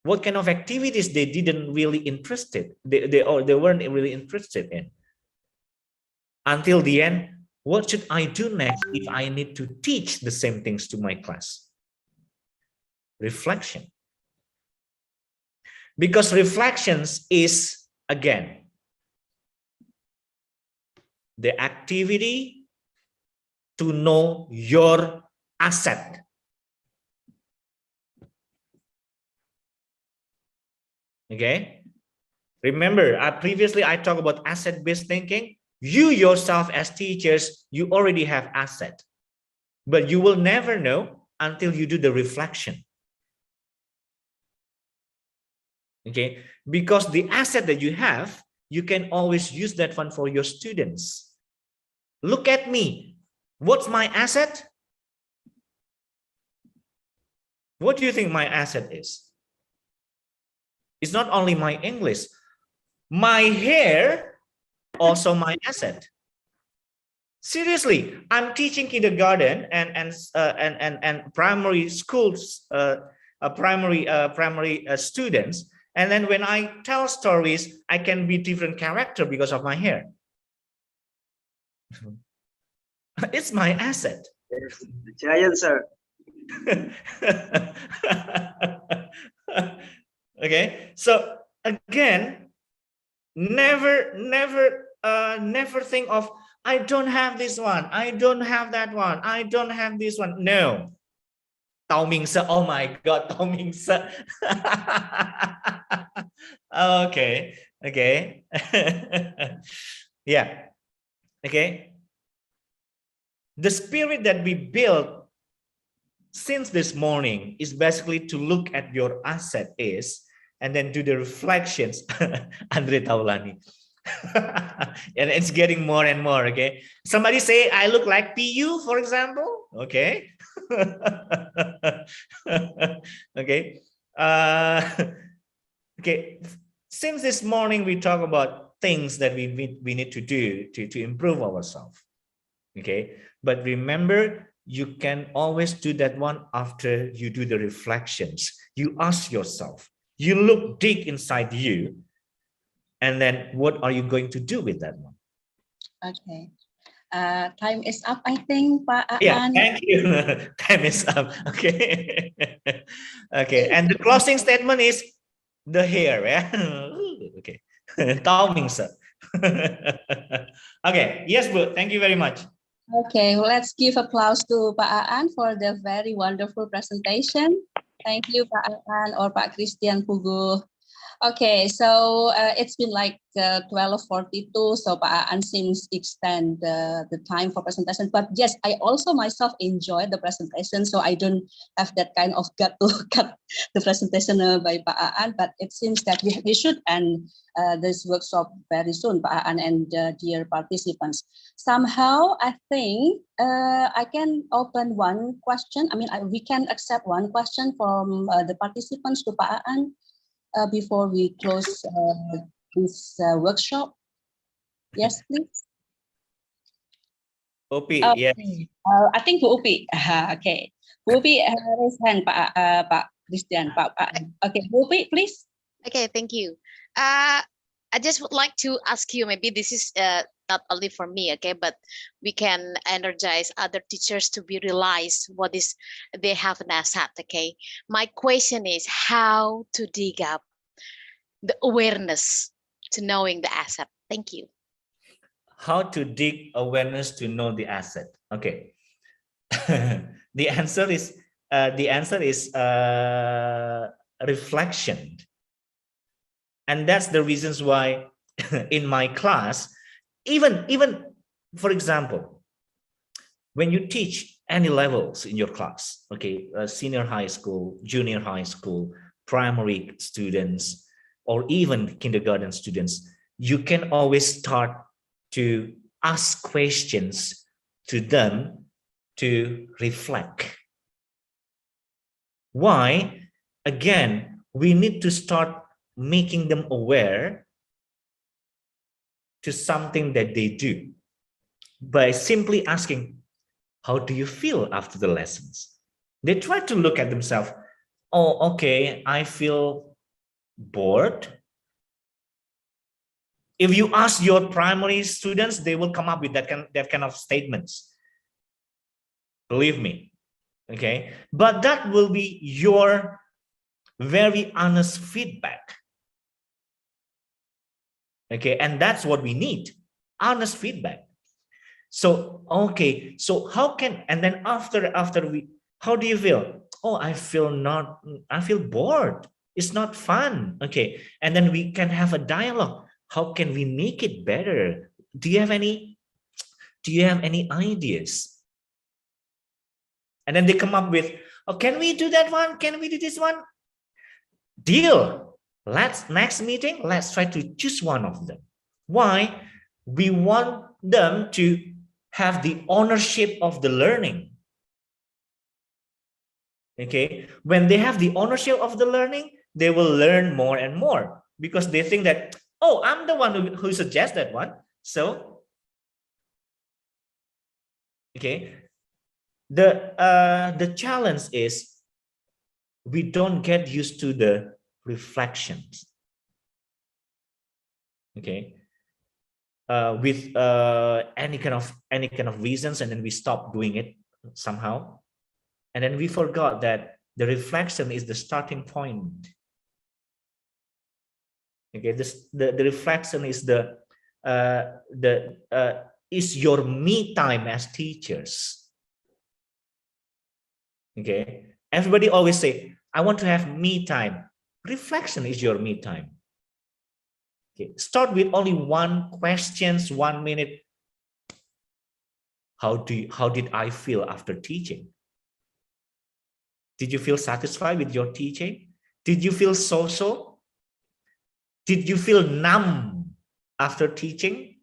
What kind of activities they didn't really interested? They weren't really interested in. Until the end, what should I do next if I need to teach the same things to my class? reflection. Because reflections is, again, the activity to know your asset. Okay, remember, previously I talked about asset-based thinking. You yourself as teachers, you already have asset, but you will never know until you do the reflection. Okay, because the asset that you have, you can always use that one for your students. Look at me. What's my asset? What do you think my asset is? It's not only my English. My hair, also my asset. Seriously, I'm teaching kindergarten and primary schools, primary students, and then when I tell stories, I can be different character because of my hair. It's my asset. Yes, the giant, sir. Okay, so again, never think of, I don't have this one, I don't have that one, I don't have this one. No. Tao Ming Sir, oh my God, Tao Ming Sir. Okay. Yeah. Okay. The spirit that we built since this morning is basically to look at your asset is, and then do the reflections. Andre Taulani. And it's getting more and more. Okay, somebody say I look like PU, for example. Okay. Okay. Okay, since this morning we talk about things that we need to do to improve ourselves. Okay, but remember, you can always do that one after you do the reflections. You ask yourself, you look deep inside you, and then what are you going to do with that one? Okay. Time is up, I think, Pak Aan. Yeah, thank you. Time is up. Okay. Okay, and the closing statement is the hair. Yeah? Okay. Tao Ming Sir. Okay, yes, Bu, thank you very much. Okay, well, let's give applause to Pak Aan for the very wonderful presentation. Thank you, Pak Aan or Pak Christian Pugu. Okay, so it's been like 12:42, so Pak Aan seems extend the time for presentation. But yes, I also myself enjoyed the presentation, so I don't have that kind of gut to cut the presentation by Pak Aan. But it seems that we should end this workshop very soon, Pak Aan and dear participants. Somehow, I think I can open one question. I mean, we can accept one question from the participants to Pak Aan. Before we close this workshop. Yes, please. Upi, okay. yes. I think Bu Upi. Okay. Bu Upi raise hand, Pak Christian. Okay, Bu Upi, please. Okay, thank you. I just would like to ask you, maybe this is not only for me, okay, but we can energize other teachers to be realized what is they have an asset, okay. My question is how to dig up the awareness to knowing the asset. Thank you. How to dig awareness to know the asset. Okay. The answer is reflection. And that's the reasons why in my class, even for example, when you teach any levels in your class, okay, senior high school, junior high school, primary students, or even kindergarten students, you can always start to ask questions to them to reflect. Why? Again, we need to start making them aware to something that they do by simply asking, how do you feel after the lessons? They try to look at themselves. Oh, okay, I feel bored. If you ask your primary students, they will come up with that kind of statements. Believe me. Okay, but that will be your very honest feedback. Okay, and that's what we need, honest feedback. So, okay, so how can, and then after we, how do you feel? Oh, I feel bored. It's not fun. Okay, and then we can have a dialogue. How can we make it better? Do you have any ideas? And then they come up with, oh, can we do that one? Can we do this one? Deal. Next meeting, let's try to choose one of them. Why? We want them to have the ownership of the learning. Okay, when they have the ownership of the learning, they will learn more and more, because they think that, oh, I'm the one who suggests that one. So, okay, the challenge is we don't get used to the reflections. Okay, with any kind of reasons, and then we stop doing it somehow, and then we forgot that the reflection is the starting point. Okay, the reflection is is your me time as teachers. Okay, everybody always say, I want to have me time. Reflection is your me time. Okay, start with only one question, 1 minute. How did I feel after teaching? Did you feel satisfied with your teaching? Did you feel so-so? Did you feel numb after teaching?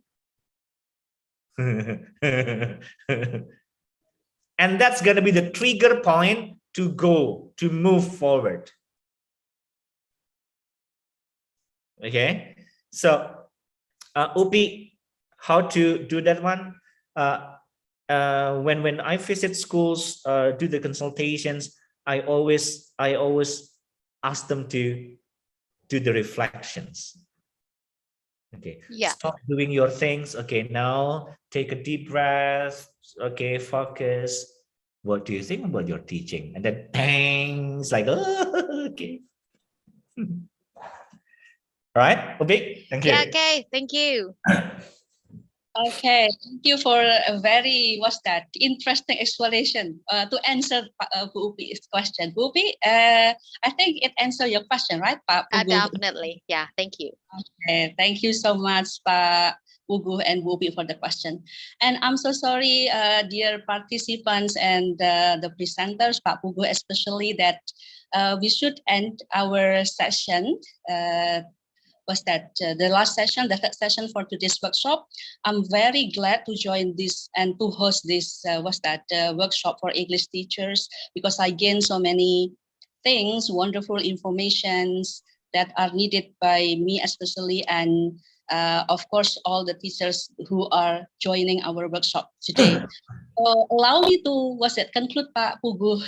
And that's going to be the trigger point to move forward. Okay, so Upi, how to do that one? When I visit schools, do the consultations, I always ask them to do the reflections. Okay, yeah. Stop doing your things. Okay, now take a deep breath. Okay, focus. What do you think about your teaching? And then bang, it's like, oh, okay. All right, Upi, thank you. Yeah, okay, thank you. Okay, thank you for a very, interesting explanation to answer Bu Upi's question. Bu Upi, I think it answered your question, right, Pak Pugu? Definitely, yeah, thank you. Okay, thank you so much, Pak Pugu and Bu Upi, for the question. And I'm so sorry, dear participants and the presenters, Pak Pugu especially, that we should end our session. The last session, the third session for today's workshop. I'm very glad to join this and to host this workshop for English teachers, because I gained so many things, wonderful informations that are needed by me especially, and of course all the teachers who are joining our workshop today. So allow me to conclude, Pak Pugu,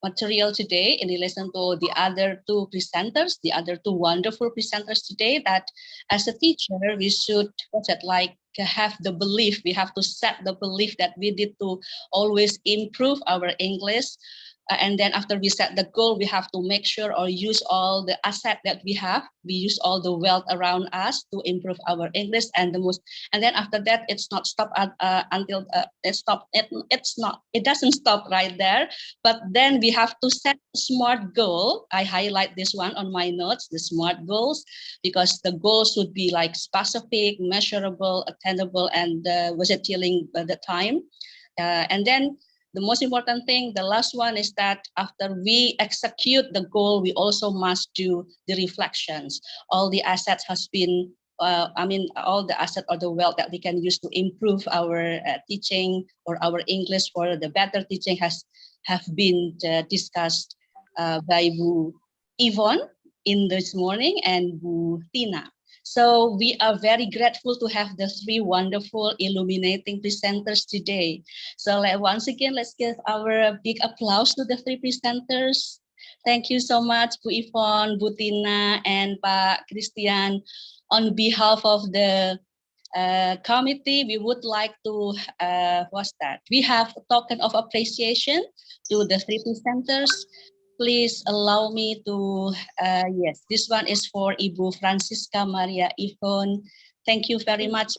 material today in relation to the other two presenters, the other two wonderful presenters today, that as a teacher, we should have the belief, we have to set the belief that we need to always improve our English. And then after we set the goal, we have to make sure or use all the asset that we have. We use all the wealth around us to improve our English. And then after that, it's not stop until it stop. It doesn't stop right there. But then we have to set a SMART goal. I highlight this one on my notes, the SMART goals, because the goals should be like specific, measurable, attainable, and dealing by the time. And then the most important thing, the last one, is that after we execute the goal, we also must do the reflections. All the assets has been, all the asset or the wealth that we can use to improve our teaching or our English for the better teaching have been discussed by Bu Yvonne in this morning and Bu Tina. So we are very grateful to have the three wonderful illuminating presenters today. So once again, let's give our big applause to the three presenters. Thank you so much, Bu Yvonne, Bu Tina, and Pak Christian. On behalf of the committee, we would like to, we have a token of appreciation to the 3 presenters. Please allow me to, yes, this one is for Ibu Francisca Maria Yvonne. Thank you very much.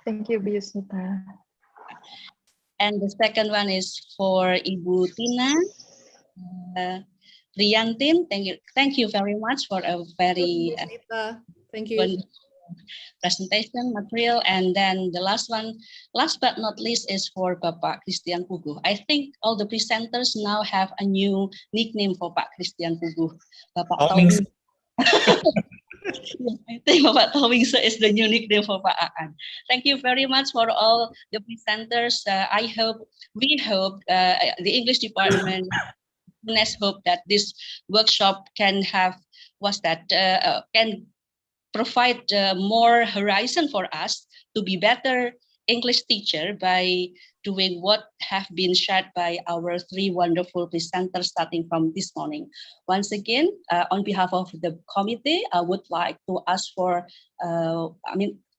Thank you, Bu Yusnita. And the second one is for Ibu Tina Riantin. Thank you very much for a very thank you. Presentation material. And then the last one, last but not least, is for Bapak Christian Puguh. I think all the presenters now have a new nickname for Pak Christian Puguh. Bapak Tauing. I think Bapak Tauingse is the new nickname for Pak Aan. Thank you very much for all the presenters. We hope the English department hope that this workshop can have can provide more horizon for us to be better English teacher by doing what have been shared by our 3 wonderful presenters starting from this morning. Once again, on behalf of the committee, I would like to ask for, I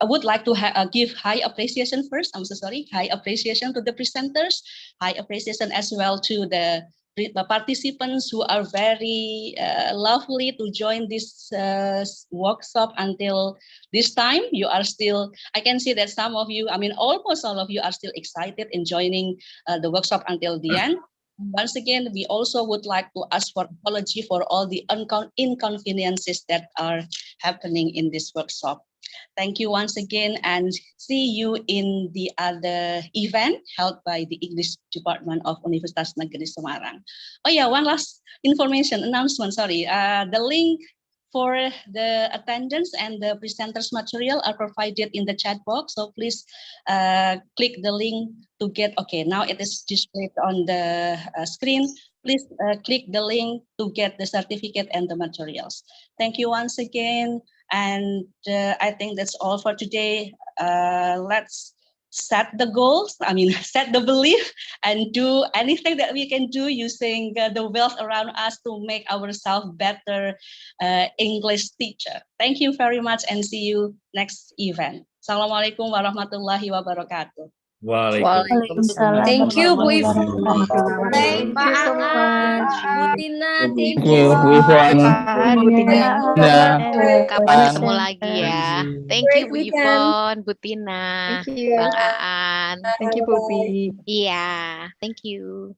would like to give high appreciation first. I'm so sorry, high appreciation to the presenters, high appreciation as well to the participants who are very lovely to join this workshop until this time. You are still, I can see that some of you, almost all of you are still excited in joining the workshop until the end. Once again, we also would like to ask for apology for all the inconveniences that are happening in this workshop. Thank you once again, and see you in the other event held by the English Department of Universitas Negeri Semarang. Oh yeah, one last announcement, sorry. The link for the attendance and the presenters material are provided in the chat box. So please click the link to get, okay, now it is displayed on the screen. Please click the link to get the certificate and the materials. Thank you once again. And I think that's all for today. Let's set the goals, set the belief and do anything that we can do using the wealth around us to make ourselves better English teacher. Thank you very much and see you next event. Assalamualaikum warahmatullahi wabarakatuh. Waalaikumsalam. Thank you, Bu Yvonne. Thank you so much. Bu Tina, thank Thank you. you, Bu Yvonne. Bu Tina. Kapan ketemu lagi ya. Thank you Bu Great Yvonne, Bu Tina, Thank you. Bang Aan. Thank you, Bobi. Iya, thank you.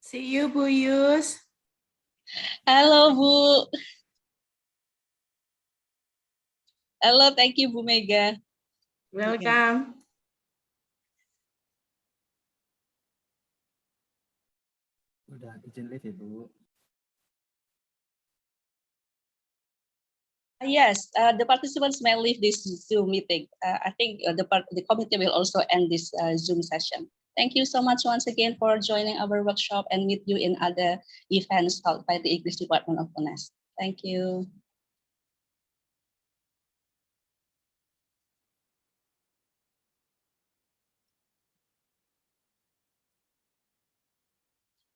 See you, Bu Yus. Halo Bu. Halo, thank you Bu Mega. Welcome. Udah izin live ya Bu. Yes, the participants may leave this Zoom meeting. I think the committee will also end this Zoom session. Thank you so much once again for joining our workshop and meet you in other events held by the English Department of UNES. Thank you.